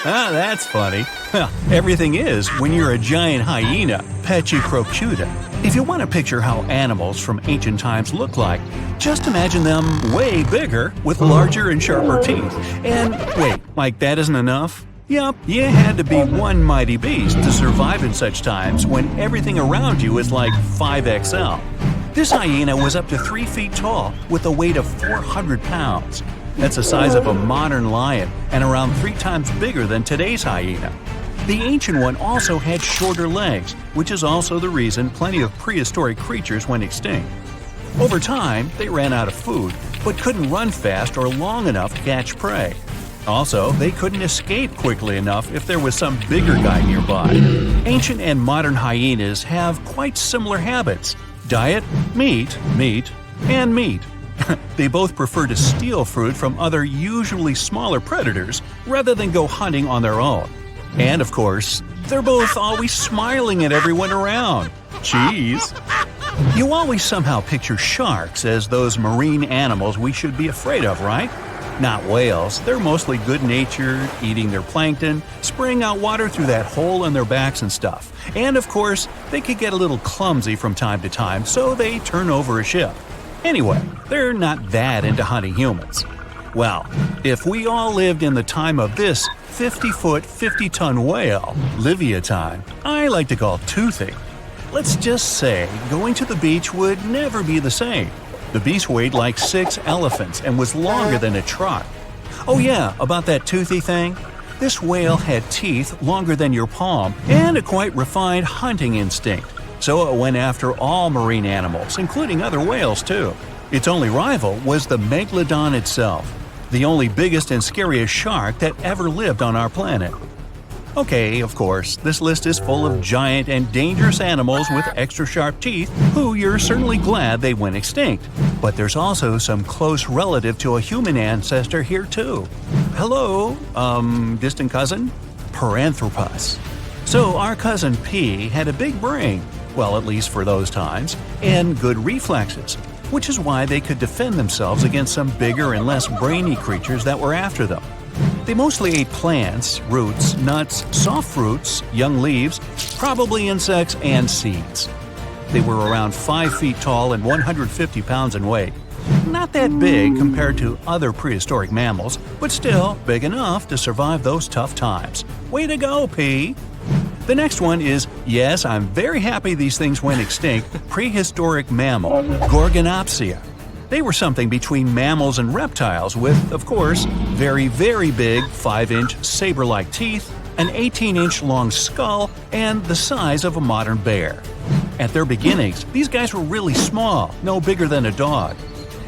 That's funny. Well, everything is when you're a giant hyena, Pachecrocuta. If you want to picture how animals from ancient times look like, just imagine them way bigger with larger and sharper teeth. And wait, like that isn't enough? Yup, you had to be one mighty beast to survive in such times when everything around you is like 5XL. This hyena was up to 3 feet tall with a weight of 400 pounds. That's the size of a modern lion and around 3 times bigger than today's hyena. The ancient one also had shorter legs, which is also the reason plenty of prehistoric creatures went extinct. Over time, they ran out of food, but couldn't run fast or long enough to catch prey. Also, they couldn't escape quickly enough if there was some bigger guy nearby. Ancient and modern hyenas have quite similar habits. Diet, meat, meat, and meat. They both prefer to steal food from other usually smaller predators rather than go hunting on their own. And of course, they're both always smiling at everyone around. Cheese! You always somehow picture sharks as those marine animals we should be afraid of, right? Not whales. They're mostly good-natured, eating their plankton, spraying out water through that hole in their backs and stuff. And of course, they could get a little clumsy from time to time, so they turn over a ship. Anyway, they're not that into hunting humans. Well, if we all lived in the time of this 50-foot, 50-ton whale, Leviathan, I like to call Toothy, let's just say going to the beach would never be the same. The beast weighed like 6 elephants and was longer than a truck. Oh yeah, about that Toothy thing? This whale had teeth longer than your palm and a quite refined hunting instinct, so it went after all marine animals, including other whales too. Its only rival was the megalodon itself, the only biggest and scariest shark that ever lived on our planet. Okay, of course, this list is full of giant and dangerous animals with extra sharp teeth who you're certainly glad they went extinct. But there's also some close relative to a human ancestor here too. Hello, distant cousin? Paranthropus. So our cousin P had a big brain, well, at least for those times, and good reflexes, which is why they could defend themselves against some bigger and less brainy creatures that were after them. They mostly ate plants, roots, nuts, soft fruits, young leaves, probably insects, and seeds. They were around 5 feet tall and 150 pounds in weight. Not that big compared to other prehistoric mammals, but still big enough to survive those tough times. Way to go, P! The next one is, yes, I'm very happy these things went extinct, prehistoric mammal, Gorgonopsia. They were something between mammals and reptiles with, of course, very, very big 5-inch saber-like teeth, an 18-inch long skull, and the size of a modern bear. At their beginnings, these guys were really small, no bigger than a dog.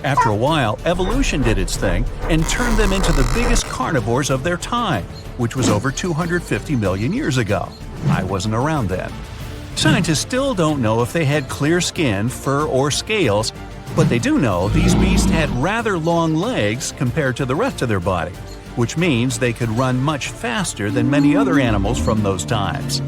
After a while, evolution did its thing and turned them into the biggest carnivores of their time, which was over 250 million years ago. I wasn't around then. Scientists still don't know if they had clear skin, fur, or scales, but they do know these beasts had rather long legs compared to the rest of their body, which means they could run much faster than many other animals from those times.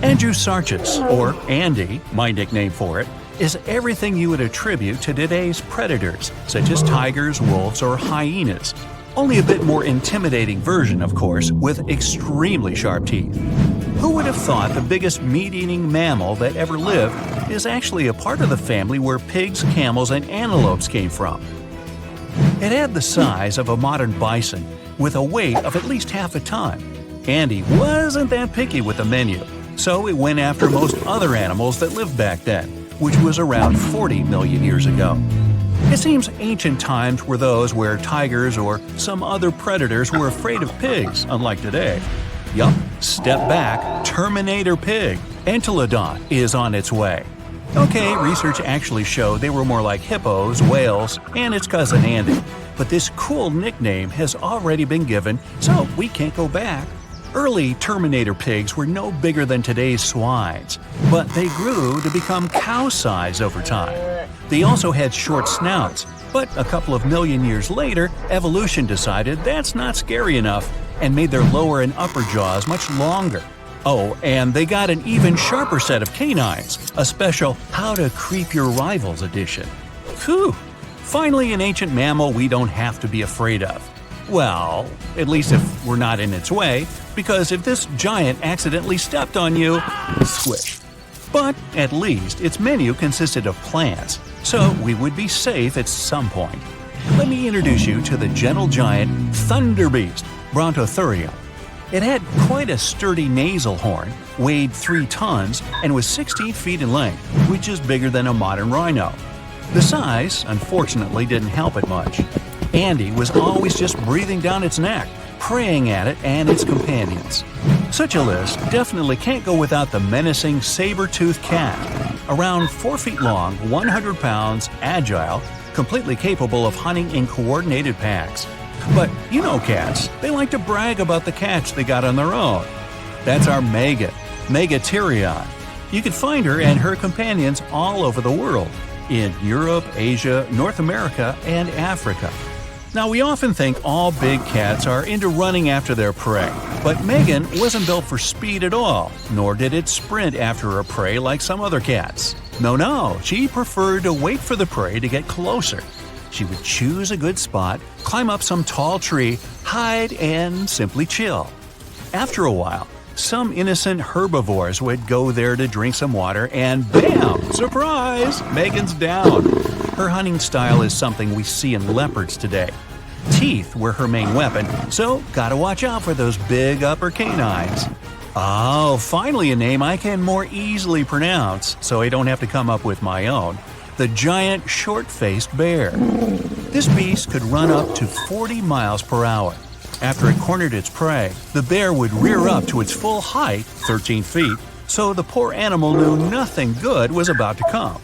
Andrewsarchus, or Andy, my nickname for it, is everything you would attribute to today's predators, such as tigers, wolves, or hyenas. Only a bit more intimidating version, of course, with extremely sharp teeth. Who would have thought the biggest meat-eating mammal that ever lived is actually a part of the family where pigs, camels, and antelopes came from? It had the size of a modern bison, with a weight of at least half a ton. Andy wasn't that picky with the menu, so it went after most other animals that lived back then, which was around 40 million years ago. It seems ancient times were those where tigers or some other predators were afraid of pigs, unlike today. Yup, step back, Terminator pig, Entelodon, is on its way. Okay, research actually showed they were more like hippos, whales, and its cousin Andy. But this cool nickname has already been given, so we can't go back. Early Terminator pigs were no bigger than today's swines, but they grew to become cow-size over time. They also had short snouts, but a couple of million years later, evolution decided that's not scary enough and made their lower and upper jaws much longer. Oh, and they got an even sharper set of canines, a special How to Creep Your Rivals edition. Whew! Finally, an ancient mammal we don't have to be afraid of. Well, at least if we're not in its way, because if this giant accidentally stepped on you, squish. But at least its menu consisted of plants, so we would be safe at some point. Let me introduce you to the gentle giant thunderbeast, Brontotherium. It had quite a sturdy nasal horn, weighed 3 tons, and was 16 feet in length, which is bigger than a modern rhino. The size, unfortunately, didn't help it much. Andy was always just breathing down its neck, preying at it and its companions. Such a list definitely can't go without the menacing saber-tooth cat. Around 4 feet long, 100 pounds, agile, completely capable of hunting in coordinated packs. But you know cats, they like to brag about the catch they got on their own. That's our Megan, Megatherion. You can find her and her companions all over the world, in Europe, Asia, North America, and Africa. Now, we often think all big cats are into running after their prey, but Megan wasn't built for speed at all, nor did it sprint after her prey like some other cats. No, she preferred to wait for the prey to get closer. She would choose a good spot, climb up some tall tree, hide, and simply chill. After a while, some innocent herbivores would go there to drink some water, and bam! Surprise! Megan's down. Her hunting style is something we see in leopards today. Teeth were her main weapon, so gotta watch out for those big upper canines. Oh, finally a name I can more easily pronounce, so I don't have to come up with my own. The giant short-faced bear. This beast could run up to 40 miles per hour. After it cornered its prey, the bear would rear up to its full height, 13 feet, so the poor animal knew nothing good was about to come.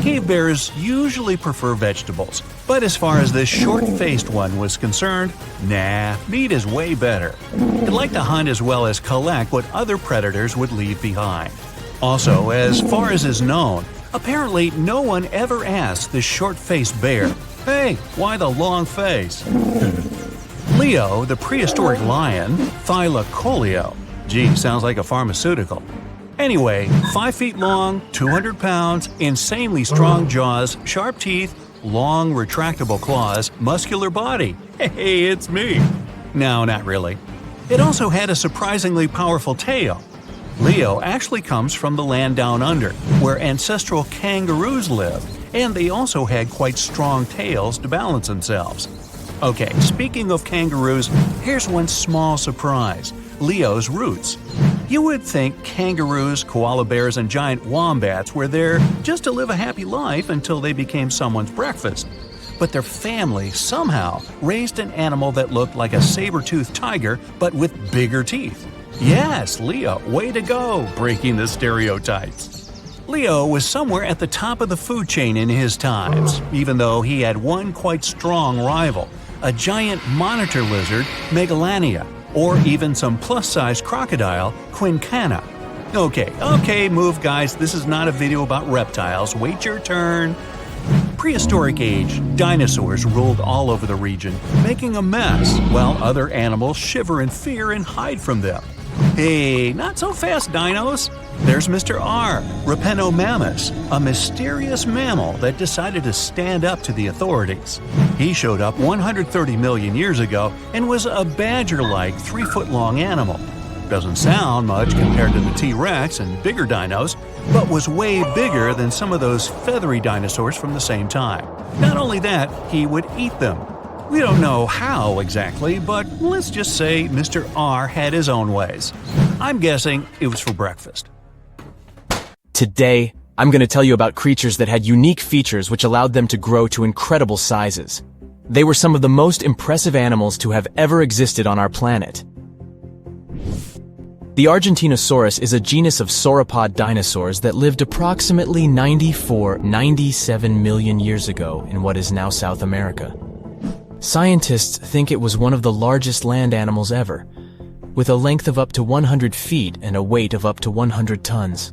Cave bears usually prefer vegetables, but as far as this short-faced one was concerned, nah, meat is way better. It liked to hunt as well as collect what other predators would leave behind. Also, as far as is known, apparently no one ever asked this short-faced bear, "Hey, why the long face?" Leo, the prehistoric lion, Thylacoleo. Gee, sounds like a pharmaceutical. Anyway, 5 feet long, 200 pounds, insanely strong jaws, sharp teeth, long retractable claws, muscular body. Hey, it's me. No, not really. It also had a surprisingly powerful tail. Leo actually comes from the land down under, where ancestral kangaroos live, and they also had quite strong tails to balance themselves. Okay, speaking of kangaroos, here's one small surprise: Leo's roots. You would think kangaroos, koala bears, and giant wombats were there just to live a happy life until they became someone's breakfast. But their family somehow raised an animal that looked like a saber-toothed tiger but with bigger teeth. Yes, Leo, way to go, breaking the stereotypes. Leo was somewhere at the top of the food chain in his times, even though he had one quite strong rival, a giant monitor lizard, Megalania, or even some plus-size crocodile, Quincana. Okay, move guys, this is not a video about reptiles, wait your turn. Prehistoric age, dinosaurs ruled all over the region, making a mess, while other animals shiver in fear and hide from them. Hey, not so fast, dinos! There's Mr. R, Rapenomamus, a mysterious mammal that decided to stand up to the authorities. He showed up 130 million years ago and was a badger-like 3-foot-long animal. Doesn't sound much compared to the T-Rex and bigger dinos, but was way bigger than some of those feathery dinosaurs from the same time. Not only that, he would eat them. We don't know how exactly, but let's just say Mr. R had his own ways. I'm guessing it was for breakfast. Today, I'm going to tell you about creatures that had unique features which allowed them to grow to incredible sizes. They were some of the most impressive animals to have ever existed on our planet. The Argentinosaurus is a genus of sauropod dinosaurs that lived approximately 97 million years ago in what is now South America. Scientists think it was one of the largest land animals ever, with a length of up to 100 feet and a weight of up to 100 tons.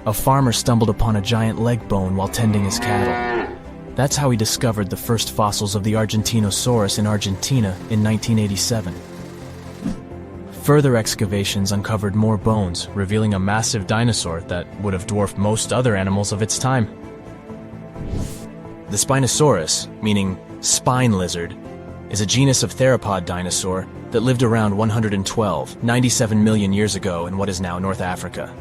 A farmer stumbled upon a giant leg bone while tending his cattle. That's how he discovered the first fossils of the Argentinosaurus in Argentina in 1987. Further excavations uncovered more bones, revealing a massive dinosaur that would have dwarfed most other animals of its time. The Spinosaurus, meaning spine lizard, is a genus of theropod dinosaur that lived around 97 million years ago in what is now North Africa.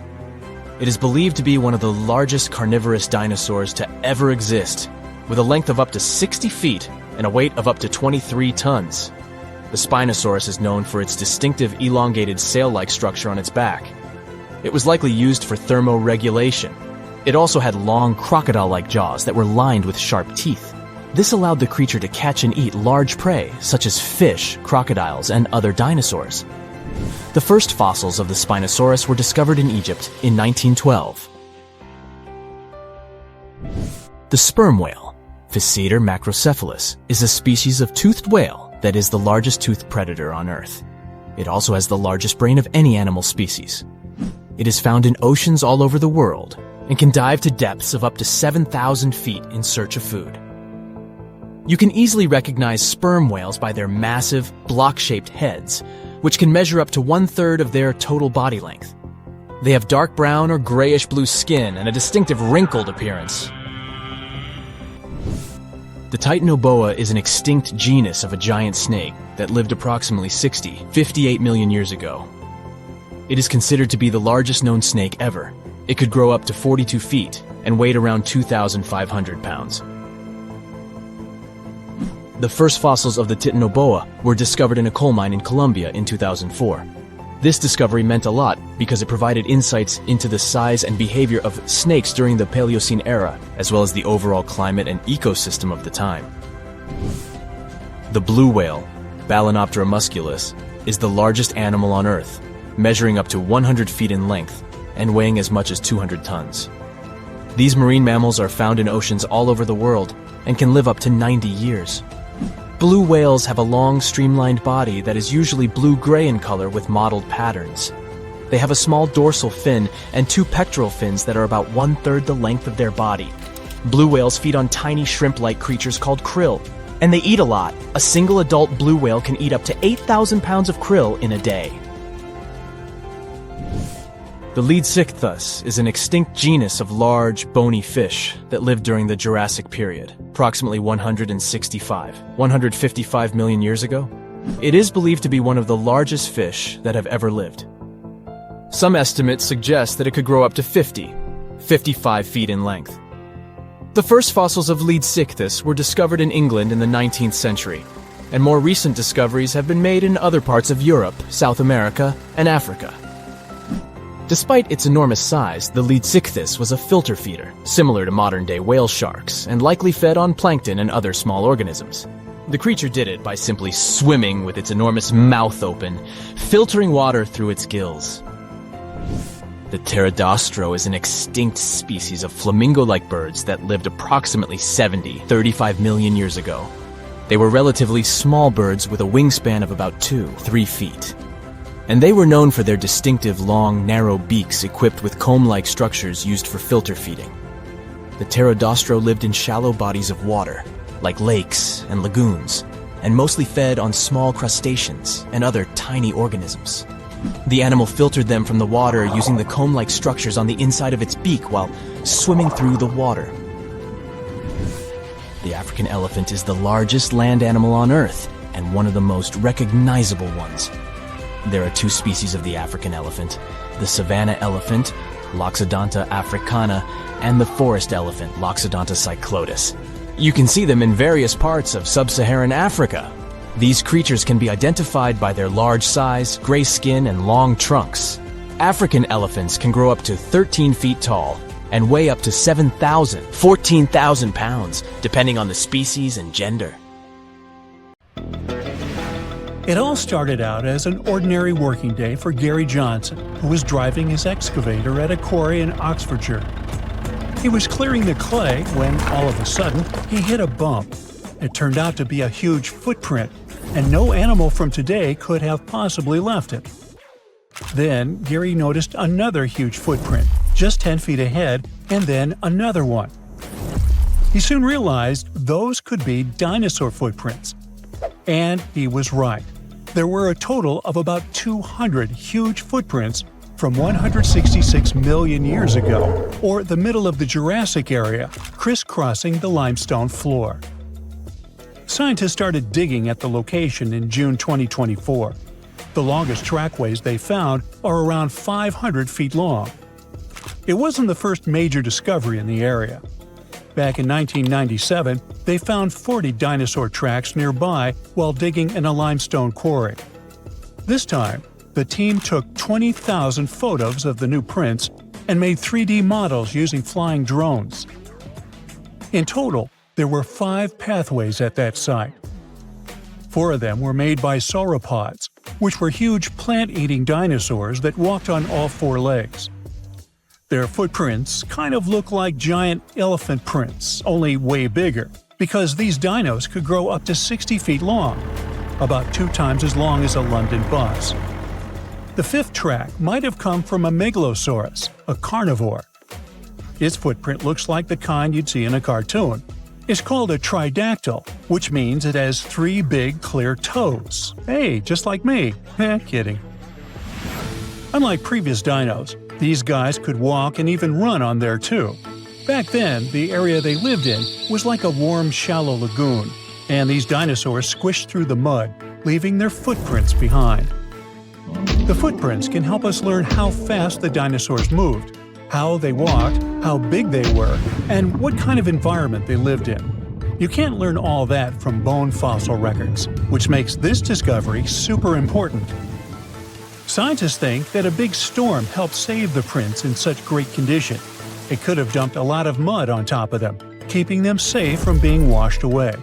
It is believed to be one of the largest carnivorous dinosaurs to ever exist, with a length of up to 60 feet and a weight of up to 23 tons. The Spinosaurus is known for its distinctive elongated sail-like structure on its back. It was likely used for thermoregulation. It also had long crocodile-like jaws that were lined with sharp teeth. This allowed the creature to catch and eat large prey, such as fish, crocodiles, and other dinosaurs. The first fossils of the Spinosaurus were discovered in Egypt in 1912. The sperm whale, Physeter macrocephalus, is a species of toothed whale that is the largest toothed predator on Earth. It also has the largest brain of any animal species. It is found in oceans all over the world and can dive to depths of up to 7,000 feet in search of food. You can easily recognize sperm whales by their massive, block-shaped heads, which can measure up to 1/3 of their total body length. They have dark brown or grayish-blue skin and a distinctive wrinkled appearance. The Titanoboa is an extinct genus of a giant snake that lived approximately 58 million years ago. It is considered to be the largest known snake ever. It could grow up to 42 feet and weighed around 2,500 pounds. The first fossils of the Titanoboa were discovered in a coal mine in Colombia in 2004. This discovery meant a lot because it provided insights into the size and behavior of snakes during the Paleocene era, as well as the overall climate and ecosystem of the time. The blue whale, Balænoptera musculus, is the largest animal on Earth, measuring up to 100 feet in length and weighing as much as 200 tons. These marine mammals are found in oceans all over the world and can live up to 90 years. Blue whales have a long, streamlined body that is usually blue-gray in color with mottled patterns. They have a small dorsal fin and 2 pectoral fins that are about 1/3 the length of their body. Blue whales feed on tiny shrimp-like creatures called krill, and they eat a lot. A single adult blue whale can eat up to 8,000 pounds of krill in a day. The Leadsichthus is an extinct genus of large, bony fish that lived during the Jurassic period, approximately 155 million years ago. It is believed to be one of the largest fish that have ever lived. Some estimates suggest that it could grow up to 55 feet in length. The first fossils of Leadsichthus were discovered in England in the 19th century, and more recent discoveries have been made in other parts of Europe, South America, and Africa. Despite its enormous size, the Leadsichthus was a filter feeder, similar to modern-day whale sharks, and likely fed on plankton and other small organisms. The creature did it by simply swimming with its enormous mouth open, filtering water through its gills. The Pterodostro is an extinct species of flamingo-like birds that lived approximately 35 million years ago. They were relatively small birds with a wingspan of about 2-3 feet. And they were known for their distinctive long, narrow beaks equipped with comb-like structures used for filter feeding. The Pterodostro lived in shallow bodies of water, like lakes and lagoons, and mostly fed on small crustaceans and other tiny organisms. The animal filtered them from the water using the comb-like structures on the inside of its beak while swimming through the water. The African elephant is the largest land animal on Earth and one of the most recognizable ones. There are 2 species of the African elephant, the savanna elephant, Loxodonta africana, and the forest elephant, Loxodonta cyclotis. You can see them in various parts of sub-Saharan Africa. These creatures can be identified by their large size, gray skin, and long trunks. African elephants can grow up to 13 feet tall and weigh up to 14,000 pounds, depending on the species and gender. It all started out as an ordinary working day for Gary Johnson, who was driving his excavator at a quarry in Oxfordshire. He was clearing the clay when, all of a sudden, he hit a bump. It turned out to be a huge footprint, and no animal from today could have possibly left it. Then, Gary noticed another huge footprint, just 10 feet ahead, and then another one. He soon realized those could be dinosaur footprints. And he was right. There were a total of about 200 huge footprints from 166 million years ago, or the middle of the Jurassic area, crisscrossing the limestone floor. Scientists started digging at the location in June 2024. The longest trackways they found are around 500 feet long. It wasn't the first major discovery in the area. Back in 1997, they found 40 dinosaur tracks nearby while digging in a limestone quarry. This time, the team took 20,000 photos of the new prints and made 3D models using flying drones. In total, there were 5 pathways at that site. 4 of them were made by sauropods, which were huge plant-eating dinosaurs that walked on all 4 legs. Their footprints kind of look like giant elephant prints, only way bigger, because these dinos could grow up to 60 feet long, about 2 times as long as a London bus. The 5th track might have come from a megalosaurus, a carnivore. Its footprint looks like the kind you'd see in a cartoon. It's called a tridactyl, which means it has 3 big, clear toes. Hey, just like me. Kidding. Unlike previous dinos, these guys could walk and even run on there too. Back then, the area they lived in was like a warm, shallow lagoon, and these dinosaurs squished through the mud, leaving their footprints behind. The footprints can help us learn how fast the dinosaurs moved, how they walked, how big they were, and what kind of environment they lived in. You can't learn all that from bone fossil records, which makes this discovery super important. Scientists think that a big storm helped save the prints in such great condition. It could have dumped a lot of mud on top of them, keeping them safe from being washed away.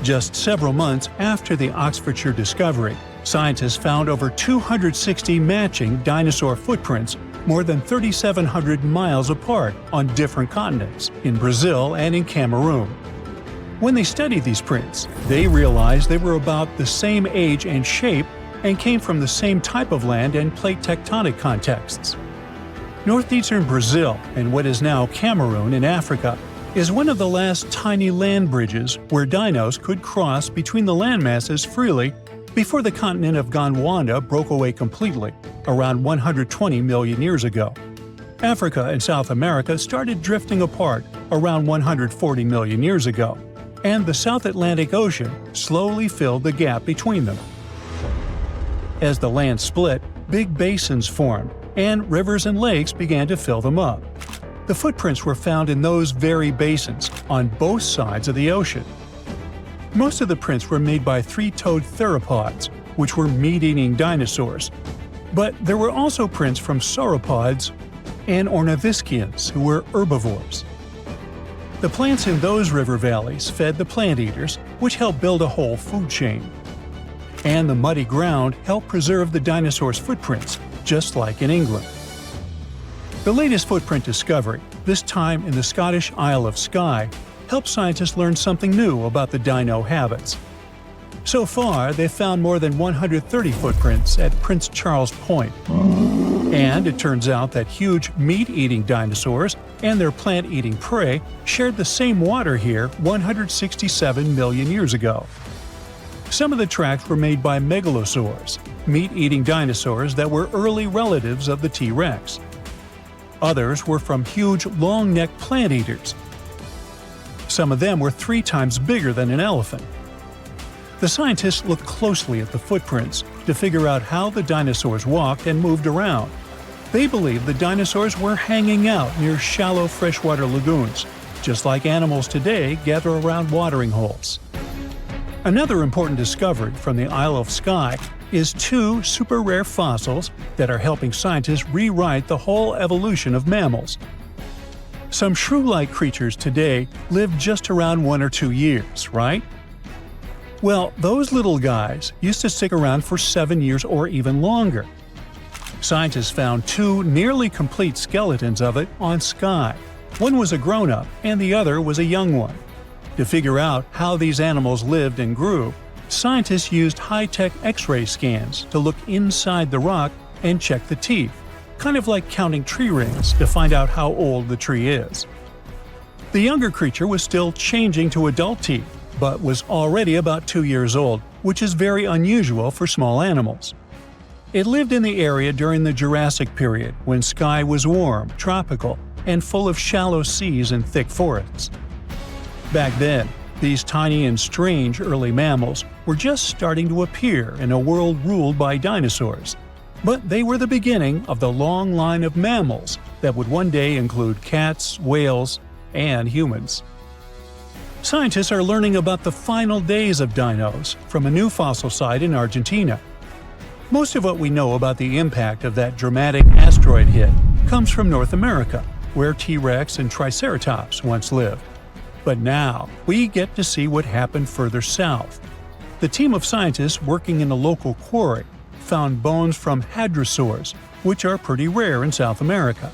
Just several months after the Oxfordshire discovery, scientists found over 260 matching dinosaur footprints more than 3,700 miles apart on different continents, in Brazil and in Cameroon. When they studied these prints, they realized they were about the same age and shape and came from the same type of land and plate tectonic contexts. Northeastern Brazil and what is now Cameroon in Africa is one of the last tiny land bridges where dinos could cross between the landmasses freely before the continent of Gondwana broke away completely, around 120 million years ago. Africa and South America started drifting apart around 140 million years ago, and the South Atlantic Ocean slowly filled the gap between them. As the land split, big basins formed, and rivers and lakes began to fill them up. The footprints were found in those very basins, on both sides of the ocean. Most of the prints were made by 3-toed theropods, which were meat-eating dinosaurs. But there were also prints from sauropods and ornithischians, who were herbivores. The plants in those river valleys fed the plant eaters, which helped build a whole food chain. And the muddy ground helped preserve the dinosaurs' footprints, just like in England. The latest footprint discovery, this time in the Scottish Isle of Skye, helped scientists learn something new about the dino habits. So far, they've found more than 130 footprints at Prince Charles Point. And it turns out that huge meat-eating dinosaurs and their plant-eating prey shared the same water here 167 million years ago. Some of the tracks were made by megalosaurs, meat-eating dinosaurs that were early relatives of the T-Rex. Others were from huge, long-necked plant-eaters. Some of them were 3 times bigger than an elephant. The scientists looked closely at the footprints to figure out how the dinosaurs walked and moved around. They believe the dinosaurs were hanging out near shallow freshwater lagoons, just like animals today gather around watering holes. Another important discovery from the Isle of Skye is 2 super rare fossils that are helping scientists rewrite the whole evolution of mammals. Some shrew-like creatures today live just around 1 or 2 years, right? Well, those little guys used to stick around for 7 years or even longer. Scientists found 2 nearly complete skeletons of it on Skye. One was a grown-up and the other was a young one. To figure out how these animals lived and grew, scientists used high-tech X-ray scans to look inside the rock and check the teeth, kind of like counting tree rings to find out how old the tree is. The younger creature was still changing to adult teeth, but was already about 2 years old, which is very unusual for small animals. It lived in the area during the Jurassic period, when Skye was warm, tropical, and full of shallow seas and thick forests. Back then, These tiny and strange early mammals were just starting to appear in a world ruled by dinosaurs. But they were the beginning of the long line of mammals that would one day include cats, whales, and humans. Scientists are learning about the final days of dinos from a new fossil site in Argentina. Most of what we know about the impact of that dramatic asteroid hit comes from North America, where T-Rex and Triceratops once lived. But now, we get to see what happened further south. The team of scientists working in a local quarry found bones from hadrosaurs, which are pretty rare in South America.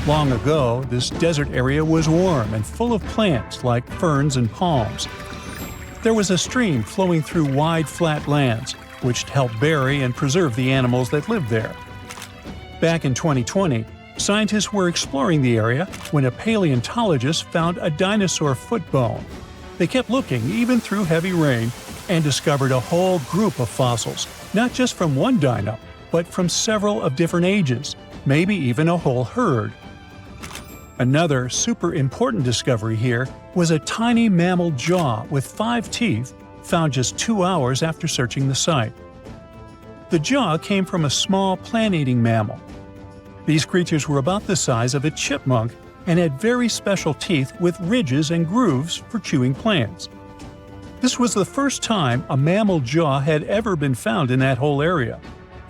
Long ago, this desert area was warm and full of plants like ferns and palms. There was a stream flowing through wide, flat lands, which helped bury and preserve the animals that lived there. Back in 2020, scientists were exploring the area when a paleontologist found a dinosaur foot bone. They kept looking even through heavy rain and discovered a whole group of fossils, not just from one dino, but from several of different ages, maybe even a whole herd. Another super important discovery here was a tiny mammal jaw with 5 teeth found just 2 hours after searching the site. The jaw came from a small plant-eating mammal. These creatures were about the size of a chipmunk and had very special teeth with ridges and grooves for chewing plants. This was the first time a mammal jaw had ever been found in that whole area,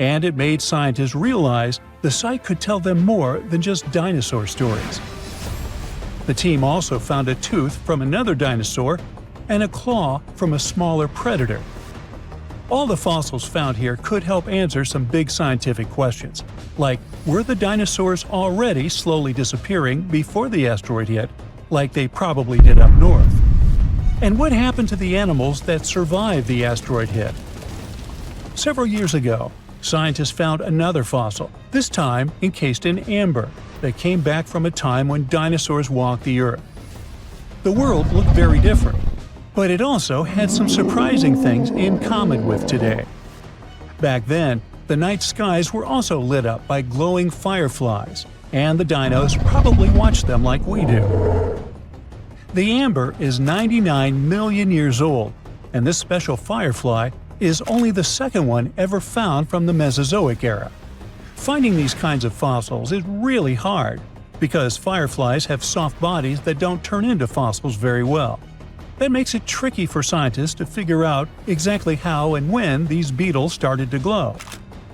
and it made scientists realize the site could tell them more than just dinosaur stories. The team also found a tooth from another dinosaur and a claw from a smaller predator. All the fossils found here could help answer some big scientific questions, like were the dinosaurs already slowly disappearing before the asteroid hit, like they probably did up north? And what happened to the animals that survived the asteroid hit? Several years ago, scientists found another fossil, this time encased in amber, that came back from a time when dinosaurs walked the Earth. The world looked very different, but it also had some surprising things in common with today. Back then, the night skies were also lit up by glowing fireflies, and the dinos probably watched them like we do. The amber is 99 million years old, and this special firefly is only the second one ever found from the Mesozoic era. Finding these kinds of fossils is really hard, because fireflies have soft bodies that don't turn into fossils very well. That makes it tricky for scientists to figure out exactly how and when these beetles started to glow.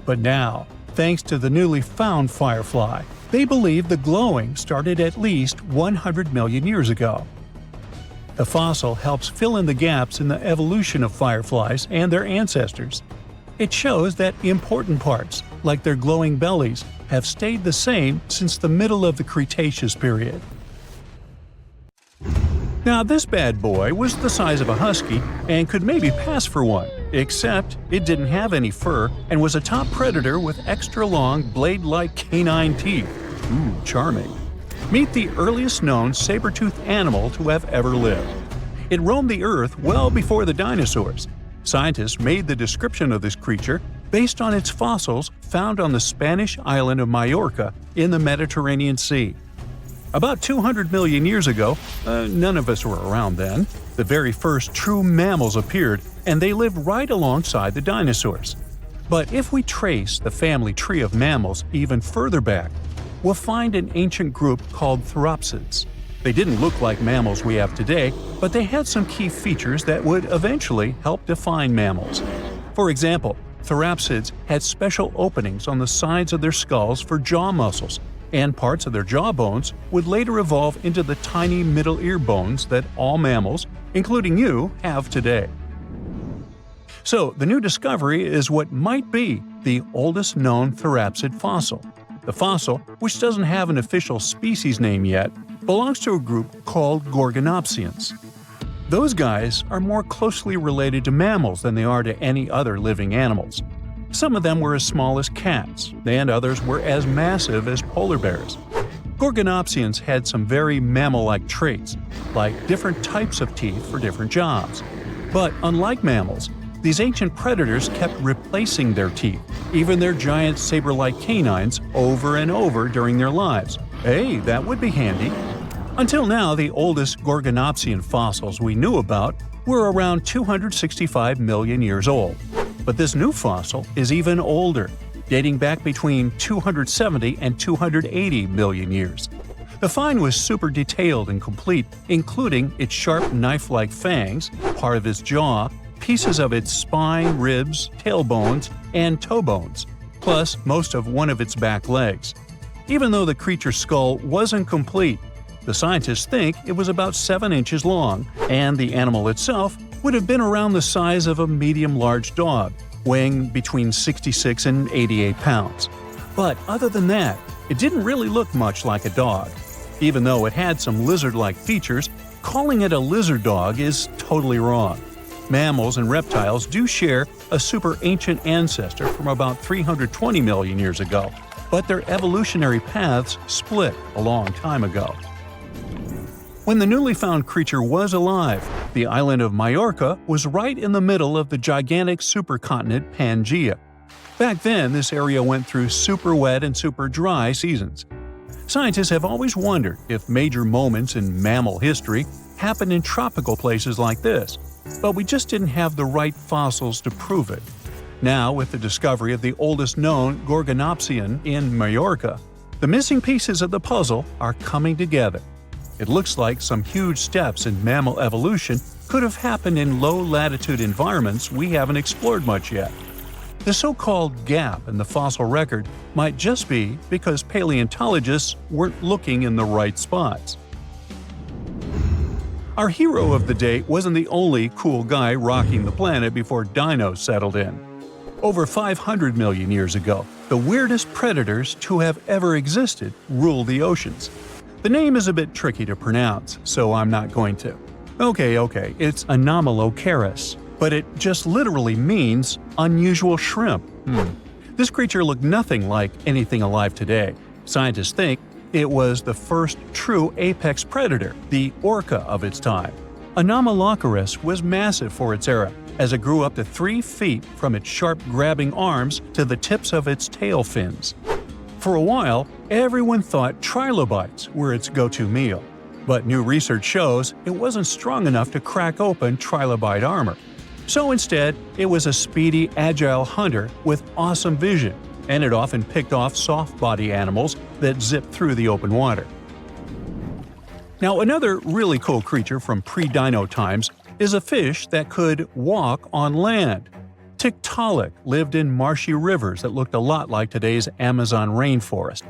But now, thanks to the newly found firefly, they believe the glowing started at least 100 million years ago. The fossil helps fill in the gaps in the evolution of fireflies and their ancestors. It shows that important parts, like their glowing bellies, have stayed the same since the middle of the Cretaceous period. Now, this bad boy was the size of a husky and could maybe pass for one, except it didn't have any fur and was a top predator with extra long, blade-like canine teeth. Ooh, charming. Meet the earliest known saber-tooth animal to have ever lived. It roamed the Earth well before the dinosaurs. Scientists made the description of this creature based on its fossils found on the Spanish island of Majorca in the Mediterranean Sea. About 200 million years ago, none of us were around then, the very first true mammals appeared, and they lived right alongside the dinosaurs. But if we trace the family tree of mammals even further back, we'll find an ancient group called Therapsids. They didn't look like mammals we have today, but they had some key features that would eventually help define mammals. For example, Therapsids had special openings on the sides of their skulls for jaw muscles, and parts of their jaw bones would later evolve into the tiny middle ear bones that all mammals, including you, have today. So, the new discovery is what might be the oldest known Therapsid fossil. The fossil, which doesn't have an official species name yet, belongs to a group called Gorgonopsians. Those guys are more closely related to mammals than they are to any other living animals. Some of them were as small as cats, and others were as massive as polar bears. Gorgonopsians had some very mammal-like traits, like different types of teeth for different jobs. But unlike mammals, these ancient predators kept replacing their teeth, even their giant saber-like canines, over and over during their lives. Hey, that would be handy. Until now, the oldest Gorgonopsian fossils we knew about were around 265 million years old. But this new fossil is even older, dating back between 270 and 280 million years. The find was super detailed and complete, including its sharp knife-like fangs, part of its jaw, pieces of its spine, ribs, tailbones, and toe bones, plus most of one of its back legs. Even though the creature's skull wasn't complete, the scientists think it was about 7 inches long, and the animal itself would have been around the size of a medium-large dog, weighing between 66 and 88 pounds. But other than that, it didn't really look much like a dog. Even though it had some lizard-like features, calling it a lizard dog is totally wrong. Mammals and reptiles do share a super ancient ancestor from about 320 million years ago, but their evolutionary paths split a long time ago. When the newly found creature was alive, the island of Majorca was right in the middle of the gigantic supercontinent Pangaea. Back then, this area went through super wet and super dry seasons. Scientists have always wondered if major moments in mammal history happened in tropical places like this, but we just didn't have the right fossils to prove it. Now, with the discovery of the oldest known Gorgonopsian in Majorca, the missing pieces of the puzzle are coming together. It looks like some huge steps in mammal evolution could have happened in low-latitude environments we haven't explored much yet. The so-called gap in the fossil record might just be because paleontologists weren't looking in the right spots. Our hero of the day wasn't the only cool guy rocking the planet before dinos settled in. Over 500 million years ago, the weirdest predators to have ever existed ruled the oceans. The name is a bit tricky to pronounce, so I'm not going to. Okay, it's Anomalocaris, but it just literally means unusual shrimp. This creature looked nothing like anything alive today. Scientists think it was the first true apex predator, the orca of its time. Anomalocaris was massive for its era, as it grew up to 3 feet from its sharp grabbing arms to the tips of its tail fins. For a while, everyone thought trilobites were its go-to meal, but new research shows it wasn't strong enough to crack open trilobite armor. So instead, it was a speedy, agile hunter with awesome vision, and it often picked off soft-body animals that zipped through the open water. Now, another really cool creature from pre-dino times is a fish that could walk on land. Tiktaalik lived in marshy rivers that looked a lot like today's Amazon rainforest.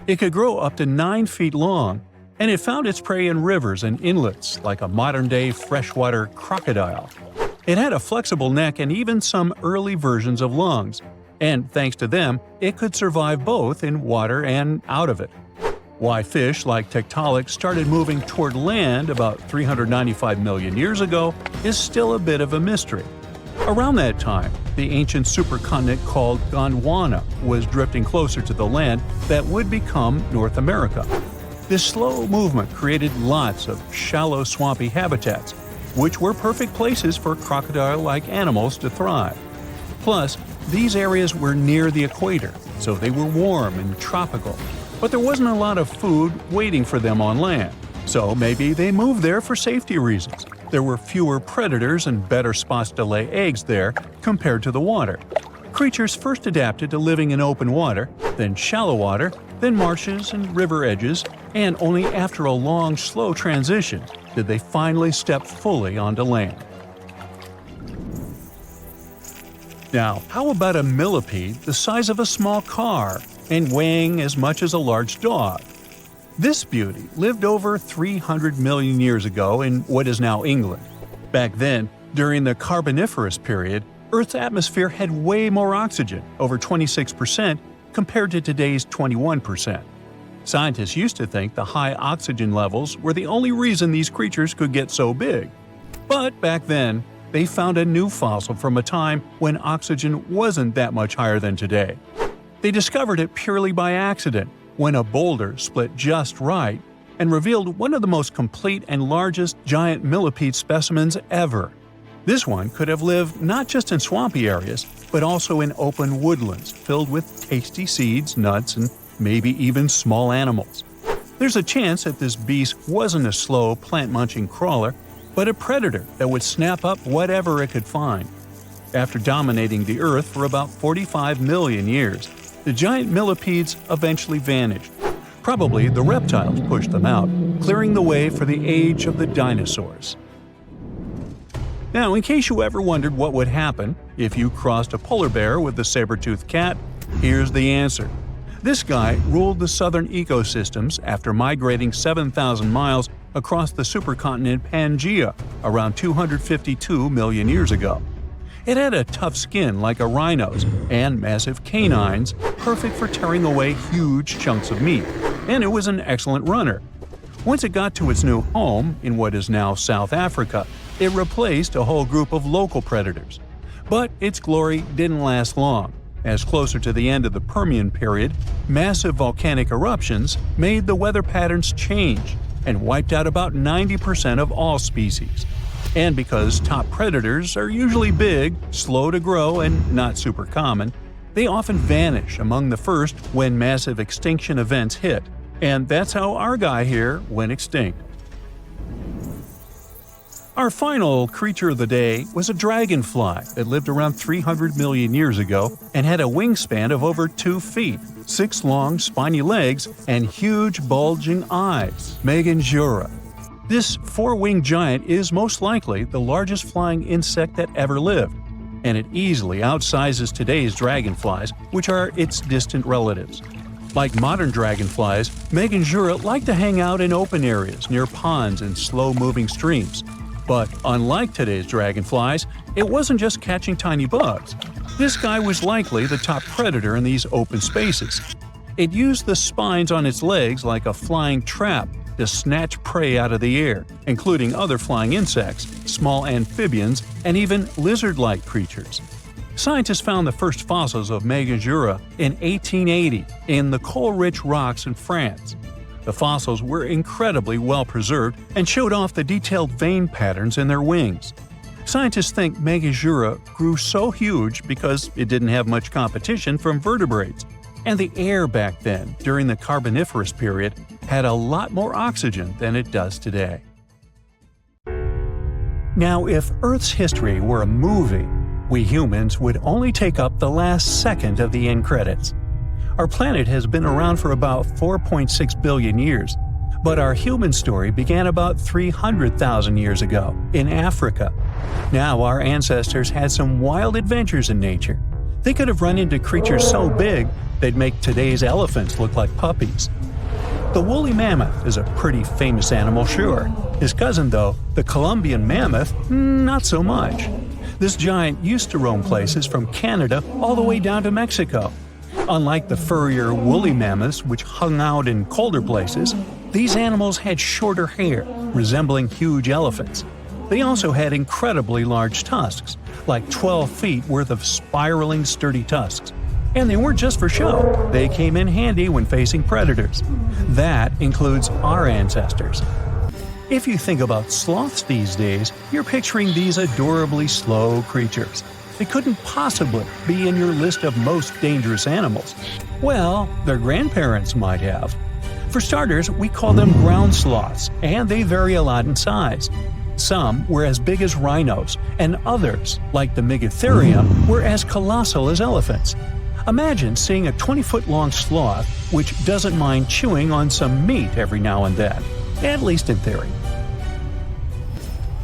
It could grow up to 9 feet long, and it found its prey in rivers and inlets like a modern-day freshwater crocodile. It had a flexible neck and even some early versions of lungs, and thanks to them, it could survive both in water and out of it. Why fish like Tiktaalik started moving toward land about 395 million years ago is still a bit of a mystery. Around that time, the ancient supercontinent called Gondwana was drifting closer to the land that would become North America. This slow movement created lots of shallow, swampy habitats, which were perfect places for crocodile-like animals to thrive. Plus, these areas were near the equator, so they were warm and tropical, but there wasn't a lot of food waiting for them on land, so maybe they moved there for safety reasons. There were fewer predators and better spots to lay eggs there compared to the water. Creatures first adapted to living in open water, then shallow water, then marshes and river edges, and only after a long, slow transition did they finally step fully onto land. Now, how about a millipede the size of a small car and weighing as much as a large dog? This beauty lived over 300 million years ago in what is now England. Back then, during the Carboniferous period, Earth's atmosphere had way more oxygen, over 26%, compared to today's 21%. Scientists used to think the high oxygen levels were the only reason these creatures could get so big. But back then, they found a new fossil from a time when oxygen wasn't that much higher than today. They discovered it purely by accident, when a boulder split just right and revealed one of the most complete and largest giant millipede specimens ever. This one could have lived not just in swampy areas, but also in open woodlands filled with tasty seeds, nuts, and maybe even small animals. There's a chance that this beast wasn't a slow, plant-munching crawler, but a predator that would snap up whatever it could find. After dominating the Earth for about 45 million years, the giant millipedes eventually vanished. Probably the reptiles pushed them out, clearing the way for the age of the dinosaurs. Now, in case you ever wondered what would happen if you crossed a polar bear with the saber-tooth cat, here's the answer. This guy ruled the southern ecosystems after migrating 7,000 miles across the supercontinent Pangaea around 252 million years ago. It had a tough skin like a rhino's and massive canines, perfect for tearing away huge chunks of meat, and it was an excellent runner. Once it got to its new home in what is now South Africa, it replaced a whole group of local predators. But its glory didn't last long, as closer to the end of the Permian period, massive volcanic eruptions made the weather patterns change and wiped out about 90% of all species. And because top predators are usually big, slow to grow, and not super common, they often vanish among the first when massive extinction events hit. And that's how our guy here went extinct. Our final creature of the day was a dragonfly that lived around 300 million years ago and had a wingspan of over 2 feet, 6 long, spiny legs, and huge, bulging eyes. Megangura. This 4-winged giant is most likely the largest flying insect that ever lived, and it easily outsizes today's dragonflies, which are its distant relatives. Like modern dragonflies, Megangura like to hang out in open areas near ponds and slow-moving streams. But unlike today's dragonflies, it wasn't just catching tiny bugs. This guy was likely the top predator in these open spaces. It used the spines on its legs like a flying trap to snatch prey out of the air, including other flying insects, small amphibians, and even lizard-like creatures. Scientists found the first fossils of Megangura in 1880 in the coal-rich rocks in France. The fossils were incredibly well preserved and showed off the detailed vein patterns in their wings. Scientists think Megangura grew so huge because it didn't have much competition from vertebrates, and the air back then, during the Carboniferous period, had a lot more oxygen than it does today. Now, if Earth's history were a movie, we humans would only take up the last second of the end credits. Our planet has been around for about 4.6 billion years, but our human story began about 300,000 years ago in Africa. Now, our ancestors had some wild adventures in nature. They could have run into creatures so big they'd make today's elephants look like puppies. The woolly mammoth is a pretty famous animal, sure. His cousin, though, the Columbian mammoth, not so much. This giant used to roam places from Canada all the way down to Mexico. Unlike the furrier woolly mammoths, which hung out in colder places, these animals had shorter hair, resembling huge elephants. They also had incredibly large tusks, like 12 feet worth of spiraling, sturdy tusks. And they weren't just for show, they came in handy when facing predators. That includes our ancestors. If you think about sloths these days, you're picturing these adorably slow creatures. They couldn't possibly be in your list of most dangerous animals. Well, their grandparents might have. For starters, we call them ground sloths, and they vary a lot in size. Some were as big as rhinos, and others, like the Megatherium, were as colossal as elephants. Imagine seeing a 20-foot-long sloth which doesn't mind chewing on some meat every now and then, at least in theory.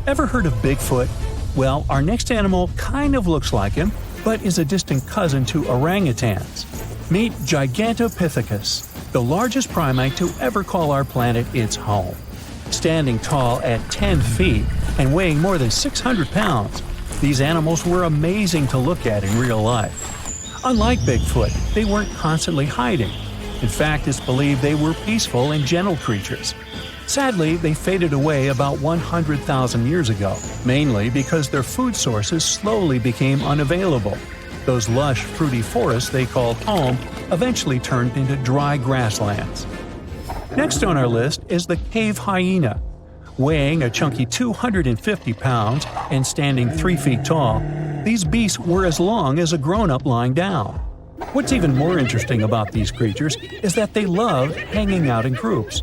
Ever heard of Bigfoot? Well, our next animal kind of looks like him, but is a distant cousin to orangutans. Meet Gigantopithecus, the largest primate to ever call our planet its home. Standing tall at 10 feet and weighing more than 600 pounds, these animals were amazing to look at in real life. Unlike Bigfoot, they weren't constantly hiding. In fact, it's believed they were peaceful and gentle creatures. Sadly, they faded away about 100,000 years ago, mainly because their food sources slowly became unavailable. Those lush, fruity forests they called home eventually turned into dry grasslands. Next on our list is the cave hyena. Weighing a chunky 250 pounds and standing 3 feet tall, these beasts were as long as a grown-up lying down. What's even more interesting about these creatures is that they love hanging out in groups.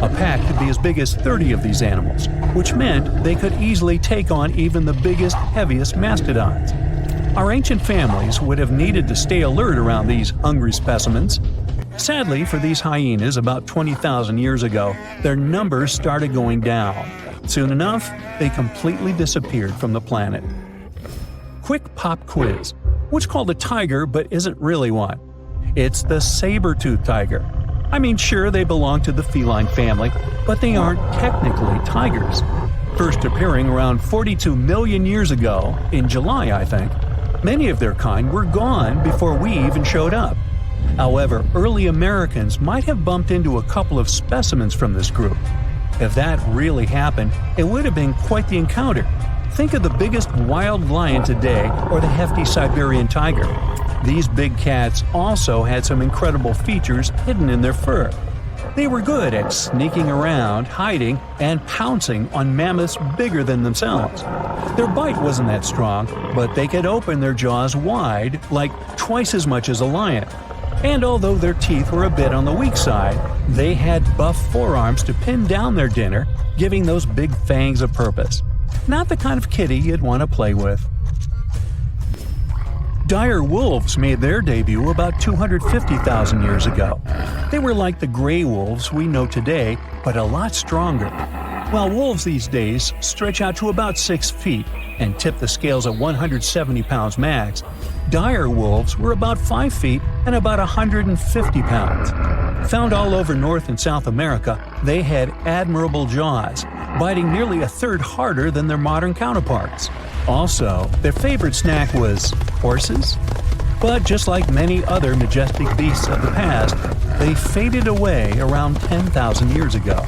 A pack could be as big as 30 of these animals, which meant they could easily take on even the biggest, heaviest mastodons. Our ancient families would have needed to stay alert around these hungry specimens. Sadly, for these hyenas about 20,000 years ago, their numbers started going down. Soon enough, they completely disappeared from the planet. Quick pop quiz. What's called a tiger but isn't really one? It's the saber-tooth tiger. I mean, sure, they belong to the feline family, but they aren't technically tigers. First appearing around 42 million years ago, in July, I think. Many of their kind were gone before we even showed up. However, early Americans might have bumped into a couple of specimens from this group. If that really happened, it would have been quite the encounter. Think of the biggest wild lion today or the hefty Siberian tiger. These big cats also had some incredible features hidden in their fur. They were good at sneaking around, hiding, and pouncing on mammoths bigger than themselves. Their bite wasn't that strong, but they could open their jaws wide, like twice as much as a lion. And although their teeth were a bit on the weak side, they had buff forearms to pin down their dinner, giving those big fangs a purpose. Not the kind of kitty you'd want to play with. Dire wolves made their debut about 250,000 years ago. They were like the gray wolves we know today, but a lot stronger. While wolves these days stretch out to about 6 feet and tip the scales at 170 pounds max, dire wolves were about 5 feet and about 150 pounds. Found all over North and South America, they had admirable jaws, biting nearly a third harder than their modern counterparts. Also, their favorite snack was horses. But just like many other majestic beasts of the past, they faded away around 10,000 years ago.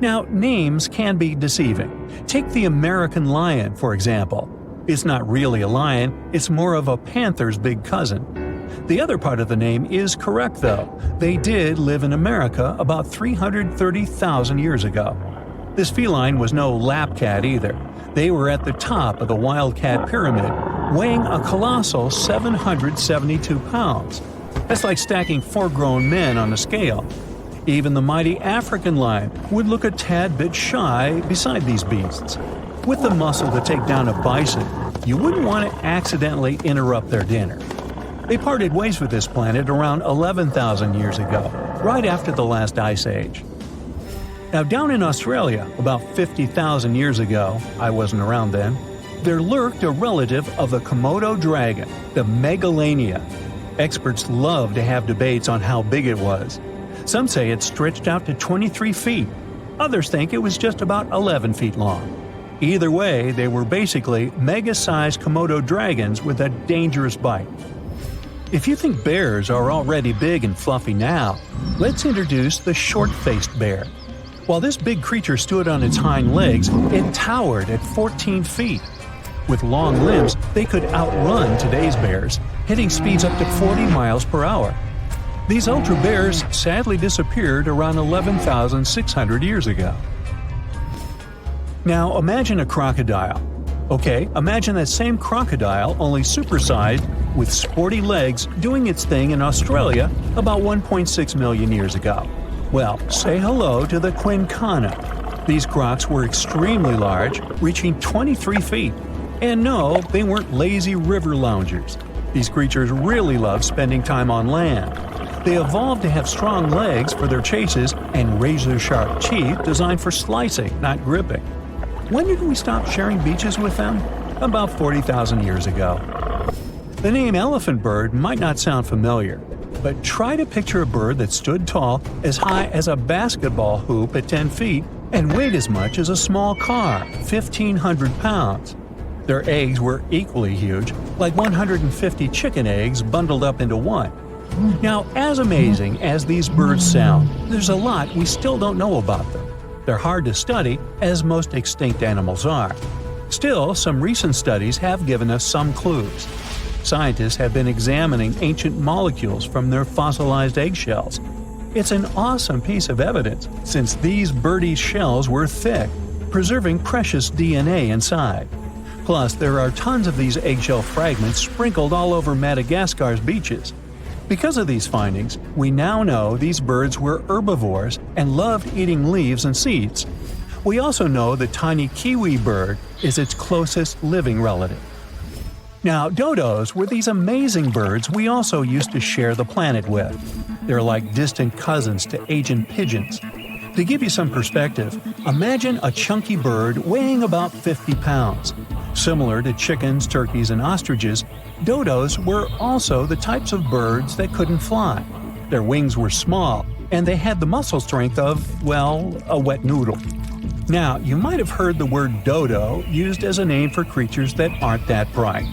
Now, names can be deceiving. Take the American lion, for example. It's not really a lion, it's more of a panther's big cousin. The other part of the name is correct, though. They did live in America about 330,000 years ago. This feline was no lap cat either. They were at the top of the wildcat pyramid, weighing a colossal 772 pounds. That's like stacking 4 grown men on a scale. Even the mighty African lion would look a tad bit shy beside these beasts. With the muscle to take down a bison, you wouldn't want to accidentally interrupt their dinner. They parted ways with this planet around 11,000 years ago, right after the last ice age. Now, down in Australia, about 50,000 years ago, I wasn't around then, there lurked a relative of the Komodo dragon, the Megalania. Experts love to have debates on how big it was. Some say it stretched out to 23 feet. Others think it was just about 11 feet long. Either way, they were basically mega-sized Komodo dragons with a dangerous bite. If you think bears are already big and fluffy now, let's introduce the short-faced bear. While this big creature stood on its hind legs, it towered at 14 feet. With long limbs, they could outrun today's bears, hitting speeds up to 40 miles per hour. These ultra bears sadly disappeared around 11,600 years ago. Now imagine a crocodile. Okay, imagine that same crocodile, only supersized, with sporty legs, doing its thing in Australia about 1.6 million years ago. Well, say hello to the quincana. These crocs were extremely large, reaching 23 feet. And no, they weren't lazy river loungers. These creatures really love spending time on land. They evolved to have strong legs for their chases and razor-sharp teeth designed for slicing, not gripping. When did we stop sharing beaches with them? About 40,000 years ago. The name elephant bird might not sound familiar, but try to picture a bird that stood tall as high as a basketball hoop at 10 feet and weighed as much as a small car, 1,500 pounds. Their eggs were equally huge, like 150 chicken eggs bundled up into one. Now, as amazing as these birds sound, there's a lot we still don't know about them. They're hard to study, as most extinct animals are. Still, some recent studies have given us some clues. Scientists have been examining ancient molecules from their fossilized eggshells. It's an awesome piece of evidence, since these birdie shells were thick, preserving precious DNA inside. Plus, there are tons of these eggshell fragments sprinkled all over Madagascar's beaches. Because of these findings, we now know these birds were herbivores and loved eating leaves and seeds. We also know the tiny kiwi bird is its closest living relative. Now, dodos were these amazing birds we also used to share the planet with. They're like distant cousins to Asian pigeons. To give you some perspective, imagine a chunky bird weighing about 50 pounds. Similar to chickens, turkeys, and ostriches, dodos were also the types of birds that couldn't fly. Their wings were small, and they had the muscle strength of, well, a wet noodle. Now, you might have heard the word dodo used as a name for creatures that aren't that bright.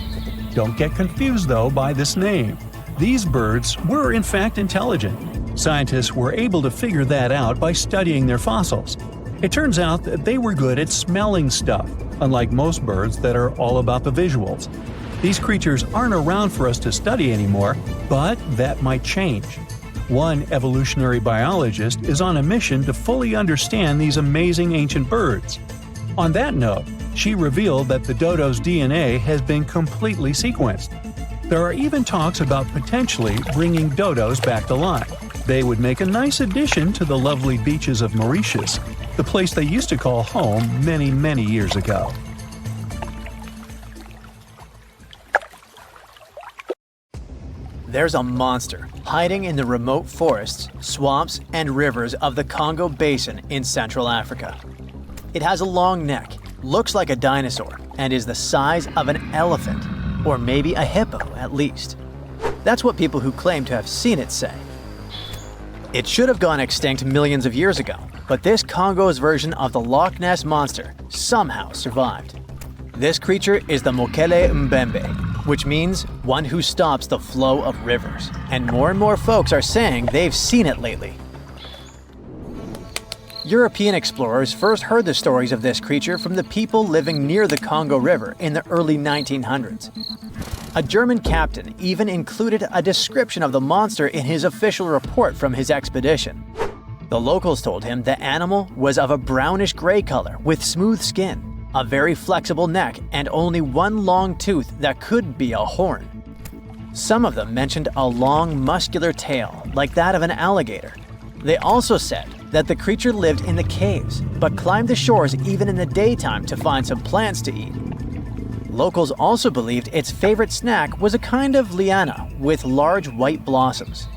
Don't get confused, though, by this name. These birds were in fact intelligent. Scientists were able to figure that out by studying their fossils. It turns out that they were good at smelling stuff, unlike most birds that are all about the visuals. These creatures aren't around for us to study anymore, but that might change. One evolutionary biologist is on a mission to fully understand these amazing ancient birds. On that note, she revealed that the dodo's DNA has been completely sequenced. There are even talks about potentially bringing dodos back to life. They would make a nice addition to the lovely beaches of Mauritius, the place they used to call home many years ago. There's a monster hiding in the remote forests, swamps, and rivers of the Congo Basin in Central Africa. It has a long neck, looks like a dinosaur, and is the size of an elephant, or maybe a hippo at least. That's what people who claim to have seen it say. It should have gone extinct millions of years ago, but this Congo's version of the Loch Ness Monster somehow survived. This creature is the Mokele Mbembe, which means one who stops the flow of rivers, and more folks are saying they've seen it lately. European explorers first heard the stories of this creature from the people living near the Congo River in the early 1900s. A German captain even included a description of the monster in his official report from his expedition. The locals told him the animal was of a brownish-gray color with smooth skin, a very flexible neck, and only one long tooth that could be a horn. Some of them mentioned a long, muscular tail, like that of an alligator. They also said that the creature lived in the caves, but climbed the shores even in the daytime to find some plants to eat. Locals also believed its favorite snack was a kind of liana with large white blossoms.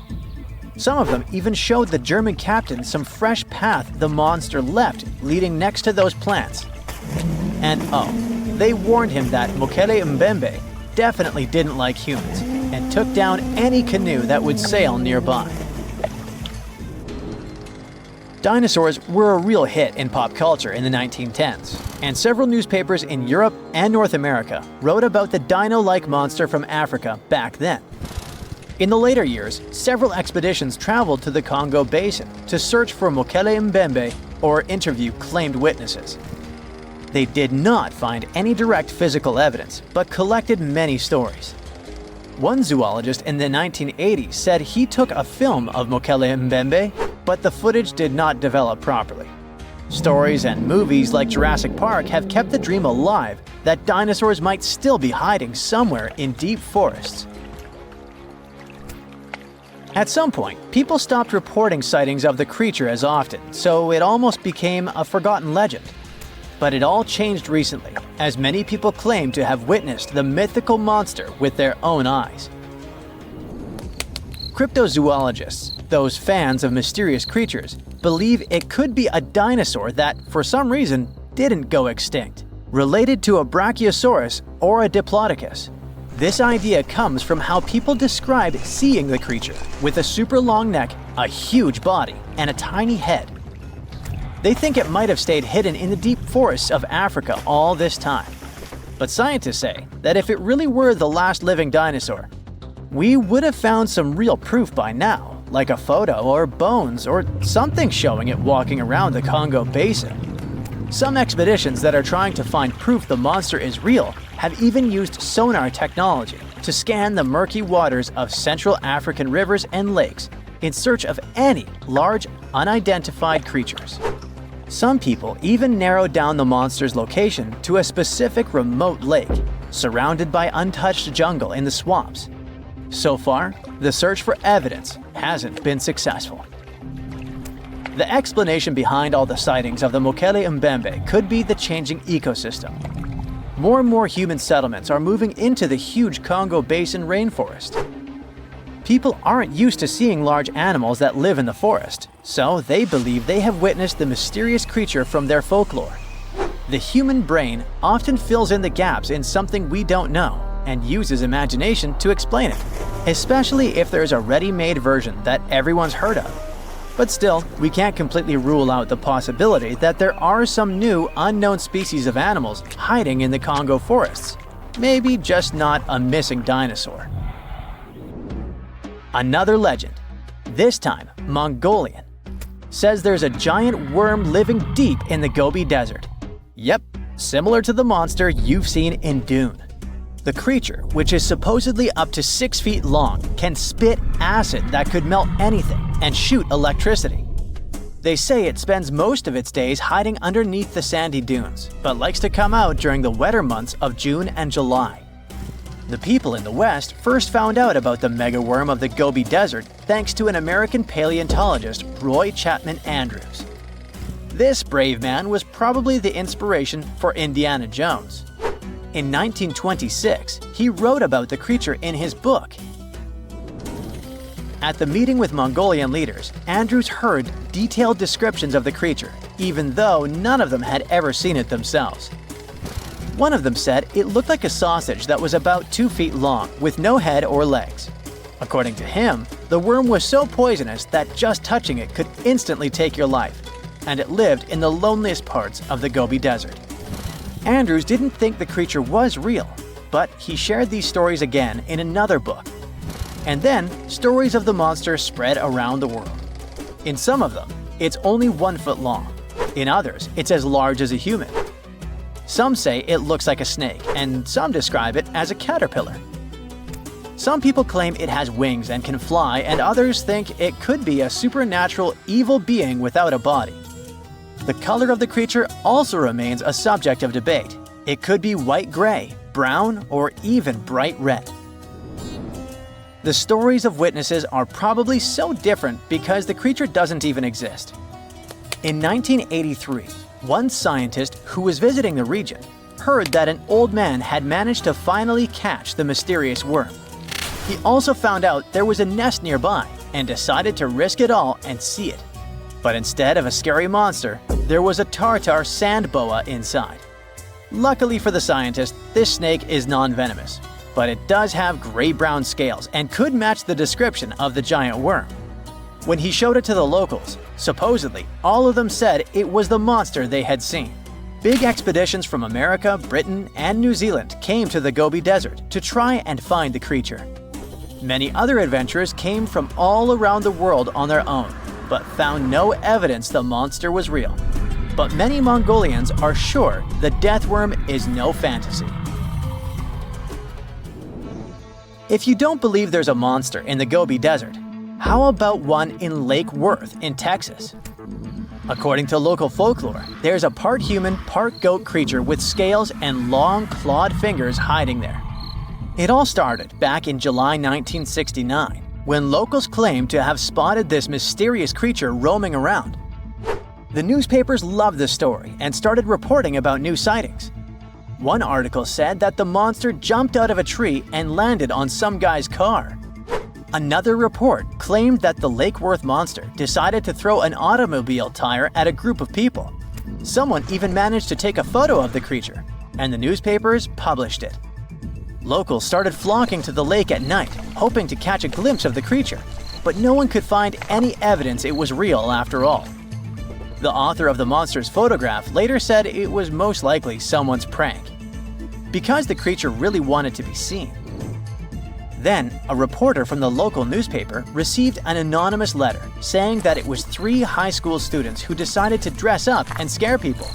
Some of them even showed the German captain some fresh path the monster left leading next to those plants. And they warned him that Mokele Mbembe definitely didn't like humans and took down any canoe that would sail nearby. Dinosaurs were a real hit in pop culture in the 1910s, and several newspapers in Europe and North America wrote about the dino-like monster from Africa back then. In the later years, several expeditions traveled to the Congo Basin to search for Mokele Mbembe or interview claimed witnesses. They did not find any direct physical evidence, but collected many stories. One zoologist in the 1980s said he took a film of Mokele Mbembe, but the footage did not develop properly. Stories and movies like Jurassic Park have kept the dream alive that dinosaurs might still be hiding somewhere in deep forests. At some point, people stopped reporting sightings of the creature as often, so it almost became a forgotten legend. But it all changed recently, as many people claim to have witnessed the mythical monster with their own eyes. Cryptozoologists, those fans of mysterious creatures, believe it could be a dinosaur that, for some reason, didn't go extinct, related to a brachiosaurus or a diplodocus. This idea comes from how people described seeing the creature, with a super long neck, a huge body, and a tiny head. They think it might have stayed hidden in the deep forests of Africa all this time. But scientists say that if it really were the last living dinosaur, we would have found some real proof by now, like a photo or bones or something showing it walking around the Congo Basin. Some expeditions that are trying to find proof the monster is real have even used sonar technology to scan the murky waters of Central African rivers and lakes in search of any large, unidentified creatures. Some people even narrowed down the monster's location to a specific remote lake, surrounded by untouched jungle in the swamps. So far, the search for evidence hasn't been successful. The explanation behind all the sightings of the Mokele Mbembe could be the changing ecosystem. More and more human settlements are moving into the huge Congo Basin rainforest. People aren't used to seeing large animals that live in the forest, so they believe they have witnessed the mysterious creature from their folklore. The human brain often fills in the gaps in something we don't know and uses imagination to explain it, especially if there's a ready-made version that everyone's heard of. But still, we can't completely rule out the possibility that there are some new, unknown species of animals hiding in the Congo forests. Maybe just not a missing dinosaur. Another legend, this time Mongolian, says there's a giant worm living deep in the Gobi Desert. Yep, similar to the monster you've seen in Dune. The creature, which is supposedly up to 6 feet long, can spit acid that could melt anything and shoot electricity. They say it spends most of its days hiding underneath the sandy dunes, but likes to come out during the wetter months of June and July. The people in the West first found out about the megaworm of the Gobi Desert thanks to an American paleontologist, Roy Chapman Andrews. This brave man was probably the inspiration for Indiana Jones. In 1926, he wrote about the creature in his book. At the meeting with Mongolian leaders, Andrews heard detailed descriptions of the creature, even though none of them had ever seen it themselves. One of them said it looked like a sausage that was about 2 feet long, with no head or legs. According to him, the worm was so poisonous that just touching it could instantly take your life, and it lived in the loneliest parts of the Gobi Desert. Andrews didn't think the creature was real, but he shared these stories again in another book. And then, stories of the monster spread around the world. In some of them, it's only 1 foot long. In others, it's as large as a human. Some say it looks like a snake, and some describe it as a caterpillar. Some people claim it has wings and can fly, and others think it could be a supernatural evil being without a body. The color of the creature also remains a subject of debate. It could be white-gray, brown, or even bright red. The stories of witnesses are probably so different because the creature doesn't even exist. In 1983, one scientist who was visiting the region heard that an old man had managed to finally catch the mysterious worm. He also found out there was a nest nearby and decided to risk it all and see it. But instead of a scary monster, there was a tartar sand boa inside. Luckily for the scientist, this snake is non-venomous, but it does have gray-brown scales and could match the description of the giant worm. When he showed it to the locals, supposedly all of them said it was the monster they had seen. Big expeditions from America, Britain, and New Zealand came to the Gobi Desert to try and find the creature. Many other adventurers came from all around the world on their own, but found no evidence the monster was real. But many Mongolians are sure the death worm is no fantasy. If you don't believe there's a monster in the Gobi Desert, how about one in Lake Worth in Texas? According to local folklore, there's a part human, part goat creature with scales and long clawed fingers hiding there. It all started back in July 1969, when locals claimed to have spotted this mysterious creature roaming around. The newspapers loved the story and started reporting about new sightings. One article said that the monster jumped out of a tree and landed on some guy's car. Another report claimed that the Lake Worth monster decided to throw an automobile tire at a group of people. Someone even managed to take a photo of the creature, and the newspapers published it. Locals started flocking to the lake at night, hoping to catch a glimpse of the creature, but no one could find any evidence it was real after all. The author of the monster's photograph later said it was most likely someone's prank, because the creature really wanted to be seen. Then, a reporter from the local newspaper received an anonymous letter saying that it was 3 high school students who decided to dress up and scare people.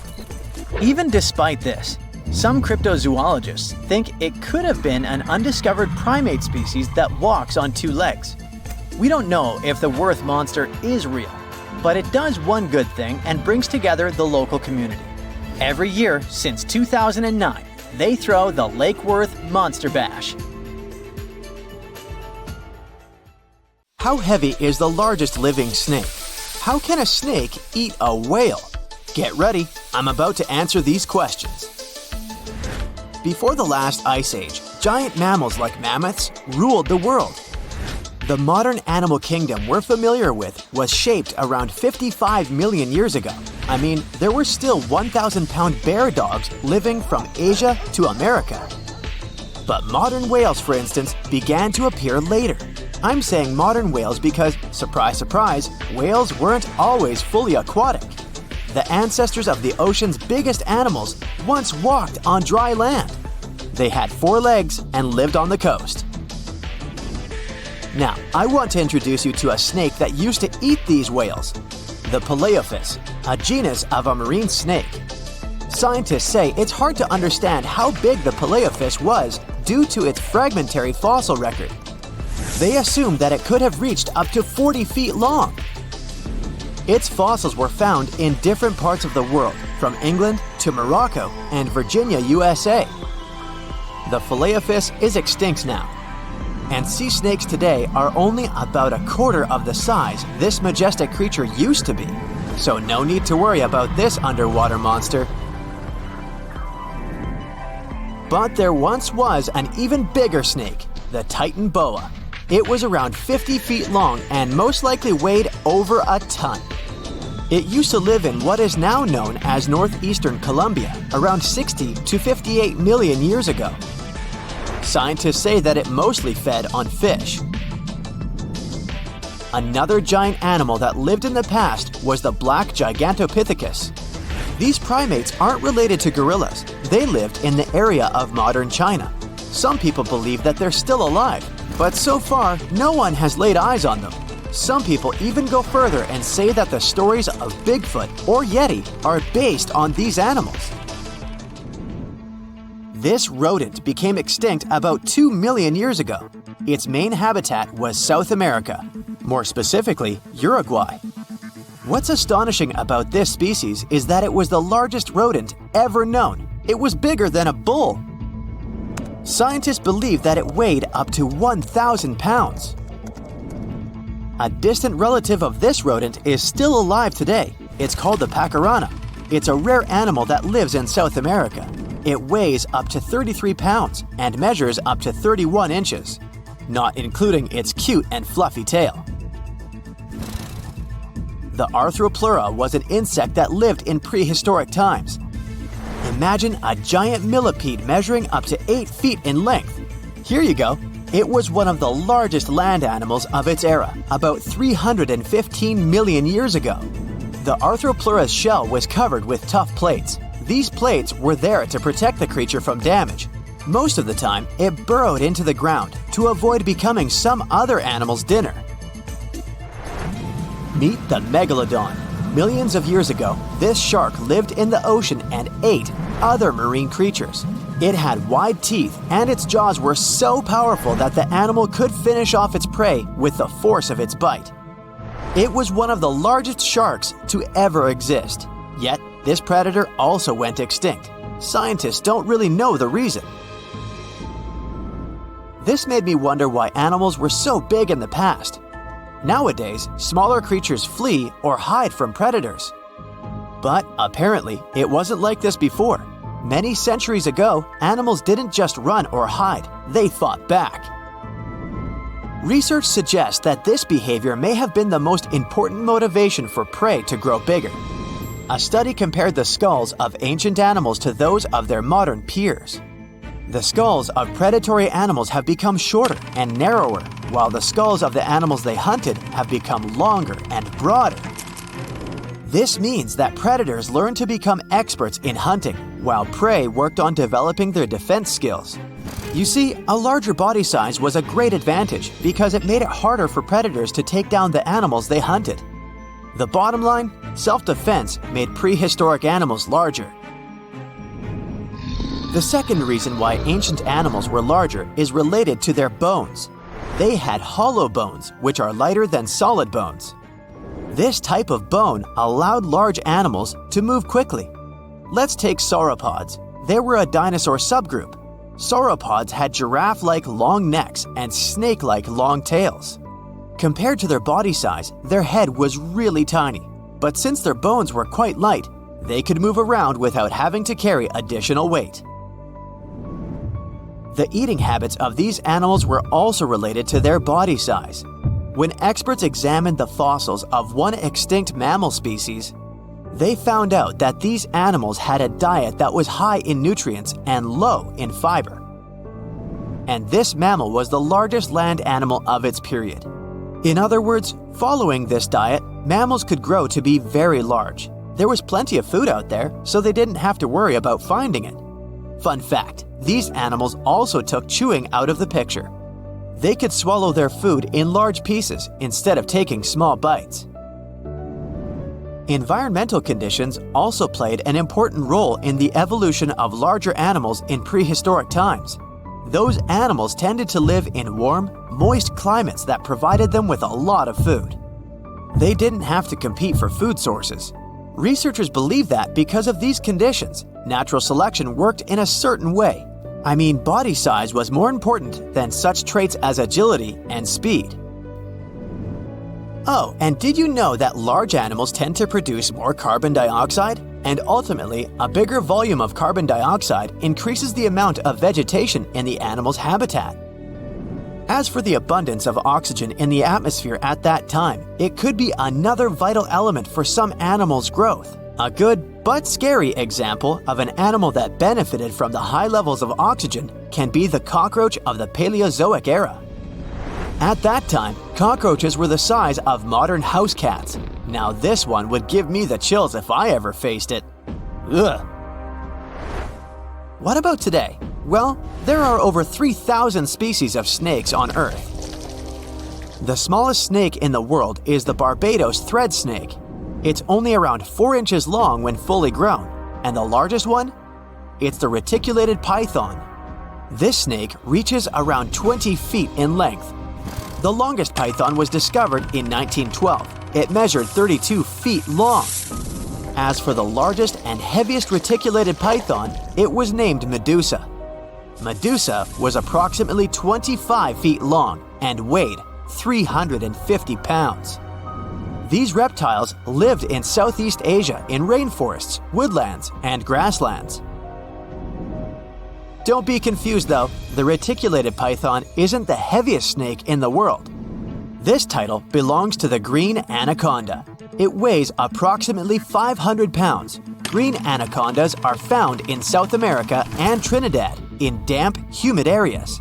Even despite this, some cryptozoologists think it could have been an undiscovered primate species that walks on 2 legs. We don't know if the Worth monster is real, but it does one good thing and brings together the local community. Every year since 2009, they throw the Lake Worth Monster Bash. How heavy is the largest living snake? How can a snake eat a whale? Get ready, I'm about to answer these questions. Before the last ice age, giant mammals like mammoths ruled the world. The modern animal kingdom we're familiar with was shaped around 55 million years ago. I mean, there were still 1,000-pound bear dogs living from Asia to America. But modern whales, for instance, began to appear later. I'm saying modern whales because, surprise, surprise, whales weren't always fully aquatic. The ancestors of the ocean's biggest animals once walked on dry land. They had 4 legs and lived on the coast. Now, I want to introduce you to a snake that used to eat these whales, the Paleophis, a genus of a marine snake. Scientists say it's hard to understand how big the Paleophis was due to its fragmentary fossil record. They assumed that it could have reached up to 40 feet long. Its fossils were found in different parts of the world, from England to Morocco and Virginia, USA. The Paleophis is extinct now, and sea snakes today are only about a quarter of the size this majestic creature used to be. So no need to worry about this underwater monster. But there once was an even bigger snake, the Titan boa. It was around 50 feet long and most likely weighed over a ton. It used to live in what is now known as northeastern Colombia around 60 to 58 million years ago. Scientists say that it mostly fed on fish. Another giant animal that lived in the past was the black Gigantopithecus. These primates aren't related to gorillas. They lived in the area of modern China. Some people believe that they're still alive, but so far, no one has laid eyes on them. Some people even go further and say that the stories of Bigfoot or Yeti are based on these animals. This rodent became extinct about 2 million years ago. Its main habitat was South America, more specifically, Uruguay. What's astonishing about this species is that it was the largest rodent ever known. It was bigger than a bull. Scientists believe that it weighed up to 1,000 pounds. A distant relative of this rodent is still alive today. It's called the pacarana. It's a rare animal that lives in South America. It weighs up to 33 pounds and measures up to 31 inches, not including its cute and fluffy tail. The Arthropleura was an insect that lived in prehistoric times. Imagine a giant millipede measuring up to 8 feet in length. Here you go. It was one of the largest land animals of its era, about 315 million years ago. The Arthropleura's shell was covered with tough plates. These plates were there to protect the creature from damage. Most of the time, it burrowed into the ground to avoid becoming some other animal's dinner. Meet the Megalodon. Millions of years ago, this shark lived in the ocean and ate other marine creatures. It had wide teeth, and its jaws were so powerful that the animal could finish off its prey with the force of its bite. It was one of the largest sharks to ever exist. Yet, this predator also went extinct. Scientists don't really know the reason. This made me wonder why animals were so big in the past. Nowadays, smaller creatures flee or hide from predators. But apparently, it wasn't like this before. Many centuries ago, animals didn't just run or hide, they fought back. Research suggests that this behavior may have been the most important motivation for prey to grow bigger. A study compared the skulls of ancient animals to those of their modern peers. The skulls of predatory animals have become shorter and narrower, while the skulls of the animals they hunted have become longer and broader. This means that predators learned to become experts in hunting, while prey worked on developing their defense skills. You see, a larger body size was a great advantage because it made it harder for predators to take down the animals they hunted. The bottom line, self-defense made prehistoric animals larger. The second reason why ancient animals were larger is related to their bones. They had hollow bones, which are lighter than solid bones. This type of bone allowed large animals to move quickly. Let's take sauropods. They were a dinosaur subgroup. Sauropods had giraffe-like long necks and snake-like long tails. Compared to their body size, their head was really tiny. But since their bones were quite light, they could move around without having to carry additional weight. The eating habits of these animals were also related to their body size. When experts examined the fossils of one extinct mammal species, they found out that these animals had a diet that was high in nutrients and low in fiber. And this mammal was the largest land animal of its period. In other words, following this diet, mammals could grow to be very large. There was plenty of food out there, so they didn't have to worry about finding it. Fun fact, these animals also took chewing out of the picture. They could swallow their food in large pieces instead of taking small bites. Environmental conditions also played an important role in the evolution of larger animals in prehistoric times. Those animals tended to live in warm, moist climates that provided them with a lot of food. They didn't have to compete for food sources. Researchers believe that because of these conditions, natural selection worked in a certain way. I mean, body size was more important than such traits as agility and speed. Oh, and did you know that large animals tend to produce more carbon dioxide? And ultimately, a bigger volume of carbon dioxide increases the amount of vegetation in the animal's habitat. As for the abundance of oxygen in the atmosphere at that time, it could be another vital element for some animals' growth. A good but scary example of an animal that benefited from the high levels of oxygen can be the cockroach of the Paleozoic era. At that time, cockroaches were the size of modern house cats. Now this one would give me the chills if I ever faced it. Ugh. What about today? Well, there are over 3,000 species of snakes on Earth. The smallest snake in the world is the Barbados thread snake. It's only around 4 inches long when fully grown, and the largest one? It's the reticulated python. This snake reaches around 20 feet in length. The longest python was discovered in 1912. It measured 32 feet long. As for the largest and heaviest reticulated python, it was named Medusa. Medusa was approximately 25 feet long and weighed 350 pounds. These reptiles lived in Southeast Asia in rainforests, woodlands, and grasslands. Don't be confused though, the reticulated python isn't the heaviest snake in the world. This title belongs to the green anaconda. It weighs approximately 500 pounds. Green anacondas are found in South America and Trinidad in damp, humid areas.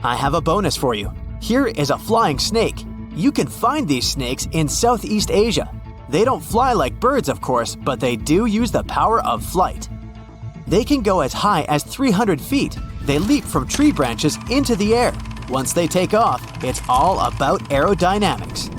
I have a bonus for you. Here is a flying snake. You can find these snakes in Southeast Asia. They don't fly like birds, of course, but they do use the power of flight. They can go as high as 300 feet. They leap from tree branches into the air. Once they take off, it's all about aerodynamics.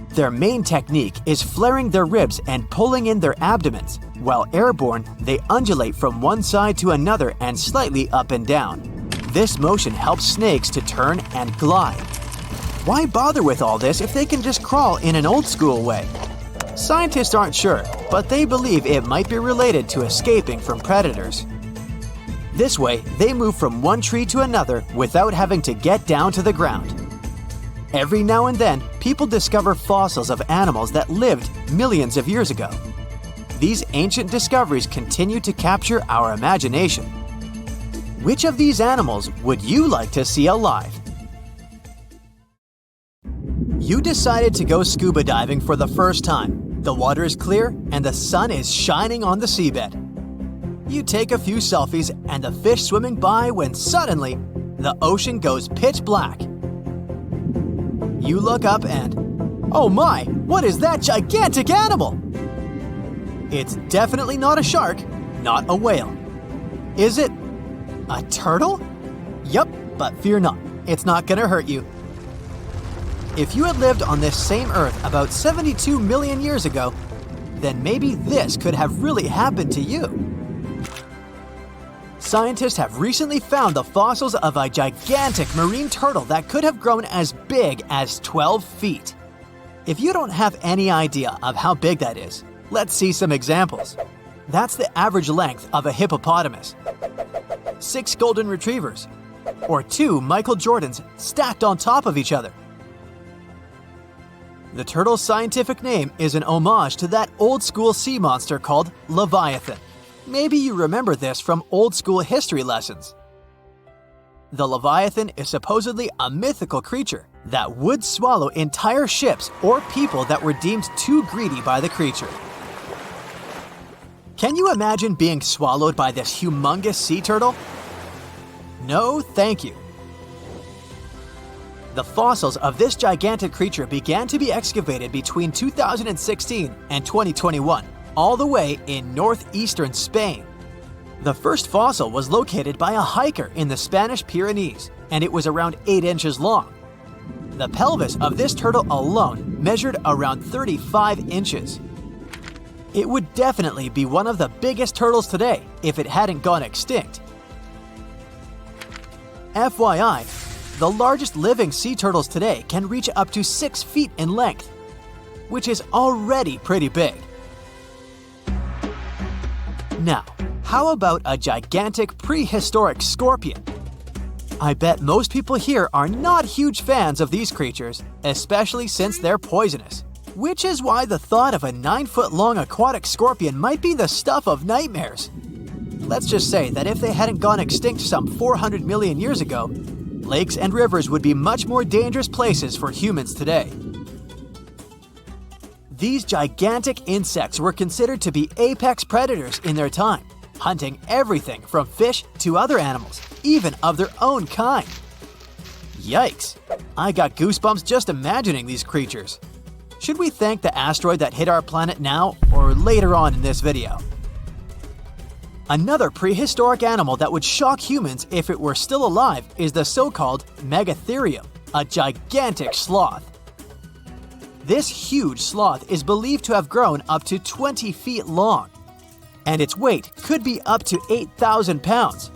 Their main technique is flaring their ribs and pulling in their abdomens. While airborne, they undulate from one side to another and slightly up and down. This motion helps snakes to turn and glide. Why bother with all this if they can just crawl in an old-school way? Scientists aren't sure, but they believe it might be related to escaping from predators. This way, they move from one tree to another without having to get down to the ground. Every now and then, people discover fossils of animals that lived millions of years ago. These ancient discoveries continue to capture our imagination. Which of these animals would you like to see alive? You decided to go scuba diving for the first time. The water is clear and the sun is shining on the seabed. You take a few selfies and the fish swimming by when suddenly, the ocean goes pitch black. You look up and, oh my, what is that gigantic animal? It's definitely not a shark, not a whale. Is it a turtle? Yup, but fear not, it's not gonna hurt you. If you had lived on this same Earth about 72 million years ago, then maybe this could have really happened to you. Scientists have recently found the fossils of a gigantic marine turtle that could have grown as big as 12 feet. If you don't have any idea of how big that is, let's see some examples. That's the average length of a hippopotamus, 6 golden retrievers, or 2 Michael Jordans stacked on top of each other. The turtle's scientific name is an homage to that old-school sea monster called Leviathan. Maybe you remember this from old-school history lessons. The Leviathan is supposedly a mythical creature that would swallow entire ships or people that were deemed too greedy by the creature. Can you imagine being swallowed by this humongous sea turtle? No, thank you. The fossils of this gigantic creature began to be excavated between 2016 and 2021, all the way in northeastern Spain. The first fossil was located by a hiker in the Spanish Pyrenees, and it was around 8 inches long. The pelvis of this turtle alone measured around 35 inches. It would definitely be one of the biggest turtles today if it hadn't gone extinct. FYI, the largest living sea turtles today can reach up to 6 feet in length, which is already pretty big. Now, how about a gigantic prehistoric scorpion? I bet most people here are not huge fans of these creatures, especially since they're poisonous, which is why the thought of a 9-foot-long aquatic scorpion might be the stuff of nightmares. Let's just say that if they hadn't gone extinct some 400 million years ago, lakes and rivers would be much more dangerous places for humans today. These gigantic insects were considered to be apex predators in their time, hunting everything from fish to other animals, even of their own kind. Yikes! I got goosebumps just imagining these creatures. Should we thank the asteroid that hit our planet now or later on in this video? Another prehistoric animal that would shock humans if it were still alive is the so-called Megatherium, a gigantic sloth. This huge sloth is believed to have grown up to 20 feet long, and its weight could be up to 8,000 pounds.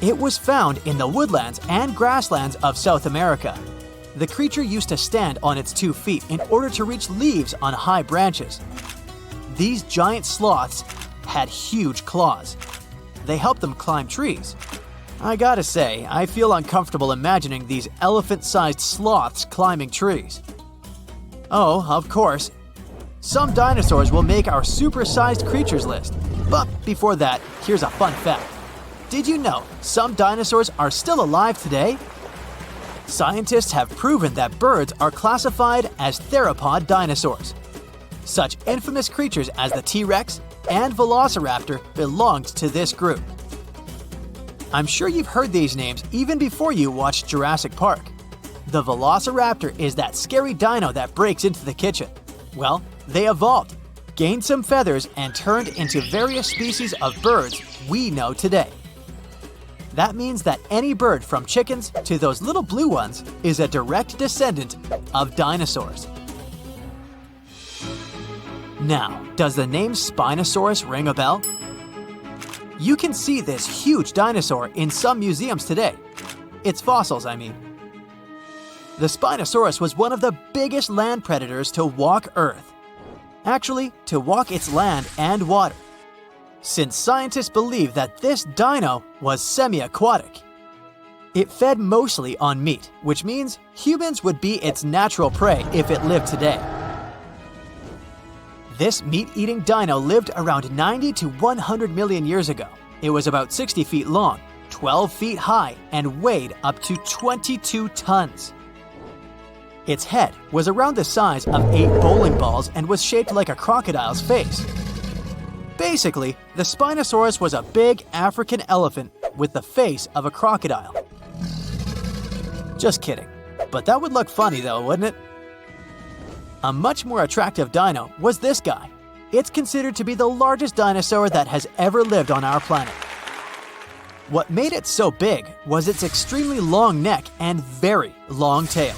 It was found in the woodlands and grasslands of South America. The creature used to stand on its 2 feet in order to reach leaves on high branches. These giant sloths had huge claws. They helped them climb trees. I gotta say, I feel uncomfortable imagining these elephant-sized sloths climbing trees. Oh, of course, some dinosaurs will make our super-sized creatures list. But before that, here's a fun fact. Did you know some dinosaurs are still alive today? Scientists have proven that birds are classified as theropod dinosaurs. Such infamous creatures as the T-Rex and Velociraptor belonged to this group. I'm sure you've heard these names even before you watched Jurassic Park. The Velociraptor is that scary dino that breaks into the kitchen. Well, they evolved, gained some feathers, and turned into various species of birds we know today. That means that any bird from chickens to those little blue ones is a direct descendant of dinosaurs. Now, does the name Spinosaurus ring a bell? You can see this huge dinosaur in some museums today. Its fossils, I mean. The Spinosaurus was one of the biggest land predators to walk Earth. Actually, to walk its land and water, since scientists believe that this dino was semi-aquatic. It fed mostly on meat, which means humans would be its natural prey if it lived today. This meat-eating dino lived around 90 to 100 million years ago. It was about 60 feet long, 12 feet high, and weighed up to 22 tons. Its head was around the size of 8 bowling balls and was shaped like a crocodile's face. Basically, the Spinosaurus was a big African elephant with the face of a crocodile. Just kidding. But that would look funny though, wouldn't it? A much more attractive dino was this guy. It's considered to be the largest dinosaur that has ever lived on our planet. What made it so big was its extremely long neck and very long tail.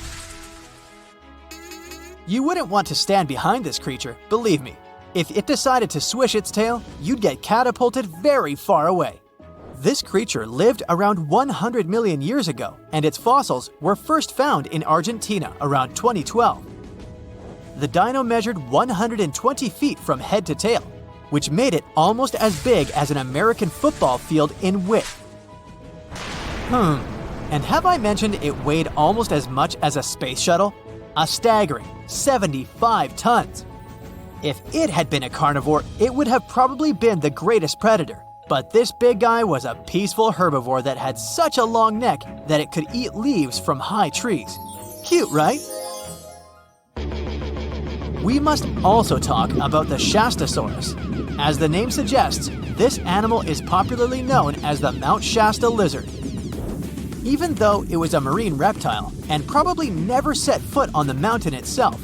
You wouldn't want to stand behind this creature, believe me. If it decided to swish its tail, you'd get catapulted very far away. This creature lived around 100 million years ago, and its fossils were first found in Argentina around 2012. The dino measured 120 feet from head to tail, which made it almost as big as an American football field in width. And have I mentioned it weighed almost as much as a space shuttle? A staggering 75 tons. If it had been a carnivore, it would have probably been the greatest predator. But this big guy was a peaceful herbivore that had such a long neck that it could eat leaves from high trees. Cute, right? We must also talk about the Shastasaurus. As the name suggests, this animal is popularly known as the Mount Shasta lizard. Even though it was a marine reptile and probably never set foot on the mountain itself,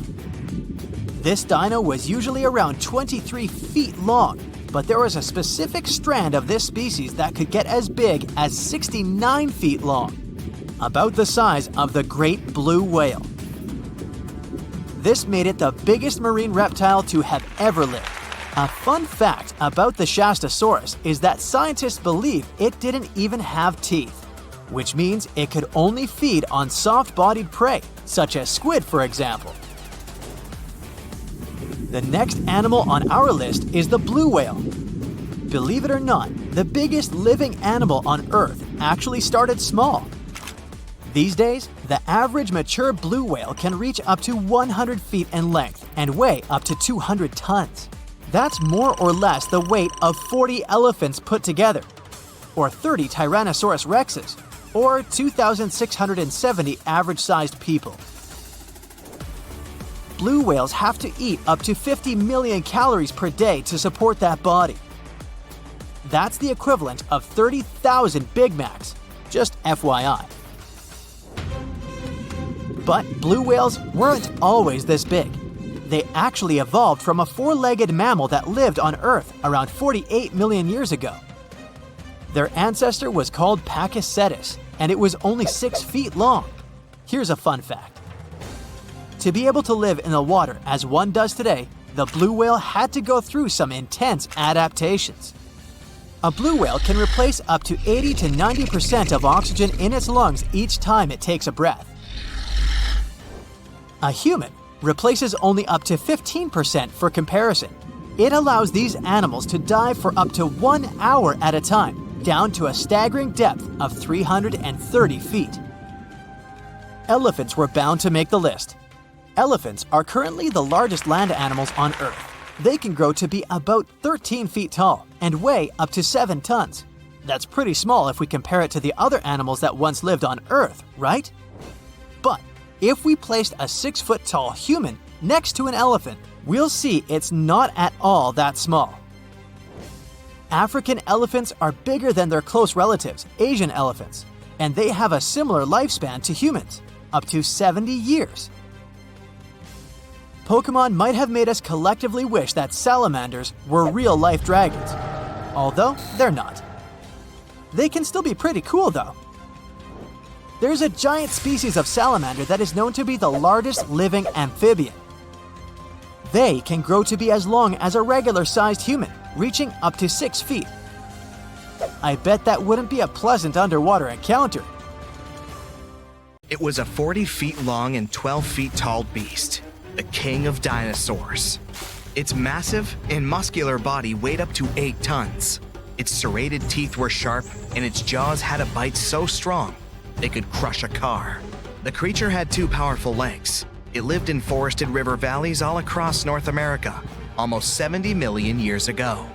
this dino was usually around 23 feet long, but there was a specific strand of this species that could get as big as 69 feet long, about the size of the great blue whale. This made it the biggest marine reptile to have ever lived. A fun fact about the Shastasaurus is that scientists believe it didn't even have teeth, which means it could only feed on soft-bodied prey, such as squid, for example. The next animal on our list is the blue whale. Believe it or not, the biggest living animal on Earth actually started small. These days, the average mature blue whale can reach up to 100 feet in length and weigh up to 200 tons. That's more or less the weight of 40 elephants put together, or 30 Tyrannosaurus rexes, or 2,670 average-sized people. Blue whales have to eat up to 50 million calories per day to support that body. That's the equivalent of 30,000 Big Macs, just FYI. But blue whales weren't always this big. They actually evolved from a four-legged mammal that lived on Earth around 48 million years ago. Their ancestor was called Pakicetus, and it was only 6 feet long. Here's a fun fact. To be able to live in the water as one does today, the blue whale had to go through some intense adaptations. A blue whale can replace up to 80 to 90% of oxygen in its lungs each time it takes a breath. A human replaces only up to 15% for comparison. It allows these animals to dive for up to 1 hour at a time, down to a staggering depth of 330 feet. Elephants were bound to make the list. Elephants are currently the largest land animals on Earth. They can grow to be about 13 feet tall and weigh up to 7 tons. That's pretty small if we compare it to the other animals that once lived on Earth, right? But if we placed a 6-foot-tall human next to an elephant, we'll see it's not at all that small. African elephants are bigger than their close relatives, Asian elephants, and they have a similar lifespan to humans, up to 70 years. Pokemon might have made us collectively wish that salamanders were real-life dragons, although they're not. They can still be pretty cool, though. There's a giant species of salamander that is known to be the largest living amphibian. They can grow to be as long as a regular-sized human, reaching up to 6 feet. I bet that wouldn't be a pleasant underwater encounter. It was a 40 feet long and 12 feet tall beast, the king of dinosaurs. Its massive and muscular body weighed up to 8 tons. Its serrated teeth were sharp, and its jaws had a bite so strong they could crush a car. The creature had 2 powerful legs. It lived in forested river valleys all across North America, almost 70 million years ago.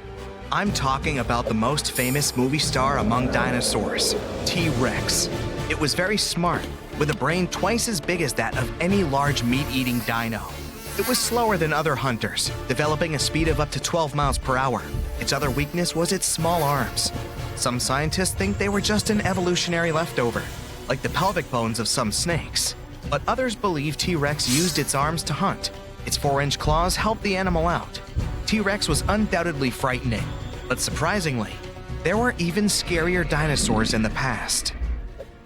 I'm talking about the most famous movie star among dinosaurs, T-Rex. It was very smart, with a brain twice as big as that of any large meat-eating dino. It was slower than other hunters, developing a speed of up to 12 miles per hour. Its other weakness was its small arms. Some scientists think they were just an evolutionary leftover, like the pelvic bones of some snakes. But others believe T-Rex used its arms to hunt. Its 4-inch claws helped the animal out. T-Rex was undoubtedly frightening, but surprisingly, there were even scarier dinosaurs in the past.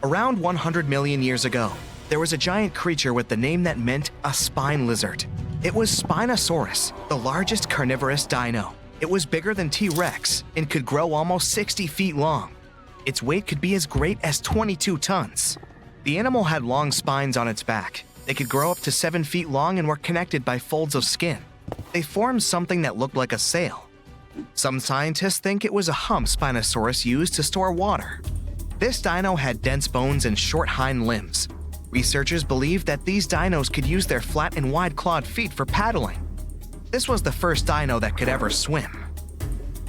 Around 100 million years ago, there was a giant creature with the name that meant a spine lizard. It was Spinosaurus, the largest carnivorous dino. It was bigger than T-Rex and could grow almost 60 feet long. Its weight could be as great as 22 tons. The animal had long spines on its back. They could grow up to 7 feet long and were connected by folds of skin. They formed something that looked like a sail. Some scientists think it was a hump Spinosaurus used to store water. This dino had dense bones and short hind limbs. Researchers believe that these dinos could use their flat and wide-clawed feet for paddling. This was the first dino that could ever swim.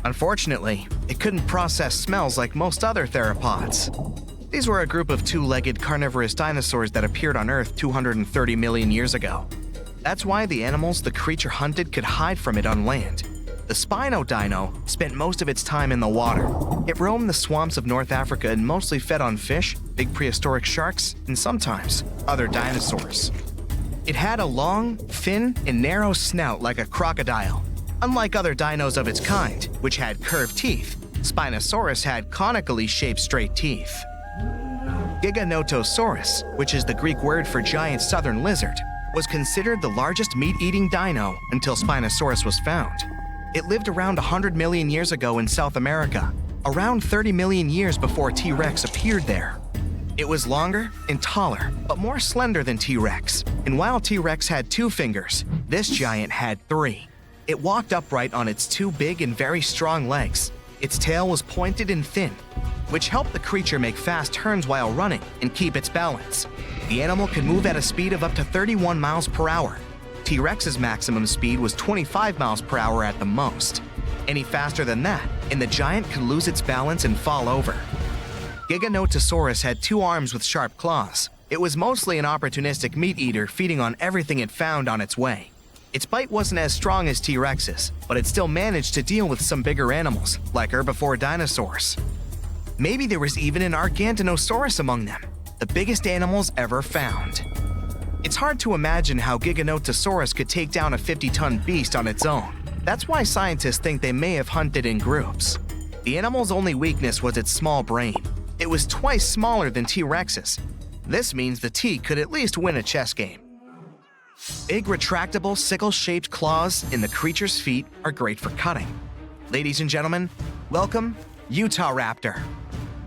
Unfortunately, it couldn't process smells like most other theropods. These were a group of two-legged carnivorous dinosaurs that appeared on Earth 230 million years ago. That's why the animals the creature hunted could hide from it on land. The Spino dino spent most of its time in the water. It roamed the swamps of North Africa and mostly fed on fish, big prehistoric sharks, and sometimes other dinosaurs. It had a long, thin, and narrow snout like a crocodile. Unlike other dinos of its kind, which had curved teeth, Spinosaurus had conically shaped straight teeth. Giganotosaurus, which is the Greek word for giant southern lizard, was considered the largest meat-eating dino until Spinosaurus was found. It lived around 100 million years ago in South America, around 30 million years before T-Rex appeared there. It was longer and taller, but more slender than T-Rex. And while T-Rex had 2 fingers, this giant had 3. It walked upright on its 2 big and very strong legs. Its tail was pointed and thin, which helped the creature make fast turns while running and keep its balance. The animal could move at a speed of up to 31 miles per hour. T-Rex's maximum speed was 25 miles per hour at the most. Any faster than that, and the giant could lose its balance and fall over. Giganotosaurus had 2 arms with sharp claws. It was mostly an opportunistic meat eater feeding on everything it found on its way. Its bite wasn't as strong as T-Rex's, but it still managed to deal with some bigger animals, like herbivore dinosaurs. Maybe there was even an Argentinosaurus among them, the biggest animals ever found. It's hard to imagine how Giganotosaurus could take down a 50-ton beast on its own. That's why scientists think they may have hunted in groups. The animal's only weakness was its small brain. It was twice smaller than T-Rex's. This means the T could at least win a chess game. Big retractable sickle-shaped claws in the creature's feet are great for cutting. Ladies and gentlemen, welcome Utahraptor.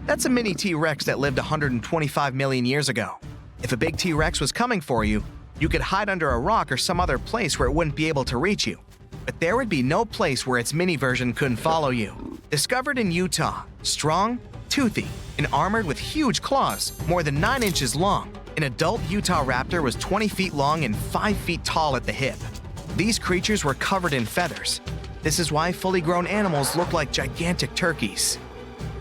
That's a mini T-Rex that lived 125 million years ago. If a big T-Rex was coming for you, you could hide under a rock or some other place where it wouldn't be able to reach you. But there would be no place where its mini version couldn't follow you. Discovered in Utah, strong, toothy, and armored with huge claws, more than 9 inches long, an adult Utahraptor was 20 feet long and 5 feet tall at the hip. These creatures were covered in feathers. This is why fully grown animals look like gigantic turkeys.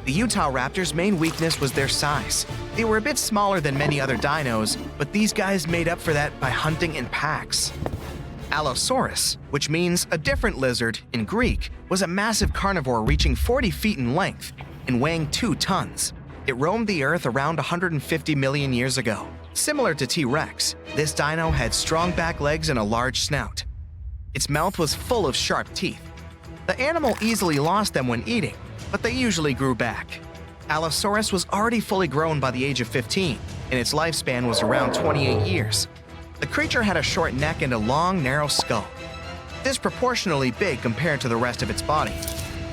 The Utahraptor's main weakness was their size. They were a bit smaller than many other dinos, but these guys made up for that by hunting in packs. Allosaurus, which means a different lizard in Greek, was a massive carnivore reaching 40 feet in length and weighing 2 tons. It roamed the Earth around 150 million years ago. Similar to T-Rex, this dino had strong back legs and a large snout. Its mouth was full of sharp teeth. The animal easily lost them when eating, but they usually grew back. Allosaurus was already fully grown by the age of 15, and its lifespan was around 28 years. The creature had a short neck and a long, narrow skull, disproportionately big compared to the rest of its body.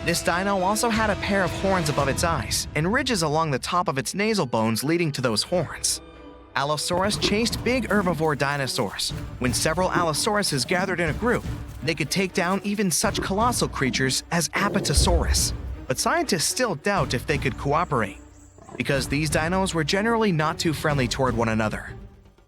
This dino also had a pair of horns above its eyes and ridges along the top of its nasal bones leading to those horns. Allosaurus chased big herbivore dinosaurs. When several Allosauruses gathered in a group, they could take down even such colossal creatures as Apatosaurus. But scientists still doubt if they could cooperate, because these dinos were generally not too friendly toward one another.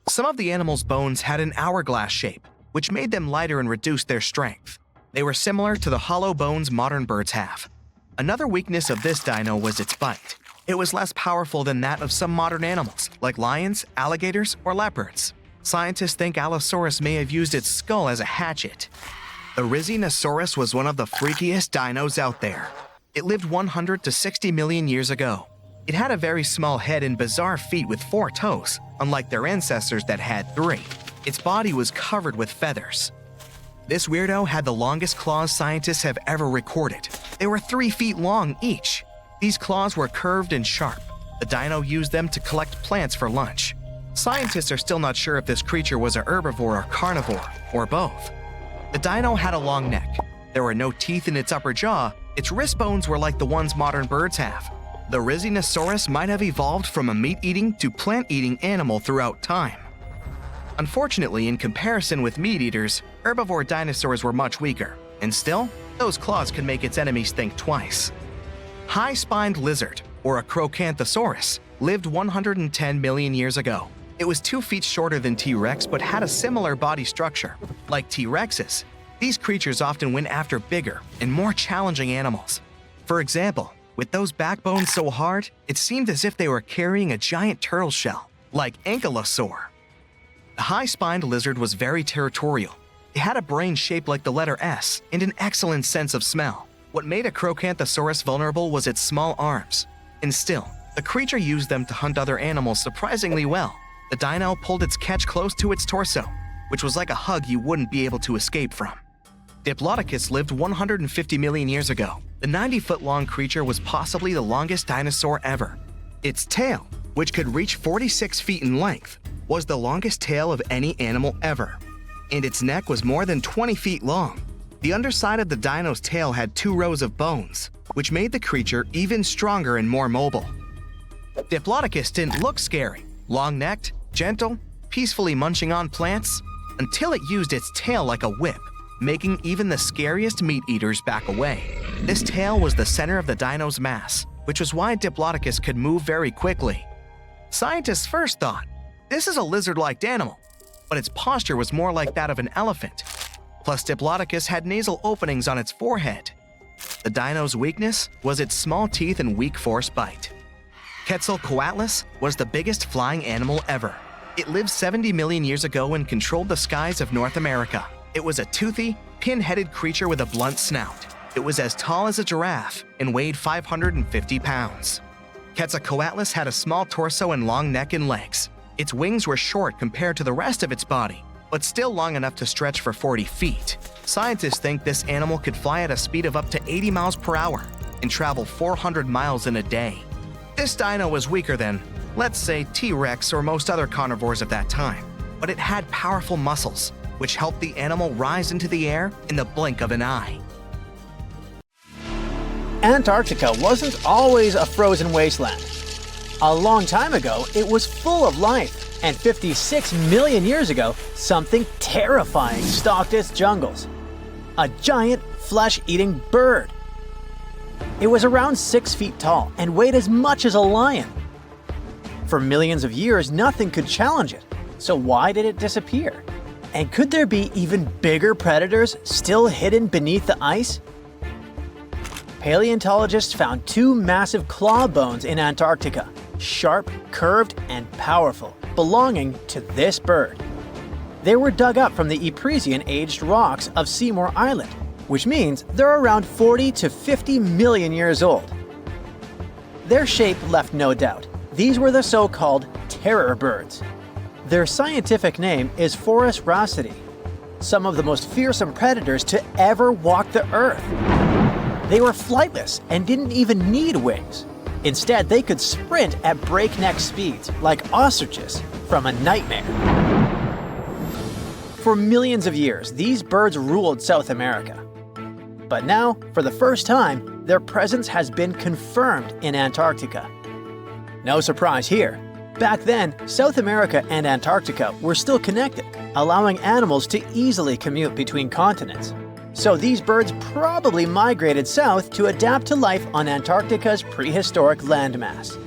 Some of the animal's bones had an hourglass shape, which made them lighter and reduced their strength. They were similar to the hollow bones modern birds have. Another weakness of this dino was its bite. It was less powerful than that of some modern animals, like lions, alligators, or leopards. Scientists think Allosaurus may have used its skull as a hatchet. The Rhizinosaurus was one of the freakiest dinos out there. It lived 100 to 60 million years ago. It had a very small head and bizarre feet with 4 toes, unlike their ancestors that had 3. Its body was covered with feathers. This weirdo had the longest claws scientists have ever recorded. They were 3 feet long each. These claws were curved and sharp. The dino used them to collect plants for lunch. Scientists are still not sure if this creature was a herbivore or carnivore, or both. The dino had a long neck. There were no teeth in its upper jaw. Its wrist bones were like the ones modern birds have. The Rhizinosaurus might have evolved from a meat-eating to plant-eating animal throughout time. Unfortunately, in comparison with meat eaters, herbivore dinosaurs were much weaker, and still, those claws could make its enemies think twice. High-spined lizard, or a Crocanthosaurus, lived 110 million years ago. It was 2 feet shorter than T-Rex but had a similar body structure. Like T-Rexes, these creatures often went after bigger and more challenging animals. For example, with those backbones so hard, it seemed as if they were carrying a giant turtle shell, like Ankylosaur. The high-spined lizard was very territorial. It had a brain shaped like the letter S and an excellent sense of smell. What made a Crocanthosaurus vulnerable was its small arms. And still, the creature used them to hunt other animals surprisingly well. The dino pulled its catch close to its torso, which was like a hug you wouldn't be able to escape from. Diplodocus lived 150 million years ago. The 90-foot-long creature was possibly the longest dinosaur ever. Its tail, which could reach 46 feet in length, was the longest tail of any animal ever. And its neck was more than 20 feet long. The underside of the dino's tail had 2 rows of bones, which made the creature even stronger and more mobile. Diplodocus didn't look scary, long-necked, gentle, peacefully munching on plants, until it used its tail like a whip, making even the scariest meat eaters back away. This tail was the center of the dino's mass, which was why Diplodocus could move very quickly. Scientists first thought, this is a lizard-like animal, but its posture was more like that of an elephant. Plus, Diplodocus had nasal openings on its forehead. The dino's weakness was its small teeth and weak force bite. Quetzalcoatlus was the biggest flying animal ever. It lived 70 million years ago and controlled the skies of North America. It was a toothy, pin-headed creature with a blunt snout. It was as tall as a giraffe and weighed 550 pounds. Quetzalcoatlus had a small torso and long neck and legs. Its wings were short compared to the rest of its body, but still long enough to stretch for 40 feet. Scientists think this animal could fly at a speed of up to 80 miles per hour and travel 400 miles in a day. This dino was weaker than, let's say, T-Rex or most other carnivores of that time, but it had powerful muscles, which helped the animal rise into the air in the blink of an eye. Antarctica wasn't always a frozen wasteland. A long time ago, it was full of life, and 56 million years ago, something terrifying stalked its jungles. A giant, flesh-eating bird. It was around 6 feet tall and weighed as much as a lion. For millions of years, nothing could challenge it, so why did it disappear? And could there be even bigger predators still hidden beneath the ice? Paleontologists found 2 massive claw bones in Antarctica, sharp, curved, and powerful, belonging to this bird. They were dug up from the Epresian-aged rocks of Seymour Island, which means they're around 40 to 50 million years old. Their shape left no doubt. These were the so-called terror birds. Their scientific name is Forus raceti, some of the most fearsome predators to ever walk the earth. They were flightless and didn't even need wings. Instead, they could sprint at breakneck speeds, like ostriches from a nightmare. For millions of years, these birds ruled South America. But now, for the first time, their presence has been confirmed in Antarctica. No surprise here. Back then, South America and Antarctica were still connected, allowing animals to easily commute between continents. So these birds probably migrated south to adapt to life on Antarctica's prehistoric landmass.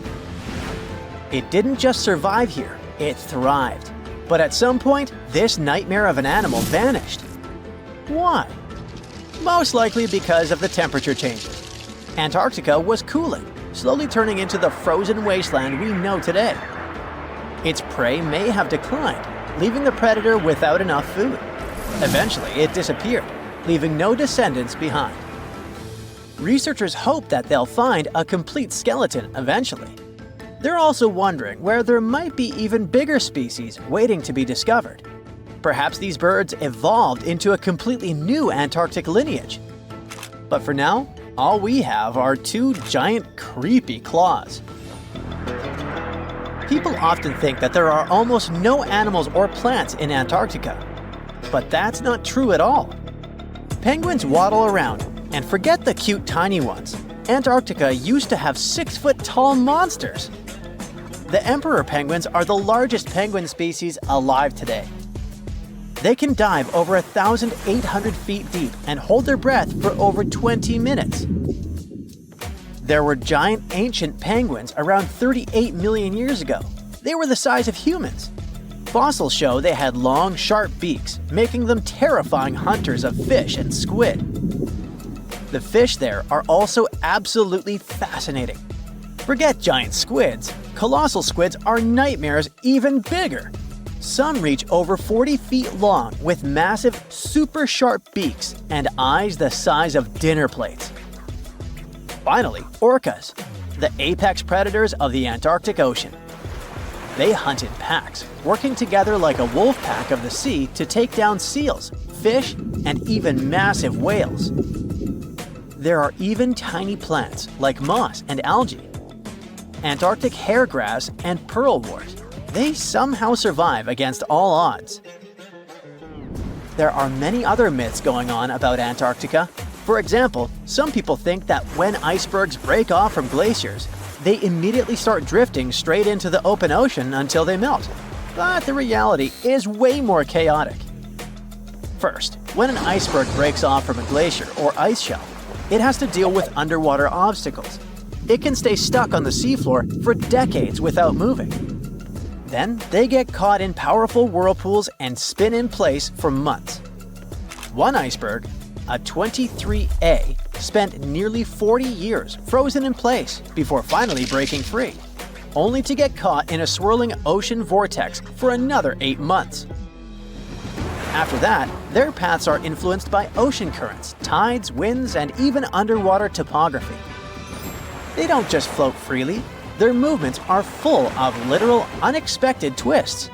It didn't just survive here, it thrived. But at some point, this nightmare of an animal vanished. Why? Most likely because of the temperature changes. Antarctica was cooling, slowly turning into the frozen wasteland we know today. Its prey may have declined, leaving the predator without enough food. Eventually, it disappeared, leaving no descendants behind. Researchers hope that they'll find a complete skeleton eventually. They're also wondering where there might be even bigger species waiting to be discovered. Perhaps these birds evolved into a completely new Antarctic lineage. But for now, all we have are 2 giant, creepy claws. People often think that there are almost no animals or plants in Antarctica. But that's not true at all. Penguins waddle around, and forget the cute tiny ones. Antarctica used to have 6-foot-tall monsters. The emperor penguins are the largest penguin species alive today. They can dive over 1,800 feet deep and hold their breath for over 20 minutes. There were giant ancient penguins around 38 million years ago. They were the size of humans. Fossils show they had long, sharp beaks, making them terrifying hunters of fish and squid. The fish there are also absolutely fascinating. Forget giant squids. Colossal squids are nightmares even bigger. Some reach over 40 feet long with massive, super sharp beaks and eyes the size of dinner plates. Finally, orcas, the apex predators of the Antarctic Ocean. They hunt in packs, working together like a wolf pack of the sea to take down seals, fish, and even massive whales. There are even tiny plants like moss and algae, Antarctic hairgrass, and pearlwort. They somehow survive against all odds. There are many other myths going on about Antarctica. For example, some people think that when icebergs break off from glaciers, they immediately start drifting straight into the open ocean until they melt. But the reality is way more chaotic. First, when an iceberg breaks off from a glacier or ice shelf, it has to deal with underwater obstacles. It can stay stuck on the seafloor for decades without moving. Then they get caught in powerful whirlpools and spin in place for months. One iceberg, a 23A, spent nearly 40 years frozen in place before finally breaking free, only to get caught in a swirling ocean vortex for another 8 months. After that, their paths are influenced by ocean currents, tides, winds, and even underwater topography. They don't just float freely. Their movements are full of literal, unexpected twists.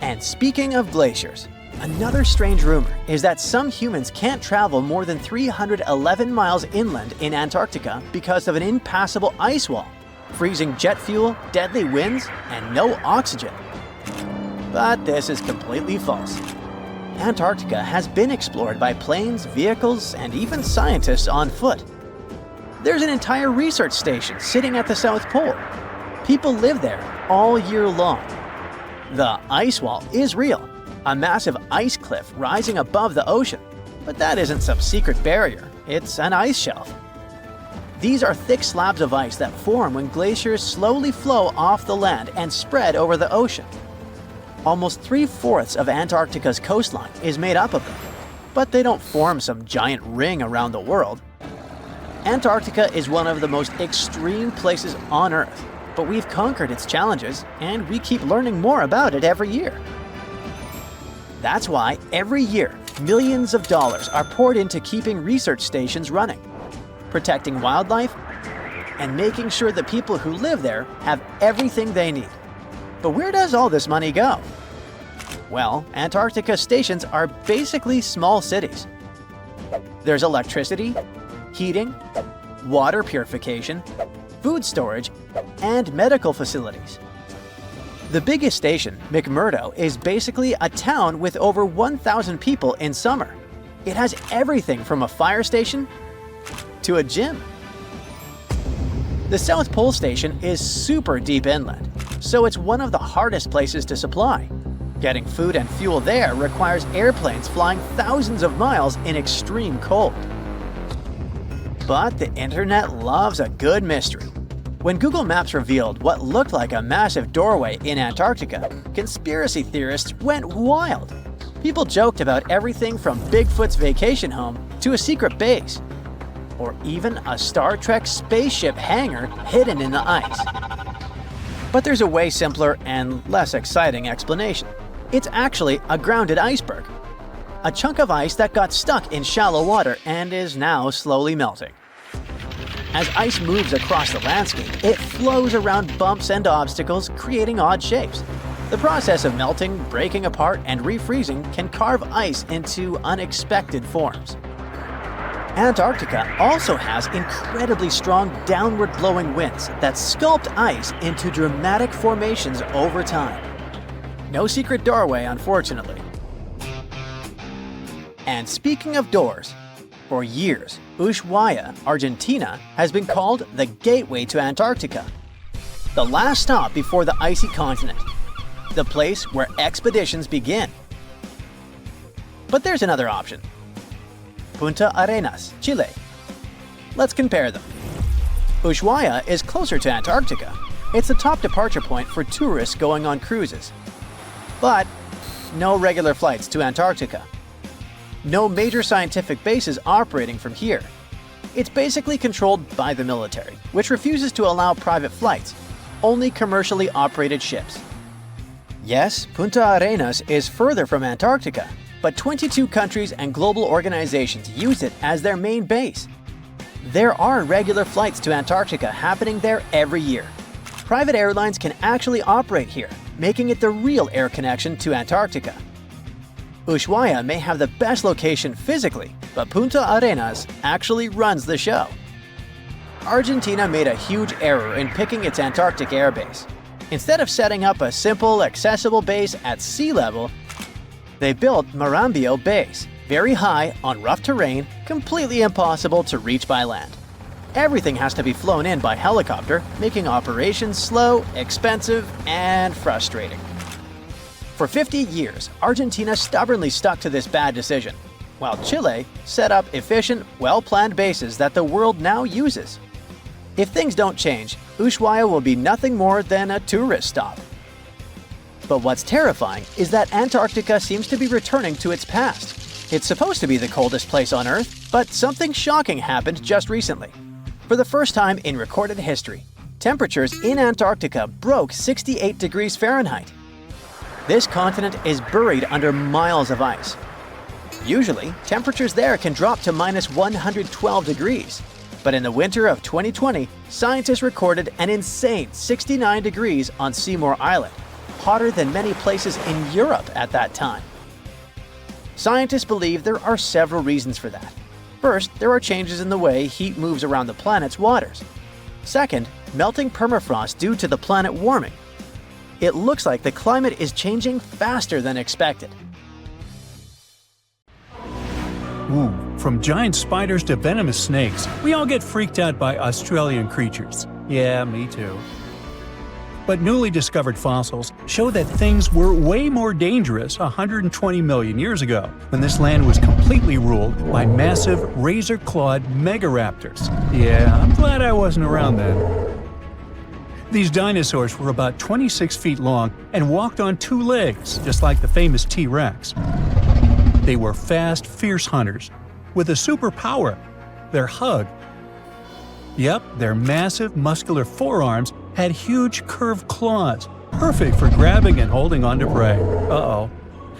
And speaking of glaciers, another strange rumor is that some humans can't travel more than 311 miles inland in Antarctica because of an impassable ice wall, freezing jet fuel, deadly winds, and no oxygen. But this is completely false. Antarctica has been explored by planes, vehicles, and even scientists on foot. There's an entire research station sitting at the South Pole. People live there all year long. The ice wall is real, a massive ice cliff rising above the ocean. But that isn't some secret barrier, it's an ice shelf. These are thick slabs of ice that form when glaciers slowly flow off the land and spread over the ocean. Almost 3/4 of Antarctica's coastline is made up of them, but they don't form some giant ring around the world. Antarctica is one of the most extreme places on Earth, but we've conquered its challenges, and we keep learning more about it every year. That's why every year, millions of dollars are poured into keeping research stations running, protecting wildlife, and making sure the people who live there have everything they need. But where does all this money go? Well, Antarctica stations are basically small cities. There's electricity, heating, water purification, food storage, and medical facilities. The biggest station, McMurdo, is basically a town with over 1,000 people in summer. It has everything from a fire station to a gym. The South Pole Station is super deep inland, so it's one of the hardest places to supply. Getting food and fuel there requires airplanes flying thousands of miles in extreme cold. But the internet loves a good mystery. When Google Maps revealed what looked like a massive doorway in Antarctica, conspiracy theorists went wild. People joked about everything from Bigfoot's vacation home to a secret base, or even a Star Trek spaceship hangar hidden in the ice. But there's a way simpler and less exciting explanation. It's actually a grounded iceberg, a chunk of ice that got stuck in shallow water and is now slowly melting. As ice moves across the landscape, it flows around bumps and obstacles, creating odd shapes. The process of melting, breaking apart, and refreezing can carve ice into unexpected forms. Antarctica also has incredibly strong downward-blowing winds that sculpt ice into dramatic formations over time. No secret doorway, unfortunately. And speaking of doors, for years, Ushuaia, Argentina, has been called the gateway to Antarctica. the last stop before the icy continent, the place where expeditions begin. But there's another option. Punta Arenas, Chile. Let's compare them. Ushuaia is closer to Antarctica. It's the top departure point for tourists going on cruises. But no regular flights to Antarctica. No major scientific bases operating from here. It's basically controlled by the military, which refuses to allow private flights, only commercially operated ships. Yes, Punta Arenas is further from Antarctica, but 22 countries and global organizations use it as their main base. There are regular flights to Antarctica happening there every year. Private airlines can actually operate here, making it the real air connection to Antarctica. Ushuaia may have the best location physically, but Punta Arenas actually runs the show. Argentina made a huge error in picking its Antarctic airbase. Instead of setting up a simple, accessible base at sea level, they built Marambio Base, very high on rough terrain, completely impossible to reach by land. Everything has to be flown in by helicopter, making operations slow, expensive, and frustrating. For 50 years, Argentina stubbornly stuck to this bad decision, while Chile set up efficient, well-planned bases that the world now uses. If things don't change, Ushuaia will be nothing more than a tourist stop. But what's terrifying is that Antarctica seems to be returning to its past. It's supposed to be the coldest place on Earth, but something shocking happened just recently. For the first time in recorded history, temperatures in Antarctica broke 68 degrees Fahrenheit. This continent is buried under miles of ice. Usually, temperatures there can drop to minus 112 degrees. But in the winter of 2020, scientists recorded an insane 69 degrees on Seymour Island, hotter than many places in Europe at that time. Scientists believe there are several reasons for that. First, there are changes in the way heat moves around the planet's waters. Second, melting permafrost due to the planet warming. It looks like the climate is changing faster than expected. Ooh, from giant spiders to venomous snakes, we all get freaked out by Australian creatures. Yeah, me too. But newly discovered fossils show that things were way more dangerous 120 million years ago, when this land was completely ruled by massive razor-clawed megaraptors. Yeah, I'm glad I wasn't around then. These dinosaurs were about 26 feet long and walked on two legs, just like the famous T-Rex. They were fast, fierce hunters, with a superpower: their hug. Yep, their massive, muscular forearms had huge curved claws, perfect for grabbing and holding onto prey. Uh-oh.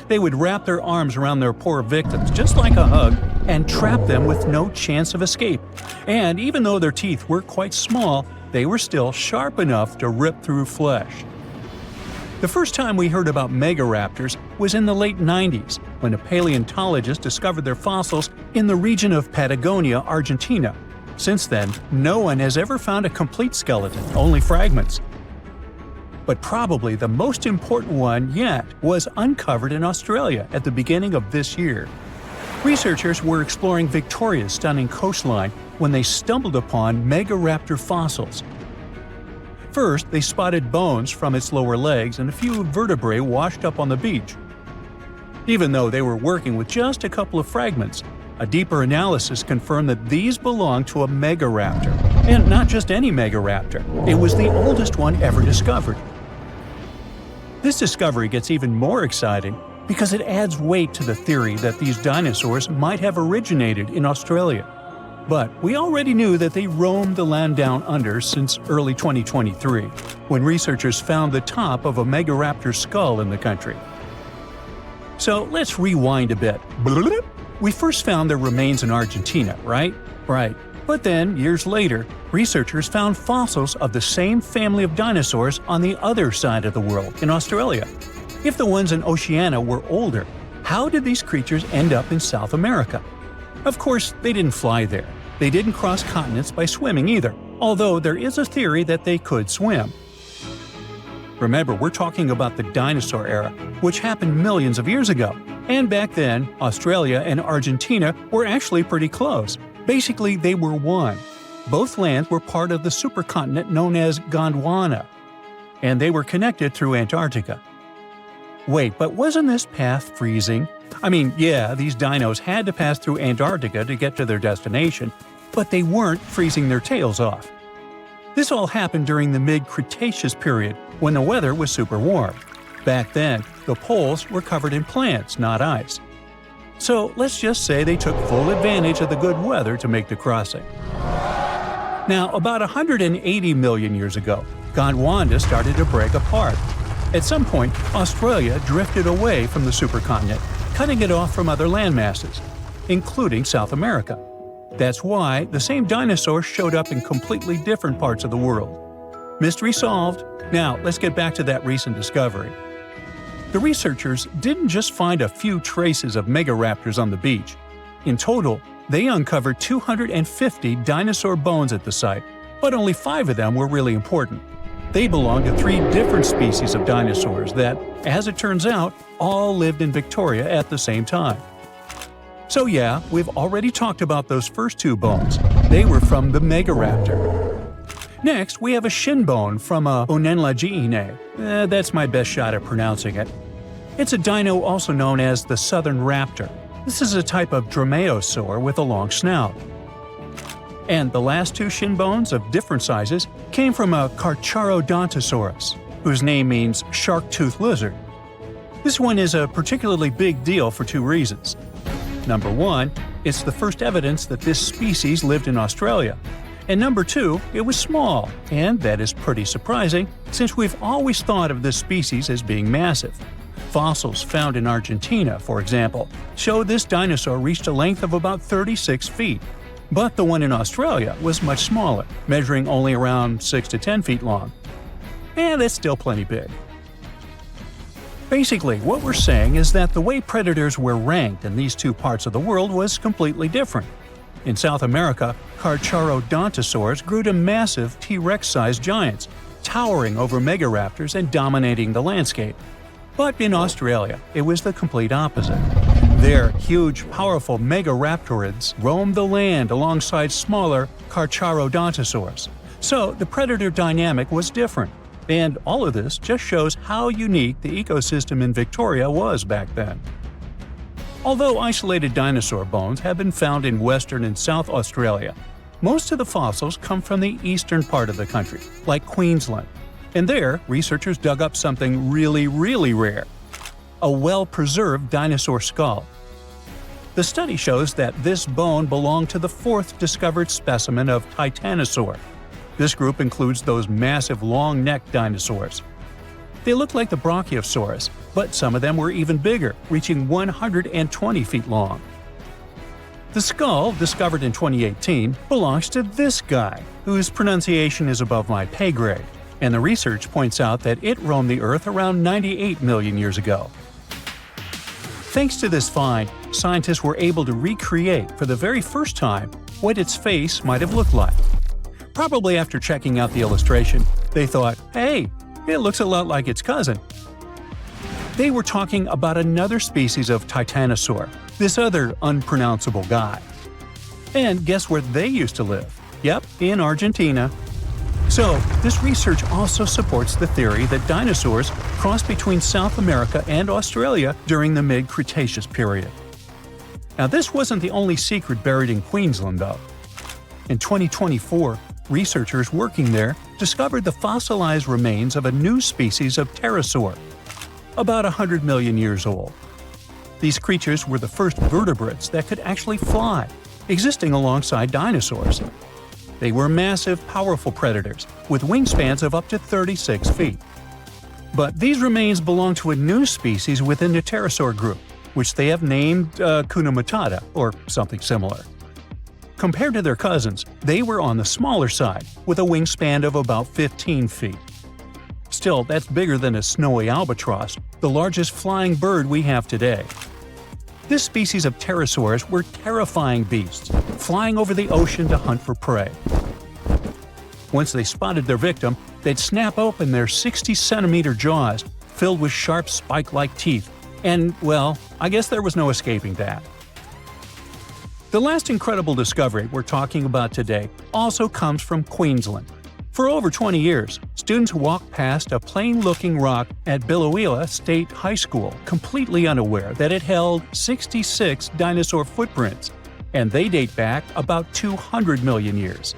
They would wrap their arms around their poor victims, just like a hug, and trap them with no chance of escape. And even though their teeth were quite small, they were still sharp enough to rip through flesh. The first time we heard about megaraptors was in the late 90s, when a paleontologist discovered their fossils in the region of Patagonia, Argentina. Since then, no one has ever found a complete skeleton, only fragments. But probably the most important one yet was uncovered in Australia at the beginning of this year. Researchers were exploring Victoria's stunning coastline when they stumbled upon megaraptor fossils. First, they spotted bones from its lower legs and a few vertebrae washed up on the beach. Even though they were working with just a couple of fragments, a deeper analysis confirmed that these belonged to a megaraptor. And not just any megaraptor, it was the oldest one ever discovered. This discovery gets even more exciting because it adds weight to the theory that these dinosaurs might have originated in Australia. But we already knew that they roamed the land down under since early 2023, when researchers found the top of a megaraptor skull in the country. So let's rewind a bit. We first found their remains in Argentina, right? Right. But then, years later, researchers found fossils of the same family of dinosaurs on the other side of the world, in Australia. If the ones in Oceania were older, how did these creatures end up in South America? Of course, they didn't fly there. They didn't cross continents by swimming either, although there is a theory that they could swim. Remember, we're talking about the dinosaur era, which happened millions of years ago. And back then, Australia and Argentina were actually pretty close. Basically, they were one. Both lands were part of the supercontinent known as Gondwana. and they were connected through Antarctica. Wait, but wasn't this path freezing? I mean, yeah, these dinos had to pass through Antarctica to get to their destination, but they weren't freezing their tails off. This all happened during the mid-Cretaceous period, when the weather was super warm. Back then, the poles were covered in plants, not ice. So let's just say they took full advantage of the good weather to make the crossing. Now, about 180 million years ago, Gondwana started to break apart. At some point, Australia drifted away from the supercontinent, cutting it off from other landmasses, including South America. That's why the same dinosaurs showed up in completely different parts of the world. Mystery solved. Now, let's get back to that recent discovery. The researchers didn't just find a few traces of megaraptors on the beach. In total, they uncovered 250 dinosaur bones at the site, but only 5 of them were really important. They belong to 3 different species of dinosaurs that, as it turns out, all lived in Victoria at the same time. So yeah, we've already talked about those first 2 bones. They were from the megaraptor. Next, we have a shin bone from a Onenlagiine. That's my best shot at pronouncing it. It's a dino also known as the southern raptor. This is a type of dromaeosaur with a long snout. And the last 2 shin bones of different sizes came from a Carcharodontosaurus, whose name means shark-toothed lizard. This one is a particularly big deal for 2 reasons. Number 1, it's the first evidence that this species lived in Australia. And number 2, it was small, and that is pretty surprising since we've always thought of this species as being massive. Fossils found in Argentina, for example, show this dinosaur reached a length of about 36 feet. But the one in Australia was much smaller, measuring only around 6 to 10 feet long. And that's still plenty big. Basically, what we're saying is that the way predators were ranked in these 2 parts of the world was completely different. In South America, Carcharodontosaurs grew to massive T-Rex-sized giants, towering over megaraptors and dominating the landscape. But in Australia, it was the complete opposite. There, huge, powerful megaraptorids roamed the land alongside smaller Carcharodontosaurs. So the predator dynamic was different. And all of this just shows how unique the ecosystem in Victoria was back then. Although isolated dinosaur bones have been found in Western and South Australia, most of the fossils come from the eastern part of the country, like Queensland. And there, researchers dug up something really, really rare – a well-preserved dinosaur skull. The study shows that this bone belonged to the 4th discovered specimen of Titanosaur. This group includes those massive long-necked dinosaurs. They look like the Brachiosaurus, but some of them were even bigger, reaching 120 feet long. The skull, discovered in 2018, belongs to this guy, whose pronunciation is above my pay grade, and the research points out that it roamed the Earth around 98 million years ago. Thanks to this find, scientists were able to recreate for the very first time what its face might have looked like. Probably after checking out the illustration, they thought, hey, it looks a lot like its cousin. They were talking about another species of Titanosaur, this other unpronounceable guy. And guess where they used to live? Yep, in Argentina. So, this research also supports the theory that dinosaurs crossed between South America and Australia during the mid-Cretaceous period. Now, this wasn't the only secret buried in Queensland, though. In 2024, researchers working there discovered the fossilized remains of a new species of pterosaur, about 100 million years old. These creatures were the first vertebrates that could actually fly, existing alongside dinosaurs. They were massive, powerful predators, with wingspans of up to 36 feet. But these remains belong to a new species within the pterosaur group, which they have named Hakuna Matata, or something similar. Compared to their cousins, they were on the smaller side, with a wingspan of about 15 feet. Still, that's bigger than a snowy albatross, the largest flying bird we have today. This species of pterosaurs were terrifying beasts, flying over the ocean to hunt for prey. Once they spotted their victim, they'd snap open their 60-centimeter jaws, filled with sharp spike-like teeth, and, well, I guess there was no escaping that. The last incredible discovery we're talking about today also comes from Queensland. For over 20 years, students walked past a plain-looking rock at Biloela State High School completely unaware that it held 66 dinosaur footprints, and they date back about 200 million years.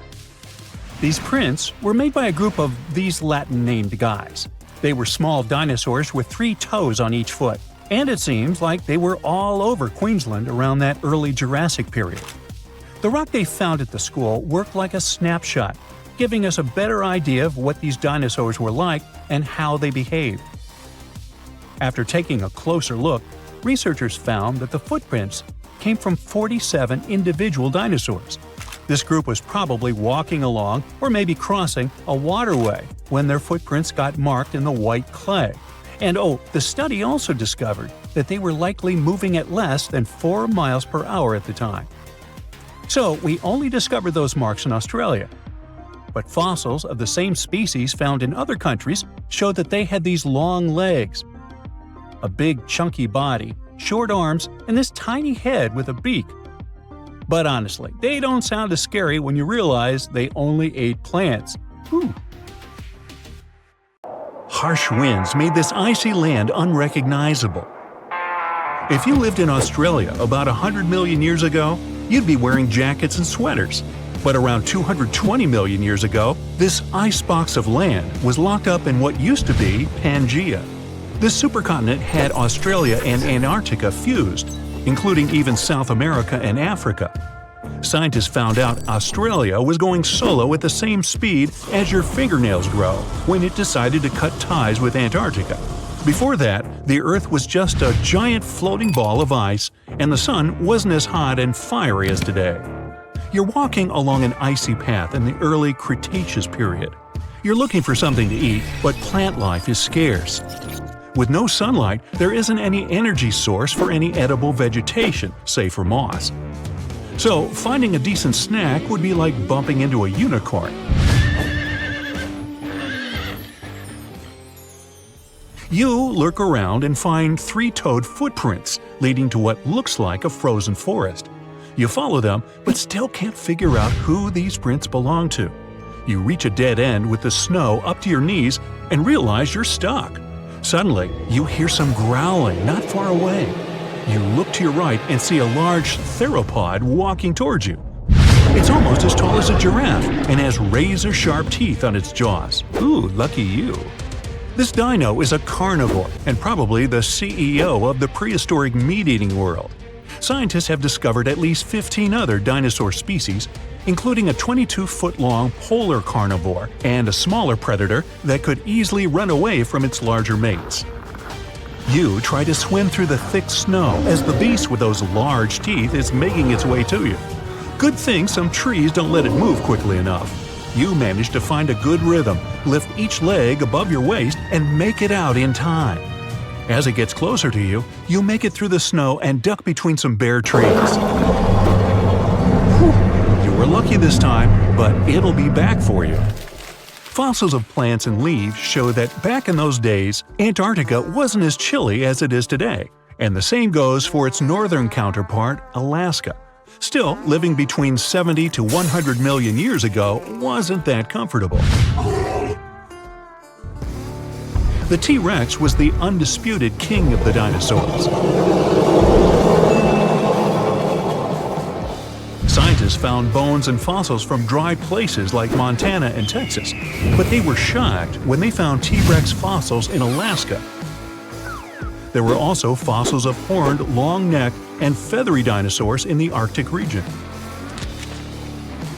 These prints were made by a group of these Latin-named guys. They were small dinosaurs with 3 toes on each foot, and it seems like they were all over Queensland around that early Jurassic period. The rock they found at the school worked like a snapshot, giving us a better idea of what these dinosaurs were like and how they behaved. After taking a closer look, researchers found that the footprints came from 47 individual dinosaurs. This group was probably walking along or maybe crossing a waterway when their footprints got marked in the white clay. And the study also discovered that they were likely moving at less than 4 miles per hour at the time. So we only discovered those marks in Australia. But fossils of the same species found in other countries showed that they had these long legs, a big chunky body, short arms, and this tiny head with a beak. But honestly, they don't sound as scary when you realize they only ate plants. Whew. Harsh winds made this icy land unrecognizable. If you lived in Australia about 100 million years ago, you'd be wearing jackets and sweaters. But around 220 million years ago, this icebox of land was locked up in what used to be Pangaea. This supercontinent had Australia and Antarctica fused, including even South America and Africa. Scientists found out Australia was going solo at the same speed as your fingernails grow when it decided to cut ties with Antarctica. Before that, the Earth was just a giant floating ball of ice, and the sun wasn't as hot and fiery as today. You're walking along an icy path in the early Cretaceous period. You're looking for something to eat, but plant life is scarce. With no sunlight, there isn't any energy source for any edible vegetation, save for moss. So, finding a decent snack would be like bumping into a unicorn. You lurk around and find 3-toed footprints leading to what looks like a frozen forest. You follow them, but still can't figure out who these prints belong to. You reach a dead end with the snow up to your knees and realize you're stuck. Suddenly, you hear some growling not far away. You look to your right and see a large theropod walking towards you. It's almost as tall as a giraffe and has razor-sharp teeth on its jaws. Ooh, lucky you. This dino is a carnivore and probably the CEO of the prehistoric meat-eating world. Scientists have discovered at least 15 other dinosaur species, including a 22-foot-long polar carnivore and a smaller predator that could easily run away from its larger mates. You try to swim through the thick snow as the beast with those large teeth is making its way to you. Good thing some trees don't let it move quickly enough. You manage to find a good rhythm, lift each leg above your waist, and make it out in time. As it gets closer to you, you make it through the snow and duck between some bare trees. You were lucky this time, but it'll be back for you. Fossils of plants and leaves show that back in those days, Antarctica wasn't as chilly as it is today, and the same goes for its northern counterpart, Alaska. Still, living between 70 to 100 million years ago wasn't that comfortable. The T-Rex was the undisputed king of the dinosaurs. Scientists found bones and fossils from dry places like Montana and Texas, but they were shocked when they found T-Rex fossils in Alaska. There were also fossils of horned, long-necked, and feathery dinosaurs in the Arctic region.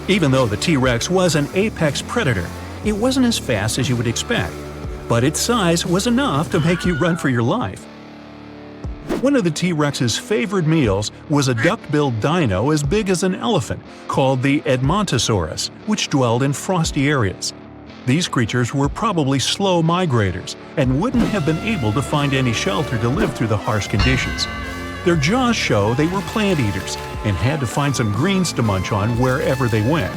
Even though the T-Rex was an apex predator, it wasn't as fast as you would expect, but its size was enough to make you run for your life. One of the T-Rex's favorite meals was a duck-billed dino as big as an elephant called the Edmontosaurus, which dwelled in frosty areas. These creatures were probably slow migrators and wouldn't have been able to find any shelter to live through the harsh conditions. Their jaws show they were plant eaters and had to find some greens to munch on wherever they went.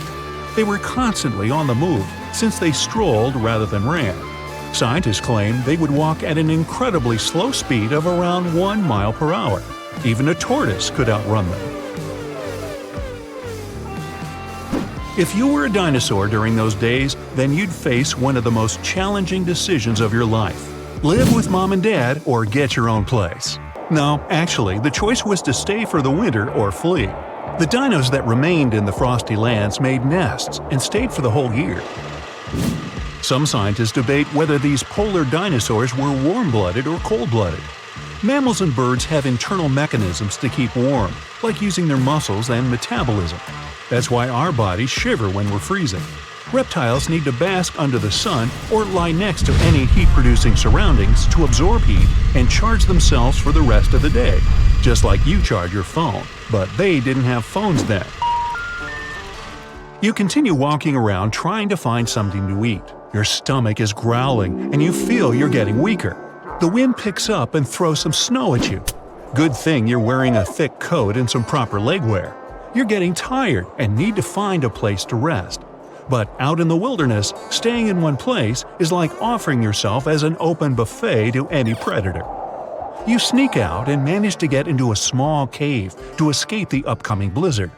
They were constantly on the move since they strolled rather than ran. Scientists claim they would walk at an incredibly slow speed of around 1 mile per hour. Even a tortoise could outrun them. If you were a dinosaur during those days, then you'd face one of the most challenging decisions of your life. Live with mom and dad or get your own place. No, actually, the choice was to stay for the winter or flee. The dinos that remained in the frosty lands made nests and stayed for the whole year. Some scientists debate whether these polar dinosaurs were warm-blooded or cold-blooded. Mammals and birds have internal mechanisms to keep warm, like using their muscles and metabolism. That's why our bodies shiver when we're freezing. Reptiles need to bask under the sun or lie next to any heat-producing surroundings to absorb heat and charge themselves for the rest of the day, just like you charge your phone, but they didn't have phones then. You continue walking around trying to find something to eat. Your stomach is growling and you feel you're getting weaker. The wind picks up and throws some snow at you. Good thing you're wearing a thick coat and some proper leg wear. You're getting tired and need to find a place to rest. But out in the wilderness, staying in one place is like offering yourself as an open buffet to any predator. You sneak out and manage to get into a small cave to escape the upcoming blizzard.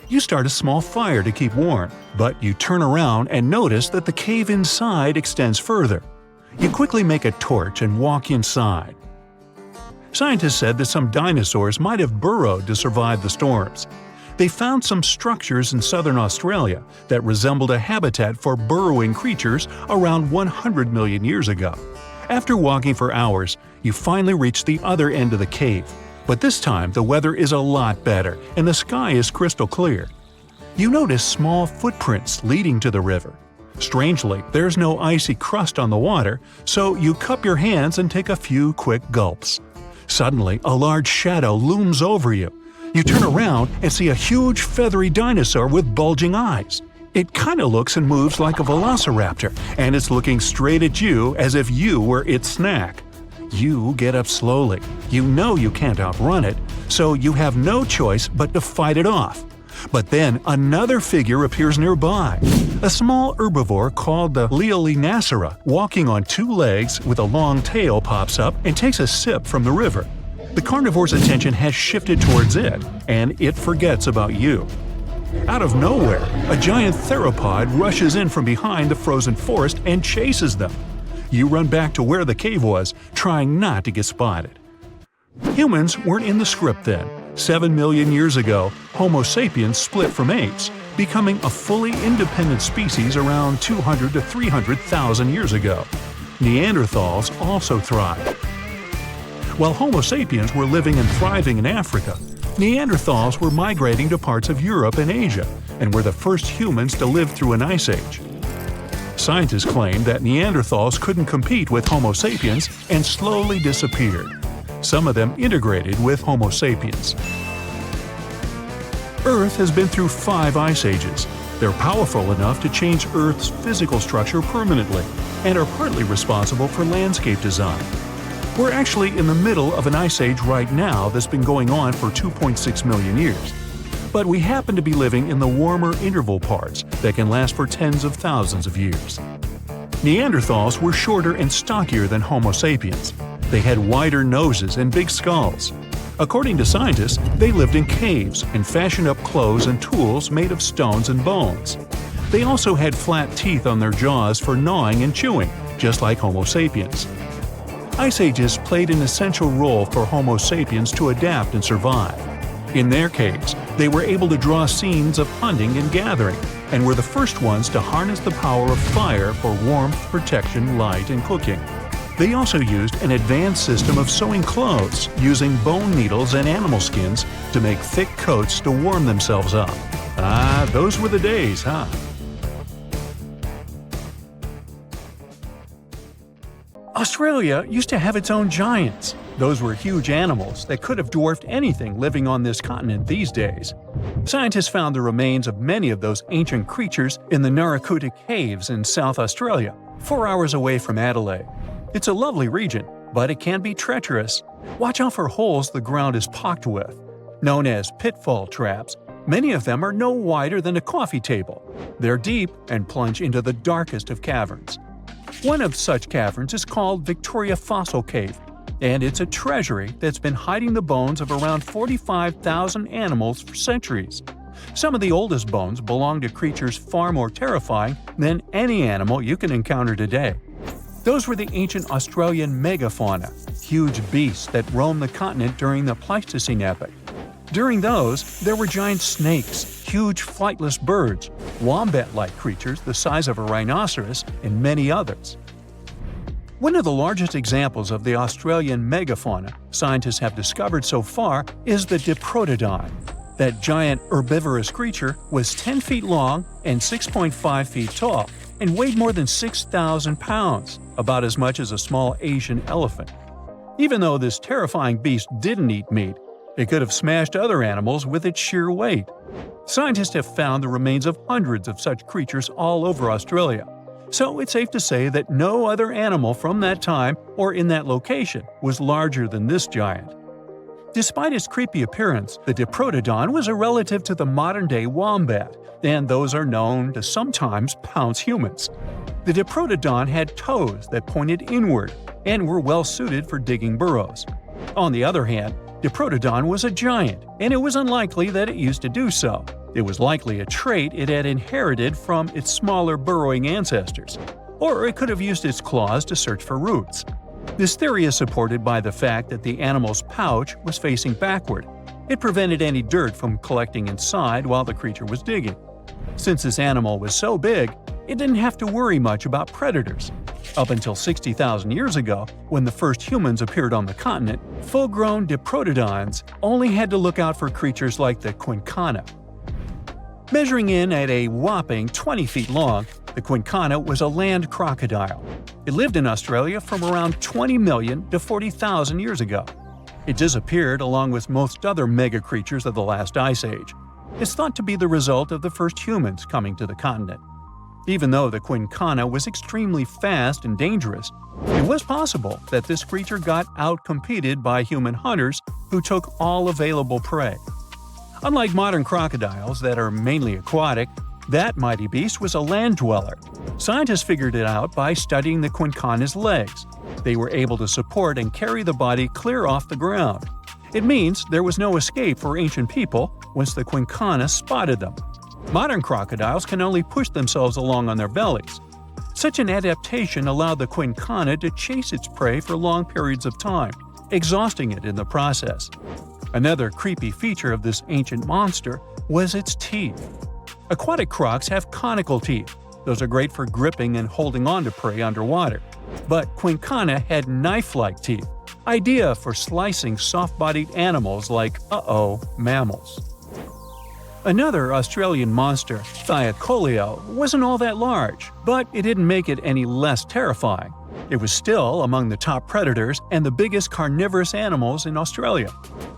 You start a small fire to keep warm, but you turn around and notice that the cave inside extends further. You quickly make a torch and walk inside. Scientists said that some dinosaurs might have burrowed to survive the storms. They found some structures in southern Australia that resembled a habitat for burrowing creatures around 100 million years ago. After walking for hours, you finally reach the other end of the cave. But this time the weather is a lot better and the sky is crystal clear. You notice small footprints leading to the river. Strangely, there's no icy crust on the water, so you cup your hands and take a few quick gulps. Suddenly, a large shadow looms over you. You turn around and see a huge feathery dinosaur with bulging eyes. It kinda looks and moves like a velociraptor, and it's looking straight at you as if you were its snack. You get up slowly. You know you can't outrun it, so you have no choice but to fight it off. But then another figure appears nearby. A small herbivore called the Leolinacera, walking on two legs with a long tail, pops up and takes a sip from the river. The carnivore's attention has shifted towards it, and it forgets about you. Out of nowhere, a giant theropod rushes in from behind the frozen forest and chases them. You run back to where the cave was, trying not to get spotted. Humans weren't in the script then. 7 million years ago, Homo sapiens split from apes, becoming a fully independent species around 200 to 300,000 years ago. Neanderthals also thrived. While Homo sapiens were living and thriving in Africa, Neanderthals were migrating to parts of Europe and Asia, and were the first humans to live through an ice age. Scientists claim that Neanderthals couldn't compete with Homo sapiens and slowly disappeared. Some of them integrated with Homo sapiens. Earth has been through 5 ice ages. They're powerful enough to change Earth's physical structure permanently, and are partly responsible for landscape design. We're actually in the middle of an ice age right now that's been going on for 2.6 million years. But we happen to be living in the warmer interval parts that can last for tens of thousands of years. Neanderthals were shorter and stockier than Homo sapiens. They had wider noses and big skulls. According to scientists, they lived in caves and fashioned up clothes and tools made of stones and bones. They also had flat teeth on their jaws for gnawing and chewing, just like Homo sapiens. Ice ages played an essential role for Homo sapiens to adapt and survive. In their caves, they were able to draw scenes of hunting and gathering, and were the first ones to harness the power of fire for warmth, protection, light, and cooking. They also used an advanced system of sewing clothes, using bone needles and animal skins to make thick coats to warm themselves up. Ah, those were the days, huh? Australia used to have its own giants. Those were huge animals that could have dwarfed anything living on this continent these days. Scientists found the remains of many of those ancient creatures in the Narracuta Caves in South Australia, 4 hours away from Adelaide. It's a lovely region, but it can be treacherous. Watch out for holes the ground is pocked with. Known as pitfall traps, many of them are no wider than a coffee table. They're deep and plunge into the darkest of caverns. One of such caverns is called Victoria Fossil Cave, and it's a treasury that's been hiding the bones of around 45,000 animals for centuries. Some of the oldest bones belong to creatures far more terrifying than any animal you can encounter today. Those were the ancient Australian megafauna, huge beasts that roamed the continent during the Pleistocene epoch. During those, there were giant snakes, huge flightless birds, wombat-like creatures the size of a rhinoceros, and many others. One of the largest examples of the Australian megafauna scientists have discovered so far is the Diprotodon. That giant herbivorous creature was 10 feet long and 6.5 feet tall, and weighed more than 6,000 pounds, about as much as a small Asian elephant. Even though this terrifying beast didn't eat meat, it could have smashed other animals with its sheer weight. Scientists have found the remains of hundreds of such creatures all over Australia, so it's safe to say that no other animal from that time or in that location was larger than this giant. Despite its creepy appearance, the Diprotodon was a relative to the modern-day wombat, and those are known to sometimes pounce humans. The Diprotodon had toes that pointed inward and were well suited for digging burrows. On the other hand, Diprotodon was a giant, and it was unlikely that it used to do so. It was likely a trait it had inherited from its smaller burrowing ancestors, or it could have used its claws to search for roots. This theory is supported by the fact that the animal's pouch was facing backward. It prevented any dirt from collecting inside while the creature was digging. Since this animal was so big, it didn't have to worry much about predators. Up until 60,000 years ago, when the first humans appeared on the continent, full-grown Diprotodons only had to look out for creatures like the quincana. Measuring in at a whopping 20 feet long, the quincana was a land crocodile. It lived in Australia from around 20 million to 40,000 years ago. It disappeared along with most other mega creatures of the last ice age. It's thought to be the result of the first humans coming to the continent. Even though the quincana was extremely fast and dangerous, it was possible that this creature got outcompeted by human hunters who took all available prey. Unlike modern crocodiles that are mainly aquatic, that mighty beast was a land dweller. Scientists figured it out by studying the quincana's legs. They were able to support and carry the body clear off the ground. It means there was no escape for ancient people once the quincana spotted them. Modern crocodiles can only push themselves along on their bellies. Such an adaptation allowed the quincana to chase its prey for long periods of time, exhausting it in the process. Another creepy feature of this ancient monster was its teeth. Aquatic crocs have conical teeth. Those are great for gripping and holding on to prey underwater. But quincana had knife-like teeth, ideal for slicing soft-bodied animals like, mammals. Another Australian monster, Thylacoleo, wasn't all that large, but it didn't make it any less terrifying. It was still among the top predators and the biggest carnivorous animals in Australia.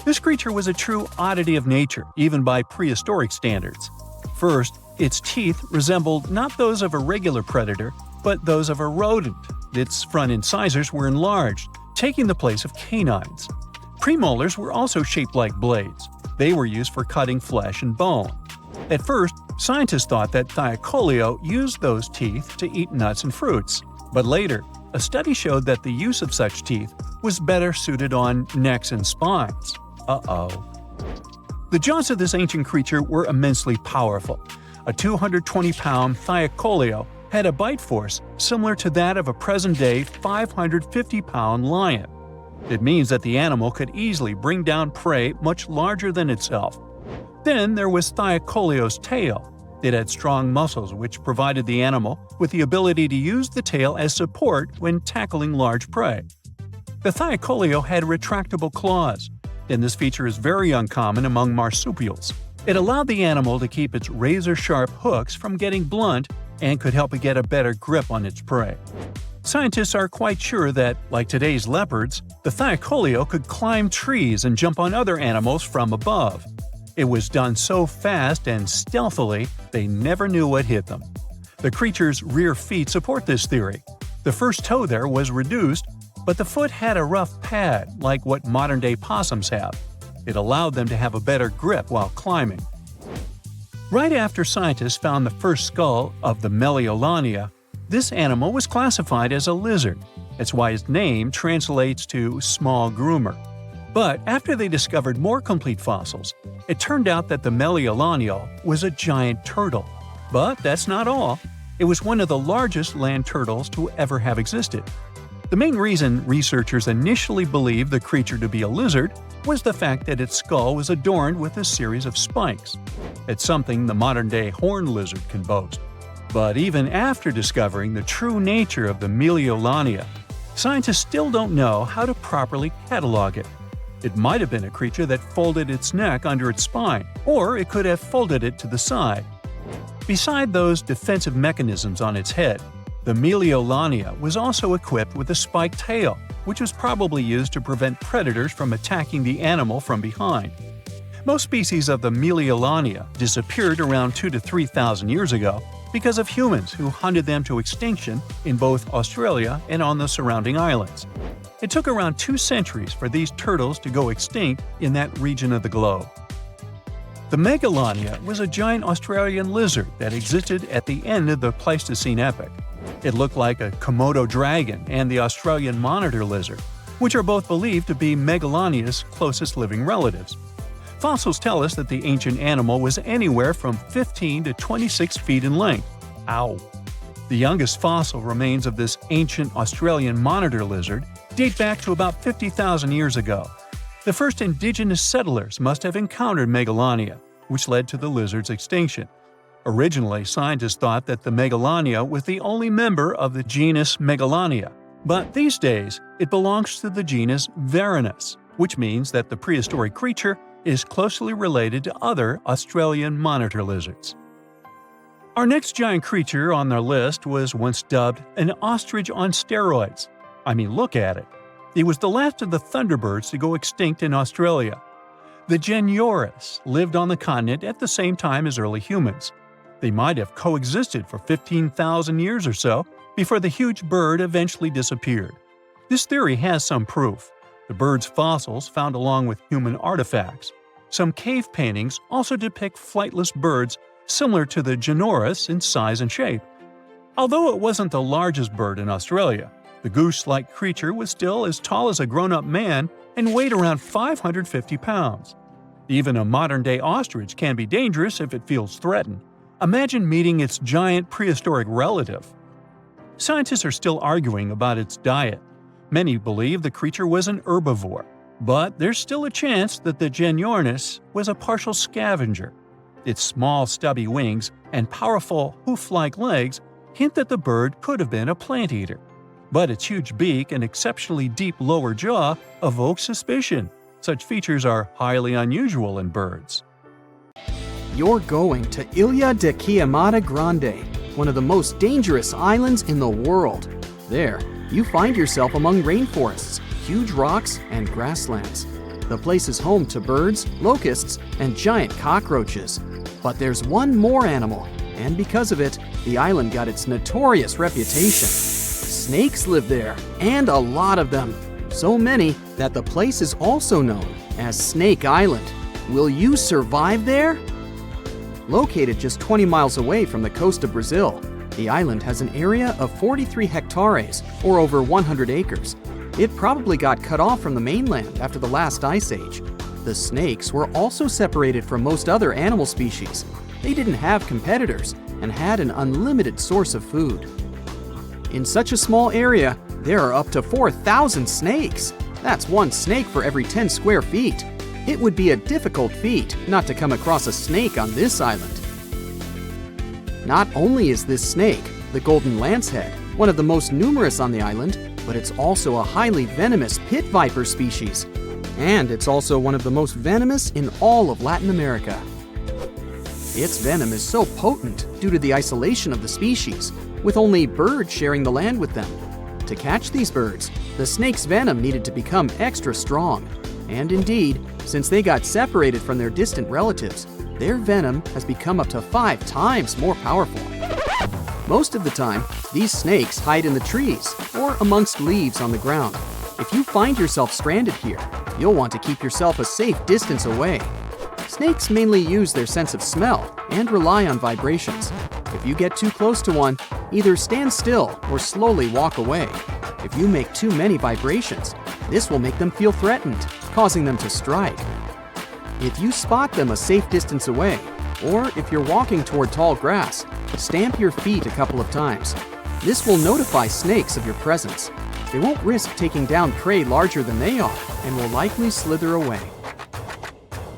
This creature was a true oddity of nature, even by prehistoric standards. First, its teeth resembled not those of a regular predator, but those of a rodent. Its front incisors were enlarged, taking the place of canines. Premolars were also shaped like blades. They were used for cutting flesh and bone. At first, scientists thought that Thylacoleo used those teeth to eat nuts and fruits. But later, a study showed that the use of such teeth was better suited on necks and spines. The jaws of this ancient creature were immensely powerful. A 220-pound Thylacoleo had a bite force similar to that of a present-day 550-pound lion. It means that the animal could easily bring down prey much larger than itself. Then there was Thylacoleo's tail. It had strong muscles which provided the animal with the ability to use the tail as support when tackling large prey. The Thylacoleo had retractable claws, and this feature is very uncommon among marsupials. It allowed the animal to keep its razor-sharp hooks from getting blunt and could help it get a better grip on its prey. Scientists are quite sure that, like today's leopards, the Thylacoleo could climb trees and jump on other animals from above. It was done so fast and stealthily, they never knew what hit them. The creature's rear feet support this theory. The first toe there was reduced, but the foot had a rough pad like what modern-day possums have. It allowed them to have a better grip while climbing. Right after scientists found the first skull of the Meliolania, this animal was classified as a lizard. That's why its name translates to small groomer. But after they discovered more complete fossils, it turned out that the Megalania was a giant turtle. But that's not all. It was one of the largest land turtles to ever have existed. The main reason researchers initially believed the creature to be a lizard was the fact that its skull was adorned with a series of spikes. It's something the modern-day horned lizard can boast. But even after discovering the true nature of the Megalania, scientists still don't know how to properly catalog it. It might have been a creature that folded its neck under its spine, or it could have folded it to the side. Beside those defensive mechanisms on its head, the Megalania was also equipped with a spiked tail, which was probably used to prevent predators from attacking the animal from behind. Most species of the Megalania disappeared around 2,000 to 3,000 years ago because of humans who hunted them to extinction in both Australia and on the surrounding islands. It took around 2 centuries for these turtles to go extinct in that region of the globe. The Megalania was a giant Australian lizard that existed at the end of the Pleistocene epoch. It looked like a Komodo dragon and the Australian monitor lizard, which are both believed to be Megalania's closest living relatives. Fossils tell us that the ancient animal was anywhere from 15 to 26 feet in length. Ow! The youngest fossil remains of this ancient Australian monitor lizard date back to about 50,000 years ago. The first indigenous settlers must have encountered Megalania, which led to the lizard's extinction. Originally, scientists thought that the Megalania was the only member of the genus Megalania, but these days it belongs to the genus Varanus, which means that the prehistoric creature is closely related to other Australian monitor lizards. Our next giant creature on our list was once dubbed an ostrich on steroids. I mean, look at it. It was the last of the thunderbirds to go extinct in Australia. The Genyornis lived on the continent at the same time as early humans. They might have coexisted for 15,000 years or so before the huge bird eventually disappeared. This theory has some proof. The bird's fossils found along with human artifacts. Some cave paintings also depict flightless birds similar to the Genyornis in size and shape. Although it wasn't the largest bird in Australia, the goose-like creature was still as tall as a grown-up man and weighed around 550 pounds. Even a modern-day ostrich can be dangerous if it feels threatened. Imagine meeting its giant prehistoric relative. Scientists are still arguing about its diet. Many believe the creature was an herbivore, but there's still a chance that the Genyornis was a partial scavenger. Its small, stubby wings and powerful hoof-like legs hint that the bird could have been a plant eater. But its huge beak and exceptionally deep lower jaw evoke suspicion. Such features are highly unusual in birds. You're going to Ilha de Queimada Grande, one of the most dangerous islands in the world. There, you find yourself among rainforests, huge rocks, and grasslands. The place is home to birds, locusts, and giant cockroaches. But there's one more animal, and because of it, the island got its notorious reputation. Snakes live there, and a lot of them. So many that the place is also known as Snake Island. Will you survive there? Located just 20 miles away from the coast of Brazil, the island has an area of 43 hectares, or over 100 acres. It probably got cut off from the mainland after the last ice age. The snakes were also separated from most other animal species. They didn't have competitors and had an unlimited source of food. In such a small area, there are up to 4,000 snakes. That's one snake for every 10 square feet. It would be a difficult feat not to come across a snake on this island. Not only is this snake, the golden lancehead, one of the most numerous on the island, but it's also a highly venomous pit viper species. And it's also one of the most venomous in all of Latin America. Its venom is so potent due to the isolation of the species, with only birds sharing the land with them. To catch these birds, the snake's venom needed to become extra strong. And indeed, since they got separated from their distant relatives, their venom has become up to 5 times more powerful. Most of the time, these snakes hide in the trees or amongst leaves on the ground. If you find yourself stranded here, you'll want to keep yourself a safe distance away. Snakes mainly use their sense of smell and rely on vibrations. If you get too close to one, either stand still or slowly walk away. If you make too many vibrations, this will make them feel threatened, causing them to strike. If you spot them a safe distance away, or if you're walking toward tall grass, stamp your feet a couple of times. This will notify snakes of your presence. They won't risk taking down prey larger than they are and will likely slither away.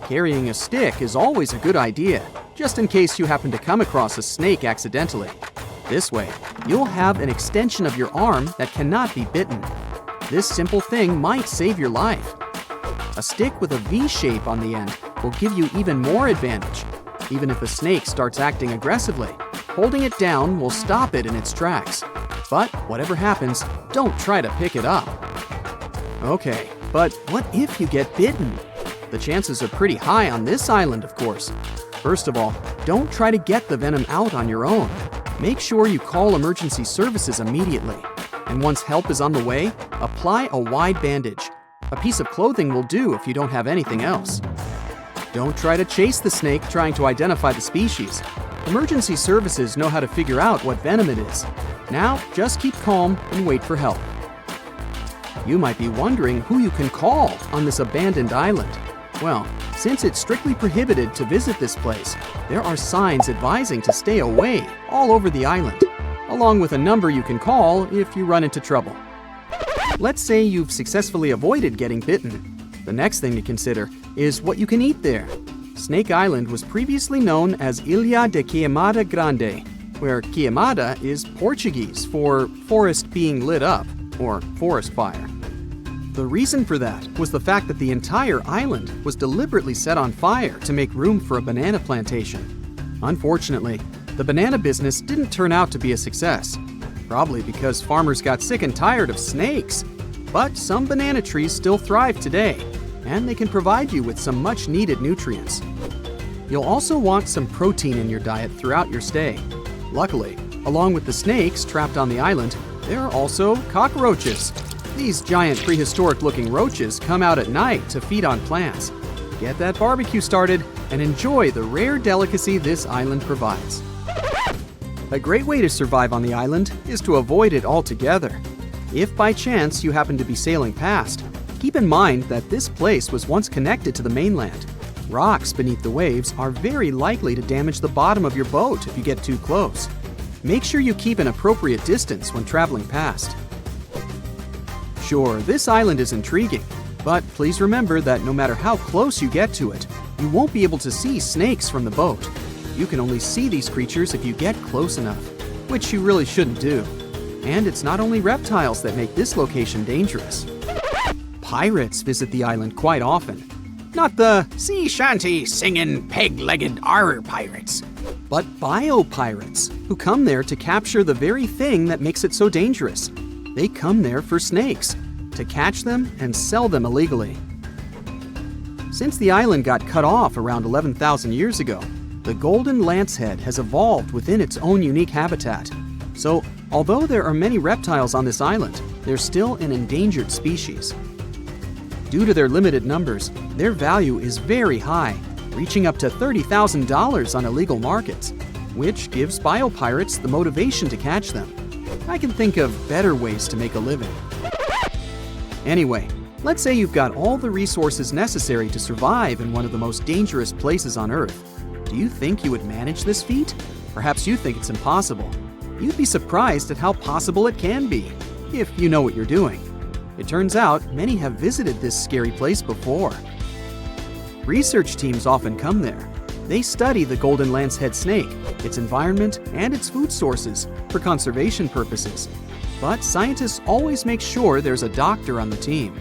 Carrying a stick is always a good idea, just in case you happen to come across a snake accidentally. This way, you'll have an extension of your arm that cannot be bitten. This simple thing might save your life. A stick with a V shape on the end will give you even more advantage. Even if a snake starts acting aggressively, holding it down will stop it in its tracks. But whatever happens, don't try to pick it up. Okay, but what if you get bitten? The chances are pretty high on this island, of course. First of all, don't try to get the venom out on your own. Make sure you call emergency services immediately. And once help is on the way, apply a wide bandage. A piece of clothing will do if you don't have anything else. Don't try to chase the snake trying to identify the species. Emergency services know how to figure out what venom it is. Now, just keep calm and wait for help. You might be wondering who you can call on this abandoned island. Well, since it's strictly prohibited to visit this place, there are signs advising to stay away all over the island, along with a number you can call if you run into trouble. Let's say you've successfully avoided getting bitten. The next thing to consider is what you can eat there. Snake Island was previously known as Ilha de Queimada Grande, where queimada is Portuguese for forest being lit up, or forest fire. The reason for that was the fact that the entire island was deliberately set on fire to make room for a banana plantation. Unfortunately, the banana business didn't turn out to be a success, probably because farmers got sick and tired of snakes. But some banana trees still thrive today, and they can provide you with some much-needed nutrients. You'll also want some protein in your diet throughout your stay. Luckily, along with the snakes trapped on the island, there are also cockroaches. These giant prehistoric-looking roaches come out at night to feed on plants. Get that barbecue started and enjoy the rare delicacy this island provides. A great way to survive on the island is to avoid it altogether. If by chance you happen to be sailing past, keep in mind that this place was once connected to the mainland. Rocks beneath the waves are very likely to damage the bottom of your boat if you get too close. Make sure you keep an appropriate distance when traveling past. Sure, this island is intriguing, but please remember that no matter how close you get to it, you won't be able to see snakes from the boat. You can only see these creatures if you get close enough, which you really shouldn't do. And it's not only reptiles that make this location dangerous. Pirates visit the island quite often. Not the sea shanty singing peg-legged arr pirates, but bio-pirates who come there to capture the very thing that makes it so dangerous. They come there for snakes, to catch them and sell them illegally. Since the island got cut off around 11,000 years ago, the golden lancehead has evolved within its own unique habitat. So, although there are many reptiles on this island, they're still an endangered species. Due to their limited numbers, their value is very high, reaching up to $30,000 on illegal markets, which gives biopirates the motivation to catch them. I can think of better ways to make a living. Anyway, let's say you've got all the resources necessary to survive in one of the most dangerous places on Earth. Do you think you would manage this feat? Perhaps you think it's impossible. You'd be surprised at how possible it can be, if you know what you're doing. It turns out many have visited this scary place before. Research teams often come there. They study the golden lancehead snake, its environment, and its food sources for conservation purposes. But scientists always make sure there's a doctor on the team.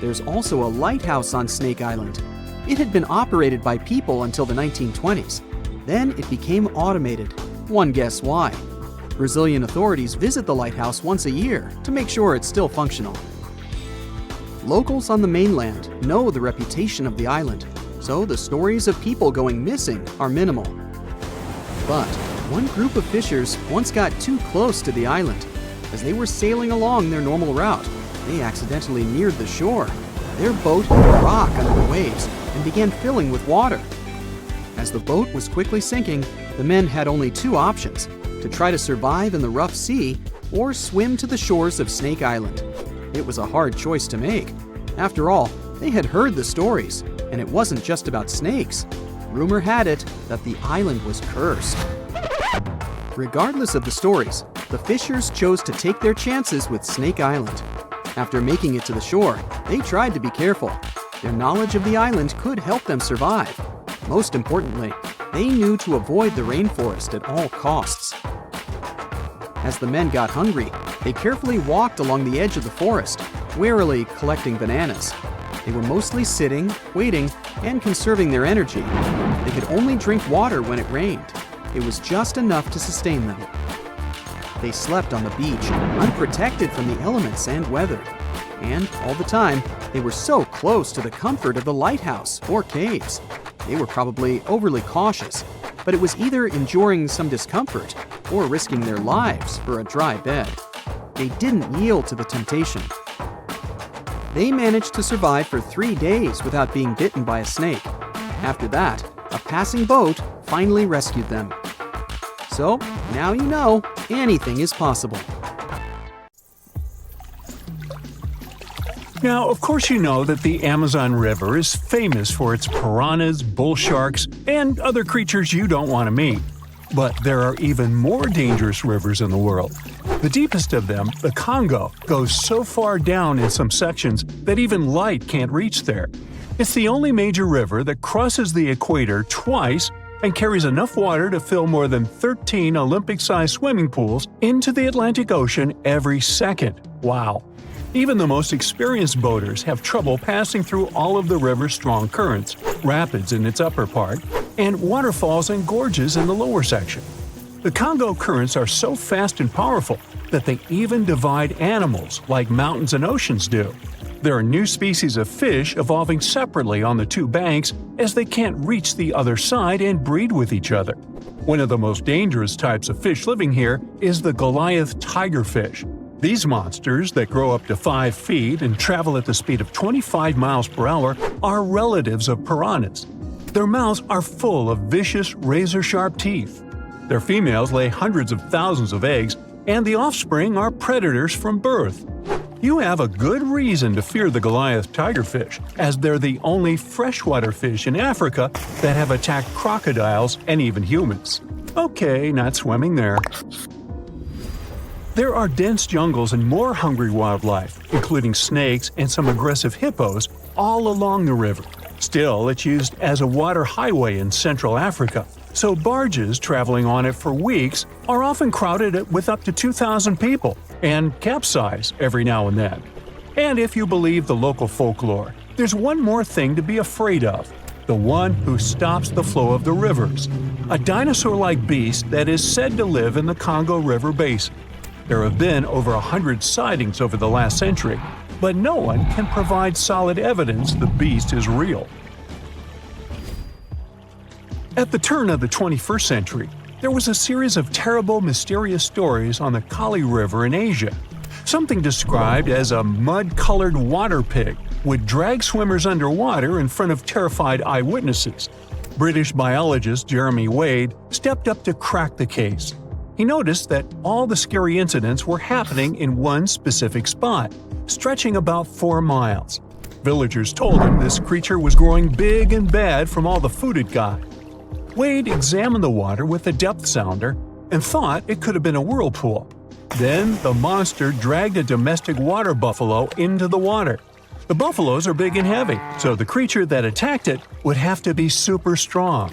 There's also a lighthouse on Snake Island. It had been operated by people until the 1920s. Then it became automated. One guess why. Brazilian authorities visit the lighthouse once a year to make sure it's still functional. Locals on the mainland know the reputation of the island, so the stories of people going missing are minimal. But one group of fishers once got too close to the island. As they were sailing along their normal route, they accidentally neared the shore. Their boat hit a rock under the waves and began filling with water. As the boat was quickly sinking, the men had only two options: to try to survive in the rough sea or swim to the shores of Snake Island. It was a hard choice to make, After all, they had heard the stories, and it wasn't just about snakes. Rumor had it that the island was cursed. Regardless of the stories, the fishers chose to take their chances with Snake Island. After making it to the shore, they tried to be careful. Their knowledge of the island could help them survive. Most importantly, they knew to avoid the rainforest at all costs. As the men got hungry, they carefully walked along the edge of the forest, warily collecting bananas. They were mostly sitting, waiting, and conserving their energy. They could only drink water when it rained. It was just enough to sustain them. They slept on the beach, unprotected from the elements and weather. And all the time, they were so close to the comfort of the lighthouse or caves. They were probably overly cautious, but it was either enduring some discomfort or risking their lives for a dry bed. They didn't yield to the temptation. They managed to survive for 3 days without being bitten by a snake. After that, a passing boat finally rescued them. So, now you know, anything is possible. Now, of course you know that the Amazon River is famous for its piranhas, bull sharks, and other creatures you don't want to meet. But there are even more dangerous rivers in the world. The deepest of them, the Congo, goes so far down in some sections that even light can't reach there. It's the only major river that crosses the equator twice and carries enough water to fill more than 13 Olympic-sized swimming pools into the Atlantic Ocean every second. Wow! Even the most experienced boaters have trouble passing through all of the river's strong currents, rapids in its upper part, and waterfalls and gorges in the lower section. The Congo currents are so fast and powerful that they even divide animals like mountains and oceans do. There are new species of fish evolving separately on the two banks as they can't reach the other side and breed with each other. One of the most dangerous types of fish living here is the Goliath tigerfish. These monsters, that grow up to 5 feet and travel at the speed of 25 miles per hour, are relatives of piranhas. Their mouths are full of vicious, razor-sharp teeth. Their females lay hundreds of thousands of eggs, and the offspring are predators from birth. You have a good reason to fear the Goliath tigerfish, as they're the only freshwater fish in Africa that have attacked crocodiles and even humans. Okay, not swimming there. There are dense jungles and more hungry wildlife, including snakes and some aggressive hippos, all along the river. Still, it's used as a water highway in Central Africa, so barges traveling on it for weeks are often crowded with up to 2,000 people and capsize every now and then. And if you believe the local folklore, there's one more thing to be afraid of: the one who stops the flow of the rivers, a dinosaur-like beast that is said to live in the Congo River basin. There have been over 100 sightings over the last century, but no one can provide solid evidence the beast is real. At the turn of the 21st century, there was a series of terrible, mysterious stories on the Kali River in Asia. Something described as a mud-colored water pig would drag swimmers underwater in front of terrified eyewitnesses. British biologist Jeremy Wade stepped up to crack the case. He noticed that all the scary incidents were happening in one specific spot, stretching about 4 miles. Villagers told him this creature was growing big and bad from all the food it got. Wade examined the water with a depth sounder and thought it could have been a whirlpool. Then the monster dragged a domestic water buffalo into the water. The buffaloes are big and heavy, so the creature that attacked it would have to be super strong.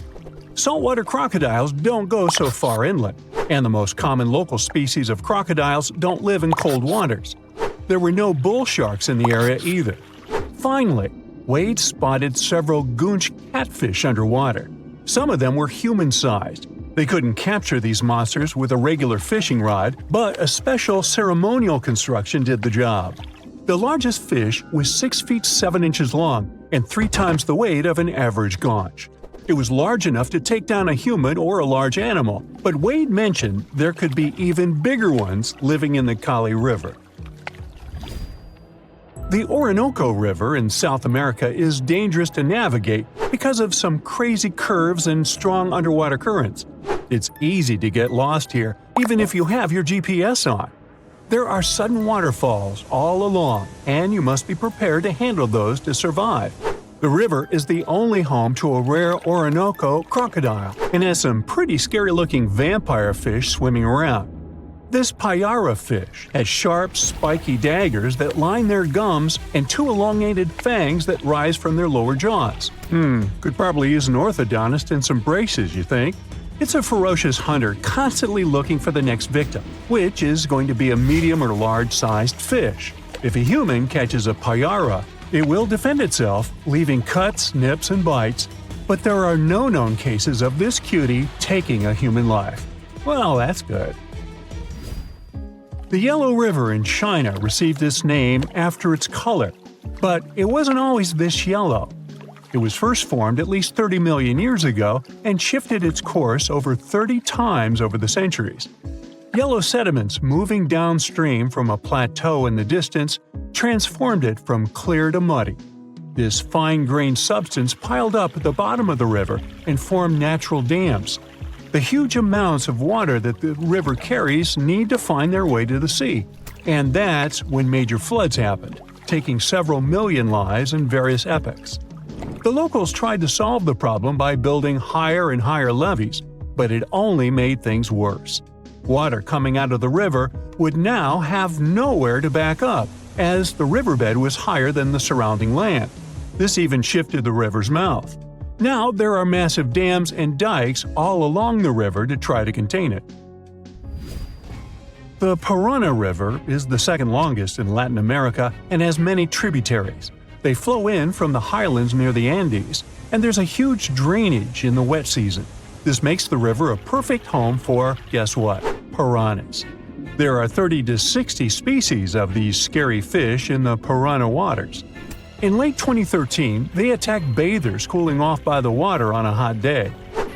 Saltwater crocodiles don't go so far inland, and the most common local species of crocodiles don't live in cold waters. There were no bull sharks in the area either. Finally, Wade spotted several goonch catfish underwater. Some of them were human-sized. They couldn't capture these monsters with a regular fishing rod, but a special ceremonial construction did the job. The largest fish was 6 feet 7 inches long and 3 times the weight of an average gaunch. It was large enough to take down a human or a large animal, but Wade mentioned there could be even bigger ones living in the Kali River. The Orinoco River in South America is dangerous to navigate because of some crazy curves and strong underwater currents. It's easy to get lost here, even if you have your GPS on. There are sudden waterfalls all along, and you must be prepared to handle those to survive. The river is the only home to a rare Orinoco crocodile and has some pretty scary-looking vampire fish swimming around. This payara fish has sharp, spiky daggers that line their gums and two elongated fangs that rise from their lower jaws. Could probably use an orthodontist and some braces, you think? It's a ferocious hunter constantly looking for the next victim, which is going to be a medium or large-sized fish. If a human catches a payara, it will defend itself, leaving cuts, nips, and bites, but there are no known cases of this cutie taking a human life. Well, that's good. The Yellow River in China received its name after its color, but it wasn't always this yellow. It was first formed at least 30 million years ago and shifted its course over 30 times over the centuries. Yellow sediments moving downstream from a plateau in the distance transformed it from clear to muddy. This fine-grained substance piled up at the bottom of the river and formed natural dams. The huge amounts of water that the river carries need to find their way to the sea, and that's when major floods happened, taking several million lives in various epochs. The locals tried to solve the problem by building higher and higher levees, but it only made things worse. Water coming out of the river would now have nowhere to back up, as the riverbed was higher than the surrounding land. This even shifted the river's mouth. Now there are massive dams and dikes all along the river to try to contain it. The Parana River is the second longest in Latin America and has many tributaries. They flow in from the highlands near the Andes, and there's a huge drainage in the wet season. This makes the river a perfect home for, guess what, piranhas. There are 30 to 60 species of these scary fish in the Parana waters. In late 2013, they attacked bathers cooling off by the water on a hot day.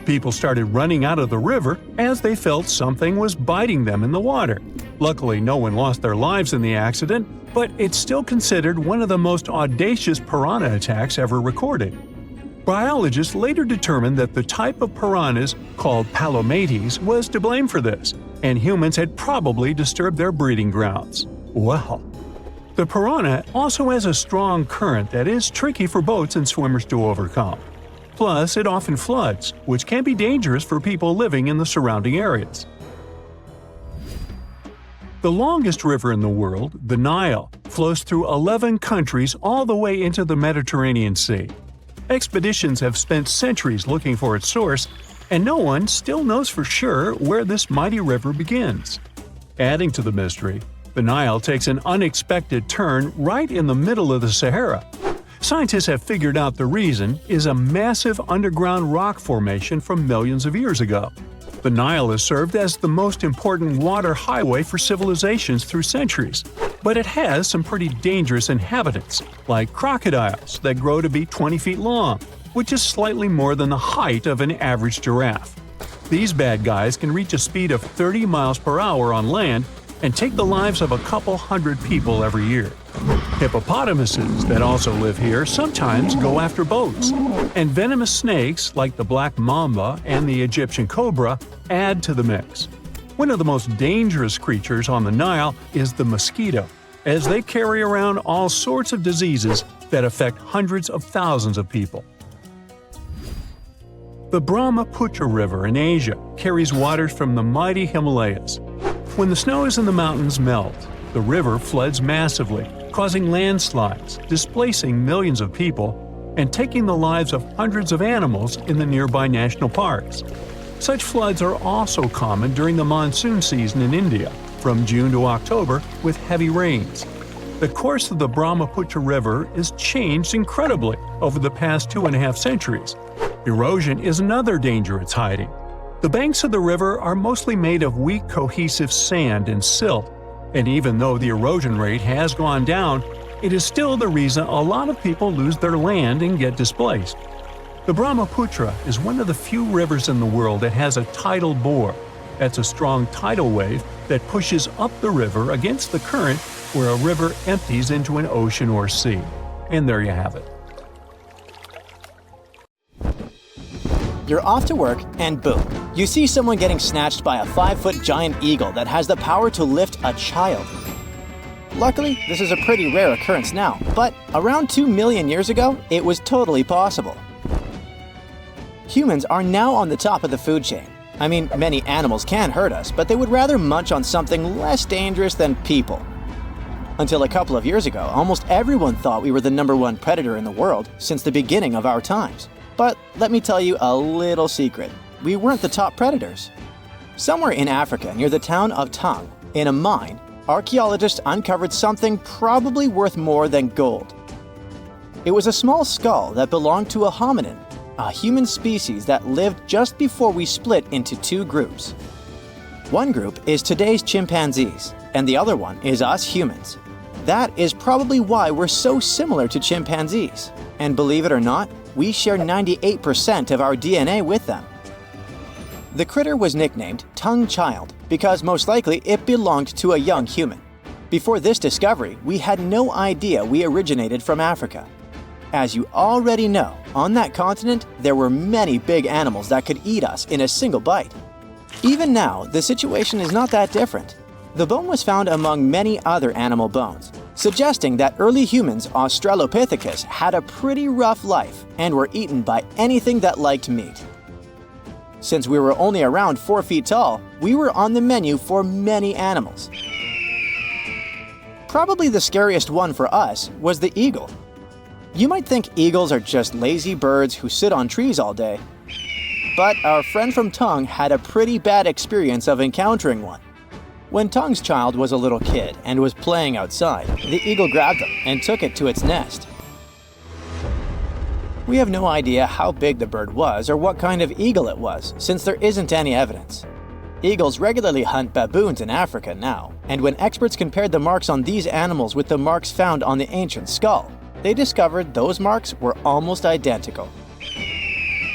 People started running out of the river as they felt something was biting them in the water. Luckily, no one lost their lives in the accident, but it's still considered one of the most audacious piranha attacks ever recorded. Biologists later determined that the type of piranhas, called palomates, was to blame for this, and humans had probably disturbed their breeding grounds. Well, the piranha also has a strong current that is tricky for boats and swimmers to overcome. Plus, it often floods, which can be dangerous for people living in the surrounding areas. The longest river in the world, the Nile, flows through 11 countries all the way into the Mediterranean Sea. Expeditions have spent centuries looking for its source, and no one still knows for sure where this mighty river begins. Adding to the mystery, the Nile takes an unexpected turn right in the middle of the Sahara. Scientists have figured out the reason is a massive underground rock formation from millions of years ago. The Nile has served as the most important water highway for civilizations through centuries, but it has some pretty dangerous inhabitants, like crocodiles that grow to be 20 feet long, which is slightly more than the height of an average giraffe. These bad guys can reach a speed of 30 miles per hour on land and take the lives of a couple hundred people every year. Hippopotamuses that also live here sometimes go after boats, and venomous snakes like the black mamba and the Egyptian cobra add to the mix. One of the most dangerous creatures on the Nile is the mosquito, as they carry around all sorts of diseases that affect hundreds of thousands of people. The Brahmaputra River in Asia carries waters from the mighty Himalayas. When the snows in the mountains melt, the river floods massively, causing landslides, displacing millions of people, and taking the lives of hundreds of animals in the nearby national parks. Such floods are also common during the monsoon season in India, from June to October, with heavy rains. The course of the Brahmaputra River is changed incredibly over the past 2.5 centuries. Erosion is another danger it's hiding. The banks of the river are mostly made of weak cohesive sand and silt, and even though the erosion rate has gone down, it is still the reason a lot of people lose their land and get displaced. The Brahmaputra is one of the few rivers in the world that has a tidal bore. That's a strong tidal wave that pushes up the river against the current where a river empties into an ocean or sea. And there you have it. You're off to work, and boom, you see someone getting snatched by a 5-foot giant eagle that has the power to lift a child. Luckily, this is a pretty rare occurrence now, but around 2 million years ago, it was totally possible. Humans are now on the top of the food chain. I mean, many animals can hurt us, but they would rather munch on something less dangerous than people. Until a couple of years ago, almost everyone thought we were the #1 predator in the world since the beginning of our times. But let me tell you a little secret. We weren't the top predators. Somewhere in Africa, near the town of Tung, in a mine, archaeologists uncovered something probably worth more than gold. It was a small skull that belonged to a hominin, a human species that lived just before we split into two groups. One group is today's chimpanzees, and the other one is us humans. That is probably why we're so similar to chimpanzees. And believe it or not, we share 98% of our DNA with them. The critter was nicknamed Tung Child because most likely it belonged to a young human. Before this discovery, we had no idea we originated from Africa. As you already know, on that continent, there were many big animals that could eat us in a single bite. Even now, the situation is not that different. The bone was found among many other animal bones, suggesting that early humans, Australopithecus, had a pretty rough life and were eaten by anything that liked meat. Since we were only around 4 feet tall, we were on the menu for many animals. Probably the scariest one for us was the eagle. You might think eagles are just lazy birds who sit on trees all day, but our friend from Tung had a pretty bad experience of encountering one. When Tung's child was a little kid and was playing outside, the eagle grabbed him and took it to its nest. We have no idea how big the bird was or what kind of eagle it was, since there isn't any evidence. Eagles regularly hunt baboons in Africa now, and when experts compared the marks on these animals with the marks found on the ancient skull, they discovered those marks were almost identical.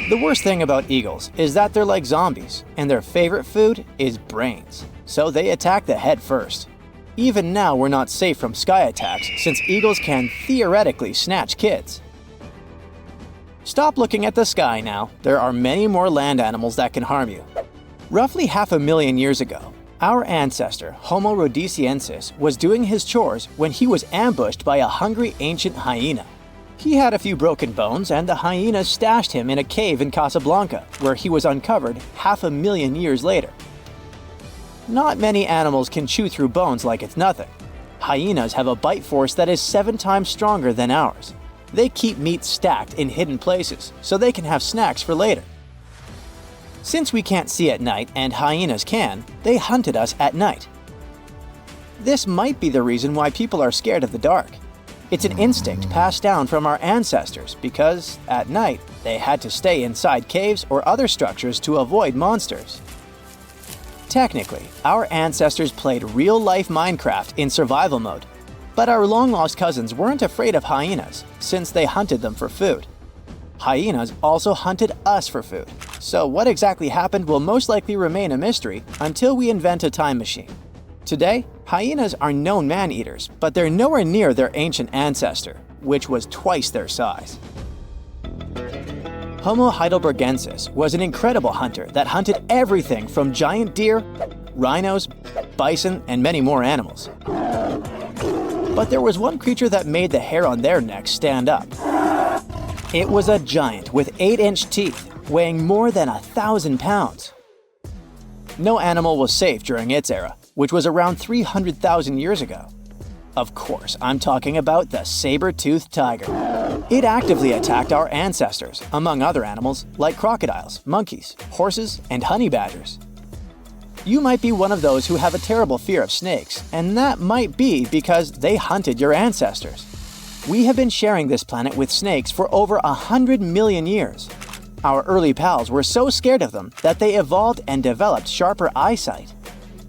The worst thing about eagles is that they're like zombies, and their favorite food is brains, so they attack the head first. Even now, we're not safe from sky attacks since eagles can theoretically snatch kids. Stop looking at the sky now. There are many more land animals that can harm you. Roughly 500,000 years ago, our ancestor, Homo rhodesiensis, was doing his chores when he was ambushed by a hungry ancient hyena. He had a few broken bones, and the hyenas stashed him in a cave in Casablanca, where he was uncovered 500,000 years later. Not many animals can chew through bones like it's nothing. Hyenas have a bite force that is 7 times stronger than ours. They keep meat stacked in hidden places, so they can have snacks for later. Since we can't see at night and hyenas can, they hunted us at night. This might be the reason why people are scared of the dark. It's an instinct passed down from our ancestors because, at night, they had to stay inside caves or other structures to avoid monsters. Technically, our ancestors played real-life Minecraft in survival mode, but our long-lost cousins weren't afraid of hyenas since they hunted them for food. Hyenas also hunted us for food, so what exactly happened will most likely remain a mystery until we invent a time machine. Today, hyenas are known man-eaters, but they're nowhere near their ancient ancestor, which was twice their size. Homo heidelbergensis was an incredible hunter that hunted everything from giant deer, rhinos, bison, and many more animals. But there was one creature that made the hair on their necks stand up. It was a giant with 8-inch teeth, weighing more than 1,000 pounds. No animal was safe during its era, which was around 300,000 years ago. Of course, I'm talking about the saber-tooth tiger. It actively attacked our ancestors, among other animals like crocodiles, monkeys, horses, and honey badgers. You might be one of those who have a terrible fear of snakes, and that might be because they hunted your ancestors. We have been sharing this planet with snakes for over 100 million years. Our early pals were so scared of them that they evolved and developed sharper eyesight.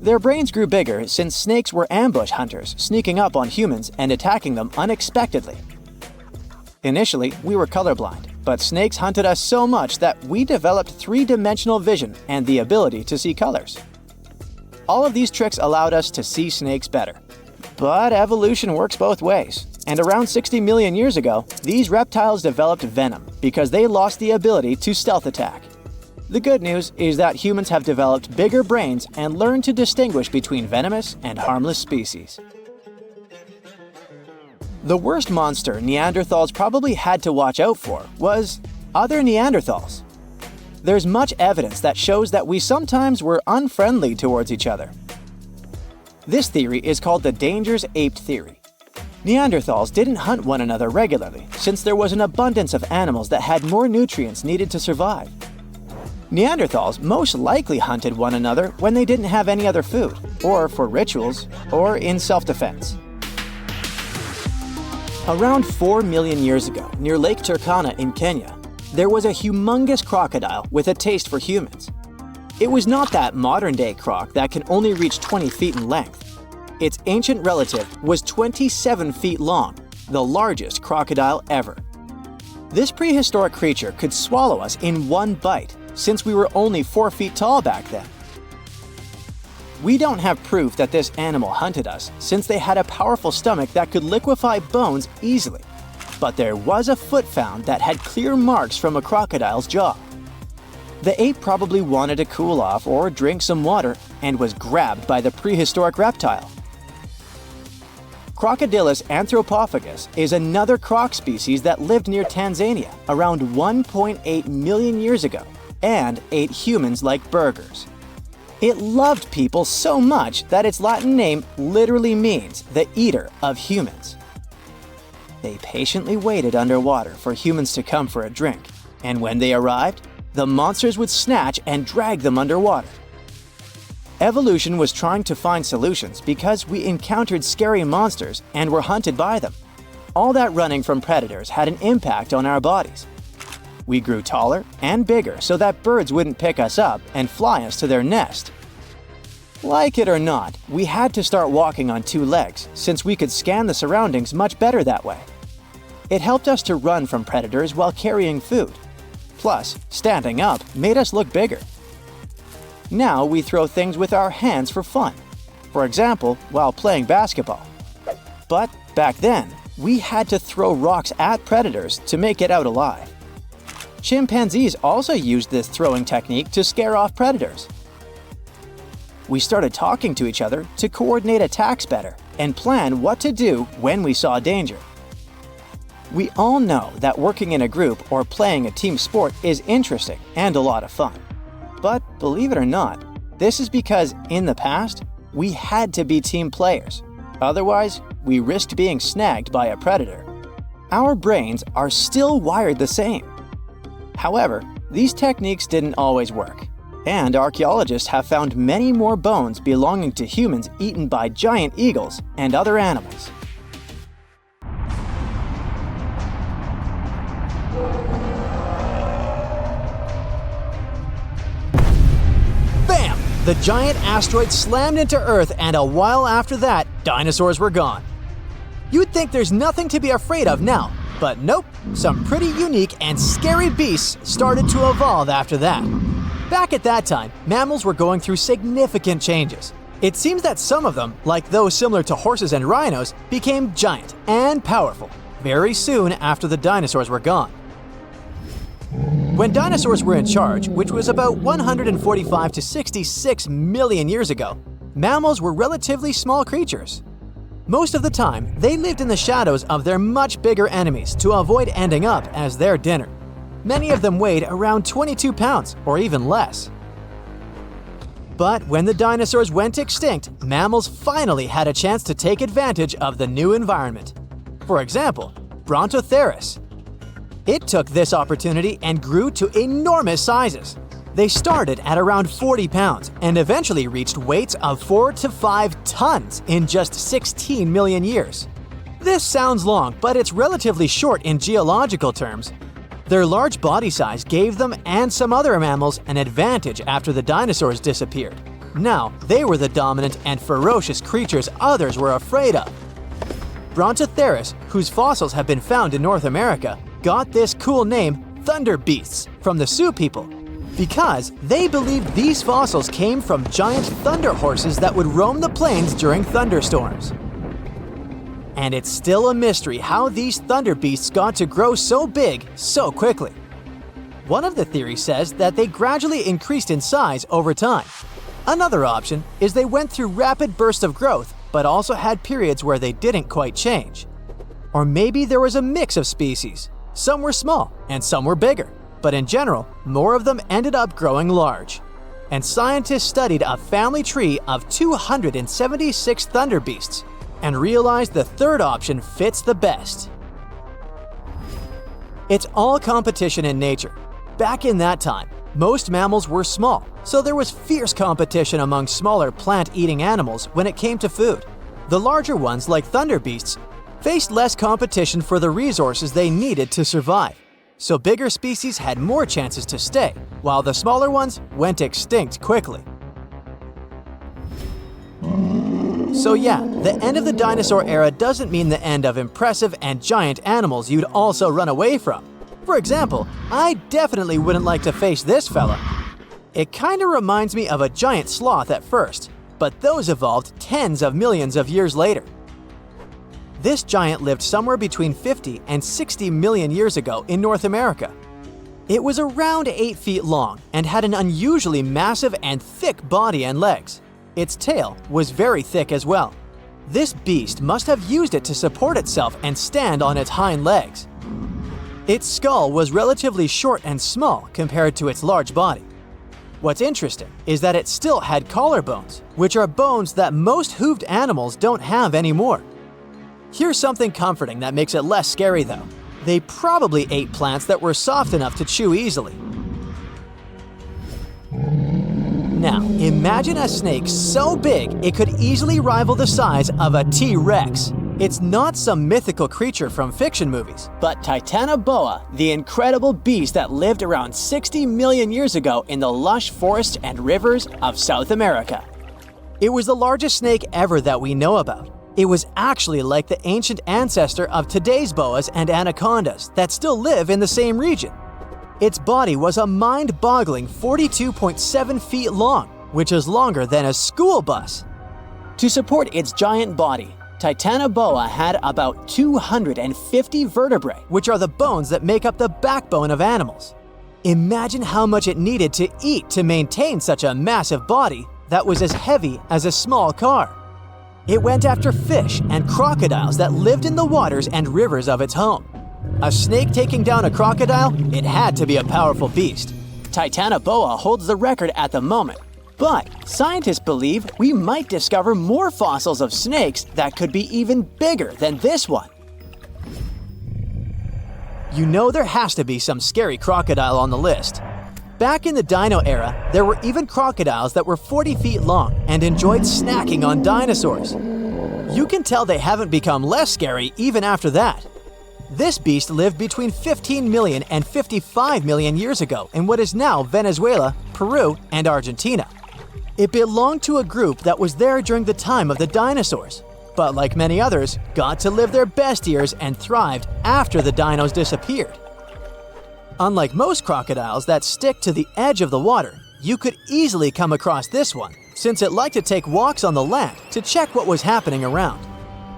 Their brains grew bigger since snakes were ambush hunters, sneaking up on humans and attacking them unexpectedly. Initially, we were colorblind, but snakes hunted us so much that we developed 3-dimensional vision and the ability to see colors. All of these tricks allowed us to see snakes better. But evolution works both ways, and around 60 million years ago, these reptiles developed venom because they lost the ability to stealth attack. The good news is that humans have developed bigger brains and learned to distinguish between venomous and harmless species. The worst monster Neanderthals probably had to watch out for was other Neanderthals. There's much evidence that shows that we sometimes were unfriendly towards each other. This theory is called the dangerous ape theory. Neanderthals didn't hunt one another regularly since there was an abundance of animals that had more nutrients needed to survive. Neanderthals most likely hunted one another when they didn't have any other food, or for rituals, or in self-defense. Around 4 million years ago, near Lake Turkana in Kenya, there was a humongous crocodile with a taste for humans. It was not that modern-day croc that can only reach 20 feet in length. Its ancient relative was 27 feet long, the largest crocodile ever. This prehistoric creature could swallow us in one bite, since we were only 4 feet tall back then. We don't have proof that this animal hunted us, since they had a powerful stomach that could liquefy bones easily. But there was a foot found that had clear marks from a crocodile's jaw. The ape probably wanted to cool off or drink some water and was grabbed by the prehistoric reptile. Crocodylus anthropophagus is another croc species that lived near Tanzania around 1.8 million years ago and ate humans like burgers. It loved people so much that its Latin name literally means the eater of humans. They patiently waited underwater for humans to come for a drink, and when they arrived, the monsters would snatch and drag them underwater. Evolution was trying to find solutions because we encountered scary monsters and were hunted by them. All that running from predators had an impact on our bodies. We grew taller and bigger so that birds wouldn't pick us up and fly us to their nest. Like it or not, we had to start walking on 2 legs since we could scan the surroundings much better that way. It helped us to run from predators while carrying food. Plus, standing up made us look bigger. Now we throw things with our hands for fun. For example, while playing basketball. But back then, we had to throw rocks at predators to make it out alive. Chimpanzees also used this throwing technique to scare off predators. We started talking to each other to coordinate attacks better and plan what to do when we saw danger. We all know that working in a group or playing a team sport is interesting and a lot of fun. But believe it or not, this is because in the past, we had to be team players. Otherwise, we risked being snagged by a predator. Our brains are still wired the same. However, these techniques didn't always work, and archaeologists have found many more bones belonging to humans eaten by giant eagles and other animals. Bam! The giant asteroid slammed into Earth, and a while after that, dinosaurs were gone. You'd think there's nothing to be afraid of now, but nope, some pretty unique and scary beasts started to evolve after that. Back at that time, mammals were going through significant changes. It seems that some of them, like those similar to horses and rhinos, became giant and powerful very soon after the dinosaurs were gone. When dinosaurs were in charge, which was about 145 to 66 million years ago, mammals were relatively small creatures. Most of the time, they lived in the shadows of their much bigger enemies to avoid ending up as their dinner. Many of them weighed around 22 pounds or even less. But when the dinosaurs went extinct, mammals finally had a chance to take advantage of the new environment. For example, Brontosaurus. It took this opportunity and grew to enormous sizes. They started at around 40 pounds and eventually reached weights of 4 to 5 tons in just 16 million years. This sounds long, but it's relatively short in geological terms. Their large body size gave them and some other mammals an advantage after the dinosaurs disappeared. Now, they were the dominant and ferocious creatures others were afraid of. Brontosaurus, whose fossils have been found in North America, got this cool name, Thunder Beasts, from the Sioux people, because they believed these fossils came from giant thunder horses that would roam the plains during thunderstorms. And it's still a mystery how these thunder beasts got to grow so big so quickly. One of the theories says that they gradually increased in size over time. Another option is they went through rapid bursts of growth, but also had periods where they didn't quite change. Or maybe there was a mix of species. Some were small and some were bigger, but in general, more of them ended up growing large. And scientists studied a family tree of 276 thunder beasts and realized the third option fits the best. It's all competition in nature. Back in that time, most mammals were small, so there was fierce competition among smaller plant-eating animals when it came to food. The larger ones, like thunder beasts, faced less competition for the resources they needed to survive. So bigger species had more chances to stay, while the smaller ones went extinct quickly. So yeah, the end of the dinosaur era doesn't mean the end of impressive and giant animals you'd also run away from. For example, I definitely wouldn't like to face this fella. It kinda reminds me of a giant sloth at first, but those evolved tens of millions of years later. This giant lived somewhere between 50 and 60 million years ago in North America. It was around 8 feet long and had an unusually massive and thick body and legs. Its tail was very thick as well. This beast must have used it to support itself and stand on its hind legs. Its skull was relatively short and small compared to its large body. What's interesting is that it still had collarbones, which are bones that most hooved animals don't have anymore. Here's something comforting that makes it less scary though. They probably ate plants that were soft enough to chew easily. Now, imagine a snake so big it could easily rival the size of a T-Rex. It's not some mythical creature from fiction movies, but Titanoboa, the incredible beast that lived around 60 million years ago in the lush forests and rivers of South America. It was the largest snake ever that we know about. It was actually like the ancient ancestor of today's boas and anacondas that still live in the same region. Its body was a mind-boggling 42.7 feet long, which is longer than a school bus. To support its giant body, Titanoboa had about 250 vertebrae, which are the bones that make up the backbone of animals. Imagine how much it needed to eat to maintain such a massive body that was as heavy as a small car. It went after fish and crocodiles that lived in the waters and rivers of its home. A snake taking down a crocodile? It had to be a powerful beast. Titanoboa holds the record at the moment, but scientists believe we might discover more fossils of snakes that could be even bigger than this one. You know there has to be some scary crocodile on the list. Back in the dino era, there were even crocodiles that were 40 feet long and enjoyed snacking on dinosaurs. You can tell they haven't become less scary even after that. This beast lived between 15 million and 55 million years ago in what is now Venezuela, Peru, and Argentina. It belonged to a group that was there during the time of the dinosaurs, but like many others, got to live their best years and thrived after the dinos disappeared. Unlike most crocodiles that stick to the edge of the water, you could easily come across this one, since it liked to take walks on the land to check what was happening around.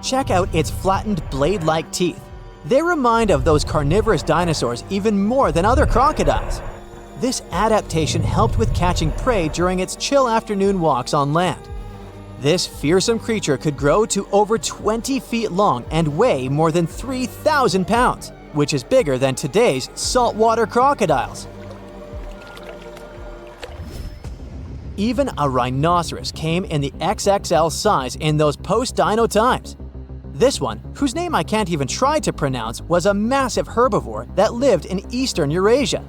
Check out its flattened blade-like teeth. They remind of those carnivorous dinosaurs even more than other crocodiles. This adaptation helped with catching prey during its chill afternoon walks on land. This fearsome creature could grow to over 20 feet long and weigh more than 3,000 pounds, which is bigger than today's saltwater crocodiles. Even a rhinoceros came in the XXL size in those post-dino times. This one, whose name I can't even try to pronounce, was a massive herbivore that lived in eastern Eurasia.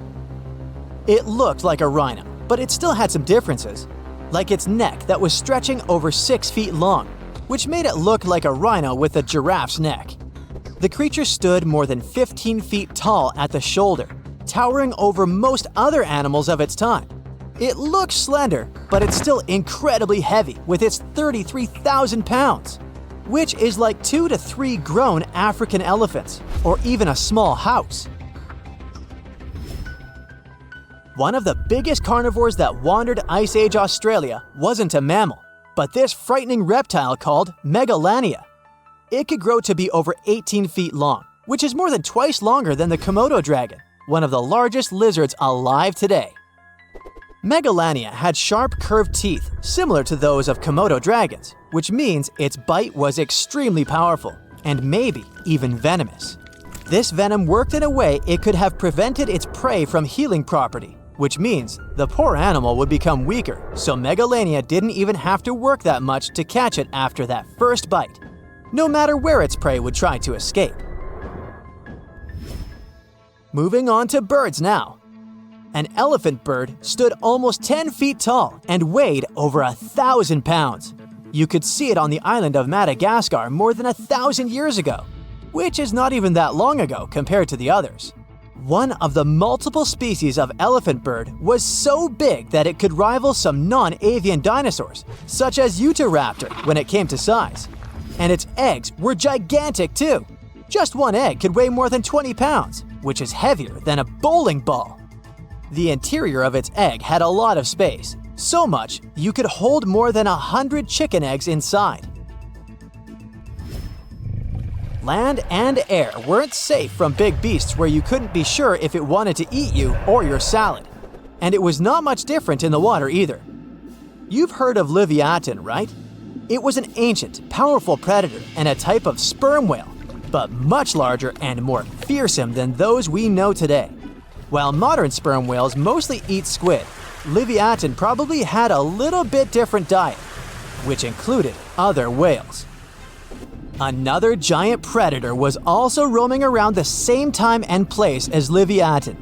It looked like a rhino, but it still had some differences, like its neck that was stretching over 6 feet long, which made it look like a rhino with a giraffe's neck. The creature stood more than 15 feet tall at the shoulder, towering over most other animals of its time. It looks slender, but it's still incredibly heavy with its 33,000 pounds, which is like 2 to 3 grown African elephants, or even a small house. One of the biggest carnivores that wandered Ice Age Australia wasn't a mammal, but this frightening reptile called Megalania. It could grow to be over 18 feet long, which is more than twice longer than the Komodo dragon, one of the largest lizards alive today. Megalania had sharp curved teeth similar to those of Komodo dragons, which means its bite was extremely powerful, and maybe even venomous. This venom worked in a way it could have prevented its prey from healing properly, which means the poor animal would become weaker, so Megalania didn't even have to work that much to catch it after that first bite, no matter where its prey would try to escape. Moving on to birds now. An elephant bird stood almost 10 feet tall and weighed over 1,000 pounds. You could see it on the island of Madagascar more than 1,000 years ago, which is not even that long ago compared to the others. One of the multiple species of elephant bird was so big that it could rival some non-avian dinosaurs, such as Utahraptor, when it came to size. And its eggs were gigantic too. Just one egg could weigh more than 20 pounds, which is heavier than a bowling ball. The interior of its egg had a lot of space, so much you could hold more than 100 chicken eggs inside. Land and air weren't safe from big beasts where you couldn't be sure if it wanted to eat you or your salad. And it was not much different in the water either. You've heard of Leviathan, right? It was an ancient, powerful predator and a type of sperm whale, but much larger and more fearsome than those we know today. While modern sperm whales mostly eat squid, Leviathan probably had a little bit different diet, which included other whales. Another giant predator was also roaming around the same time and place as Leviathan.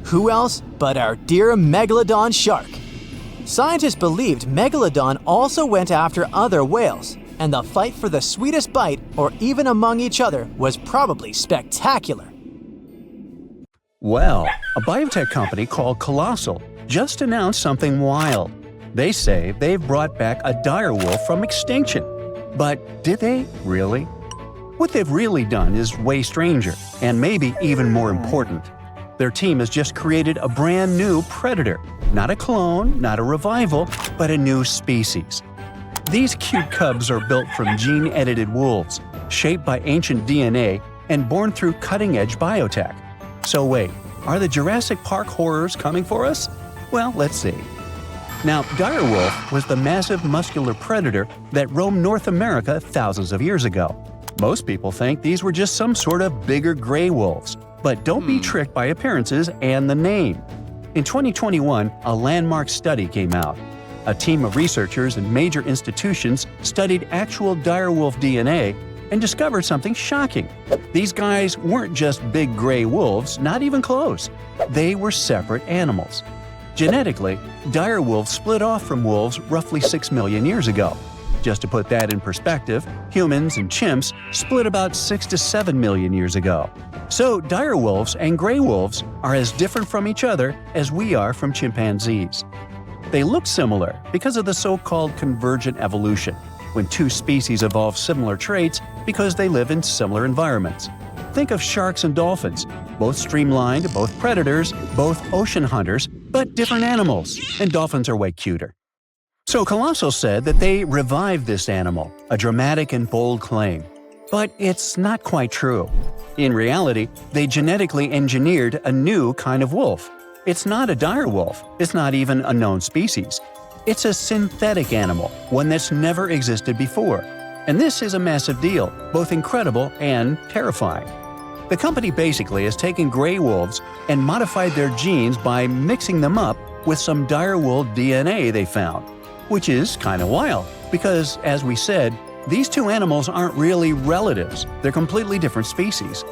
Who else but our dear Megalodon shark? Scientists believed Megalodon also went after other whales, and the fight for the sweetest bite, or even among each other, was probably spectacular. Well, a biotech company called Colossal just announced something wild. They say they've brought back a direwolf from extinction. But did they really? What they've really done is way stranger, and maybe even more important. Their team has just created a brand new predator. Not a clone, not a revival, but a new species. These cute cubs are built from gene-edited wolves, shaped by ancient DNA and born through cutting-edge biotech. So wait, are the Jurassic Park horrors coming for us? Well, let's see. Now, direwolf was the massive muscular predator that roamed North America thousands of years ago. Most people think these were just some sort of bigger gray wolves, but don't be tricked by appearances and the name. In 2021, a landmark study came out. A team of researchers and major institutions studied actual direwolf DNA and discovered something shocking. These guys weren't just big gray wolves, not even close. They were separate animals. Genetically, direwolves split off from wolves roughly 6 million years ago. Just to put that in perspective, humans and chimps split about 6 to 7 million years ago. So direwolves and gray wolves are as different from each other as we are from chimpanzees. They look similar because of the so-called convergent evolution, when two species evolve similar traits because they live in similar environments. Think of sharks and dolphins, both streamlined, both predators, both ocean hunters, but different animals, and dolphins are way cuter. So Colossal said that they revived this animal, a dramatic and bold claim. But it's not quite true. In reality, they genetically engineered a new kind of wolf. It's not a direwolf, it's not even a known species. It's a synthetic animal, one that's never existed before. And this is a massive deal, both incredible and terrifying. The company basically has taken gray wolves and modified their genes by mixing them up with some direwolf DNA they found, which is kind of wild because, as we said, these two animals aren't really relatives, they're completely different species.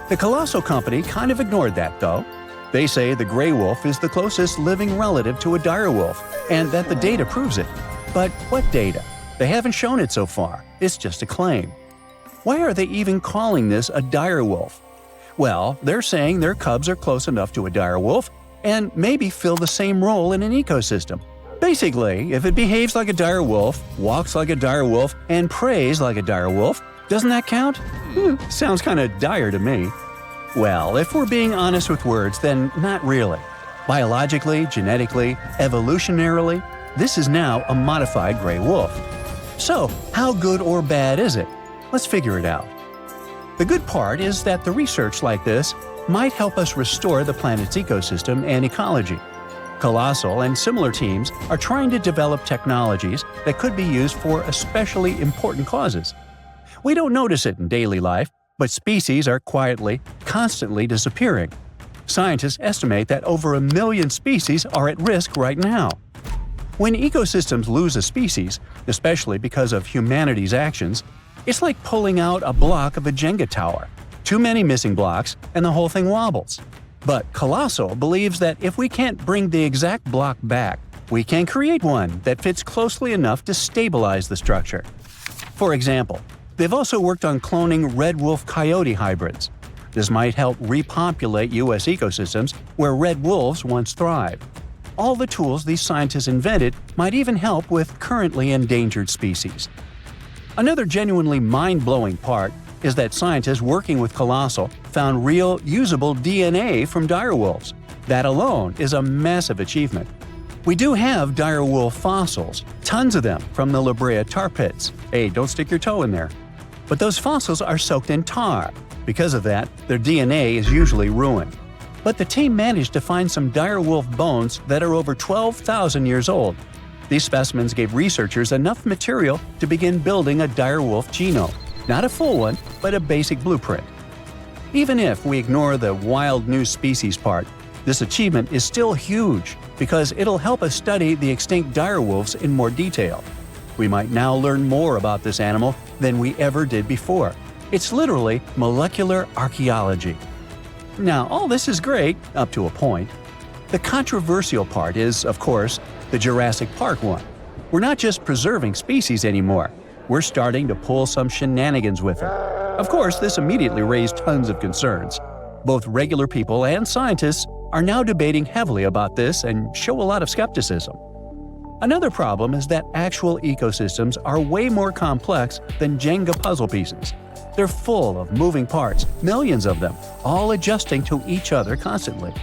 The Colossal company kind of ignored that, though. They say the gray wolf is the closest living relative to a direwolf, and that the data proves it. But what data? They haven't shown it so far. It's just a claim. Why are they even calling this a direwolf? Well, they're saying their cubs are close enough to a direwolf and maybe fill the same role in an ecosystem. Basically, if it behaves like a direwolf, walks like a direwolf, and preys like a direwolf, doesn't that count? Sounds kind of dire to me. Well, if we're being honest with words, then not really. Biologically, genetically, evolutionarily, this is now a modified gray wolf. So, how good or bad is it? Let's figure it out. The good part is that the research like this might help us restore the planet's ecosystem and ecology. Colossal and similar teams are trying to develop technologies that could be used for especially important causes. We don't notice it in daily life, but species are quietly, constantly disappearing. Scientists estimate that over 1 million species are at risk right now. When ecosystems lose a species, especially because of humanity's actions, it's like pulling out a block of a Jenga tower. Too many missing blocks, and the whole thing wobbles. But Colosso believes that if we can't bring the exact block back, we can create one that fits closely enough to stabilize the structure. For example, they've also worked on cloning red wolf-coyote hybrids. This might help repopulate U.S. ecosystems where red wolves once thrived. All the tools these scientists invented might even help with currently endangered species. Another genuinely mind-blowing part is that scientists working with Colosso found real, usable DNA from direwolves. That alone is a massive achievement. We do have direwolf fossils, tons of them from the La Brea tar pits. Hey, don't stick your toe in there. But those fossils are soaked in tar. Because of that, their DNA is usually ruined. But the team managed to find some direwolf bones that are over 12,000 years old. These specimens gave researchers enough material to begin building a direwolf genome. Not a full one, but a basic blueprint. Even if we ignore the wild new species part, this achievement is still huge because it'll help us study the extinct direwolves in more detail. We might now learn more about this animal than we ever did before. It's literally molecular archaeology. Now, all this is great, up to a point. The controversial part is, of course, the Jurassic Park one. We're not just preserving species anymore. We're starting to pull some shenanigans with it. Of course, this immediately raised tons of concerns. Both regular people and scientists are now debating heavily about this and show a lot of skepticism. Another problem is that actual ecosystems are way more complex than Jenga puzzle pieces. They're full of moving parts, millions of them, all adjusting to each other constantly.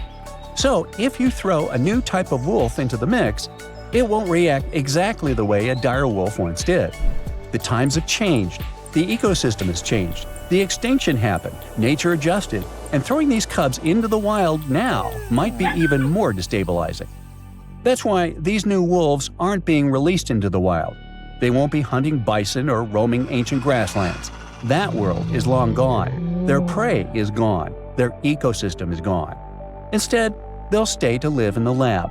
So, if you throw a new type of wolf into the mix, it won't react exactly the way a dire wolf once did. The times have changed, the ecosystem has changed, the extinction happened, nature adjusted, and throwing these cubs into the wild now might be even more destabilizing. That's why these new wolves aren't being released into the wild. They won't be hunting bison or roaming ancient grasslands. That world is long gone. Their prey is gone. Their ecosystem is gone. Instead, they'll stay to live in the lab.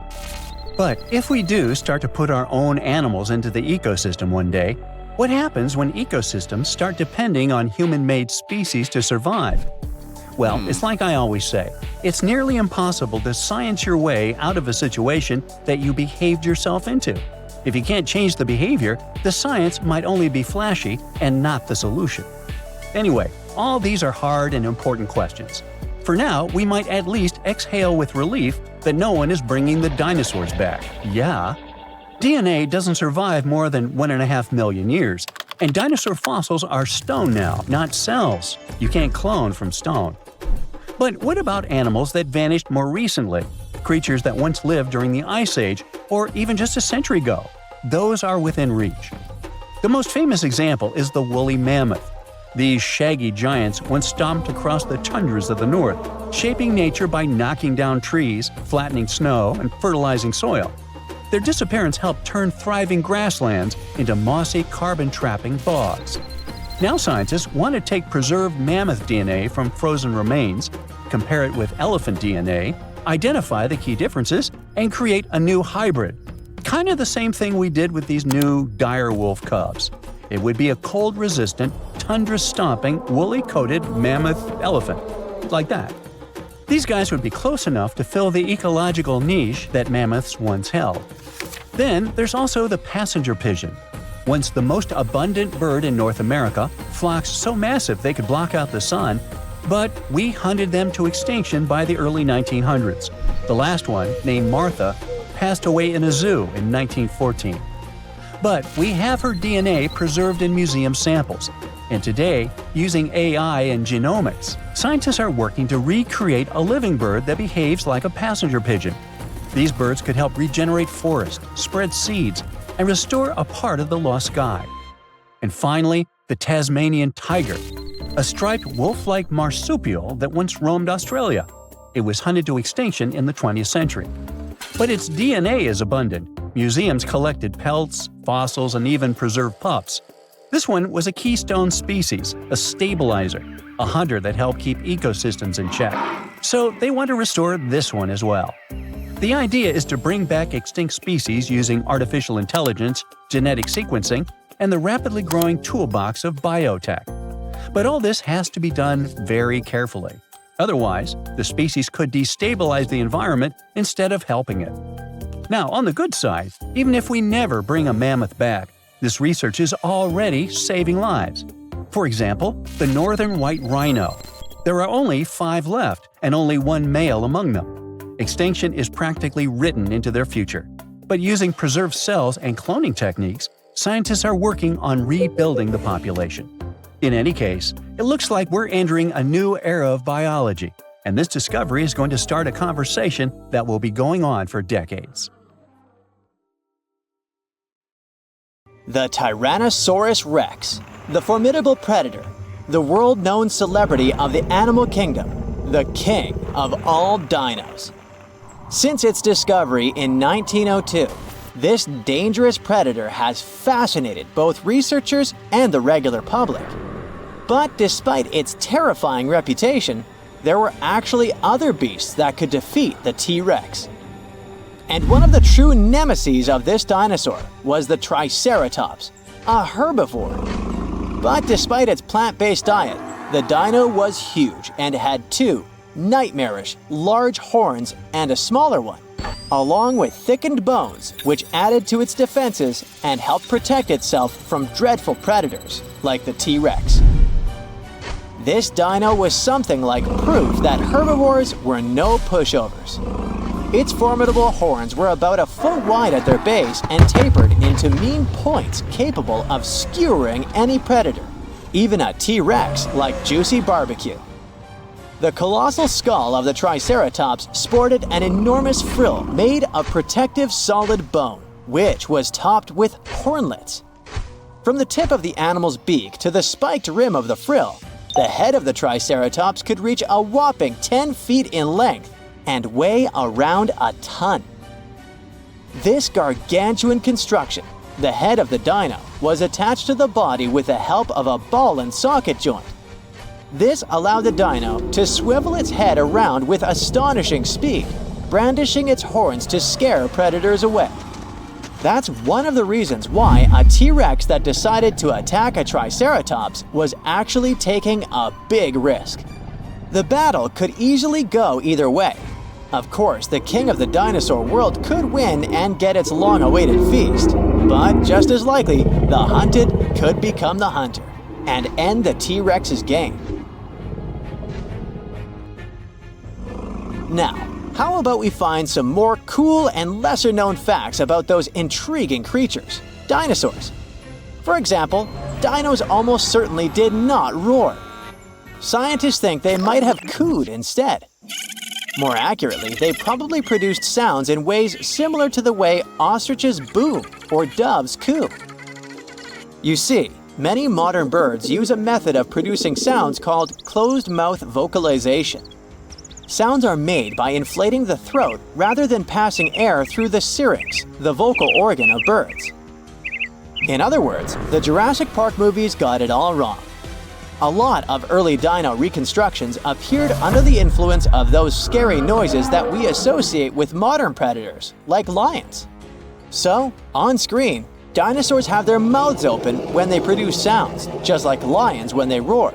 But if we do start to put our own animals into the ecosystem one day, what happens when ecosystems start depending on human-made species to survive? Well, it's like I always say, it's nearly impossible to science your way out of a situation that you behaved yourself into. If you can't change the behavior, the science might only be flashy and not the solution. Anyway, all these are hard and important questions. For now, we might at least exhale with relief that no one is bringing the dinosaurs back. Yeah. DNA doesn't survive more than 1.5 million years, and dinosaur fossils are stone now, not cells. You can't clone from stone. But what about animals that vanished more recently? Creatures that once lived during the Ice Age, or even just a century ago? Those are within reach. The most famous example is the woolly mammoth. These shaggy giants once stomped across the tundras of the north, shaping nature by knocking down trees, flattening snow, and fertilizing soil. Their disappearance helped turn thriving grasslands into mossy, carbon-trapping bogs. Now scientists want to take preserved mammoth DNA from frozen remains, compare it with elephant DNA, identify the key differences, and create a new hybrid. Kind of the same thing we did with these new dire wolf cubs. It would be a cold-resistant, tundra-stomping, woolly-coated mammoth elephant. Like that. These guys would be close enough to fill the ecological niche that mammoths once held. Then there's also the passenger pigeon. Once the most abundant bird in North America, flocks so massive they could block out the sun, but we hunted them to extinction by the early 1900s. The last one, named Martha, passed away in a zoo in 1914. But we have her DNA preserved in museum samples. And today, using AI and genomics, scientists are working to recreate a living bird that behaves like a passenger pigeon. These birds could help regenerate forests, spread seeds, and restore a part of the lost sky. And finally, the Tasmanian tiger, a striped wolf-like marsupial that once roamed Australia. It was hunted to extinction in the 20th century. But its DNA is abundant. Museums collected pelts, fossils, and even preserved pups. This one was a keystone species, a stabilizer, a hunter that helped keep ecosystems in check. So they want to restore this one as well. The idea is to bring back extinct species using artificial intelligence, genetic sequencing, and the rapidly growing toolbox of biotech. But all this has to be done very carefully. Otherwise, the species could destabilize the environment instead of helping it. Now, on the good side, even if we never bring a mammoth back, this research is already saving lives. For example, the northern white rhino. There are only 5 left, and only 1 male among them. Extinction is practically written into their future. But using preserved cells and cloning techniques, scientists are working on rebuilding the population. In any case, it looks like we're entering a new era of biology, and this discovery is going to start a conversation that will be going on for decades. The Tyrannosaurus rex, the formidable predator, the world-known celebrity of the animal kingdom, the king of all dinos. Since its discovery in 1902, this dangerous predator has fascinated both researchers and the regular public. But despite its terrifying reputation, there were actually other beasts that could defeat the T-Rex. And one of the true nemeses of this dinosaur was the Triceratops, a herbivore. But despite its plant-based diet, the dino was huge and had 2 nightmarish, large horns and a smaller one, along with thickened bones which added to its defenses and helped protect itself from dreadful predators like the T-Rex. This dino was something like proof that herbivores were no pushovers. Its formidable horns were about a foot wide at their base and tapered into mean points capable of skewering any predator, even a T-Rex like Juicy Barbecue. The colossal skull of the Triceratops sported an enormous frill made of protective solid bone, which was topped with hornlets. From the tip of the animal's beak to the spiked rim of the frill, the head of the Triceratops could reach a whopping 10 feet in length and weigh around a ton. This gargantuan construction, the head of the dino, was attached to the body with the help of a ball and socket joint. This allowed the dino to swivel its head around with astonishing speed, brandishing its horns to scare predators away. That's one of the reasons why a T-Rex that decided to attack a Triceratops was actually taking a big risk. The battle could easily go either way. Of course, the king of the dinosaur world could win and get its long-awaited feast, but just as likely, the hunted could become the hunter and end the T-Rex's game. Now, how about we find some more cool and lesser-known facts about those intriguing creatures, dinosaurs? For example, dinos almost certainly did not roar. Scientists think they might have cooed instead. More accurately, they probably produced sounds in ways similar to the way ostriches boom or doves coo. You see, many modern birds use a method of producing sounds called closed-mouth vocalization. Sounds are made by inflating the throat rather than passing air through the syrinx, the vocal organ of birds. In other words, the Jurassic Park movies got it all wrong. A lot of early dino reconstructions appeared under the influence of those scary noises that we associate with modern predators, like lions. So, on screen, dinosaurs have their mouths open when they produce sounds, just like lions when they roar.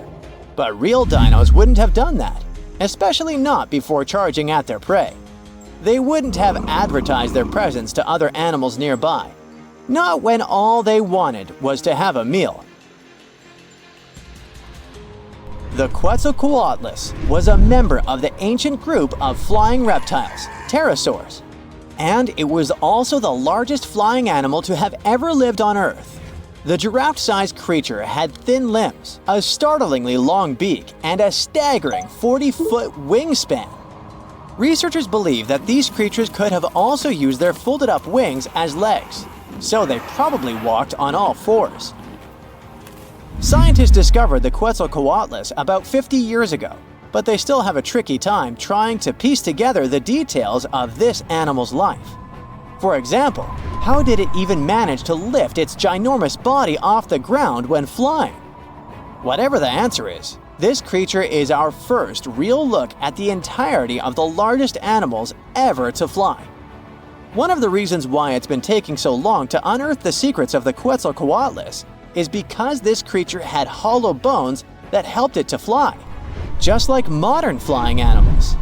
But real dinos wouldn't have done that, especially not before charging at their prey. They wouldn't have advertised their presence to other animals nearby, not when all they wanted was to have a meal. The Quetzalcoatlus was a member of the ancient group of flying reptiles, pterosaurs, and it was also the largest flying animal to have ever lived on Earth. The giraffe-sized creature had thin limbs, a startlingly long beak, and a staggering 40-foot wingspan. Researchers believe that these creatures could have also used their folded-up wings as legs, so they probably walked on all fours. Scientists discovered the Quetzalcoatlus about 50 years ago, but they still have a tricky time trying to piece together the details of this animal's life. For example, how did it even manage to lift its ginormous body off the ground when flying? Whatever the answer is, this creature is our first real look at the entirety of the largest animals ever to fly. One of the reasons why it's been taking so long to unearth the secrets of the Quetzalcoatlus is because this creature had hollow bones that helped it to fly, just like modern flying animals.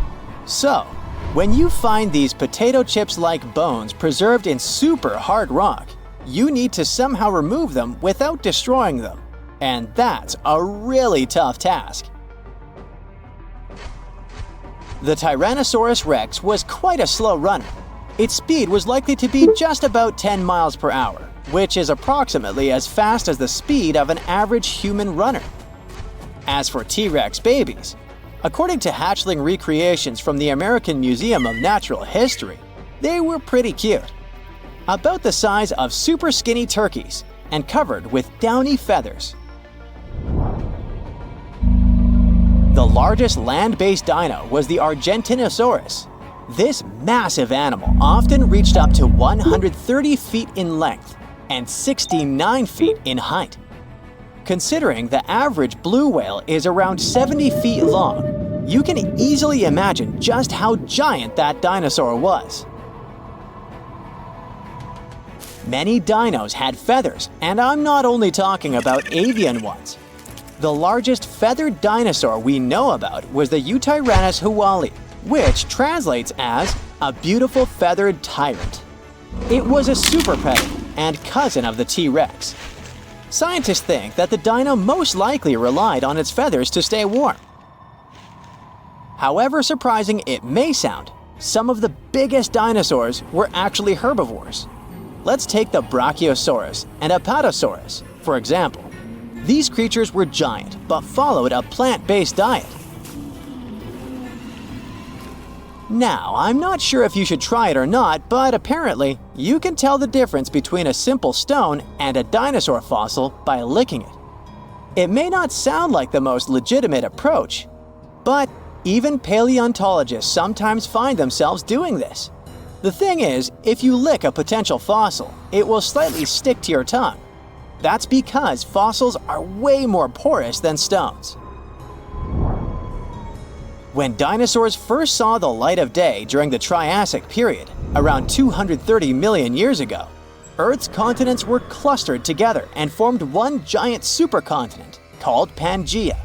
So, when you find these potato chips-like bones preserved in super hard rock, you need to somehow remove them without destroying them. And that's a really tough task. The Tyrannosaurus rex was quite a slow runner. Its speed was likely to be just about 10 miles per hour, which is approximately as fast as the speed of an average human runner. As for T-Rex babies, according to hatchling recreations from the American Museum of Natural History, they were pretty cute. About the size of super skinny turkeys and covered with downy feathers. The largest land-based dino was the Argentinosaurus. This massive animal often reached up to 130 feet in length and 69 feet in height. Considering the average blue whale is around 70 feet long, you can easily imagine just how giant that dinosaur was. Many dinos had feathers, and I'm not only talking about avian ones. The largest feathered dinosaur we know about was the Eutyrannus huali, which translates as a beautiful feathered tyrant. It was a super predator and cousin of the T-Rex. Scientists think that the dino most likely relied on its feathers to stay warm. However surprising it may sound, some of the biggest dinosaurs were actually herbivores. Let's take the Brachiosaurus and Apatosaurus, for example. These creatures were giant, but followed a plant-based diet. Now, I'm not sure if you should try it or not, but apparently, you can tell the difference between a simple stone and a dinosaur fossil by licking it. It may not sound like the most legitimate approach, but even paleontologists sometimes find themselves doing this. The thing is, if you lick a potential fossil, it will slightly stick to your tongue. That's because fossils are way more porous than stones. When dinosaurs first saw the light of day during the Triassic period, around 230 million years ago, Earth's continents were clustered together and formed one giant supercontinent called Pangaea.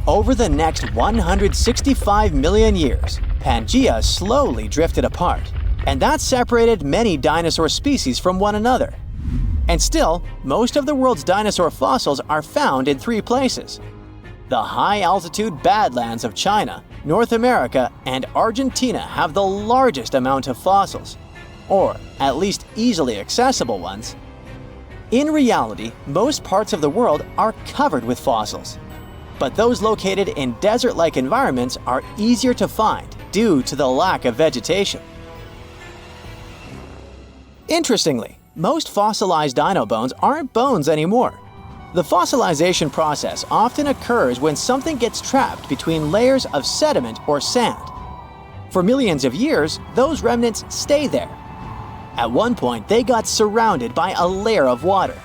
Over the next 165 million years, Pangaea slowly drifted apart, and that separated many dinosaur species from one another. And still, most of the world's dinosaur fossils are found in 3 places: the high-altitude Badlands of China, North America, and Argentina have the largest amount of fossils, or at least easily accessible ones. In reality, most parts of the world are covered with fossils, but those located in desert-like environments are easier to find due to the lack of vegetation. Interestingly, most fossilized dino bones aren't bones anymore. The fossilization process often occurs when something gets trapped between layers of sediment or sand. For millions of years, those remnants stay there. At one point, they got surrounded by a layer of water.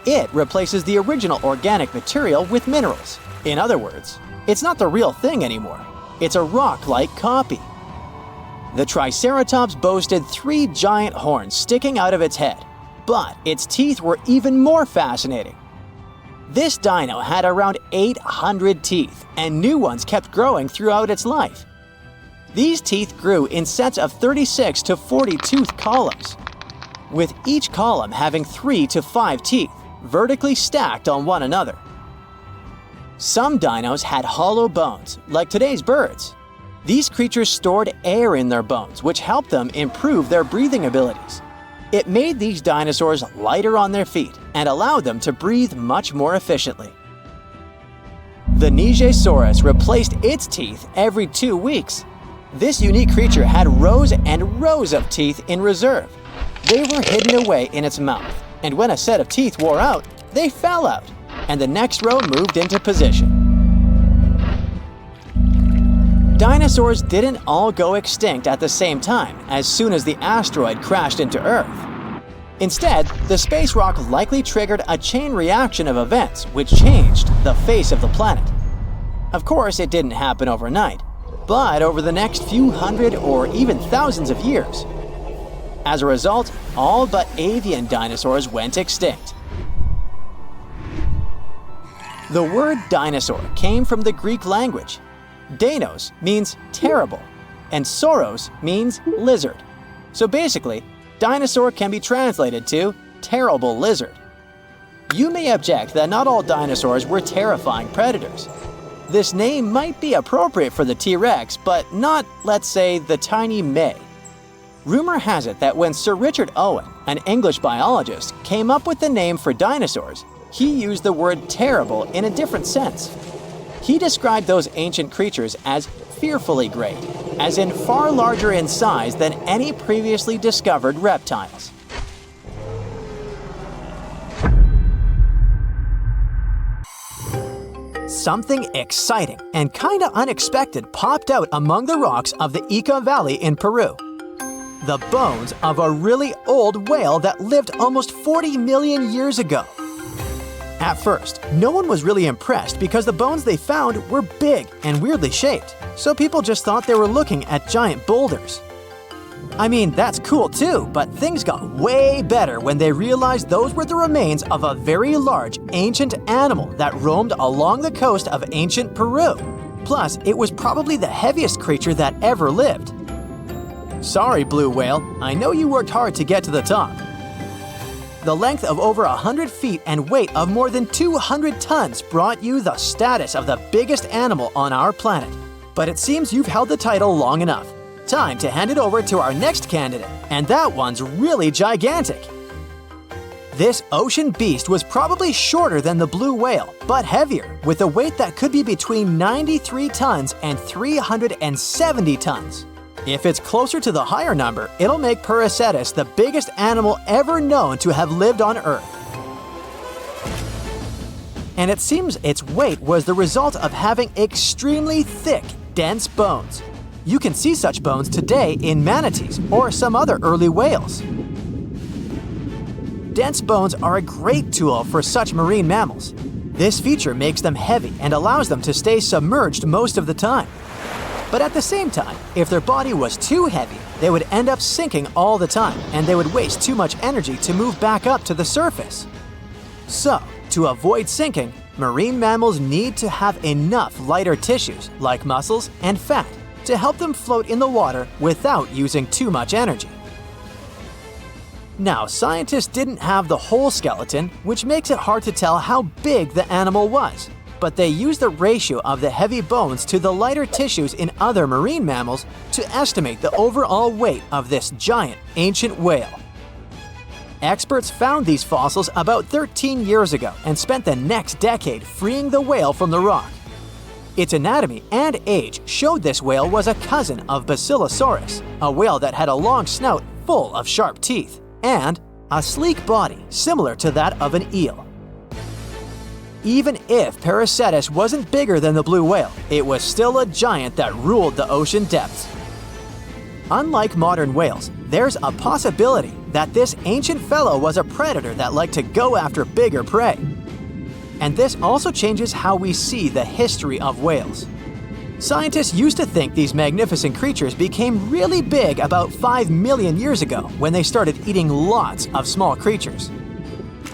It replaces the original organic material with minerals. In other words, it's not the real thing anymore. It's a rock-like copy. The Triceratops boasted 3 giant horns sticking out of its head, but its teeth were even more fascinating. This dino had around 800 teeth, and new ones kept growing throughout its life. These teeth grew in sets of 36 to 40 tooth columns, with each column having 3 to 5 teeth, vertically stacked on one another. Some dinos had hollow bones, like today's birds. These creatures stored air in their bones, which helped them improve their breathing abilities. It made these dinosaurs lighter on their feet and allowed them to breathe much more efficiently. The Nigersaurus replaced its teeth every 2 weeks. This unique creature had rows and rows of teeth in reserve. They were hidden away in its mouth, and when a set of teeth wore out, they fell out, and the next row moved into position. Dinosaurs didn't all go extinct at the same time as soon as the asteroid crashed into Earth. Instead, the space rock likely triggered a chain reaction of events which changed the face of the planet. Of course, it didn't happen overnight, but over the next few hundred or even thousands of years. As a result, all but avian dinosaurs went extinct. The word dinosaur came from the Greek language. Deinos means terrible, and sauros means lizard. So basically, dinosaur can be translated to terrible lizard. You may object that not all dinosaurs were terrifying predators. This name might be appropriate for the T-Rex, but not, let's say, the tiny May. Rumor has it that when Sir Richard Owen, an English biologist, came up with the name for dinosaurs, he used the word terrible in a different sense. He described those ancient creatures as fearfully great, as in far larger in size than any previously discovered reptiles. Something exciting and kinda unexpected popped out among the rocks of the Ica Valley in Peru. The bones of a really old whale that lived almost 40 million years ago. At first, no one was really impressed because the bones they found were big and weirdly shaped, so people just thought they were looking at giant boulders. I mean, that's cool too, but things got way better when they realized those were the remains of a very large ancient animal that roamed along the coast of ancient Peru. Plus, it was probably the heaviest creature that ever lived. Sorry, blue whale, I know you worked hard to get to the top. The length of over 100 feet and weight of more than 200 tons brought you the status of the biggest animal on our planet. But it seems you've held the title long enough. Time to hand it over to our next candidate, and that one's really gigantic. This ocean beast was probably shorter than the blue whale, but heavier, with a weight that could be between 93 tons and 370 tons. If it's closer to the higher number, it'll make Prehistoric the biggest animal ever known to have lived on Earth. And it seems its weight was the result of having extremely thick, dense bones. You can see such bones today in manatees or some other early whales. Dense bones are a great tool for such marine mammals. This feature makes them heavy and allows them to stay submerged most of the time. But at the same time, if their body was too heavy, they would end up sinking all the time, and they would waste too much energy to move back up to the surface. So, to avoid sinking, marine mammals need to have enough lighter tissues, like muscles and fat, to help them float in the water without using too much energy. Now, scientists didn't have the whole skeleton, which makes it hard to tell how big the animal was. But they used the ratio of the heavy bones to the lighter tissues in other marine mammals to estimate the overall weight of this giant ancient whale. Experts found these fossils about 13 years ago and spent the next decade freeing the whale from the rock. Its anatomy and age showed this whale was a cousin of Basilosaurus, a whale that had a long snout full of sharp teeth, and a sleek body similar to that of an eel. Even if Prehistoric wasn't bigger than the blue whale, it was still a giant that ruled the ocean depths. Unlike modern whales, there's a possibility that this ancient fellow was a predator that liked to go after bigger prey. And this also changes how we see the history of whales. Scientists used to think these magnificent creatures became really big about 5 million years ago when they started eating lots of small creatures.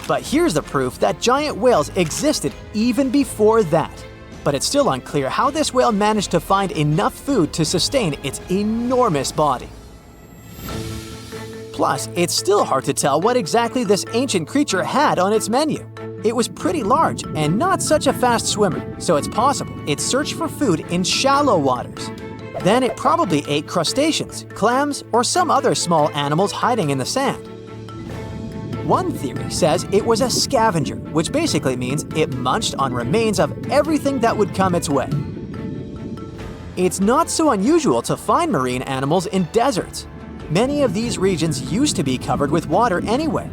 But here's the proof that giant whales existed even before that. But it's still unclear how this whale managed to find enough food to sustain its enormous body. Plus, it's still hard to tell what exactly this ancient creature had on its menu. It was pretty large and not such a fast swimmer, so it's possible it searched for food in shallow waters. Then it probably ate crustaceans, clams, or some other small animals hiding in the sand. One theory says it was a scavenger, which basically means it munched on remains of everything that would come its way. It's not so unusual to find marine animals in deserts. Many of these regions used to be covered with water anyway.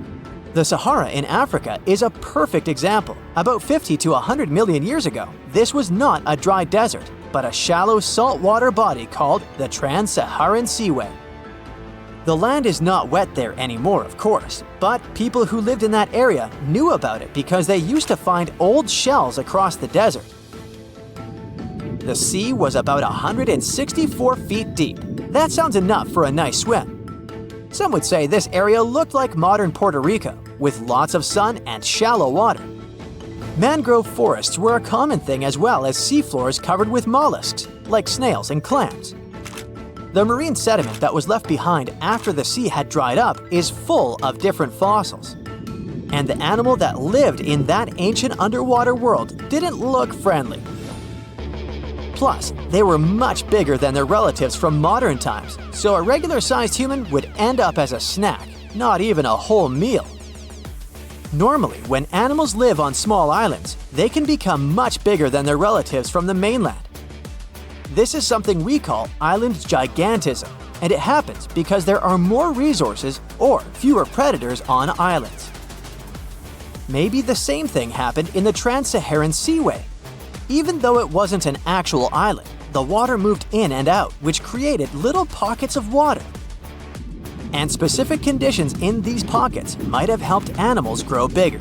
The Sahara in Africa is a perfect example. About 50 to 100 million years ago, this was not a dry desert, but a shallow saltwater body called the Trans-Saharan Seaway. The land is not wet there anymore, of course, but people who lived in that area knew about it because they used to find old shells across the desert. The sea was about 164 feet deep. That sounds enough for a nice swim. Some would say this area looked like modern Puerto Rico, with lots of sun and shallow water. Mangrove forests were a common thing, as well as seafloors covered with mollusks, like snails and clams. The marine sediment that was left behind after the sea had dried up is full of different fossils. And the animal that lived in that ancient underwater world didn't look friendly. Plus, they were much bigger than their relatives from modern times, so a regular-sized human would end up as a snack, not even a whole meal. Normally, when animals live on small islands, they can become much bigger than their relatives from the mainland. This is something we call island gigantism, and it happens because there are more resources or fewer predators on islands. Maybe the same thing happened in the Trans-Saharan Seaway. Even though it wasn't an actual island, the water moved in and out, which created little pockets of water. And specific conditions in these pockets might have helped animals grow bigger.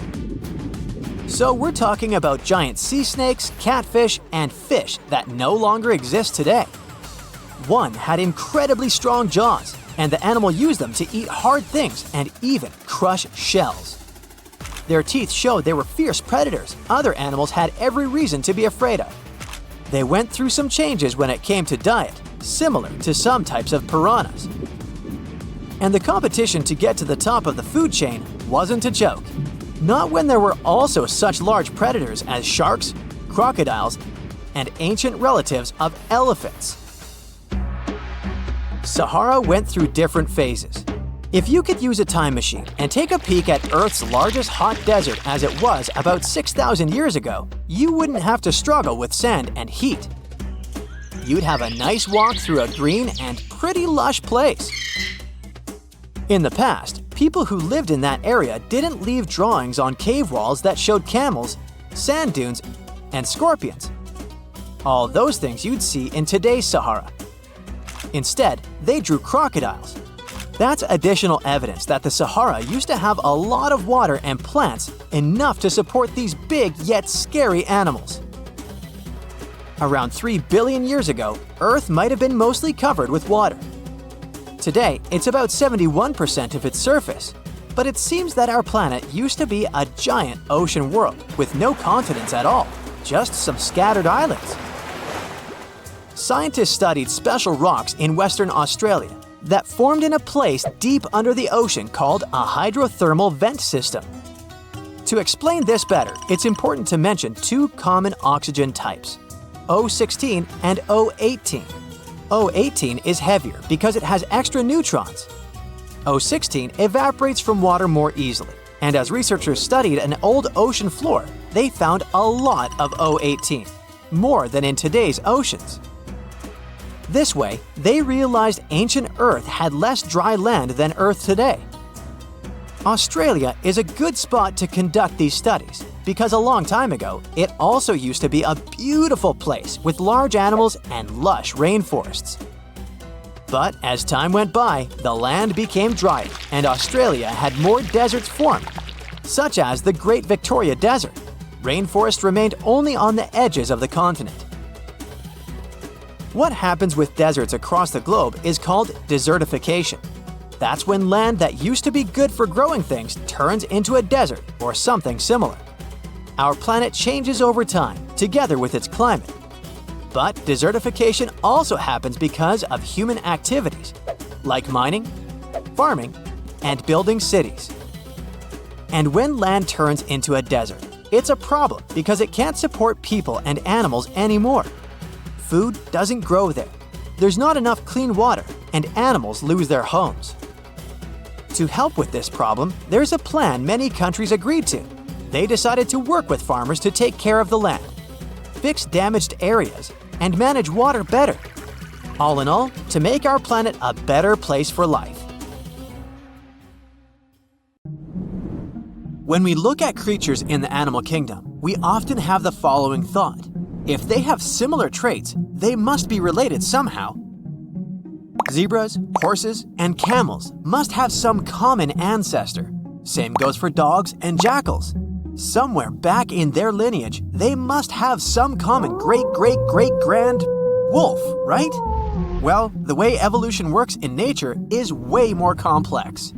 So we're talking about giant sea snakes, catfish, and fish that no longer exist today. One had incredibly strong jaws, and the animal used them to eat hard things and even crush shells. Their teeth showed they were fierce predators other animals had every reason to be afraid of. They went through some changes when it came to diet, similar to some types of piranhas. And the competition to get to the top of the food chain wasn't a joke. Not when there were also such large predators as sharks, crocodiles, and ancient relatives of elephants. Sahara went through different phases. If you could use a time machine and take a peek at Earth's largest hot desert as it was about 6,000 years ago, you wouldn't have to struggle with sand and heat. You'd have a nice walk through a green and pretty lush place. In the past, people who lived in that area didn't leave drawings on cave walls that showed camels, sand dunes, and scorpions. All those things you'd see in today's Sahara. Instead, they drew crocodiles. That's additional evidence that the Sahara used to have a lot of water and plants, enough to support these big yet scary animals. Around 3 billion years ago, Earth might have been mostly covered with water. Today, it's about 71% of its surface, but it seems that our planet used to be a giant ocean world with no continents at all, just some scattered islands. Scientists studied special rocks in Western Australia that formed in a place deep under the ocean called a hydrothermal vent system. To explain this better, it's important to mention two common oxygen types, O16 and O18. O18 is heavier because it has extra neutrons. O16 evaporates from water more easily, and as researchers studied an old ocean floor, they found a lot of O18, more than in today's oceans. This way, they realized ancient Earth had less dry land than Earth today. Australia is a good spot to conduct these studies because a long time ago, it also used to be a beautiful place with large animals and lush rainforests. But as time went by, the land became drier and Australia had more deserts formed, such as the Great Victoria Desert. Rainforest remained only on the edges of the continent. What happens with deserts across the globe is called desertification. That's when land that used to be good for growing things turns into a desert or something similar. Our planet changes over time, together with its climate. But desertification also happens because of human activities, like mining, farming, and building cities. And when land turns into a desert, it's a problem because it can't support people and animals anymore. Food doesn't grow there. There's not enough clean water, and animals lose their homes. To help with this problem, there's a plan many countries agreed to. They decided to work with farmers to take care of the land, fix damaged areas, and manage water better. All in all, to make our planet a better place for life. When we look at creatures in the animal kingdom, we often have the following thought. If they have similar traits, they must be related somehow. Zebras, horses, and camels must have some common ancestor. Same goes for dogs and jackals. Somewhere back in their lineage, they must have some common great-great-great-grand wolf, right? Well, the way evolution works in nature is way more complex.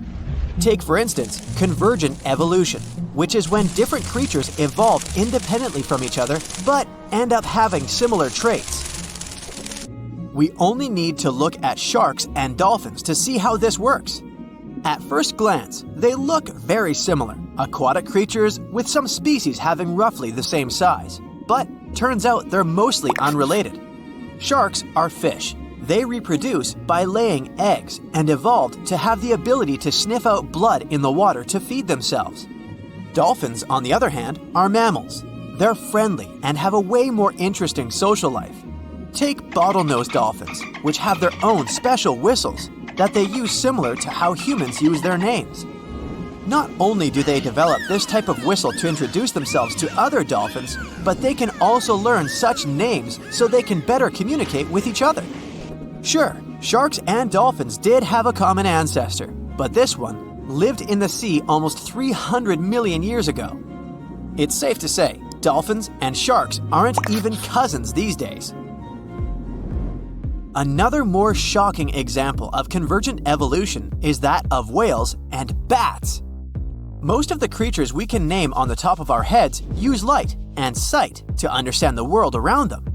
Take, for instance, convergent evolution, which is when different creatures evolve independently from each other but end up having similar traits. We only need to look at sharks and dolphins to see how this works. At first glance, they look very similar, aquatic creatures with some species having roughly the same size. But turns out they're mostly unrelated. Sharks are fish. They reproduce by laying eggs and evolved to have the ability to sniff out blood in the water to feed themselves. Dolphins, on the other hand, are mammals. They're friendly and have a way more interesting social life. Take bottlenose dolphins, which have their own special whistles that they use similar to how humans use their names. Not only do they develop this type of whistle to introduce themselves to other dolphins, but they can also learn such names so they can better communicate with each other. Sure, sharks and dolphins did have a common ancestor, but this one lived in the sea almost 300 million years ago. It's safe to say, dolphins and sharks aren't even cousins these days. Another more shocking example of convergent evolution is that of whales and bats. Most of the creatures we can name on the top of our heads use light and sight to understand the world around them.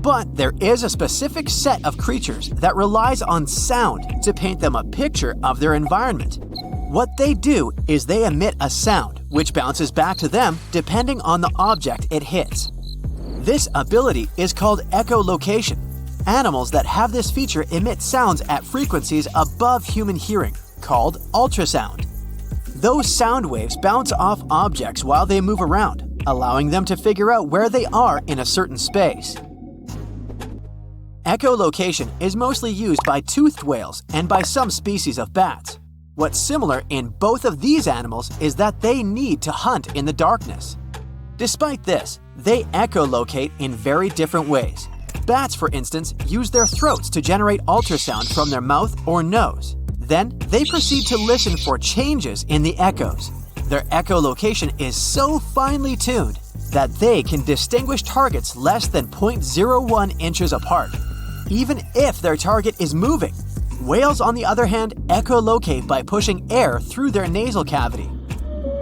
But there is a specific set of creatures that relies on sound to paint them a picture of their environment. What they do is they emit a sound which bounces back to them depending on the object it hits. This ability is called echolocation. Animals that have this feature emit sounds at frequencies above human hearing, called ultrasound. Those sound waves bounce off objects while they move around, allowing them to figure out where they are in a certain space. Echolocation is mostly used by toothed whales and by some species of bats. What's similar in both of these animals is that they need to hunt in the darkness. Despite this, they echolocate in very different ways. Bats, for instance, use their throats to generate ultrasound from their mouth or nose. Then, they proceed to listen for changes in the echoes. Their echolocation is so finely tuned that they can distinguish targets less than 0.01 inches apart, even if their target is moving. Whales, on the other hand, echolocate by pushing air through their nasal cavity.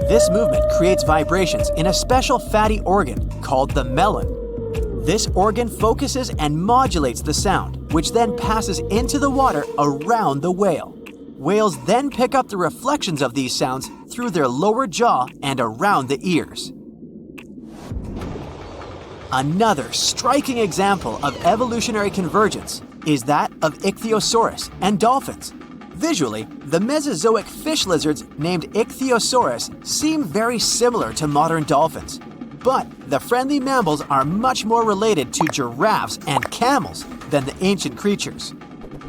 This movement creates vibrations in a special fatty organ called the melon. This organ focuses and modulates the sound, which then passes into the water around the whale. Whales then pick up the reflections of these sounds through their lower jaw and around the ears. Another striking example of evolutionary convergence is that of Ichthyosaurus and dolphins. Visually, the Mesozoic fish lizards named Ichthyosaurus seem very similar to modern dolphins. But the friendly mammals are much more related to giraffes and camels than the ancient creatures.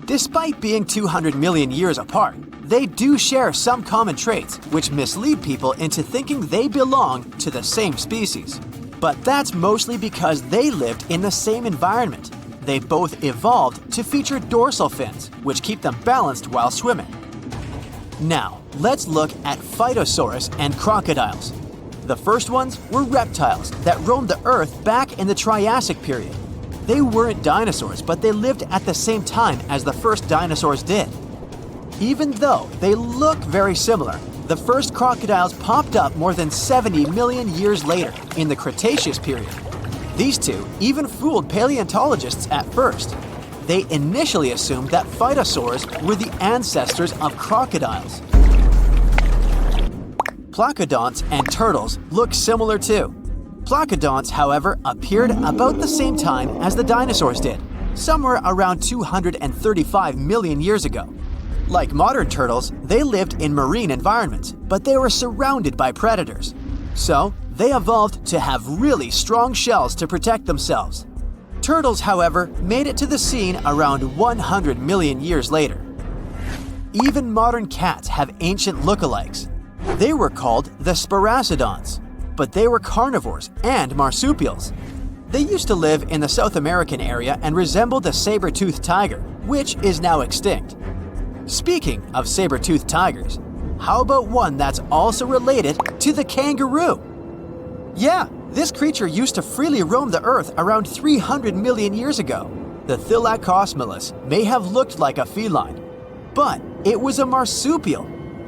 Despite being 200 million years apart, they do share some common traits which mislead people into thinking they belong to the same species. But that's mostly because they lived in the same environment. They both evolved to feature dorsal fins, which keep them balanced while swimming. Now, let's look at Phytosaurus and crocodiles. The first ones were reptiles that roamed the Earth back in the Triassic period. They weren't dinosaurs, but they lived at the same time as the first dinosaurs did. Even though they look very similar, the first crocodiles popped up more than 70 million years later in the Cretaceous period. These two even fooled paleontologists at first. They initially assumed that phytosaurs were the ancestors of crocodiles. Placodonts and turtles look similar too. Placodonts, however, appeared about the same time as the dinosaurs did, somewhere around 235 million years ago. Like modern turtles, they lived in marine environments, but they were surrounded by predators. So, they evolved to have really strong shells to protect themselves. Turtles, however, made it to the scene around 100 million years later. Even modern cats have ancient lookalikes. They were called the sparacidons, but they were carnivores and marsupials. They used to live in the South American area and resembled the saber-tooth tiger, which is now extinct. Speaking of saber-toothed tigers, how about one that's also related to the kangaroo? Yeah, this creature used to freely roam the earth around 300 million years ago. The Thylacosmilus may have looked like a feline, but it was a marsupial,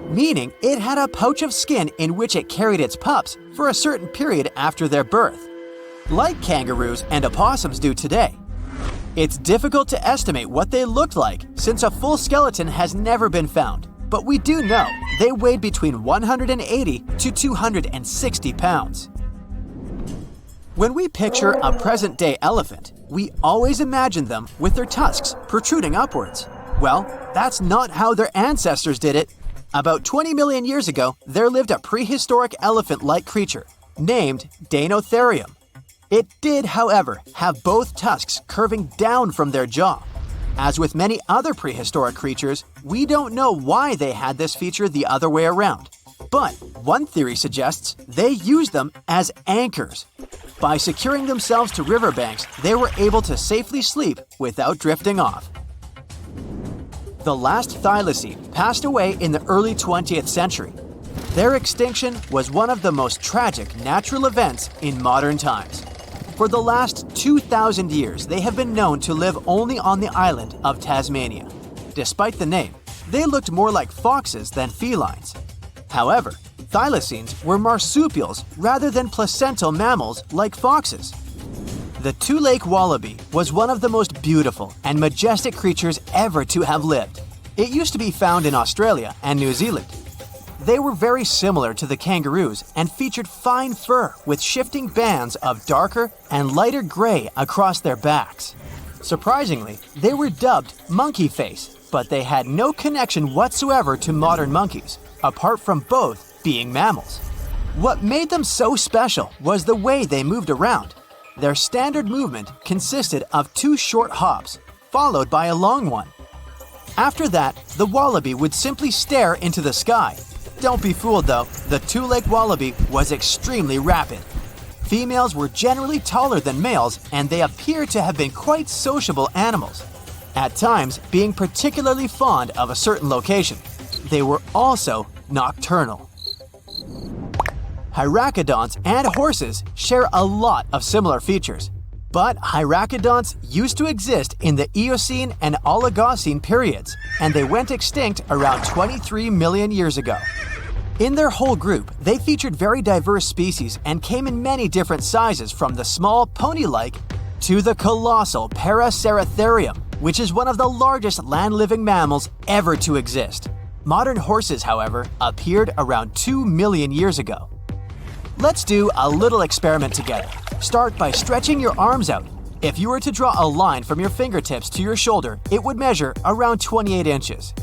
meaning it had a pouch of skin in which it carried its pups for a certain period after their birth, like kangaroos and opossums do today. It's difficult to estimate what they looked like since a full skeleton has never been found, but we do know they weighed between 180 to 260 pounds. When we picture a present-day elephant, we always imagine them with their tusks protruding upwards. Well, that's not how their ancestors did it. About 20 million years ago, there lived a prehistoric elephant-like creature named Deinotherium. It did, however, have both tusks curving down from their jaw. As with many other prehistoric creatures, we don't know why they had this feature the other way around. But one theory suggests they used them as anchors. By securing themselves to riverbanks, they were able to safely sleep without drifting off. The last thylacine passed away in the early 20th century. Their extinction was one of the most tragic natural events in modern times. For the last 2,000 years, they have been known to live only on the island of Tasmania. Despite the name, they looked more like foxes than felines. However, thylacines were marsupials rather than placental mammals like foxes. The two-lake wallaby was one of the most beautiful and majestic creatures ever to have lived. It used to be found in Australia and New Zealand. They were very similar to the kangaroos and featured fine fur with shifting bands of darker and lighter gray across their backs. Surprisingly, they were dubbed monkey face, but they had no connection whatsoever to modern monkeys, apart from both being mammals. What made them so special was the way they moved around. Their standard movement consisted of 2 short hops, followed by a long one. After that, the wallaby would simply stare into the sky. Don't be fooled though, the two-leg wallaby was extremely rapid. Females were generally taller than males, and they appear to have been quite sociable animals, at times being particularly fond of a certain location. They were also nocturnal. Hyracoodonts and horses share a lot of similar features, but hyracoodonts used to exist in the Eocene and Oligocene periods, and they went extinct around 23 million years ago. In their whole group, they featured very diverse species and came in many different sizes, from the small pony-like to the colossal Paraceratherium, which is one of the largest land-living mammals ever to exist. Modern horses, however, appeared around 2 million years ago. Let's do a little experiment together. Start by stretching your arms out. If you were to draw a line from your fingertips to your shoulder, it would measure around 28 inches.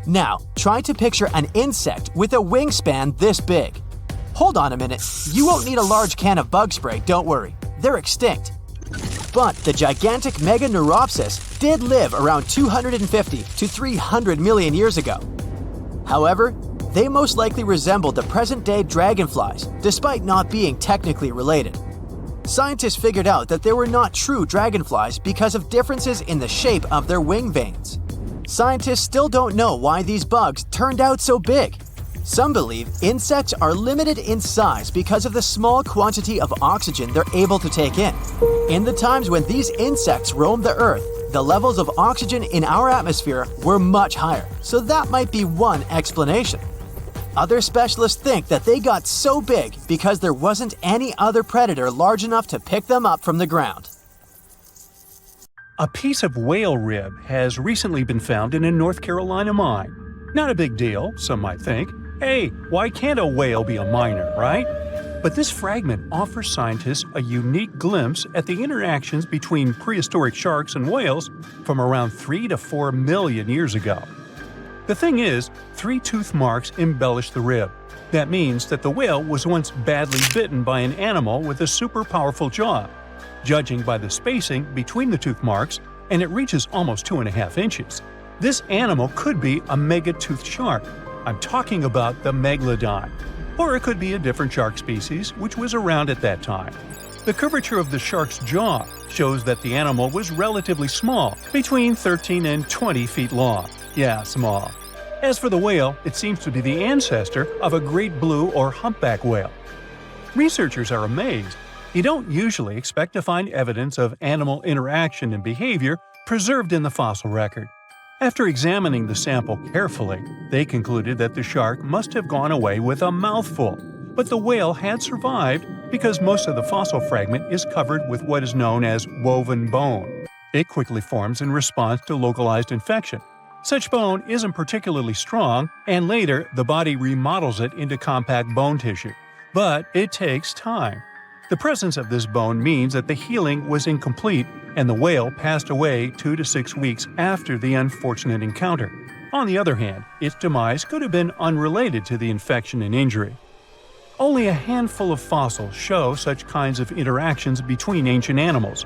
Now, try to picture an insect with a wingspan this big. Hold on a minute, you won't need a large can of bug spray, don't worry. They're extinct. But the gigantic Meganeuropsis did live around 250 to 300 million years ago. However, they most likely resembled the present-day dragonflies, despite not being technically related. Scientists figured out that they were not true dragonflies because of differences in the shape of their wing veins. Scientists still don't know why these bugs turned out so big. Some believe insects are limited in size because of the small quantity of oxygen they're able to take in. In the times when these insects roamed the Earth, the levels of oxygen in our atmosphere were much higher, so that might be one explanation. Other specialists think that they got so big because there wasn't any other predator large enough to pick them up from the ground. A piece of whale rib has recently been found in a North Carolina mine. Not a big deal, some might think. Hey, why can't a whale be a miner, right? But this fragment offers scientists a unique glimpse at the interactions between prehistoric sharks and whales from around 3 to 4 million years ago. The thing is, 3 tooth marks embellish the rib. That means that the whale was once badly bitten by an animal with a super powerful jaw. Judging by the spacing between the tooth marks, and it reaches almost 2.5 inches. This animal could be a mega-toothed shark. I'm talking about the megalodon. Or it could be a different shark species which was around at that time. The curvature of the shark's jaw shows that the animal was relatively small, between 13 and 20 feet long. Yeah, small. As for the whale, it seems to be the ancestor of a great blue or humpback whale. Researchers are amazed. You don't usually expect to find evidence of animal interaction and behavior preserved in the fossil record. After examining the sample carefully, they concluded that the shark must have gone away with a mouthful, but the whale had survived because most of the fossil fragment is covered with what is known as woven bone. It quickly forms in response to localized infection. Such bone isn't particularly strong, and later the body remodels it into compact bone tissue. But it takes time. The presence of this bone means that the healing was incomplete and the whale passed away 2 to 6 weeks after the unfortunate encounter. On the other hand, its demise could have been unrelated to the infection and injury. Only a handful of fossils show such kinds of interactions between ancient animals.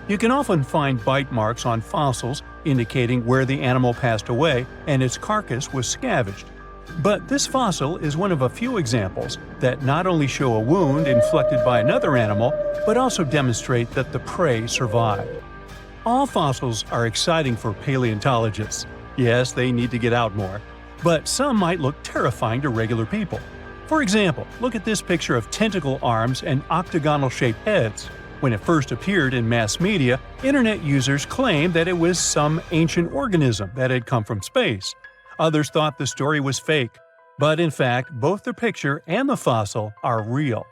You can often find bite marks on fossils indicating where the animal passed away and its carcass was scavenged. But this fossil is one of a few examples that not only show a wound inflicted by another animal, but also demonstrate that the prey survived. All fossils are exciting for paleontologists. Yes, they need to get out more. But some might look terrifying to regular people. For example, look at this picture of tentacle arms and octagonal-shaped heads. When it first appeared in mass media, internet users claimed that it was some ancient organism that had come from space. Others thought the story was fake. But in fact, both the picture and the fossil are real.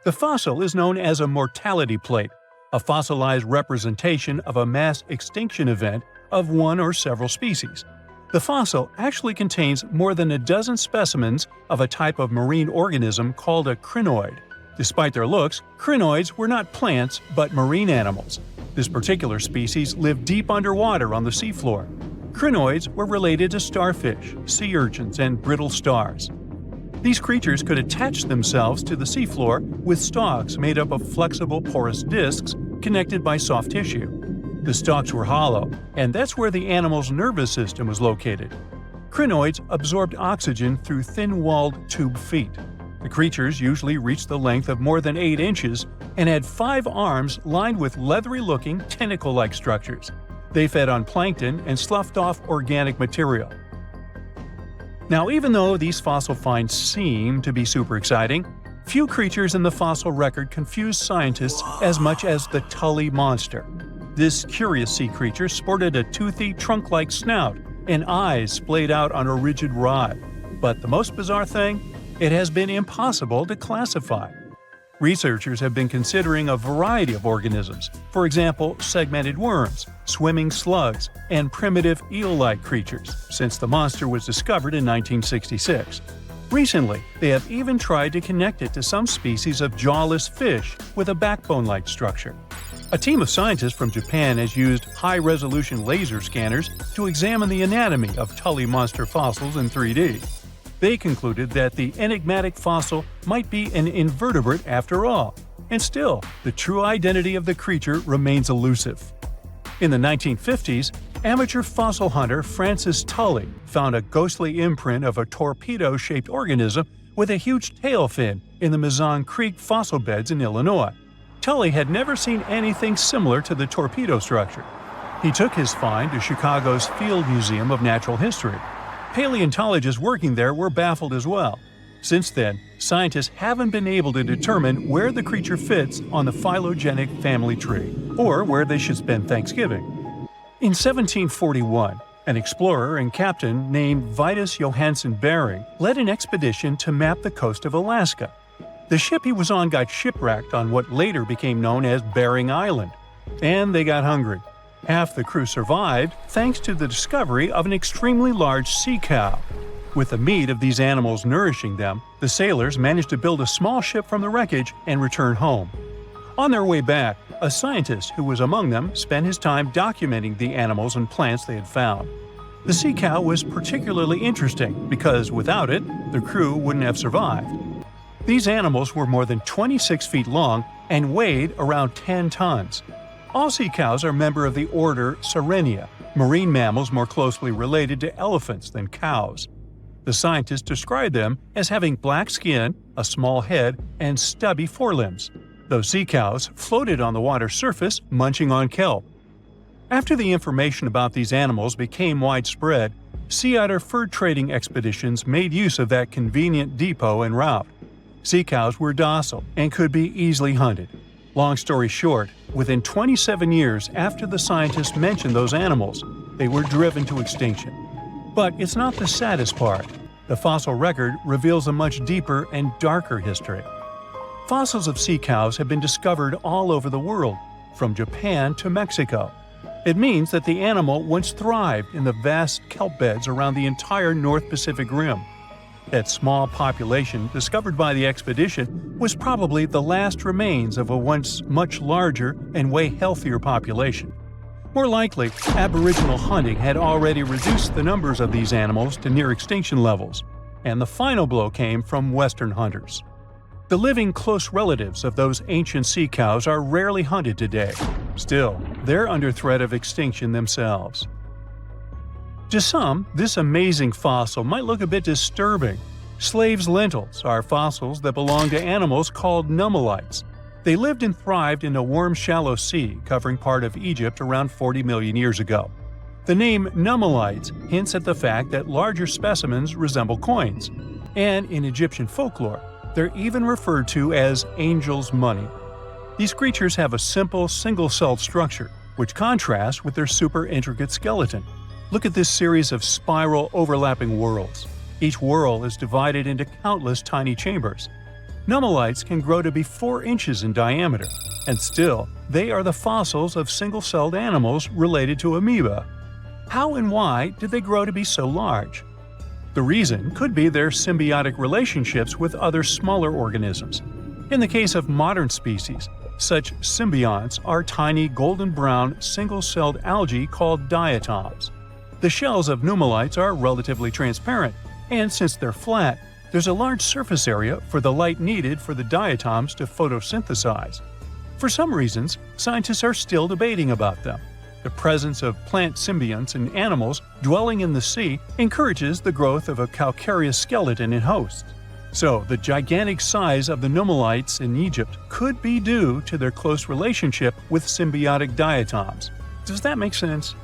The fossil is known as a mortality plate, a fossilized representation of a mass extinction event of one or several species. The fossil actually contains more than a dozen specimens of a type of marine organism called a crinoid. Despite their looks, crinoids were not plants but marine animals. This particular species lived deep underwater on the seafloor. Crinoids were related to starfish, sea urchins, and brittle stars. These creatures could attach themselves to the seafloor with stalks made up of flexible porous discs connected by soft tissue. The stalks were hollow, and that's where the animal's nervous system was located. Crinoids absorbed oxygen through thin-walled tube feet. The creatures usually reached the length of more than 8 inches and had 5 arms lined with leathery-looking, tentacle-like structures. They fed on plankton and sloughed off organic material. Now, even though these fossil finds seem to be super exciting, few creatures in the fossil record confuse scientists as much as the Tully monster. This curious sea creature sported a toothy, trunk-like snout and eyes splayed out on a rigid rod. But the most bizarre thing? It has been impossible to classify. Researchers have been considering a variety of organisms, for example, segmented worms, swimming slugs, and primitive eel-like creatures, since the monster was discovered in 1966. Recently, they have even tried to connect it to some species of jawless fish with a backbone-like structure. A team of scientists from Japan has used high-resolution laser scanners to examine the anatomy of Tully monster fossils in 3D. They concluded that the enigmatic fossil might be an invertebrate after all, and still, the true identity of the creature remains elusive. In the 1950s, amateur fossil hunter Francis Tully found a ghostly imprint of a torpedo-shaped organism with a huge tail fin in the Mizon Creek fossil beds in Illinois. Tully had never seen anything similar to the torpedo structure. He took his find to Chicago's Field Museum of Natural History. Paleontologists working there were baffled as well. Since then, scientists haven't been able to determine where the creature fits on the phylogenetic family tree, or where they should spend Thanksgiving. In 1741, an explorer and captain named Vitus Johansen Bering led an expedition to map the coast of Alaska. The ship he was on got shipwrecked on what later became known as Bering Island, and they got hungry. Half the crew survived thanks to the discovery of an extremely large sea cow. With the meat of these animals nourishing them, the sailors managed to build a small ship from the wreckage and return home. On their way back, a scientist who was among them spent his time documenting the animals and plants they had found. The sea cow was particularly interesting because without it, the crew wouldn't have survived. These animals were more than 26 feet long and weighed around 10 tons. All sea cows are members of the order Sirenia, marine mammals more closely related to elephants than cows. The scientists described them as having black skin, a small head, and stubby forelimbs. Those sea cows floated on the water's surface, munching on kelp. After the information about these animals became widespread, sea otter fur trading expeditions made use of that convenient depot en route. Sea cows were docile and could be easily hunted. Long story short, within 27 years after the scientists mentioned those animals, they were driven to extinction. But it's not the saddest part. The fossil record reveals a much deeper and darker history. Fossils of sea cows have been discovered all over the world, from Japan to Mexico. It means that the animal once thrived in the vast kelp beds around the entire North Pacific Rim. That small population discovered by the expedition was probably the last remains of a once much larger and way healthier population. More likely, Aboriginal hunting had already reduced the numbers of these animals to near extinction levels, and the final blow came from Western hunters. The living close relatives of those ancient sea cows are rarely hunted today. Still, they're under threat of extinction themselves. To some, this amazing fossil might look a bit disturbing. Slaves' lentils are fossils that belong to animals called nummelites. They lived and thrived in a warm, shallow sea covering part of Egypt around 40 million years ago. The name nummelites hints at the fact that larger specimens resemble coins, and in Egyptian folklore, they're even referred to as angel's money. These creatures have a simple, single-celled structure, which contrasts with their super intricate skeleton. Look at this series of spiral overlapping whorls. Each whorl is divided into countless tiny chambers. Nummelites can grow to be 4 inches in diameter, and still, they are the fossils of single-celled animals related to amoeba. How and why did they grow to be so large? The reason could be their symbiotic relationships with other smaller organisms. In the case of modern species, such symbionts are tiny golden-brown single-celled algae called diatoms. The shells of nummelites are relatively transparent, and since they're flat, there's a large surface area for the light needed for the diatoms to photosynthesize. For some reasons, scientists are still debating about them. The presence of plant symbionts in animals dwelling in the sea encourages the growth of a calcareous skeleton in hosts. So, the gigantic size of the nummelites in Egypt could be due to their close relationship with symbiotic diatoms. Does that make sense?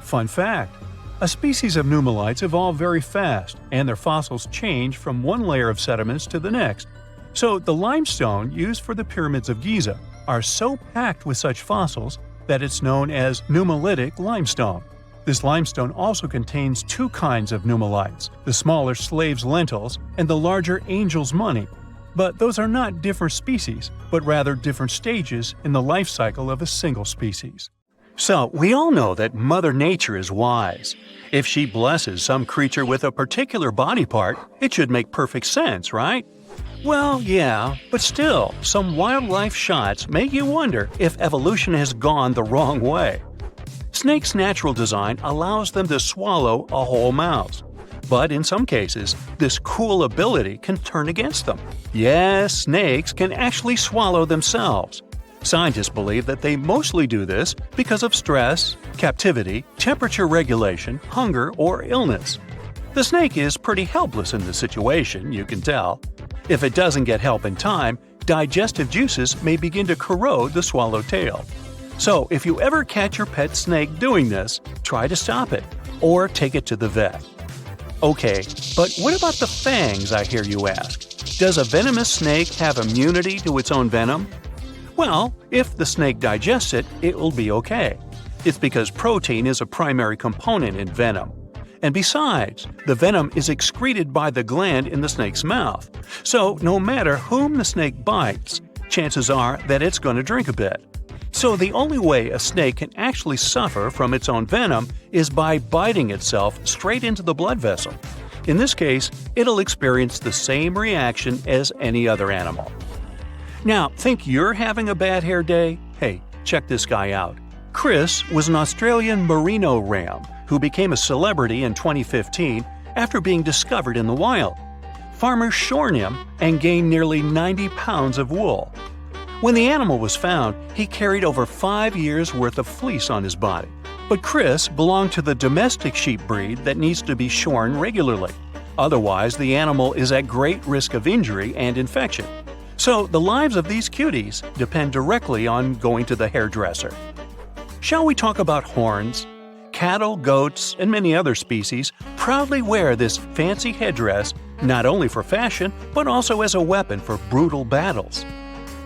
Fun fact: a species of nummelites evolve very fast, and their fossils change from one layer of sediments to the next. So, the limestone used for the pyramids of Giza are so packed with such fossils that it's known as nummelitic limestone. This limestone also contains 2 kinds of nummelites, the smaller slave's lentils and the larger angel's money. But those are not different species, but rather different stages in the life cycle of a single species. So, we all know that Mother Nature is wise. If she blesses some creature with a particular body part, it should make perfect sense, right? Well, yeah, but still, some wildlife shots make you wonder if evolution has gone the wrong way. Snakes' natural design allows them to swallow a whole mouse. But in some cases, this cool ability can turn against them. Yes, snakes can actually swallow themselves. Scientists believe that they mostly do this because of stress, captivity, temperature regulation, hunger, or illness. The snake is pretty helpless in this situation, you can tell. If it doesn't get help in time, digestive juices may begin to corrode the swallowed tail. So, if you ever catch your pet snake doing this, try to stop it, or take it to the vet. Okay, but what about the fangs, I hear you ask? Does a venomous snake have immunity to its own venom? Well, if the snake digests it, it will be okay. It's because protein is a primary component in venom. And besides, the venom is excreted by the gland in the snake's mouth. So, no matter whom the snake bites, chances are that it's going to drink a bit. So, the only way a snake can actually suffer from its own venom is by biting itself straight into the blood vessel. In this case, it'll experience the same reaction as any other animal. Now, think you're having a bad hair day? Hey, check this guy out. Chris was an Australian merino ram who became a celebrity in 2015 after being discovered in the wild. Farmers shorn him and gained nearly 90 pounds of wool. When the animal was found, he carried over 5 years' worth of fleece on his body. But Chris belonged to the domestic sheep breed that needs to be shorn regularly. Otherwise, the animal is at great risk of injury and infection. So the lives of these cuties depend directly on going to the hairdresser. Shall we talk about horns? Cattle, goats, and many other species proudly wear this fancy headdress not only for fashion, but also as a weapon for brutal battles.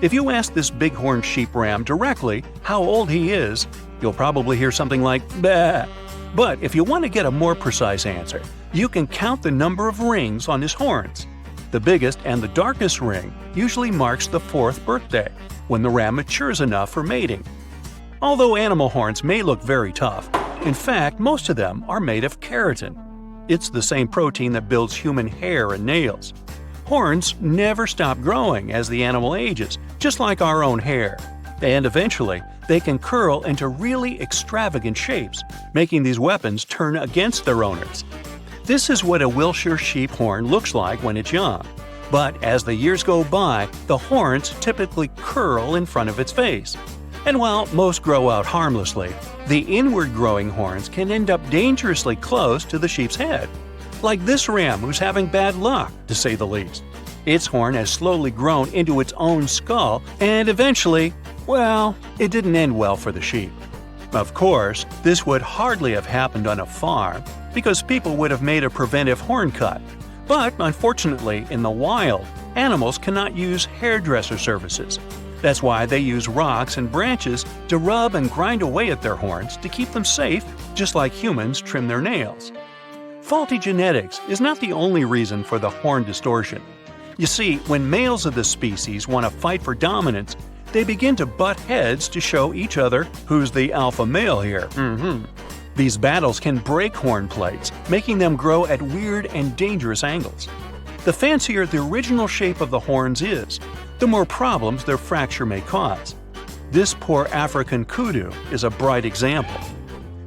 If you ask this bighorn sheep ram directly how old he is, you'll probably hear something like, "Bah." But if you want to get a more precise answer, you can count the number of rings on his horns. The biggest and the darkest ring usually marks the 4th birthday, when the ram matures enough for mating. Although animal horns may look very tough, in fact, most of them are made of keratin. It's the same protein that builds human hair and nails. Horns never stop growing as the animal ages, just like our own hair. And eventually, they can curl into really extravagant shapes, making these weapons turn against their owners. This is what a Wiltshire sheep horn looks like when it's young. But as the years go by, the horns typically curl in front of its face. And while most grow out harmlessly, the inward-growing horns can end up dangerously close to the sheep's head. Like this ram who's having bad luck, to say the least. Its horn has slowly grown into its own skull, and eventually, well, it didn't end well for the sheep. Of course, this would hardly have happened on a farm, because people would have made a preventive horn cut. But unfortunately, in the wild, animals cannot use hairdresser services. That's why they use rocks and branches to rub and grind away at their horns to keep them safe, just like humans trim their nails. Faulty genetics is not the only reason for the horn distortion. You see, when males of the species want to fight for dominance, they begin to butt heads to show each other who's the alpha male here. These battles can break horn plates, making them grow at weird and dangerous angles. The fancier the original shape of the horns is, the more problems their fracture may cause. This poor African kudu is a bright example.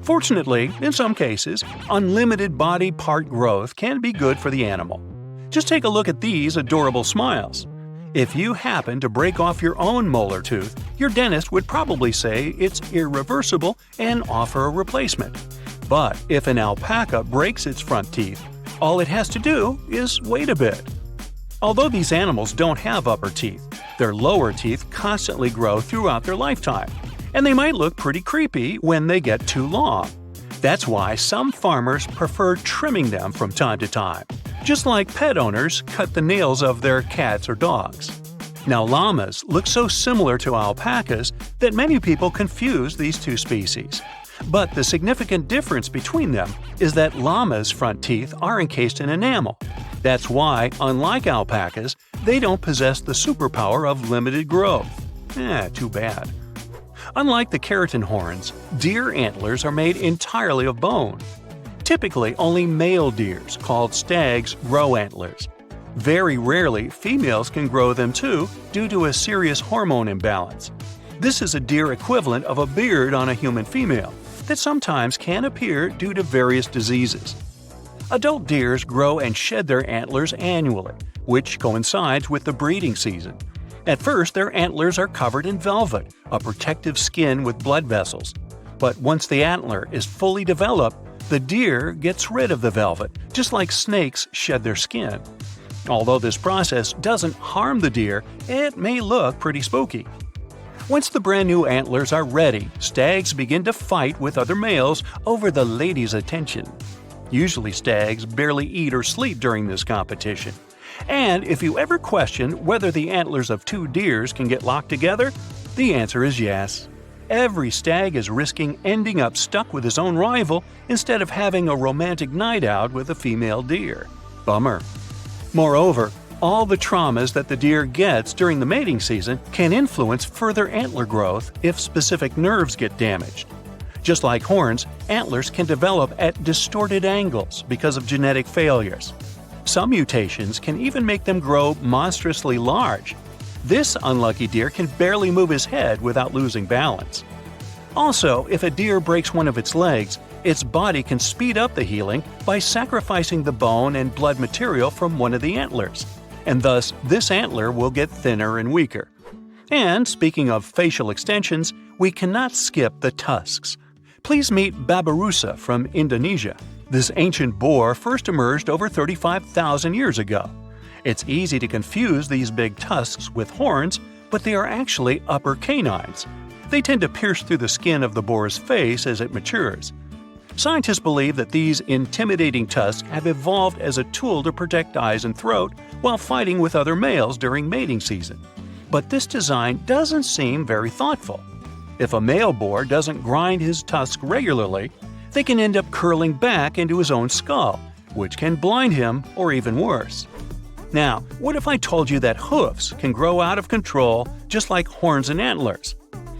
Fortunately, in some cases, unlimited body part growth can be good for the animal. Just take a look at these adorable smiles. If you happen to break off your own molar tooth, your dentist would probably say it's irreversible and offer a replacement. But if an alpaca breaks its front teeth, all it has to do is wait a bit. Although these animals don't have upper teeth, their lower teeth constantly grow throughout their lifetime, and they might look pretty creepy when they get too long. That's why some farmers prefer trimming them from time to time, just like pet owners cut the nails of their cats or dogs. Now, llamas look so similar to alpacas that many people confuse these two species. But the significant difference between them is that llamas' front teeth are encased in enamel. That's why, unlike alpacas, they don't possess the superpower of limited growth. Too bad. Unlike the keratin horns, deer antlers are made entirely of bone. Typically, only male deers, called stags, grow antlers. Very rarely, females can grow them too due to a serious hormone imbalance. This is a deer equivalent of a beard on a human female that sometimes can appear due to various diseases. Adult deers grow and shed their antlers annually, which coincides with the breeding season. At first, their antlers are covered in velvet, a protective skin with blood vessels. But once the antler is fully developed, the deer gets rid of the velvet, just like snakes shed their skin. Although this process doesn't harm the deer, it may look pretty spooky. Once the brand new antlers are ready, stags begin to fight with other males over the ladies' attention. Usually stags barely eat or sleep during this competition. And if you ever question whether the antlers of two deers can get locked together, the answer is yes. Every stag is risking ending up stuck with his own rival instead of having a romantic night out with a female deer. Bummer. Moreover, all the traumas that the deer gets during the mating season can influence further antler growth if specific nerves get damaged. Just like horns, antlers can develop at distorted angles because of genetic failures. Some mutations can even make them grow monstrously large. This unlucky deer can barely move his head without losing balance. Also, if a deer breaks one of its legs, its body can speed up the healing by sacrificing the bone and blood material from one of the antlers, and thus this antler will get thinner and weaker. And speaking of facial extensions, we cannot skip the tusks. Please meet Babirusa from Indonesia. This ancient boar first emerged over 35,000 years ago. It's easy to confuse these big tusks with horns, but they are actually upper canines. They tend to pierce through the skin of the boar's face as it matures. Scientists believe that these intimidating tusks have evolved as a tool to protect eyes and throat while fighting with other males during mating season. But this design doesn't seem very thoughtful. If a male boar doesn't grind his tusks regularly, they can end up curling back into his own skull, which can blind him or even worse. Now, what if I told you that hoofs can grow out of control just like horns and antlers?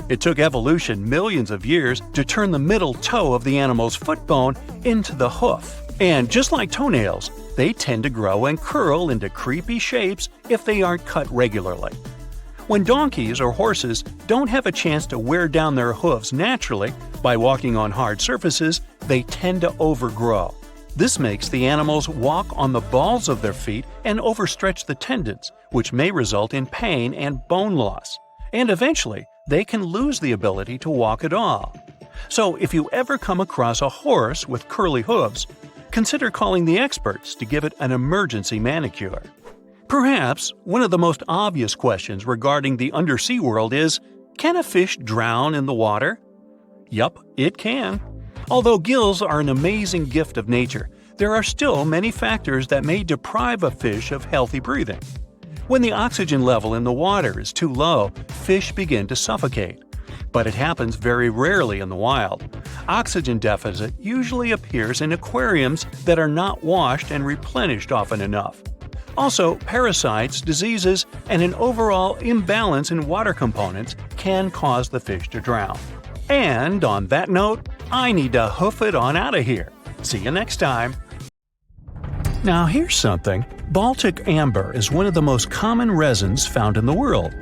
It took evolution millions of years to turn the middle toe of the animal's foot bone into the hoof. And just like toenails, they tend to grow and curl into creepy shapes if they aren't cut regularly. When donkeys or horses don't have a chance to wear down their hoofs naturally by walking on hard surfaces, they tend to overgrow. This makes the animals walk on the balls of their feet and overstretch the tendons, which may result in pain and bone loss. And eventually, they can lose the ability to walk at all. So if you ever come across a horse with curly hooves, consider calling the experts to give it an emergency manicure. Perhaps one of the most obvious questions regarding the undersea world is, can a fish drown in the water? Yup, it can. Although gills are an amazing gift of nature, there are still many factors that may deprive a fish of healthy breathing. When the oxygen level in the water is too low, fish begin to suffocate. But it happens very rarely in the wild. Oxygen deficit usually appears in aquariums that are not washed and replenished often enough. Also, parasites, diseases, and an overall imbalance in water components can cause the fish to drown. And on that note, I need to hoof it on out of here. See you next time. Now here's something. Baltic amber is one of the most common resins found in the world.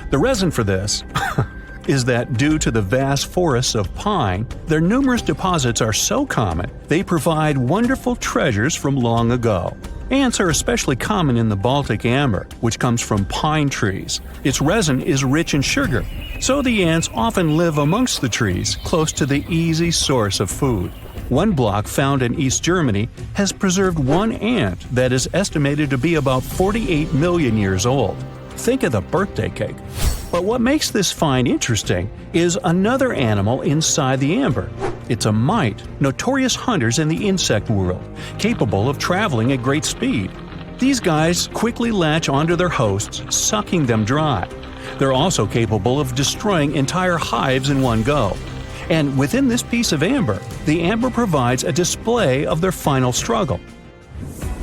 The reason for this is that due to the vast forests of pine, their numerous deposits are so common, they provide wonderful treasures from long ago. Ants are especially common in the Baltic amber, which comes from pine trees. Its resin is rich in sugar, so the ants often live amongst the trees, close to the easy source of food. One block found in East Germany has preserved one ant that is estimated to be about 48 million years old. Think of the birthday cake. But what makes this find interesting is another animal inside the amber. It's a mite, notorious hunters in the insect world, capable of traveling at great speed. These guys quickly latch onto their hosts, sucking them dry. They're also capable of destroying entire hives in one go. And within this piece of amber, the amber provides a display of their final struggle.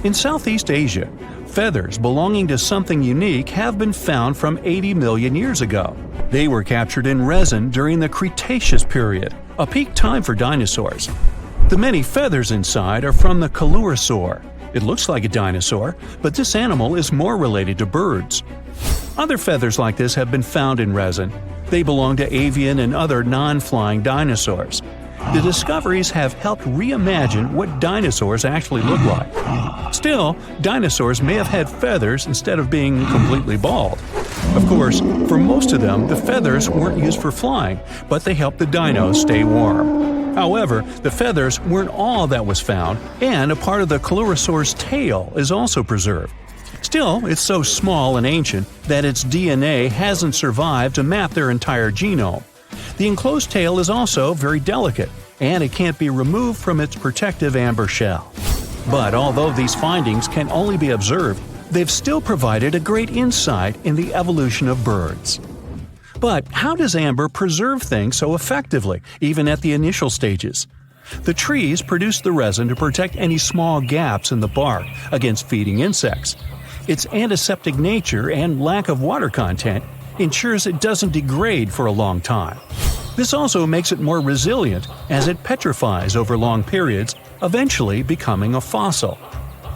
In Southeast Asia, feathers belonging to something unique have been found from 80 million years ago. They were captured in resin during the Cretaceous period, a peak time for dinosaurs. The many feathers inside are from the coelurosaur. It looks like a dinosaur, but this animal is more related to birds. Other feathers like this have been found in resin. They belong to avian and other non-flying dinosaurs. The discoveries have helped reimagine what dinosaurs actually look like. Still, dinosaurs may have had feathers instead of being completely bald. Of course, for most of them, the feathers weren't used for flying, but they helped the dinos stay warm. However, the feathers weren't all that was found, and a part of the coelurosaur's tail is also preserved. Still, it's so small and ancient that its DNA hasn't survived to map their entire genome. The enclosed tail is also very delicate, and it can't be removed from its protective amber shell. But although these findings can only be observed, they've still provided a great insight in the evolution of birds. But how does amber preserve things so effectively, even at the initial stages? The trees produce the resin to protect any small gaps in the bark against feeding insects. Its antiseptic nature and lack of water content ensures it doesn't degrade for a long time. This also makes it more resilient as it petrifies over long periods, eventually becoming a fossil.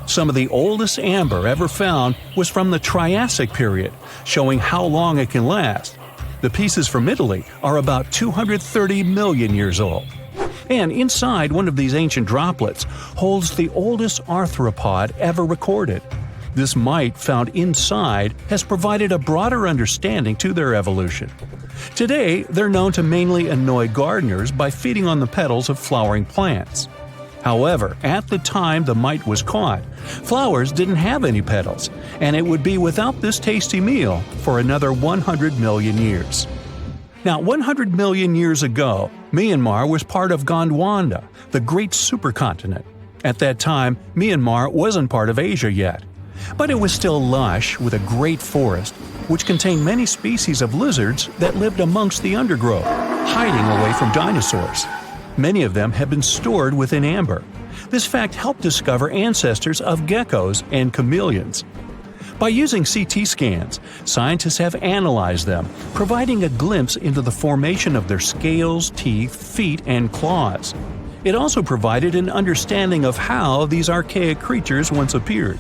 Some of the oldest amber ever found was from the Triassic period, showing how long it can last. The pieces from Italy are about 230 million years old. And inside one of these ancient droplets holds the oldest arthropod ever recorded. This mite found inside has provided a broader understanding to their evolution. Today, they're known to mainly annoy gardeners by feeding on the petals of flowering plants. However, at the time the mite was caught, flowers didn't have any petals, and it would be without this tasty meal for another 100 million years. Now, 100 million years ago, Myanmar was part of Gondwana, the great supercontinent. At that time, Myanmar wasn't part of Asia yet. But it was still lush with a great forest, which contained many species of lizards that lived amongst the undergrowth, hiding away from dinosaurs. Many of them have been stored within amber. This fact helped discover ancestors of geckos and chameleons. By using CT scans, scientists have analyzed them, providing a glimpse into the formation of their scales, teeth, feet, and claws. It also provided an understanding of how these archaic creatures once appeared.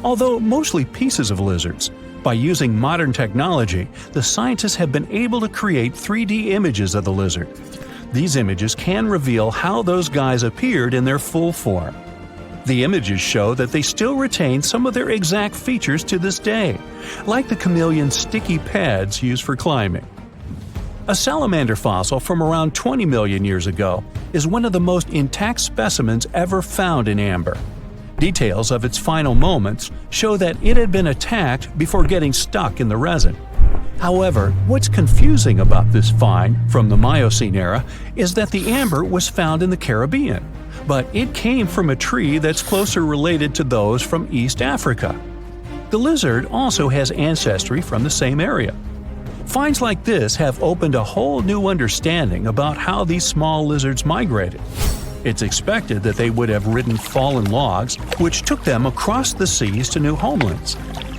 Although mostly pieces of lizards, by using modern technology, the scientists have been able to create 3D images of the lizard. These images can reveal how those guys appeared in their full form. The images show that they still retain some of their exact features to this day, like the chameleon's sticky pads used for climbing. A salamander fossil from around 20 million years ago is one of the most intact specimens ever found in amber. Details of its final moments show that it had been attacked before getting stuck in the resin. However, what's confusing about this find from the Miocene era is that the amber was found in the Caribbean, but it came from a tree that's closer related to those from East Africa. The lizard also has ancestry from the same area. Finds like this have opened a whole new understanding about how these small lizards migrated. It's expected that they would have ridden fallen logs, which took them across the seas to new homelands,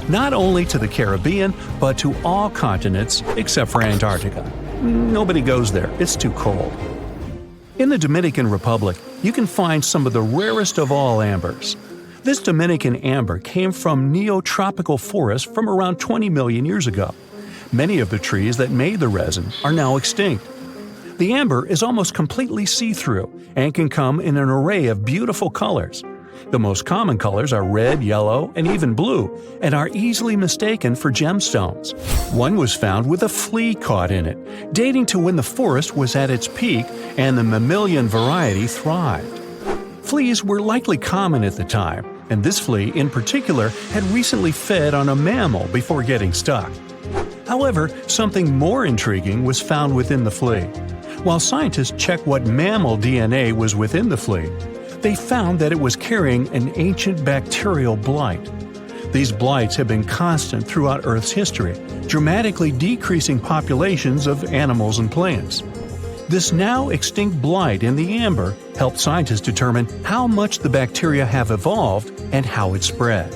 not only to the Caribbean, but to all continents except for Antarctica. Nobody goes there, it's too cold. In the Dominican Republic, you can find some of the rarest of all ambers. This Dominican amber came from neotropical forests from around 20 million years ago. Many of the trees that made the resin are now extinct. The amber is almost completely see-through and can come in an array of beautiful colors. The most common colors are red, yellow, and even blue, and are easily mistaken for gemstones. One was found with a flea caught in it, dating to when the forest was at its peak and the mammalian variety thrived. Fleas were likely common at the time, and this flea in particular had recently fed on a mammal before getting stuck. However, something more intriguing was found within the flea. While scientists checked what mammal DNA was within the flea, they found that it was carrying an ancient bacterial blight. These blights have been constant throughout Earth's history, dramatically decreasing populations of animals and plants. This now extinct blight in the amber helped scientists determine how much the bacteria have evolved and how it spread.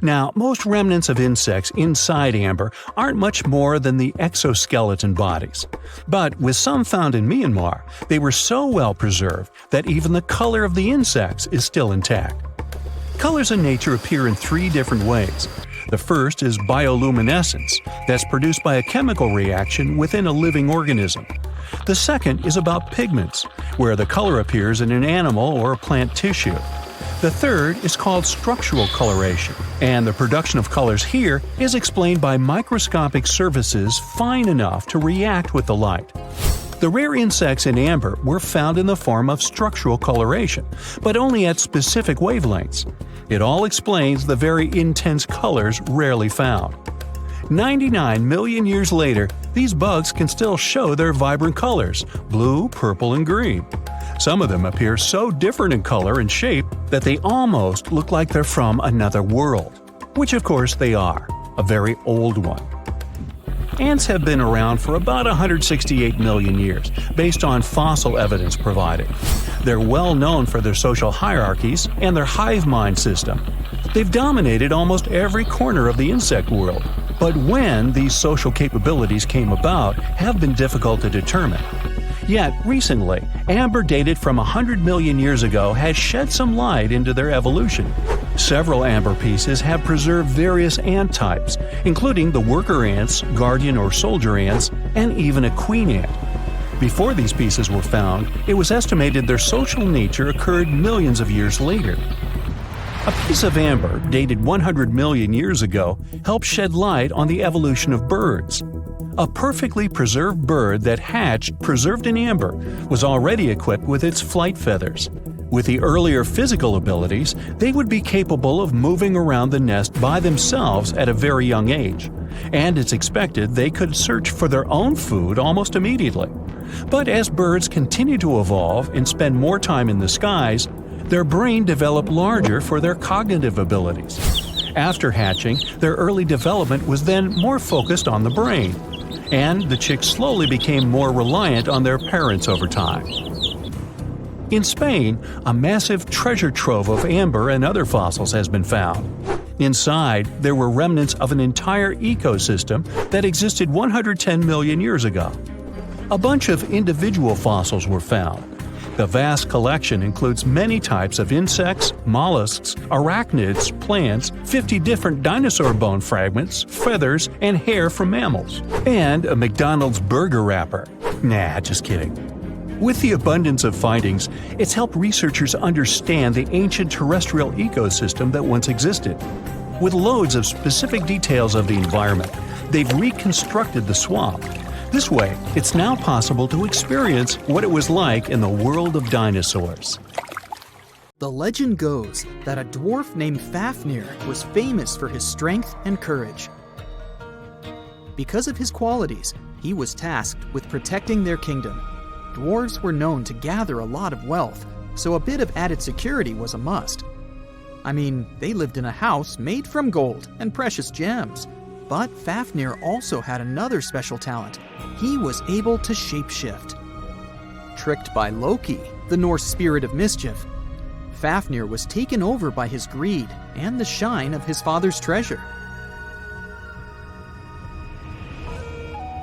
Now, most remnants of insects inside amber aren't much more than the exoskeleton bodies. But with some found in Myanmar, they were so well preserved that even the color of the insects is still intact. Colors in nature appear in 3 different ways. The first is bioluminescence, that's produced by a chemical reaction within a living organism. The second is about pigments, where the color appears in an animal or a plant tissue. The third is called structural coloration, and the production of colors here is explained by microscopic surfaces fine enough to react with the light. The rare insects in amber were found in the form of structural coloration, but only at specific wavelengths. It all explains the very intense colors rarely found. 99 million years later, these bugs can still show their vibrant colors – blue, purple, and green. Some of them appear so different in color and shape that they almost look like they're from another world. Which of course they are, a very old one. Ants have been around for about 168 million years, based on fossil evidence provided. They're well known for their social hierarchies and their hive mind system. They've dominated almost every corner of the insect world, but when these social capabilities came about have been difficult to determine. Yet, recently, amber dated from 100 million years ago has shed some light into their evolution. Several amber pieces have preserved various ant types, including the worker ants, guardian or soldier ants, and even a queen ant. Before these pieces were found, it was estimated their social nature occurred millions of years later. A piece of amber dated 100 million years ago helped shed light on the evolution of birds. A perfectly preserved bird that hatched preserved in amber was already equipped with its flight feathers. With the earlier physical abilities, they would be capable of moving around the nest by themselves at a very young age, and it's expected they could search for their own food almost immediately. But as birds continue to evolve and spend more time in the skies, their brain developed larger for their cognitive abilities. After hatching, their early development was then more focused on the brain, and the chicks slowly became more reliant on their parents over time. In Spain, a massive treasure trove of amber and other fossils has been found. Inside, there were remnants of an entire ecosystem that existed 110 million years ago. A bunch of individual fossils were found. The vast collection includes many types of insects, mollusks, arachnids, plants, 50 different dinosaur bone fragments, feathers, and hair from mammals, and a McDonald's burger wrapper. Nah, just kidding. With the abundance of findings, it's helped researchers understand the ancient terrestrial ecosystem that once existed. With loads of specific details of the environment, they've reconstructed the swamp. This way, it's now possible to experience what it was like in the world of dinosaurs. The legend goes that a dwarf named Fafnir was famous for his strength and courage. Because of his qualities, he was tasked with protecting their kingdom. Dwarves were known to gather a lot of wealth, so a bit of added security was a must. I mean, they lived in a house made from gold and precious gems. But Fafnir also had another special talent. He was able to shapeshift. Tricked by Loki, the Norse spirit of mischief, Fafnir was taken over by his greed and the shine of his father's treasure.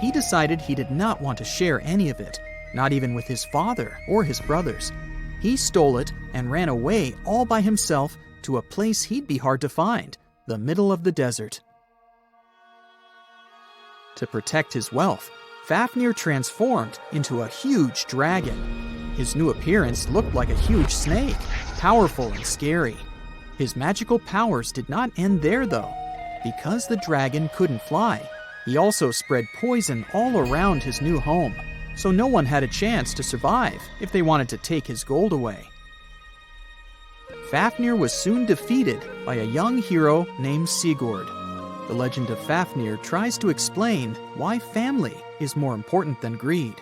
He decided he did not want to share any of it, not even with his father or his brothers. He stole it and ran away all by himself to a place he'd be hard to find, the middle of the desert. To protect his wealth, Fafnir transformed into a huge dragon. His new appearance looked like a huge snake, powerful and scary. His magical powers did not end there though. Because the dragon couldn't fly, he also spread poison all around his new home, so no one had a chance to survive if they wanted to take his gold away. Fafnir was soon defeated by a young hero named Sigurd. The legend of Fafnir tries to explain why family is more important than greed.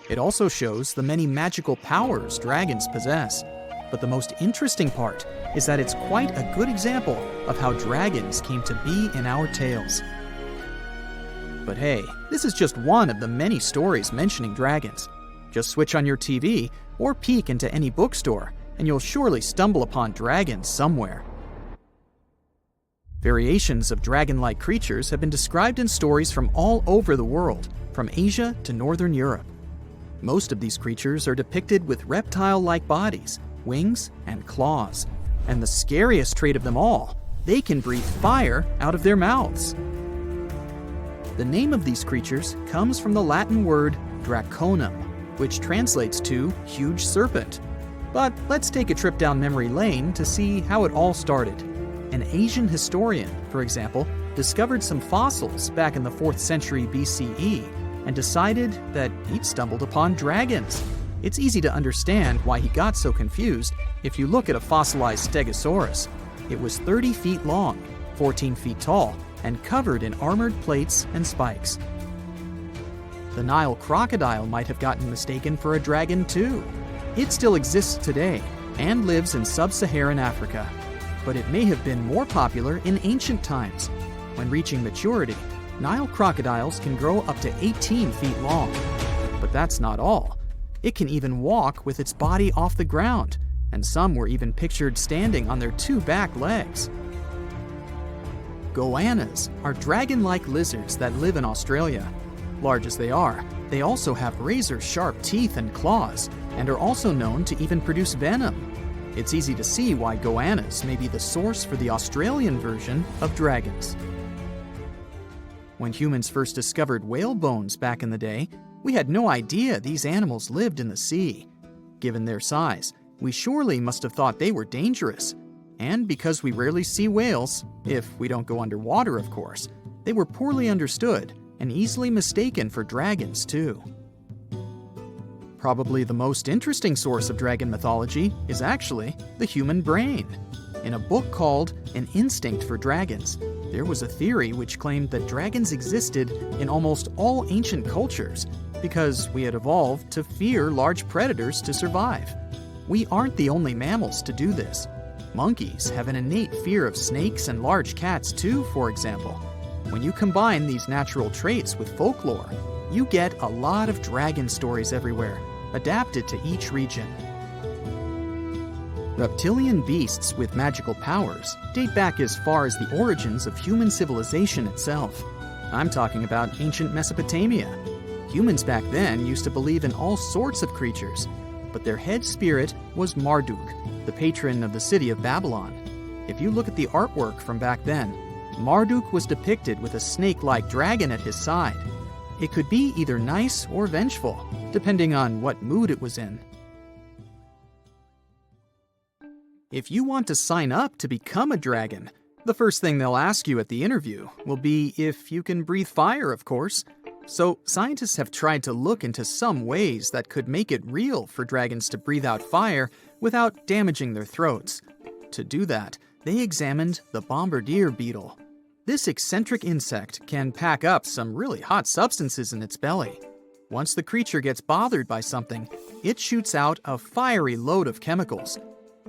It also shows the many magical powers dragons possess. But the most interesting part is that it's quite a good example of how dragons came to be in our tales. But hey, this is just one of the many stories mentioning dragons. Just switch on your TV or peek into any bookstore, and you'll surely stumble upon dragons somewhere. Variations of dragon-like creatures have been described in stories from all over the world, from Asia to Northern Europe. Most of these creatures are depicted with reptile-like bodies, wings, and claws. And the scariest trait of them all, they can breathe fire out of their mouths. The name of these creatures comes from the Latin word draconum, which translates to huge serpent. But let's take a trip down memory lane to see how it all started. An Asian historian, for example, discovered some fossils back in the 4th century BCE and decided that he'd stumbled upon dragons. It's easy to understand why he got so confused if you look at a fossilized stegosaurus. It was 30 feet long, 14 feet tall, and covered in armored plates and spikes. The Nile crocodile might have gotten mistaken for a dragon too. It still exists today and lives in sub-Saharan Africa. But it may have been more popular in ancient times. When reaching maturity, Nile crocodiles can grow up to 18 feet long. But that's not all. It can even walk with its body off the ground, and some were even pictured standing on their 2 back legs. Goannas are dragon-like lizards that live in Australia. Large as they are, they also have razor-sharp teeth and claws, and are also known to even produce venom. It's easy to see why goannas may be the source for the Australian version of dragons. When humans first discovered whale bones back in the day, we had no idea these animals lived in the sea. Given their size, we surely must have thought they were dangerous. And because we rarely see whales, if we don't go underwater of course, they were poorly understood and easily mistaken for dragons too. Probably the most interesting source of dragon mythology is actually the human brain. In a book called An Instinct for Dragons, there was a theory which claimed that dragons existed in almost all ancient cultures because we had evolved to fear large predators to survive. We aren't the only mammals to do this. Monkeys have an innate fear of snakes and large cats too, for example. When you combine these natural traits with folklore, you get a lot of dragon stories everywhere, adapted to each region. Reptilian beasts with magical powers date back as far as the origins of human civilization itself. I'm talking about ancient Mesopotamia. Humans back then used to believe in all sorts of creatures, but their head spirit was Marduk, the patron of the city of Babylon. If you look at the artwork from back then, Marduk was depicted with a snake-like dragon at his side. It could be either nice or vengeful, depending on what mood it was in. If you want to sign up to become a dragon, the first thing they'll ask you at the interview will be if you can breathe fire, of course. So scientists have tried to look into some ways that could make it real for dragons to breathe out fire without damaging their throats. To do that, they examined the bombardier beetle. This eccentric insect can pack up some really hot substances in its belly. Once the creature gets bothered by something, it shoots out a fiery load of chemicals.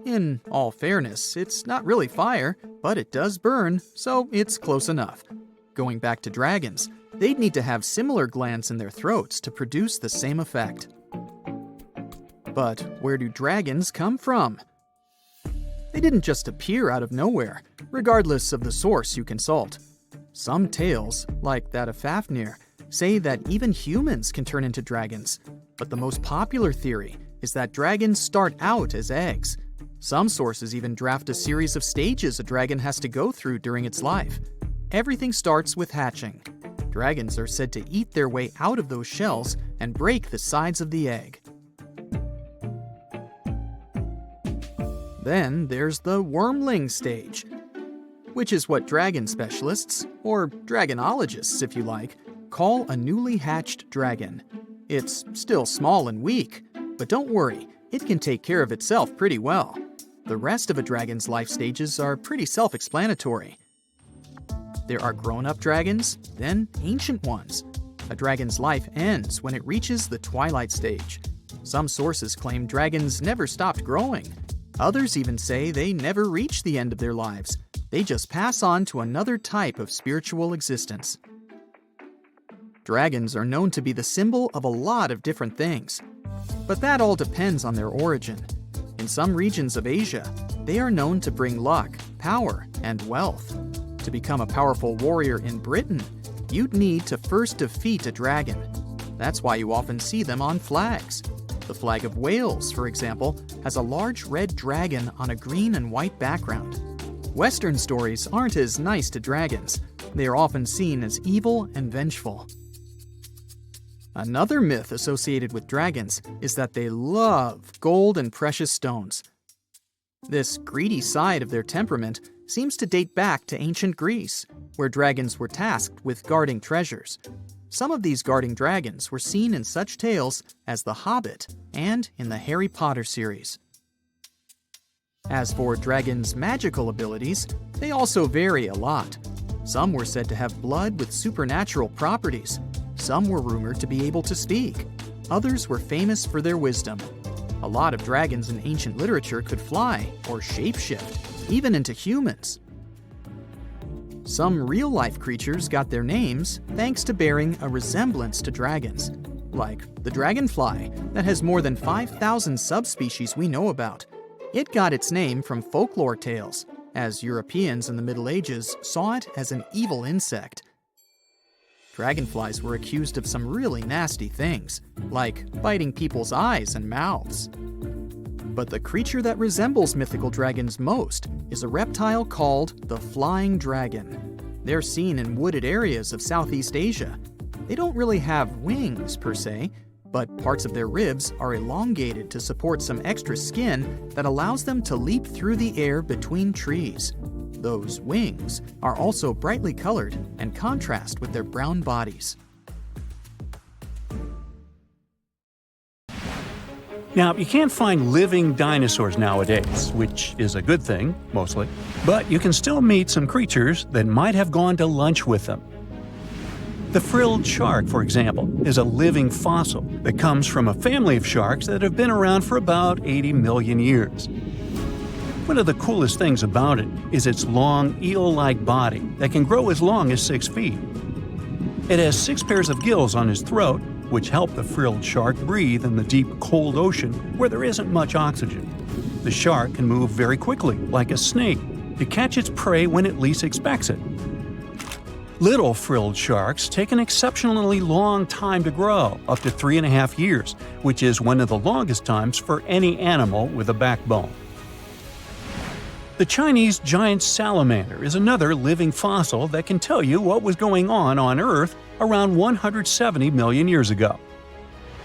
In all fairness, it's not really fire, but it does burn, so it's close enough. Going back to dragons, they'd need to have similar glands in their throats to produce the same effect. But where do dragons come from? They didn't just appear out of nowhere, regardless of the source you consult. Some tales, like that of Fafnir, say that even humans can turn into dragons, but the most popular theory is that dragons start out as eggs. Some sources even draft a series of stages a dragon has to go through during its life. Everything starts with hatching. Dragons are said to eat their way out of those shells and break the sides of the egg. Then there's the wormling stage, which is what dragon specialists, or dragonologists if you like, call a newly hatched dragon. It's still small and weak, but don't worry, it can take care of itself pretty well. The rest of a dragon's life stages are pretty self-explanatory. There are grown-up dragons, then ancient ones. A dragon's life ends when it reaches the twilight stage. Some sources claim dragons never stopped growing. Others even say they never reach the end of their lives. They just pass on to another type of spiritual existence. Dragons are known to be the symbol of a lot of different things, but that all depends on their origin. In some regions of Asia, they are known to bring luck, power, and wealth. To become a powerful warrior in Britain, you'd need to first defeat a dragon. That's why you often see them on flags. The flag of Wales, for example, has a large red dragon on a green and white background. Western stories aren't as nice to dragons. They are often seen as evil and vengeful. Another myth associated with dragons is that they love gold and precious stones. This greedy side of their temperament seems to date back to ancient Greece, where dragons were tasked with guarding treasures. Some of these guarding dragons were seen in such tales as The Hobbit and in the Harry Potter series. As for dragons' magical abilities, they also vary a lot. Some were said to have blood with supernatural properties. Some were rumored to be able to speak. Others were famous for their wisdom. A lot of dragons in ancient literature could fly or shapeshift, even into humans. Some real-life creatures got their names thanks to bearing a resemblance to dragons, like the dragonfly that has more than 5,000 subspecies we know about. It got its name from folklore tales, as Europeans in the Middle Ages saw it as an evil insect. Dragonflies were accused of some really nasty things, like biting people's eyes and mouths. But the creature that resembles mythical dragons most is a reptile called the flying dragon. They're seen in wooded areas of Southeast Asia. They don't really have wings per se, but parts of their ribs are elongated to support some extra skin that allows them to leap through the air between trees. Those wings are also brightly colored and contrast with their brown bodies. Now, you can't find living dinosaurs nowadays, which is a good thing, mostly, but you can still meet some creatures that might have gone to lunch with them. The frilled shark, for example, is a living fossil that comes from a family of sharks that have been around for about 80 million years. One of the coolest things about it is its long, eel-like body that can grow as long as 6 feet. It has 6 pairs of gills on its throat, which help the frilled shark breathe in the deep, cold ocean where there isn't much oxygen. The shark can move very quickly, like a snake, to catch its prey when it least expects it. Little frilled sharks take an exceptionally long time to grow, up to 3.5 years, which is one of the longest times for any animal with a backbone. The Chinese giant salamander is another living fossil that can tell you what was going on Earth around 170 million years ago.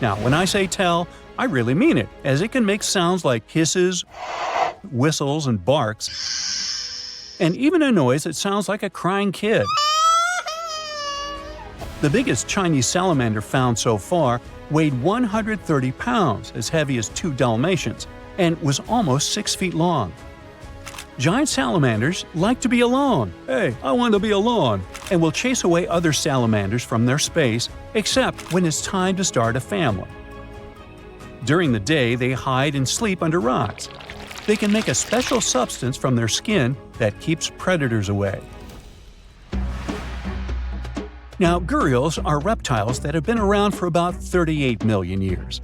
Now, when I say tell, I really mean it, as it can make sounds like hisses, whistles, and barks, and even a noise that sounds like a crying kid. The biggest Chinese salamander found so far weighed 130 pounds, as heavy as 2 Dalmatians, and was almost 6 feet long. Giant salamanders like to be alone. Hey, I want to be alone. And will chase away other salamanders from their space, except when it's time to start a family. During the day, they hide and sleep under rocks. They can make a special substance from their skin that keeps predators away. Now, gharials are reptiles that have been around for about 38 million years.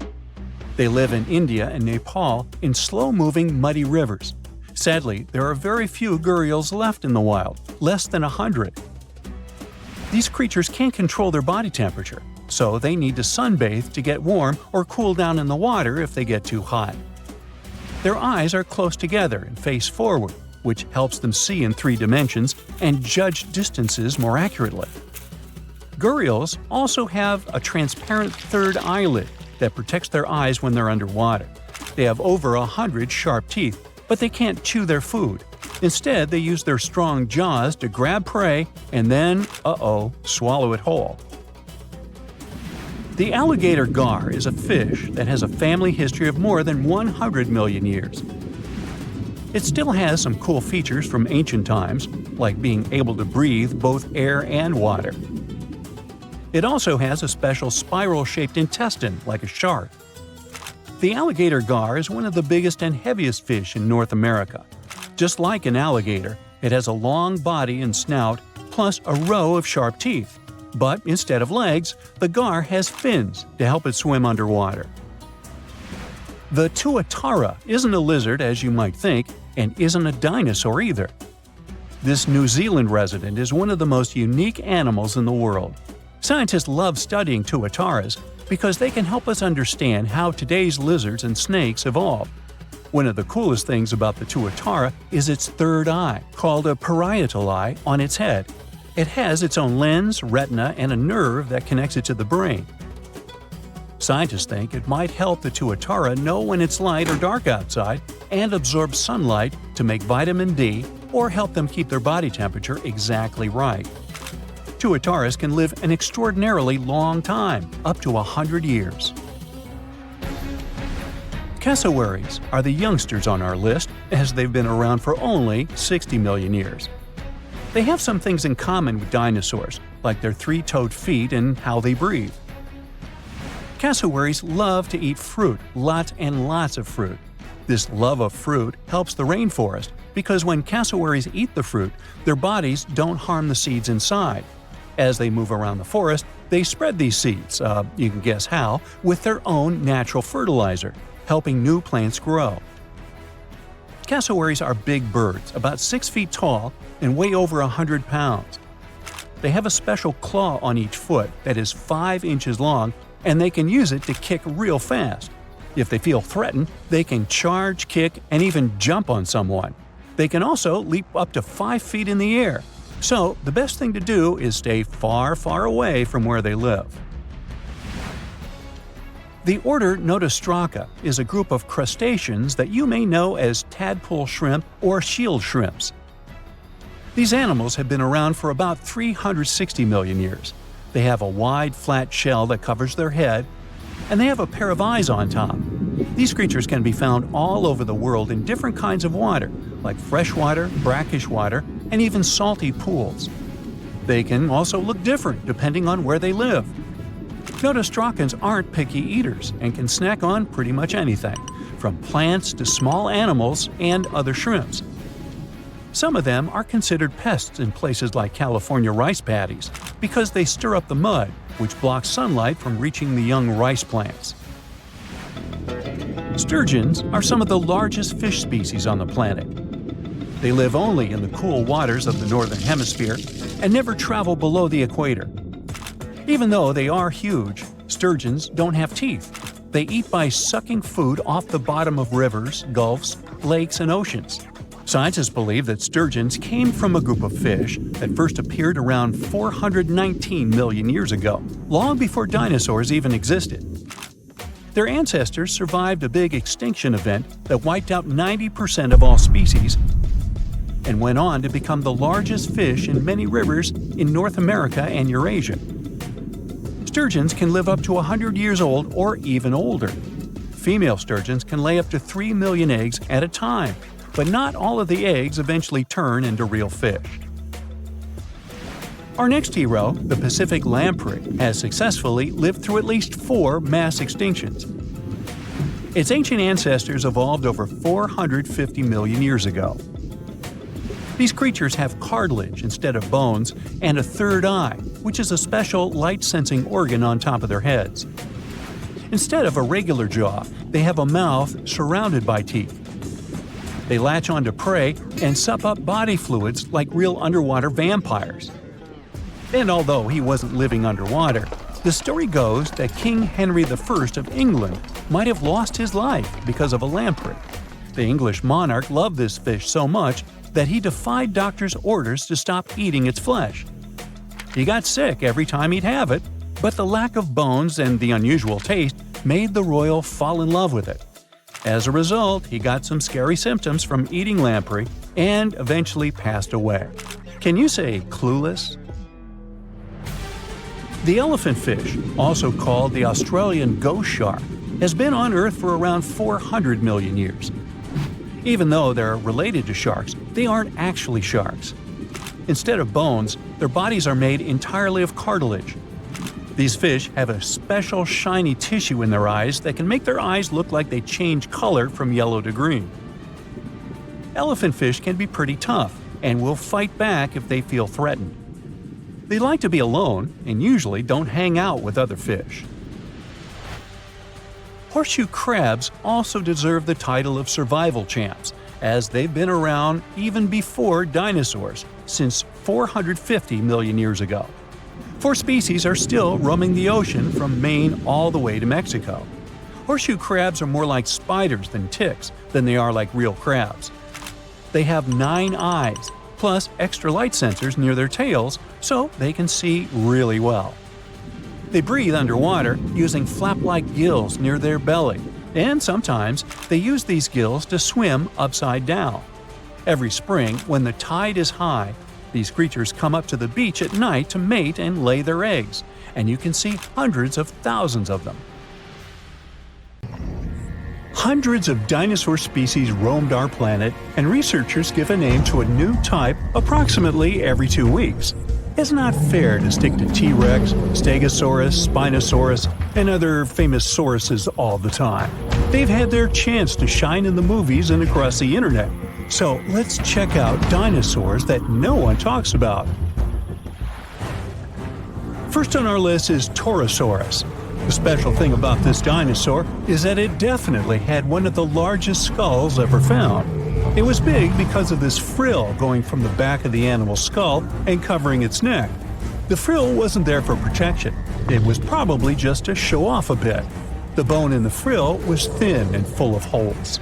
They live in India and Nepal in slow-moving, muddy rivers. Sadly, there are very few gharials left in the wild, less than 100. These creatures can't control their body temperature, so they need to sunbathe to get warm or cool down in the water if they get too hot. Their eyes are close together and face forward, which helps them see in 3 dimensions and judge distances more accurately. Gharials also have a transparent third eyelid that protects their eyes when they're underwater. They have over 100 sharp teeth, but they can't chew their food. Instead, they use their strong jaws to grab prey and then, swallow it whole. The alligator gar is a fish that has a family history of more than 100 million years. It still has some cool features from ancient times, like being able to breathe both air and water. It also has a special spiral-shaped intestine, like a shark. The alligator gar is one of the biggest and heaviest fish in North America. Just like an alligator, it has a long body and snout, plus a row of sharp teeth. But instead of legs, the gar has fins to help it swim underwater. The tuatara isn't a lizard as you might think, and isn't a dinosaur either. This New Zealand resident is one of the most unique animals in the world. Scientists love studying tuataras because they can help us understand how today's lizards and snakes evolved. One of the coolest things about the tuatara is its third eye, called a parietal eye, on its head. It has its own lens, retina, and a nerve that connects it to the brain. Scientists think it might help the tuatara know when it's light or dark outside and absorb sunlight to make vitamin D or help them keep their body temperature exactly right. Tuataras can live an extraordinarily long time, up to 100 years. Cassowaries are the youngsters on our list, as they've been around for only 60 million years. They have some things in common with dinosaurs, like their 3-toed feet and how they breathe. Cassowaries love to eat fruit, lots and lots of fruit. This love of fruit helps the rainforest, because when cassowaries eat the fruit, their bodies don't harm the seeds inside. As they move around the forest, they spread these seeds, you can guess how, with their own natural fertilizer, helping new plants grow. Cassowaries are big birds, about 6 feet tall and weigh over 100 pounds. They have a special claw on each foot that is 5 inches long, and they can use it to kick real fast. If they feel threatened, they can charge, kick, and even jump on someone. They can also leap up to 5 feet in the air. So, the best thing to do is stay far, far away from where they live. The order Notostraca is a group of crustaceans that you may know as tadpole shrimp or shield shrimps. These animals have been around for about 360 million years. They have a wide, flat shell that covers their head, and they have a pair of eyes on top. These creatures can be found all over the world in different kinds of water, like freshwater, brackish water, and even salty pools. They can also look different depending on where they live. Notostraccans aren't picky eaters and can snack on pretty much anything, from plants to small animals and other shrimps. Some of them are considered pests in places like California rice paddies because they stir up the mud, which blocks sunlight from reaching the young rice plants. Sturgeons are some of the largest fish species on the planet. They live only in the cool waters of the northern hemisphere and never travel below the equator. Even though they are huge, sturgeons don't have teeth. They eat by sucking food off the bottom of rivers, gulfs, lakes, and oceans. Scientists believe that sturgeons came from a group of fish that first appeared around 419 million years ago, long before dinosaurs even existed. Their ancestors survived a big extinction event that wiped out 90% of all species and went on to become the largest fish in many rivers in North America and Eurasia. Sturgeons can live up to 100 years old or even older. Female sturgeons can lay up to 3 million eggs at a time, but not all of the eggs eventually turn into real fish. Our next hero, the Pacific lamprey, has successfully lived through at least 4 mass extinctions. Its ancient ancestors evolved over 450 million years ago. These creatures have cartilage instead of bones and a third eye, which is a special light-sensing organ on top of their heads. Instead of a regular jaw, they have a mouth surrounded by teeth. They latch onto prey and sup up body fluids like real underwater vampires. And although he wasn't living underwater, the story goes that King Henry I of England might have lost his life because of a lamprey. The English monarch loved this fish so much that he defied doctors' orders to stop eating its flesh. He got sick every time he'd have it, but the lack of bones and the unusual taste made the royal fall in love with it. As a result, he got some scary symptoms from eating lamprey and eventually passed away. Can you say clueless? The elephant fish, also called the Australian ghost shark, has been on Earth for around 400 million years. Even though they're related to sharks, they aren't actually sharks. Instead of bones, their bodies are made entirely of cartilage. These fish have a special shiny tissue in their eyes that can make their eyes look like they change color from yellow to green. Elephant fish can be pretty tough and will fight back if they feel threatened. They like to be alone and usually don't hang out with other fish. Horseshoe crabs also deserve the title of survival champs, as they've been around even before dinosaurs, since 450 million years ago. 4 species are still roaming the ocean from Maine all the way to Mexico. Horseshoe crabs are more like spiders than ticks than they are like real crabs. They have 9 eyes, plus extra light sensors near their tails so they can see really well. They breathe underwater using flap-like gills near their belly, and sometimes they use these gills to swim upside down. Every spring, when the tide is high, these creatures come up to the beach at night to mate and lay their eggs, and you can see hundreds of thousands of them. Hundreds of dinosaur species roamed our planet, and researchers give a name to a new type approximately every 2 weeks. It's not fair to stick to T-Rex, Stegosaurus, Spinosaurus, and other famous sauruses all the time. They've had their chance to shine in the movies and across the internet. So let's check out dinosaurs that no one talks about. First on our list is Torosaurus. The special thing about this dinosaur is that it definitely had one of the largest skulls ever found. It was big because of this frill going from the back of the animal's skull and covering its neck. The frill wasn't there for protection. It was probably just to show off a bit. The bone in the frill was thin and full of holes.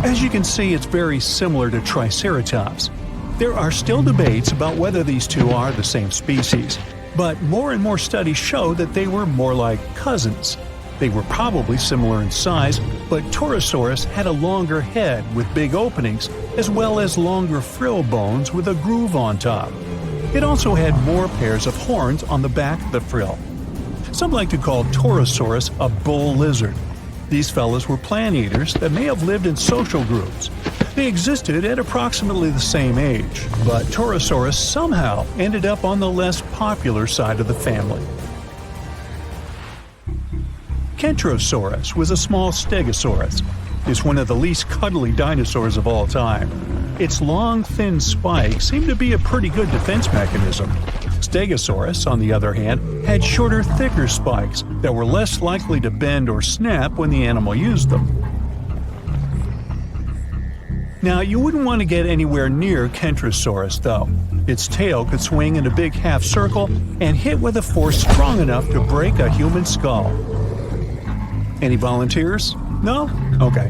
As you can see, it's very similar to Triceratops. There are still debates about whether these two are the same species, but more and more studies show that they were more like cousins. They were probably similar in size, but Torosaurus had a longer head with big openings, as well as longer frill bones with a groove on top. It also had more pairs of horns on the back of the frill. Some like to call Torosaurus a bull lizard. These fellas were plant eaters that may have lived in social groups. They existed at approximately the same age, but Torosaurus somehow ended up on the less popular side of the family. Kentrosaurus was a small stegosaurus. It's one of the least cuddly dinosaurs of all time. Its long, thin spikes seemed to be a pretty good defense mechanism. Stegosaurus, on the other hand, had shorter, thicker spikes that were less likely to bend or snap when the animal used them. Now, you wouldn't want to get anywhere near Kentrosaurus, though. Its tail could swing in a big half circle and hit with a force strong enough to break a human skull. Any volunteers? No? Okay.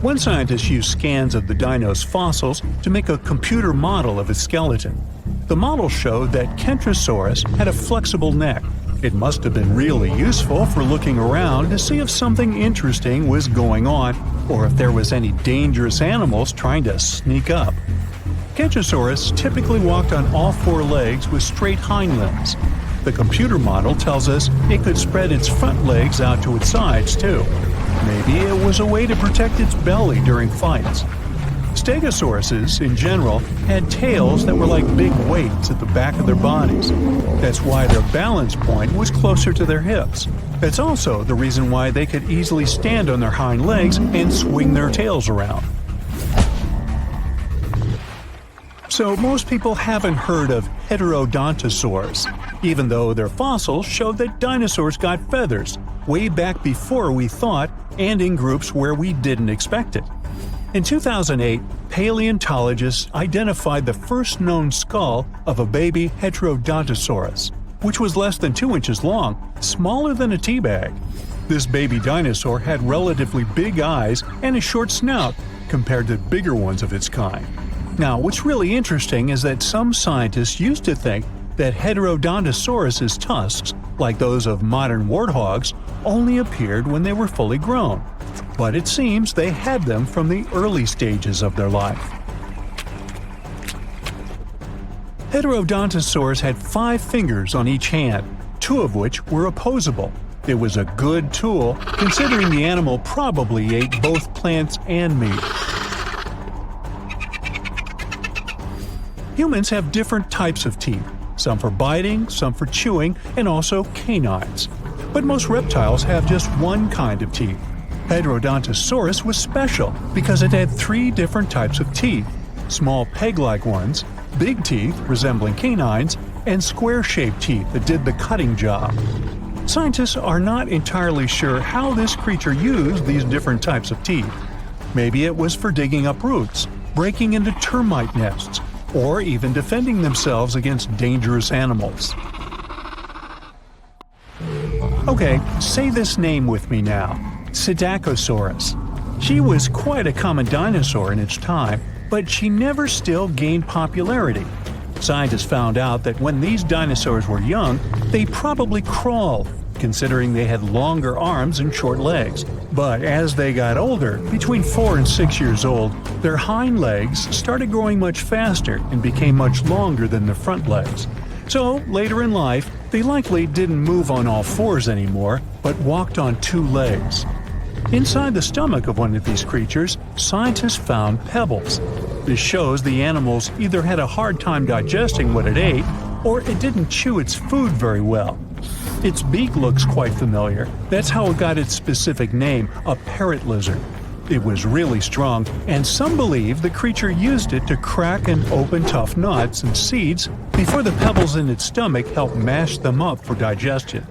One scientist used scans of the dino's fossils to make a computer model of its skeleton. The model showed that Kentrosaurus had a flexible neck. It must have been really useful for looking around to see if something interesting was going on or if there was any dangerous animals trying to sneak up. Kentrosaurus typically walked on all four legs with straight hind limbs. The computer model tells us it could spread its front legs out to its sides, too. Maybe it was a way to protect its belly during fights. Stegosauruses, in general, had tails that were like big weights at the back of their bodies. That's why their balance point was closer to their hips. That's also the reason why they could easily stand on their hind legs and swing their tails around. So most people haven't heard of heterodontosaurs, even though their fossils showed that dinosaurs got feathers way back before we thought and in groups where we didn't expect it. In 2008, paleontologists identified the first known skull of a baby heterodontosaurus, which was less than 2 inches long, smaller than a tea bag. This baby dinosaur had relatively big eyes and a short snout compared to bigger ones of its kind. Now, what's really interesting is that some scientists used to think that Heterodontosaurus's tusks, like those of modern warthogs, only appeared when they were fully grown. But it seems they had them from the early stages of their life. Heterodontosaurs had 5 fingers on each hand, 2 of which were opposable. It was a good tool, considering the animal probably ate both plants and meat. Humans have different types of teeth, some for biting, some for chewing, and also canines. But most reptiles have just one kind of teeth. Heterodontosaurus was special because it had 3 different types of teeth: small peg-like ones, big teeth resembling canines, and square-shaped teeth that did the cutting job. Scientists are not entirely sure how this creature used these different types of teeth. Maybe it was for digging up roots, breaking into termite nests, or even defending themselves against dangerous animals. Okay, say this name with me now: Psittacosaurus. She was quite a common dinosaur in its time, but she never still gained popularity. Scientists found out that when these dinosaurs were young, they probably crawled, considering they had longer arms and short legs. But as they got older, between 4 and 6 years old, their hind legs started growing much faster and became much longer than their front legs. So, later in life, they likely didn't move on all 4s anymore, but walked on 2 legs. Inside the stomach of one of these creatures, scientists found pebbles. This shows the animals either had a hard time digesting what it ate, or it didn't chew its food very well. Its beak looks quite familiar. That's how it got its specific name, a parrot lizard. It was really strong, and some believe the creature used it to crack and open tough nuts and seeds before the pebbles in its stomach helped mash them up for digestion.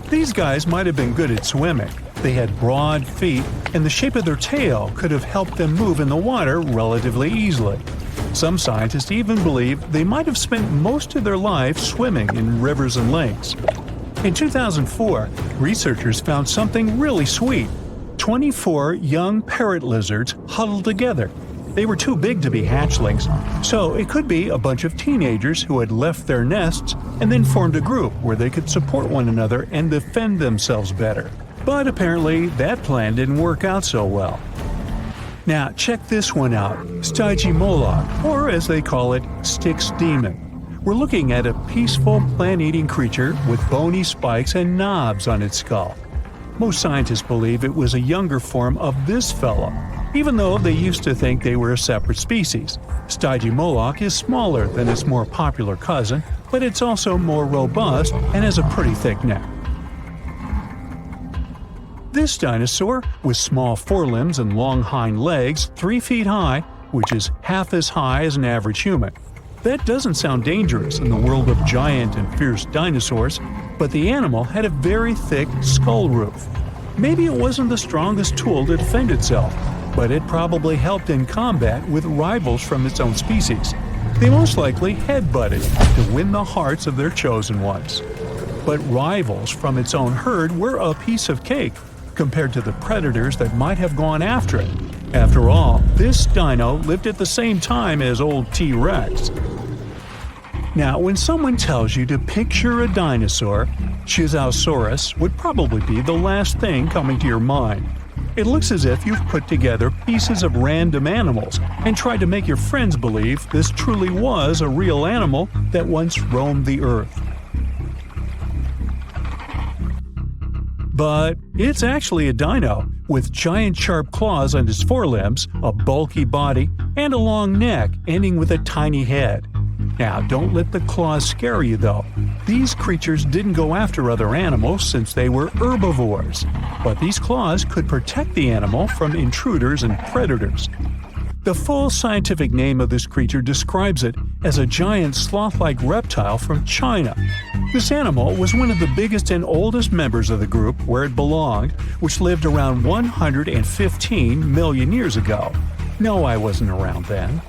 These guys might have been good at swimming. They had broad feet, and the shape of their tail could have helped them move in the water relatively easily. Some scientists even believe they might have spent most of their lives swimming in rivers and lakes. In 2004, researchers found something really sweet: 24 young parrot lizards huddled together. They were too big to be hatchlings, so it could be a bunch of teenagers who had left their nests and then formed a group where they could support one another and defend themselves better. But apparently, that plan didn't work out so well. Now, check this one out: Stygimoloch, or as they call it, Styx demon. We're looking at a peaceful plant-eating creature with bony spikes and knobs on its skull. Most scientists believe it was a younger form of this fellow, even though they used to think they were a separate species. Stygimoloch is smaller than its more popular cousin, but it's also more robust and has a pretty thick neck. This dinosaur, with small forelimbs and long hind legs 3 feet high, which is half as high as an average human. That doesn't sound dangerous in the world of giant and fierce dinosaurs, but the animal had a very thick skull roof. Maybe it wasn't the strongest tool to defend itself, but it probably helped in combat with rivals from its own species. They most likely headbutted to win the hearts of their chosen ones. But rivals from its own herd were a piece of cake compared to the predators that might have gone after it. After all, this dino lived at the same time as old T-Rex. Now, when someone tells you to picture a dinosaur, Chisaosaurus would probably be the last thing coming to your mind. It looks as if you've put together pieces of random animals and tried to make your friends believe this truly was a real animal that once roamed the earth. But it's actually a dino, with giant sharp claws on its forelimbs, a bulky body, and a long neck ending with a tiny head. Now, don't let the claws scare you though. These creatures didn't go after other animals since they were herbivores, but these claws could protect the animal from intruders and predators. The full scientific name of this creature describes it as a giant sloth-like reptile from China. This animal was one of the biggest and oldest members of the group where it belonged, which lived around 115 million years ago. No, I wasn't around then.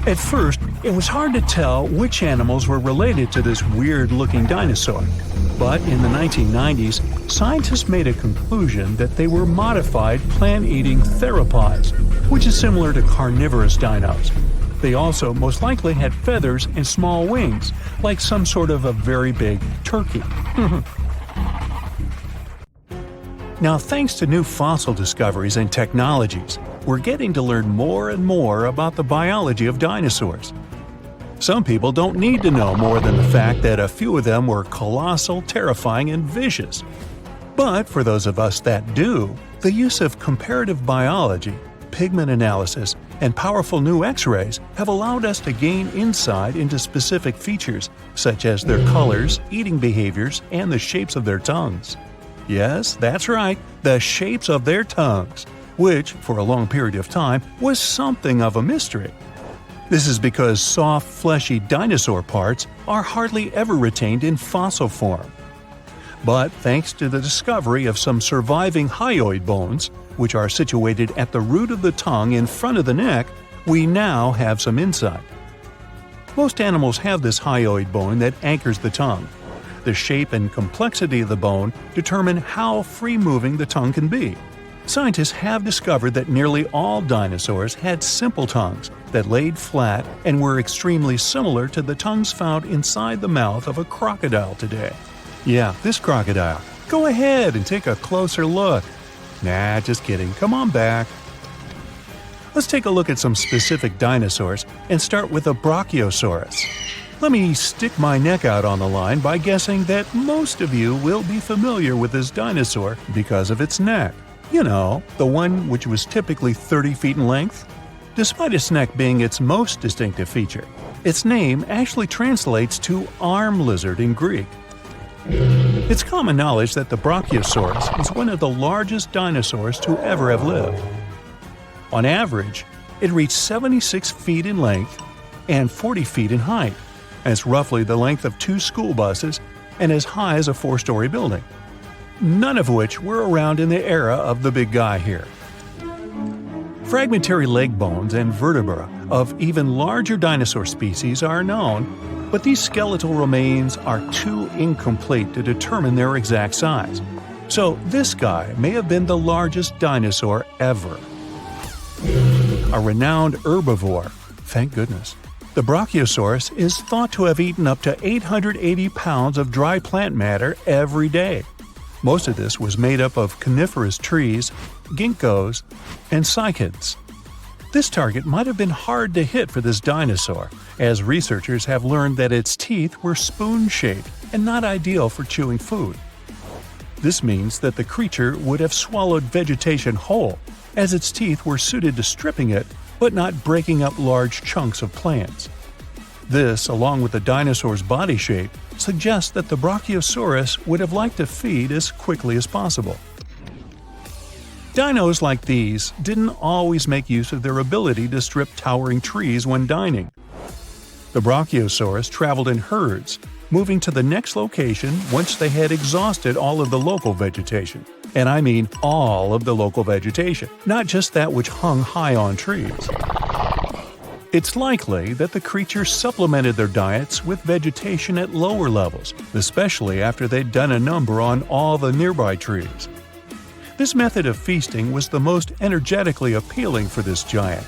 At first, it was hard to tell which animals were related to this weird-looking dinosaur. But in the 1990s, scientists made a conclusion that they were modified plant-eating theropods, which is similar to carnivorous dinos. They also most likely had feathers and small wings, like some sort of a very big turkey. Now, thanks to new fossil discoveries and technologies, we're getting to learn more and more about the biology of dinosaurs. Some people don't need to know more than the fact that a few of them were colossal, terrifying, and vicious. But for those of us that do, the use of comparative biology, pigment analysis, and powerful new X-rays have allowed us to gain insight into specific features, such as their colors, eating behaviors, and the shapes of their tongues. Yes, that's right, the shapes of their tongues, which, for a long period of time, was something of a mystery. This is because soft, fleshy dinosaur parts are hardly ever retained in fossil form. But thanks to the discovery of some surviving hyoid bones, which are situated at the root of the tongue in front of the neck, we now have some insight. Most animals have this hyoid bone that anchors the tongue. The shape and complexity of the bone determine how free-moving the tongue can be. Scientists have discovered that nearly all dinosaurs had simple tongues that laid flat and were extremely similar to the tongues found inside the mouth of a crocodile today. Yeah, this crocodile. Go ahead and take a closer look. Nah, just kidding. Come on back. Let's take a look at some specific dinosaurs and start with a Brachiosaurus. Let me stick my neck out on the line by guessing that most of you will be familiar with this dinosaur because of its neck. You know, the one which was typically 30 feet in length. Despite its neck being its most distinctive feature, its name actually translates to arm lizard in Greek. It's common knowledge that the Brachiosaurus was one of the largest dinosaurs to ever have lived. On average, it reached 76 feet in length and 40 feet in height. That's roughly the length of 2 school buses and as high as a 4-story building. None of which were around in the era of the big guy here. Fragmentary leg bones and vertebra of even larger dinosaur species are known, but these skeletal remains are too incomplete to determine their exact size. So this guy may have been the largest dinosaur ever. A renowned herbivore, thank goodness. The Brachiosaurus is thought to have eaten up to 880 pounds of dry plant matter every day. Most of this was made up of coniferous trees, ginkgos, and cycads. This target might have been hard to hit for this dinosaur, as researchers have learned that its teeth were spoon-shaped and not ideal for chewing food. This means that the creature would have swallowed vegetation whole, as its teeth were suited to stripping it but not breaking up large chunks of plants. This, along with the dinosaur's body shape, suggests that the Brachiosaurus would have liked to feed as quickly as possible. Dinos like these didn't always make use of their ability to strip towering trees when dining. The Brachiosaurus traveled in herds, moving to the next location once they had exhausted all of the local vegetation. And I mean all of the local vegetation, not just that which hung high on trees. It's likely that the creatures supplemented their diets with vegetation at lower levels, especially after they'd done a number on all the nearby trees. This method of feasting was the most energetically appealing for this giant.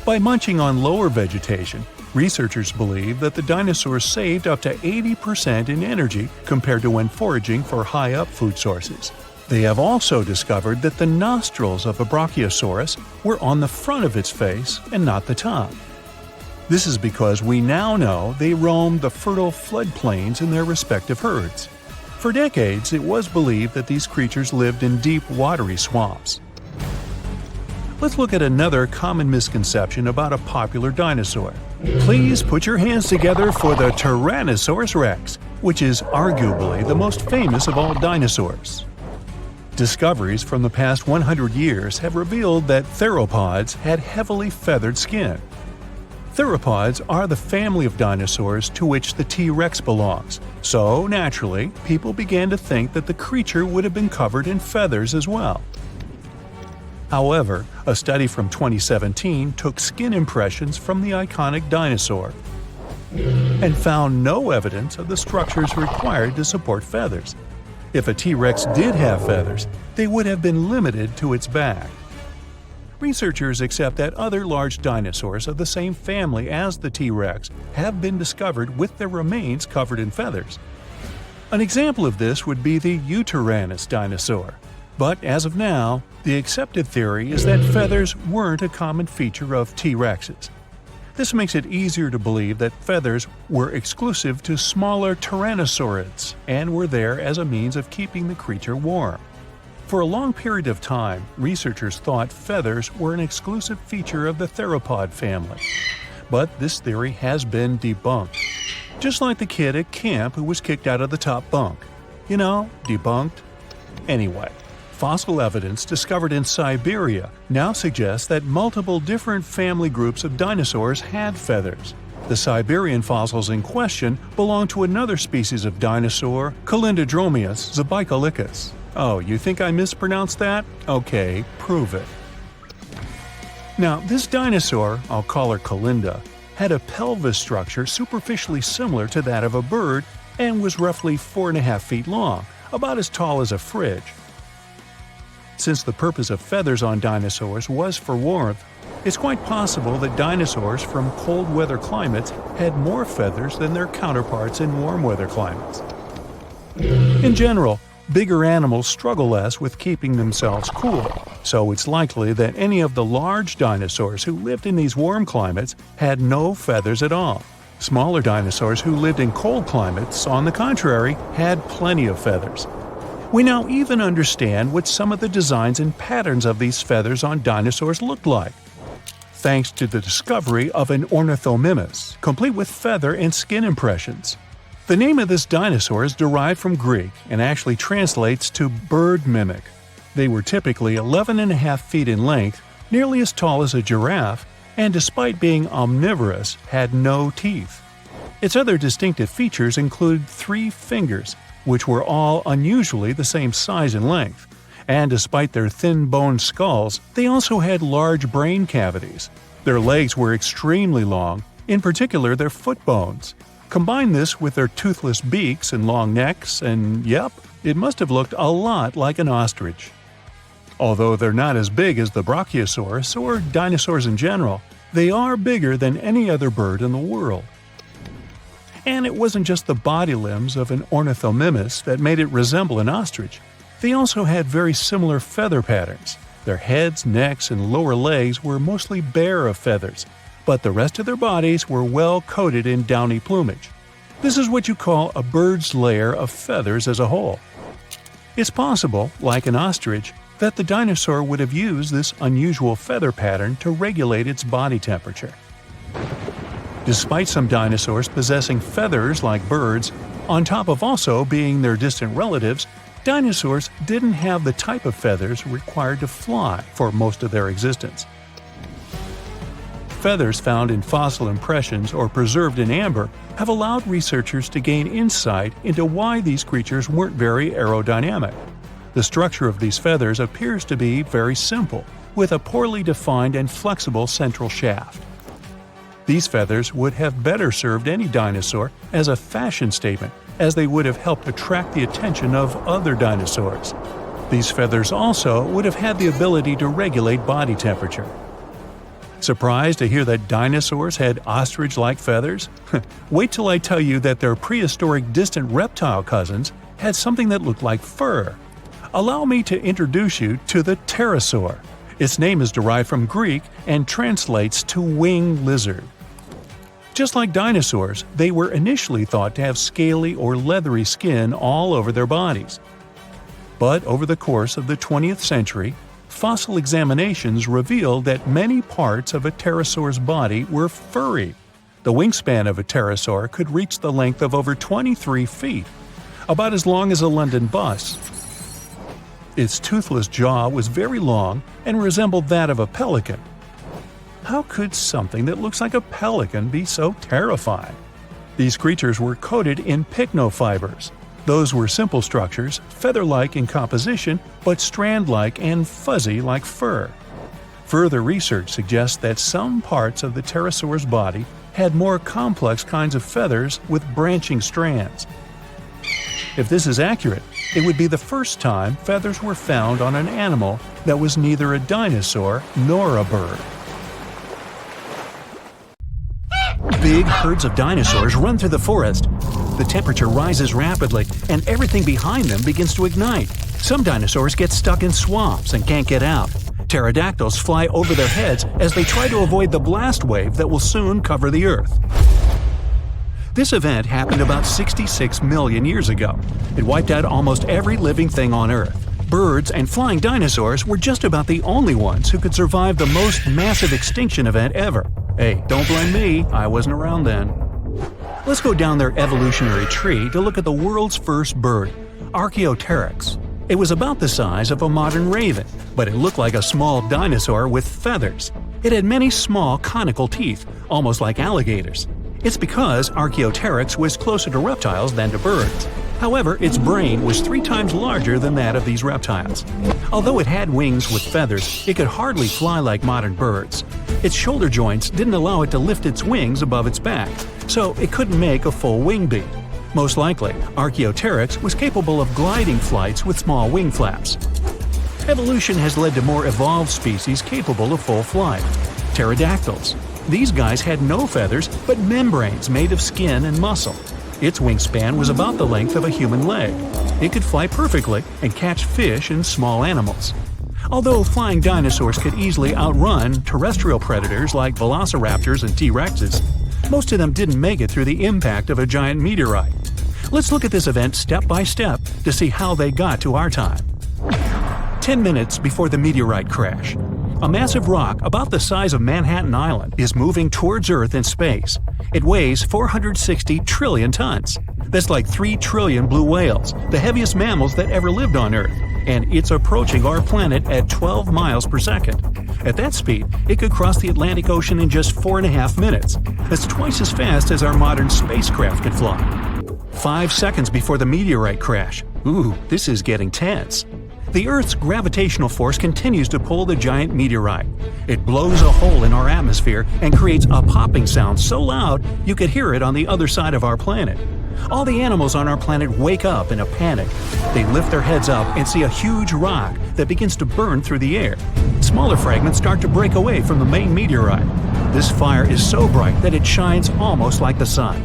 By munching on lower vegetation, researchers believe that the dinosaurs saved up to 80% in energy compared to when foraging for high-up food sources. They have also discovered that the nostrils of a Brachiosaurus were on the front of its face and not the top. This is because we now know they roamed the fertile floodplains in their respective herds. For decades, it was believed that these creatures lived in deep, watery swamps. Let's look at another common misconception about a popular dinosaur. Please put your hands together for the Tyrannosaurus rex, which is arguably the most famous of all dinosaurs. Discoveries from the past 100 years have revealed that theropods had heavily feathered skin. Theropods are the family of dinosaurs to which the T-Rex belongs, so naturally, people began to think that the creature would have been covered in feathers as well. However, a study from 2017 took skin impressions from the iconic dinosaur and found no evidence of the structures required to support feathers. If a T-Rex did have feathers, they would have been limited to its back. Researchers accept that other large dinosaurs of the same family as the T-Rex have been discovered with their remains covered in feathers. An example of this would be the Yutyrannus dinosaur. But as of now, the accepted theory is that feathers weren't a common feature of T-Rexes. This makes it easier to believe that feathers were exclusive to smaller tyrannosaurids and were there as a means of keeping the creature warm. For a long period of time, researchers thought feathers were an exclusive feature of the theropod family. But this theory has been debunked. Just like the kid at camp who was kicked out of the top bunk. You know, debunked. Anyway, fossil evidence discovered in Siberia now suggests that multiple different family groups of dinosaurs had feathers. The Siberian fossils in question belong to another species of dinosaur, Calindrodromeus zabicolicus. Oh, you think I mispronounced that? Okay, prove it. Now, this dinosaur, I'll call her Calinda, had a pelvis structure superficially similar to that of a bird and was roughly 4.5 feet long, about as tall as a fridge. Since the purpose of feathers on dinosaurs was for warmth, it's quite possible that dinosaurs from cold weather climates had more feathers than their counterparts in warm weather climates. In general, bigger animals struggle less with keeping themselves cool, so it's likely that any of the large dinosaurs who lived in these warm climates had no feathers at all. Smaller dinosaurs who lived in cold climates, on the contrary, had plenty of feathers. We now even understand what some of the designs and patterns of these feathers on dinosaurs looked like, thanks to the discovery of an ornithomimus, complete with feather and skin impressions. The name of this dinosaur is derived from Greek and actually translates to bird mimic. They were typically 11.5 feet in length, nearly as tall as a giraffe, and despite being omnivorous, had no teeth. Its other distinctive features include 3 fingers, which were all unusually the same size and length. And despite their thin-boned skulls, they also had large brain cavities. Their legs were extremely long, in particular their foot bones. Combine this with their toothless beaks and long necks, and yep, it must have looked a lot like an ostrich. Although they're not as big as the Brachiosaurus or dinosaurs in general, they are bigger than any other bird in the world. And it wasn't just the body limbs of an ornithomimus that made it resemble an ostrich. They also had very similar feather patterns. Their heads, necks, and lower legs were mostly bare of feathers, but the rest of their bodies were well coated in downy plumage. This is what you call a bird's layer of feathers as a whole. It's possible, like an ostrich, that the dinosaur would have used this unusual feather pattern to regulate its body temperature. Despite some dinosaurs possessing feathers like birds, on top of also being their distant relatives, dinosaurs didn't have the type of feathers required to fly for most of their existence. Feathers found in fossil impressions or preserved in amber have allowed researchers to gain insight into why these creatures weren't very aerodynamic. The structure of these feathers appears to be very simple, with a poorly defined and flexible central shaft. These feathers would have better served any dinosaur as a fashion statement, as they would have helped attract the attention of other dinosaurs. These feathers also would have had the ability to regulate body temperature. Surprised to hear that dinosaurs had ostrich-like feathers? Wait till I tell you that their prehistoric distant reptile cousins had something that looked like fur. Allow me to introduce you to the pterosaur. Its name is derived from Greek and translates to winged lizard. Just like dinosaurs, they were initially thought to have scaly or leathery skin all over their bodies. But over the course of the 20th century, fossil examinations revealed that many parts of a pterosaur's body were furry. The wingspan of a pterosaur could reach the length of over 23 feet, about as long as a London bus. Its toothless jaw was very long and resembled that of a pelican. How could something that looks like a pelican be so terrifying? These creatures were coated in pycnofibers. Those were simple structures, feather-like in composition, but strand-like and fuzzy like fur. Further research suggests that some parts of the pterosaur's body had more complex kinds of feathers with branching strands. If this is accurate, it would be the first time feathers were found on an animal that was neither a dinosaur nor a bird. Big herds of dinosaurs run through the forest. The temperature rises rapidly, and everything behind them begins to ignite. Some dinosaurs get stuck in swamps and can't get out. Pterodactyls fly over their heads as they try to avoid the blast wave that will soon cover the Earth. This event happened about 66 million years ago. It wiped out almost every living thing on Earth. Birds and flying dinosaurs were just about the only ones who could survive the most massive extinction event ever. Hey, don't blame me, I wasn't around then. Let's go down their evolutionary tree to look at the world's first bird, Archaeopteryx. It was about the size of a modern raven, but it looked like a small dinosaur with feathers. It had many small conical teeth, almost like alligators. It's because Archaeopteryx was closer to reptiles than to birds. However, its brain was 3 times larger than that of these reptiles. Although it had wings with feathers, it could hardly fly like modern birds. Its shoulder joints didn't allow it to lift its wings above its back, so it couldn't make a full wing beat. Most likely, Archaeopteryx was capable of gliding flights with small wing flaps. Evolution has led to more evolved species capable of full flight. Pterodactyls. These guys had no feathers, but membranes made of skin and muscle. Its wingspan was about the length of a human leg. It could fly perfectly and catch fish and small animals. Although flying dinosaurs could easily outrun terrestrial predators like velociraptors and T-Rexes, most of them didn't make it through the impact of a giant meteorite. Let's look at this event step by step to see how they got to our time. 10 minutes before the meteorite crash. A massive rock about the size of Manhattan Island is moving towards Earth in space. It weighs 460 trillion tons. That's like 3 trillion blue whales, the heaviest mammals that ever lived on Earth, and it's approaching our planet at 12 miles per second. At that speed, it could cross the Atlantic Ocean in just 4.5 minutes. That's twice as fast as our modern spacecraft could fly. 5 seconds before the meteorite crash. Ooh, this is getting tense. The Earth's gravitational force continues to pull the giant meteorite. It blows a hole in our atmosphere and creates a popping sound so loud you could hear it on the other side of our planet. All the animals on our planet wake up in a panic. They lift their heads up and see a huge rock that begins to burn through the air. Smaller fragments start to break away from the main meteorite. This fire is so bright that it shines almost like the sun.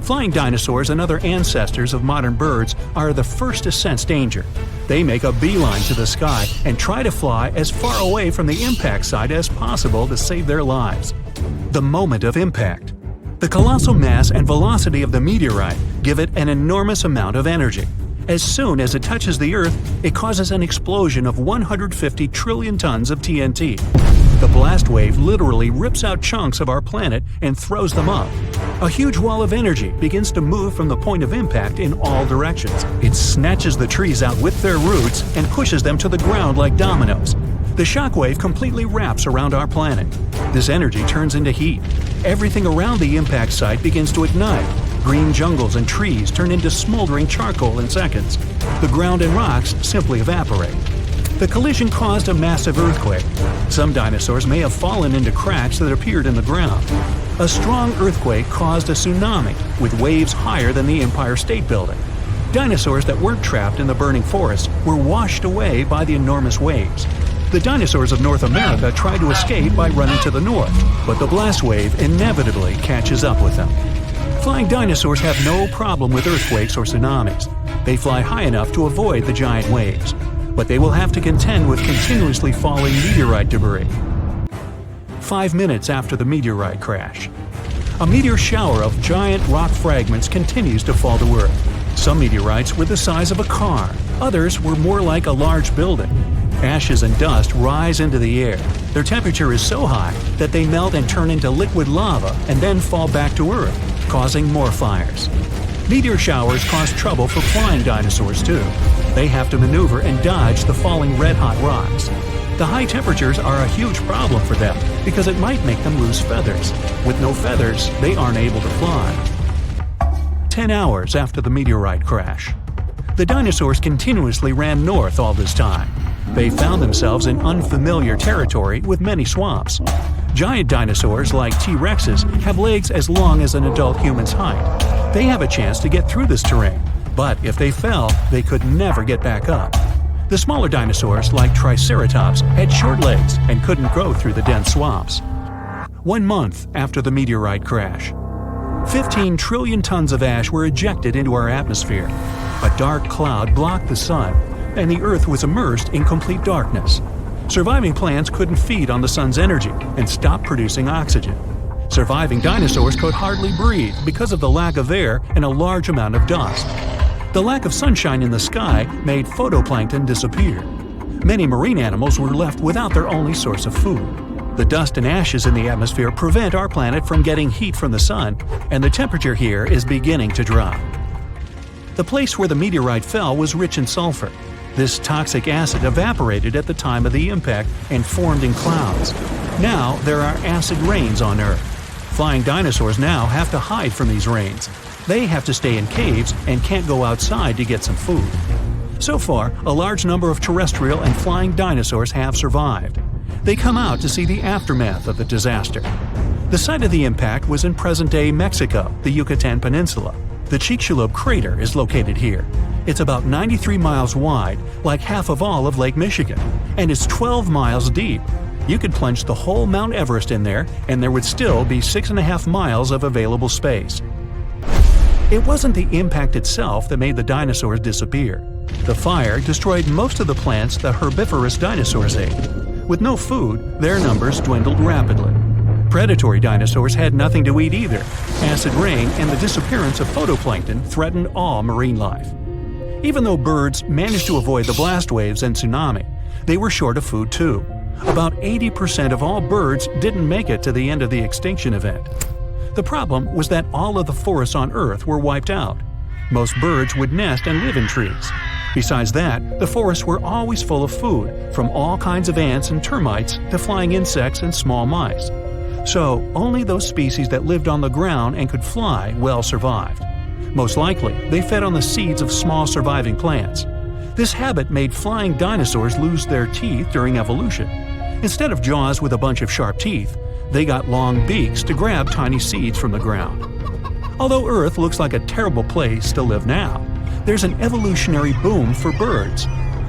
Flying dinosaurs and other ancestors of modern birds are the first to sense danger. They make a beeline to the sky and try to fly as far away from the impact site as possible to save their lives. The moment of impact. The colossal mass and velocity of the meteorite give it an enormous amount of energy. As soon as it touches the Earth, it causes an explosion of 150 trillion tons of TNT. The blast wave literally rips out chunks of our planet and throws them up. A huge wall of energy begins to move from the point of impact in all directions. It snatches the trees out with their roots and pushes them to the ground like dominoes. The shockwave completely wraps around our planet. This energy turns into heat. Everything around the impact site begins to ignite. Green jungles and trees turn into smoldering charcoal in seconds. The ground and rocks simply evaporate. The collision caused a massive earthquake. Some dinosaurs may have fallen into cracks that appeared in the ground. A strong earthquake caused a tsunami, with waves higher than the Empire State Building. Dinosaurs that weren't trapped in the burning forest were washed away by the enormous waves. The dinosaurs of North America tried to escape by running to the north, but the blast wave inevitably catches up with them. Flying dinosaurs have no problem with earthquakes or tsunamis. They fly high enough to avoid the giant waves, but they will have to contend with continuously falling meteorite debris. 5 minutes after the meteorite crash. A meteor shower of giant rock fragments continues to fall to Earth. Some meteorites were the size of a car, others were more like a large building. Ashes and dust rise into the air. Their temperature is so high that they melt and turn into liquid lava and then fall back to Earth, causing more fires. Meteor showers cause trouble for flying dinosaurs too. They have to maneuver and dodge the falling red-hot rocks. The high temperatures are a huge problem for them because it might make them lose feathers. With no feathers, they aren't able to fly. 10 hours after the meteorite crash. The dinosaurs continuously ran north all this time. They found themselves in unfamiliar territory with many swamps. Giant dinosaurs like T-Rexes have legs as long as an adult human's height. They have a chance to get through this terrain, but if they fell, they could never get back up. The smaller dinosaurs like Triceratops had short legs and couldn't go through the dense swamps. 1 month after the meteorite crash. 15 trillion tons of ash were ejected into our atmosphere. A dark cloud blocked the sun, and the Earth was immersed in complete darkness. Surviving plants couldn't feed on the sun's energy and stopped producing oxygen. Surviving dinosaurs could hardly breathe because of the lack of air and a large amount of dust. The lack of sunshine in the sky made phytoplankton disappear. Many marine animals were left without their only source of food. The dust and ashes in the atmosphere prevent our planet from getting heat from the sun, and the temperature here is beginning to drop. The place where the meteorite fell was rich in sulfur. This toxic acid evaporated at the time of the impact and formed in clouds. Now there are acid rains on Earth. Flying dinosaurs now have to hide from these rains. They have to stay in caves and can't go outside to get some food. So far, a large number of terrestrial and flying dinosaurs have survived. They come out to see the aftermath of the disaster. The site of the impact was in present-day Mexico, the Yucatan Peninsula. The Chicxulub crater is located here. It's about 93 miles wide, like half of all of Lake Michigan, and it's 12 miles deep. You could plunge the whole Mount Everest in there, and there would still be 6.5 miles of available space. It wasn't the impact itself that made the dinosaurs disappear. The fire destroyed most of the plants the herbivorous dinosaurs ate. With no food, their numbers dwindled rapidly. Predatory dinosaurs had nothing to eat either. Acid rain and the disappearance of phytoplankton threatened all marine life. Even though birds managed to avoid the blast waves and tsunami, they were short of food too. About 80% of all birds didn't make it to the end of the extinction event. The problem was that all of the forests on Earth were wiped out. Most birds would nest and live in trees. Besides that, the forests were always full of food, from all kinds of ants and termites to flying insects and small mice. So, only those species that lived on the ground and could fly well survived. Most likely, they fed on the seeds of small surviving plants. This habit made flying dinosaurs lose their teeth during evolution. Instead of jaws with a bunch of sharp teeth, they got long beaks to grab tiny seeds from the ground. Although Earth looks like a terrible place to live now, there's an evolutionary boom for birds.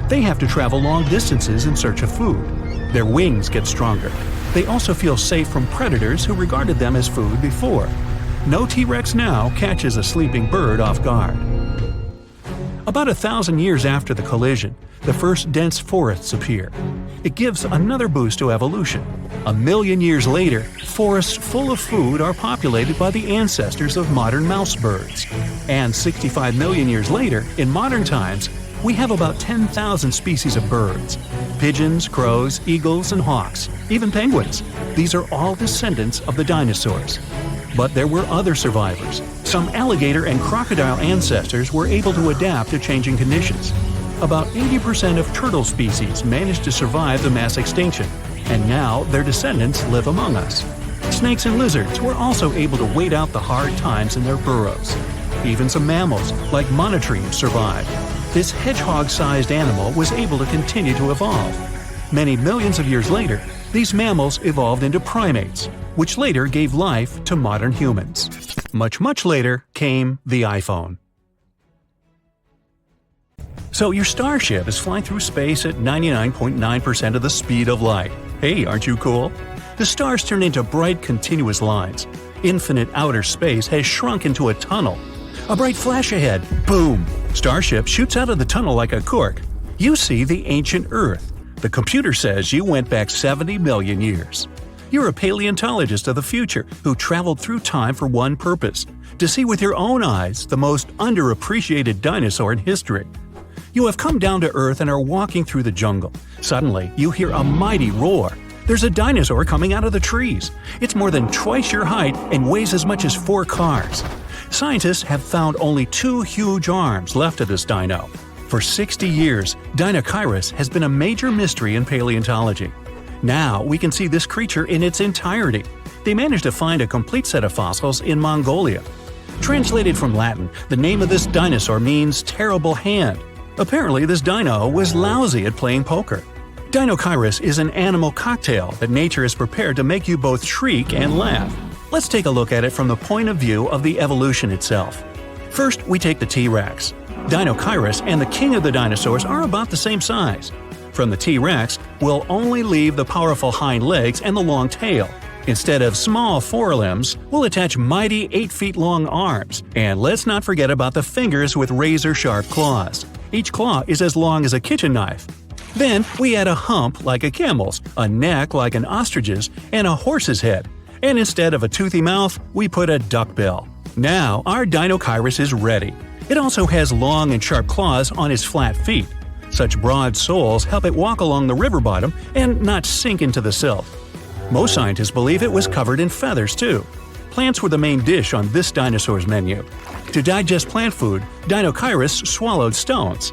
They have to travel long distances in search of food. Their wings get stronger. They also feel safe from predators who regarded them as food before. No T-Rex now catches a sleeping bird off guard. About 1,000 years after the collision, the first dense forests appear. It gives another boost to evolution. 1,000,000 years later, forests full of food are populated by the ancestors of modern mouse birds. And 65 million years later, in modern times, we have about 10,000 species of birds. Pigeons, crows, eagles, and hawks, even penguins. These are all descendants of the dinosaurs. But there were other survivors. Some alligator and crocodile ancestors were able to adapt to changing conditions. About 80% of turtle species managed to survive the mass extinction, and now their descendants live among us. Snakes and lizards were also able to wait out the hard times in their burrows. Even some mammals, like monotremes, survived. This hedgehog-sized animal was able to continue to evolve. Many millions of years later, these mammals evolved into primates, which later gave life to modern humans. Much later came the iPhone. So your starship is flying through space at 99.9% of the speed of light. Hey, aren't you cool? The stars turn into bright, continuous lines. Infinite outer space has shrunk into a tunnel. A bright flash ahead. Boom! Starship shoots out of the tunnel like a cork. You see the ancient Earth. The computer says you went back 70 million years. You're a paleontologist of the future who traveled through time for one purpose: to see with your own eyes the most underappreciated dinosaur in history. You have come down to Earth and are walking through the jungle. Suddenly, you hear a mighty roar. There's a dinosaur coming out of the trees. It's more than twice your height and weighs as much as 4 cars. Scientists have found only 2 huge arms left of this dino. For 60 years, Dinochirus has been a major mystery in paleontology. Now we can see this creature in its entirety. They managed to find a complete set of fossils in Mongolia. Translated from Latin, the name of this dinosaur means terrible hand. Apparently, this dino was lousy at playing poker. Dinochirus is an animal cocktail that nature has prepared to make you both shriek and laugh. Let's take a look at it from the point of view of the evolution itself. First, we take the T-Rex. Dinochirus and the king of the dinosaurs are about the same size. From the T-Rex, we'll only leave the powerful hind legs and the long tail. Instead of small forelimbs, we'll attach mighty 8-feet-long arms. And let's not forget about the fingers with razor-sharp claws. Each claw is as long as a kitchen knife. Then we add a hump like a camel's, a neck like an ostrich's, and a horse's head. And instead of a toothy mouth, we put a duckbill. Now our Dinochirus is ready. It also has long and sharp claws on its flat feet. Such broad soles help it walk along the river bottom and not sink into the silt. Most scientists believe it was covered in feathers too. Plants were the main dish on this dinosaur's menu. To digest plant food, Dinochirus swallowed stones.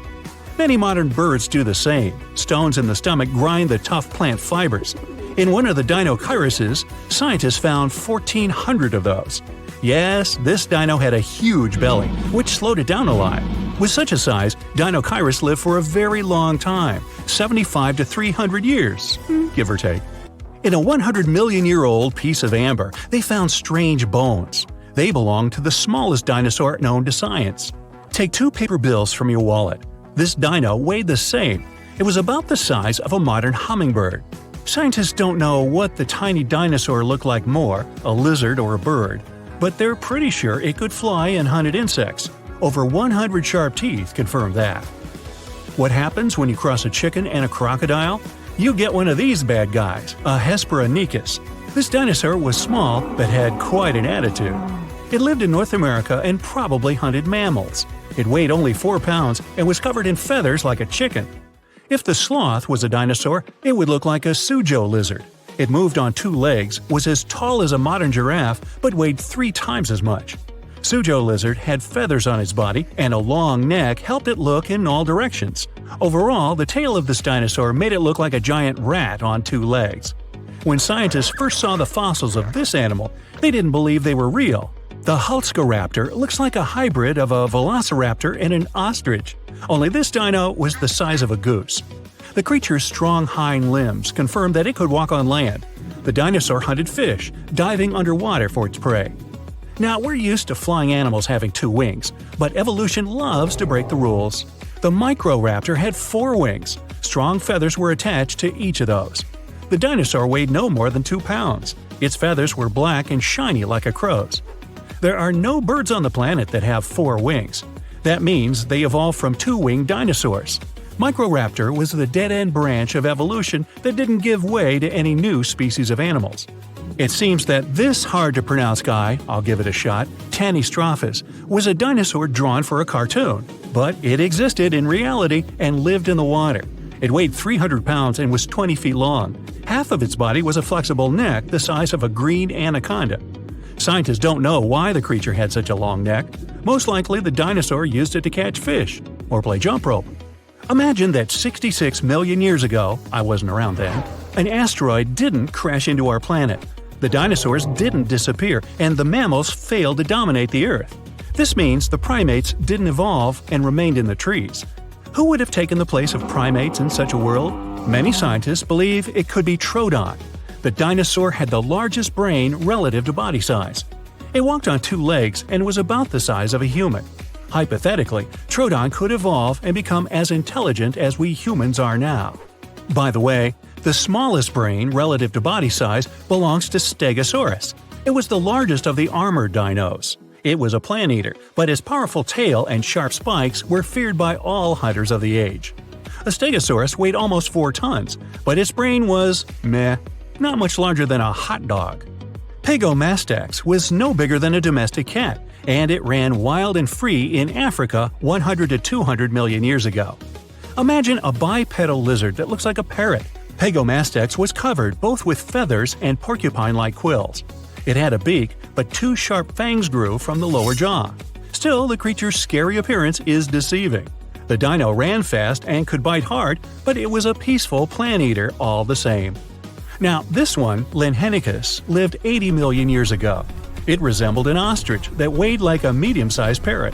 Many modern birds do the same. Stones in the stomach grind the tough plant fibers. In one of the Dinochiruses, scientists found 1,400 of those. Yes, this dino had a huge belly, which slowed it down a lot. With such a size, Dinochirus lived for a very long time, 75 to 300 years, give or take. In a 100-million-year-old piece of amber, they found strange bones. They belong to the smallest dinosaur known to science. Take 2 paper bills from your wallet. This dino weighed the same. It was about the size of a modern hummingbird. Scientists don't know what the tiny dinosaur looked like more, a lizard or a bird, but they're pretty sure it could fly and hunted insects. Over 100 sharp teeth confirm that. What happens when you cross a chicken and a crocodile? You get one of these bad guys, a Hesperonychus. This dinosaur was small but had quite an attitude. It lived in North America and probably hunted mammals. It weighed only 4 pounds and was covered in feathers like a chicken. If the sloth was a dinosaur, it would look like a Suzhou lizard. It moved on 2 legs, was as tall as a modern giraffe, but weighed 3 times as much. Suzhou lizard had feathers on its body, and a long neck helped it look in all directions. Overall, the tail of this dinosaur made it look like a giant rat on 2 legs. When scientists first saw the fossils of this animal, they didn't believe they were real. The Hulscoraptor looks like a hybrid of a velociraptor and an ostrich, only this dino was the size of a goose. The creature's strong hind limbs confirmed that it could walk on land. The dinosaur hunted fish, diving underwater for its prey. Now, we're used to flying animals having 2 wings, but evolution loves to break the rules. The Microraptor had 4 wings. Strong feathers were attached to each of those. The dinosaur weighed no more than 2 pounds. Its feathers were black and shiny like a crow's. There are no birds on the planet that have 4 wings. That means they evolved from 2-winged dinosaurs. Microraptor was the dead-end branch of evolution that didn't give way to any new species of animals. It seems that this hard-to-pronounce guy, I'll give it a shot, Tanystrophus, was a dinosaur drawn for a cartoon. But it existed in reality and lived in the water. It weighed 300 pounds and was 20 feet long. Half of its body was a flexible neck the size of a green anaconda. Scientists don't know why the creature had such a long neck. Most likely the dinosaur used it to catch fish or play jump rope. Imagine that 66 million years ago, I wasn't around then, an asteroid didn't crash into our planet. The dinosaurs didn't disappear, and the mammals failed to dominate the Earth. This means the primates didn't evolve and remained in the trees. Who would have taken the place of primates in such a world? Many scientists believe it could be Troodon. The dinosaur had the largest brain relative to body size. It walked on 2 legs and was about the size of a human. Hypothetically, Troodon could evolve and become as intelligent as we humans are now. By the way, the smallest brain relative to body size belongs to Stegosaurus. It was the largest of the armored dinos. It was a plant eater, but its powerful tail and sharp spikes were feared by all hunters of the age. A Stegosaurus weighed almost 4 tons, but its brain was meh, not much larger than a hot dog. Pagomastax was no bigger than a domestic cat, and it ran wild and free in Africa 100 to 200 million years ago. Imagine a bipedal lizard that looks like a parrot. Pagomastax was covered both with feathers and porcupine-like quills. It had a beak, but 2 sharp fangs grew from the lower jaw. Still, the creature's scary appearance is deceiving. The dino ran fast and could bite hard, but it was a peaceful plant eater all the same. Now, this one, Linhenicus, lived 80 million years ago. It resembled an ostrich that weighed like a medium-sized parrot.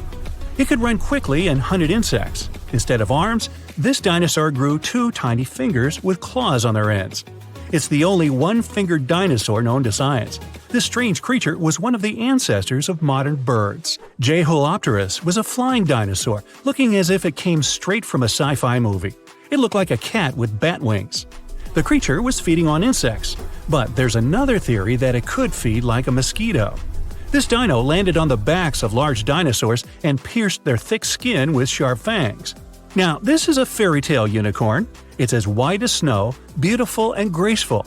It could run quickly and hunted insects. Instead of arms, this dinosaur grew 2 tiny fingers with claws on their ends. It's the only one-fingered dinosaur known to science. This strange creature was one of the ancestors of modern birds. Jeholopterus was a flying dinosaur, looking as if it came straight from a sci-fi movie. It looked like a cat with bat wings. The creature was feeding on insects, but there's another theory that it could feed like a mosquito. This dino landed on the backs of large dinosaurs and pierced their thick skin with sharp fangs. Now, this is a fairy tale unicorn. It's as white as snow, beautiful and graceful.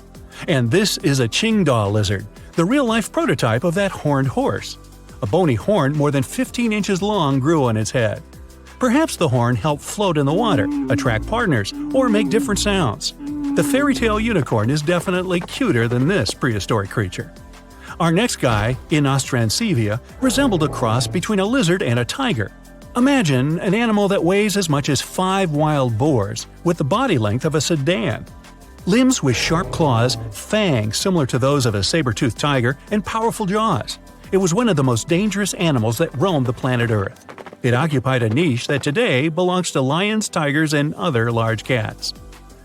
And this is a Qingdao lizard, the real-life prototype of that horned horse. A bony horn more than 15 inches long grew on its head. Perhaps the horn helped float in the water, attract partners, or make different sounds. The fairy tale unicorn is definitely cuter than this prehistoric creature. Our next guy, Inostrancevia, resembled a cross between a lizard and a tiger. Imagine an animal that weighs as much as 5 wild boars, with the body length of a sedan. Limbs with sharp claws, fangs similar to those of a saber-toothed tiger, and powerful jaws. It was one of the most dangerous animals that roamed the planet Earth. It occupied a niche that today belongs to lions, tigers, and other large cats.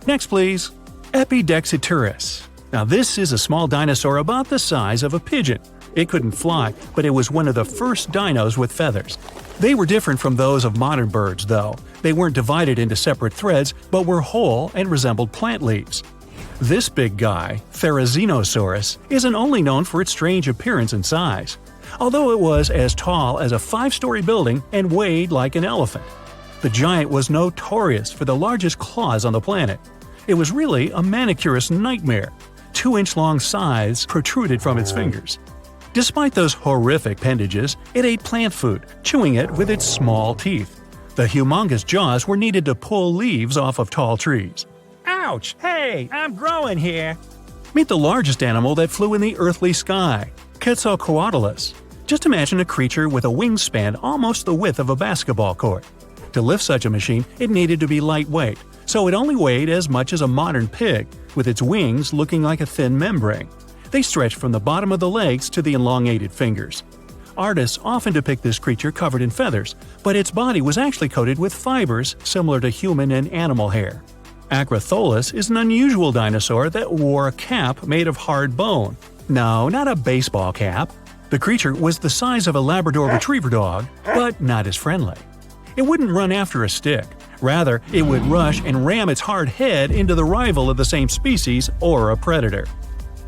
Next, please. Epidexeturus. Now, this is a small dinosaur about the size of a pigeon. It couldn't fly, but it was one of the first dinos with feathers. They were different from those of modern birds, though. They weren't divided into separate threads, but were whole and resembled plant leaves. This big guy, Therizinosaurus, isn't only known for its strange appearance and size, although it was as tall as a 5-story building and weighed like an elephant. The giant was notorious for the largest claws on the planet. It was really a manicurist's nightmare. 2-inch-long scythes protruded from its fingers. Despite those horrific appendages, it ate plant food, chewing it with its small teeth. The humongous jaws were needed to pull leaves off of tall trees. Ouch! Hey, I'm growing here! Meet the largest animal that flew in the earthly sky, Quetzalcoatlus. Just imagine a creature with a wingspan almost the width of a basketball court. To lift such a machine, it needed to be lightweight, so it only weighed as much as a modern pig, with its wings looking like a thin membrane. They stretched from the bottom of the legs to the elongated fingers. Artists often depict this creature covered in feathers, but its body was actually coated with fibers similar to human and animal hair. Acrotholus is an unusual dinosaur that wore a cap made of hard bone. No, not a baseball cap. The creature was the size of a Labrador retriever dog, but not as friendly. It wouldn't run after a stick. Rather, it would rush and ram its hard head into the rival of the same species or a predator.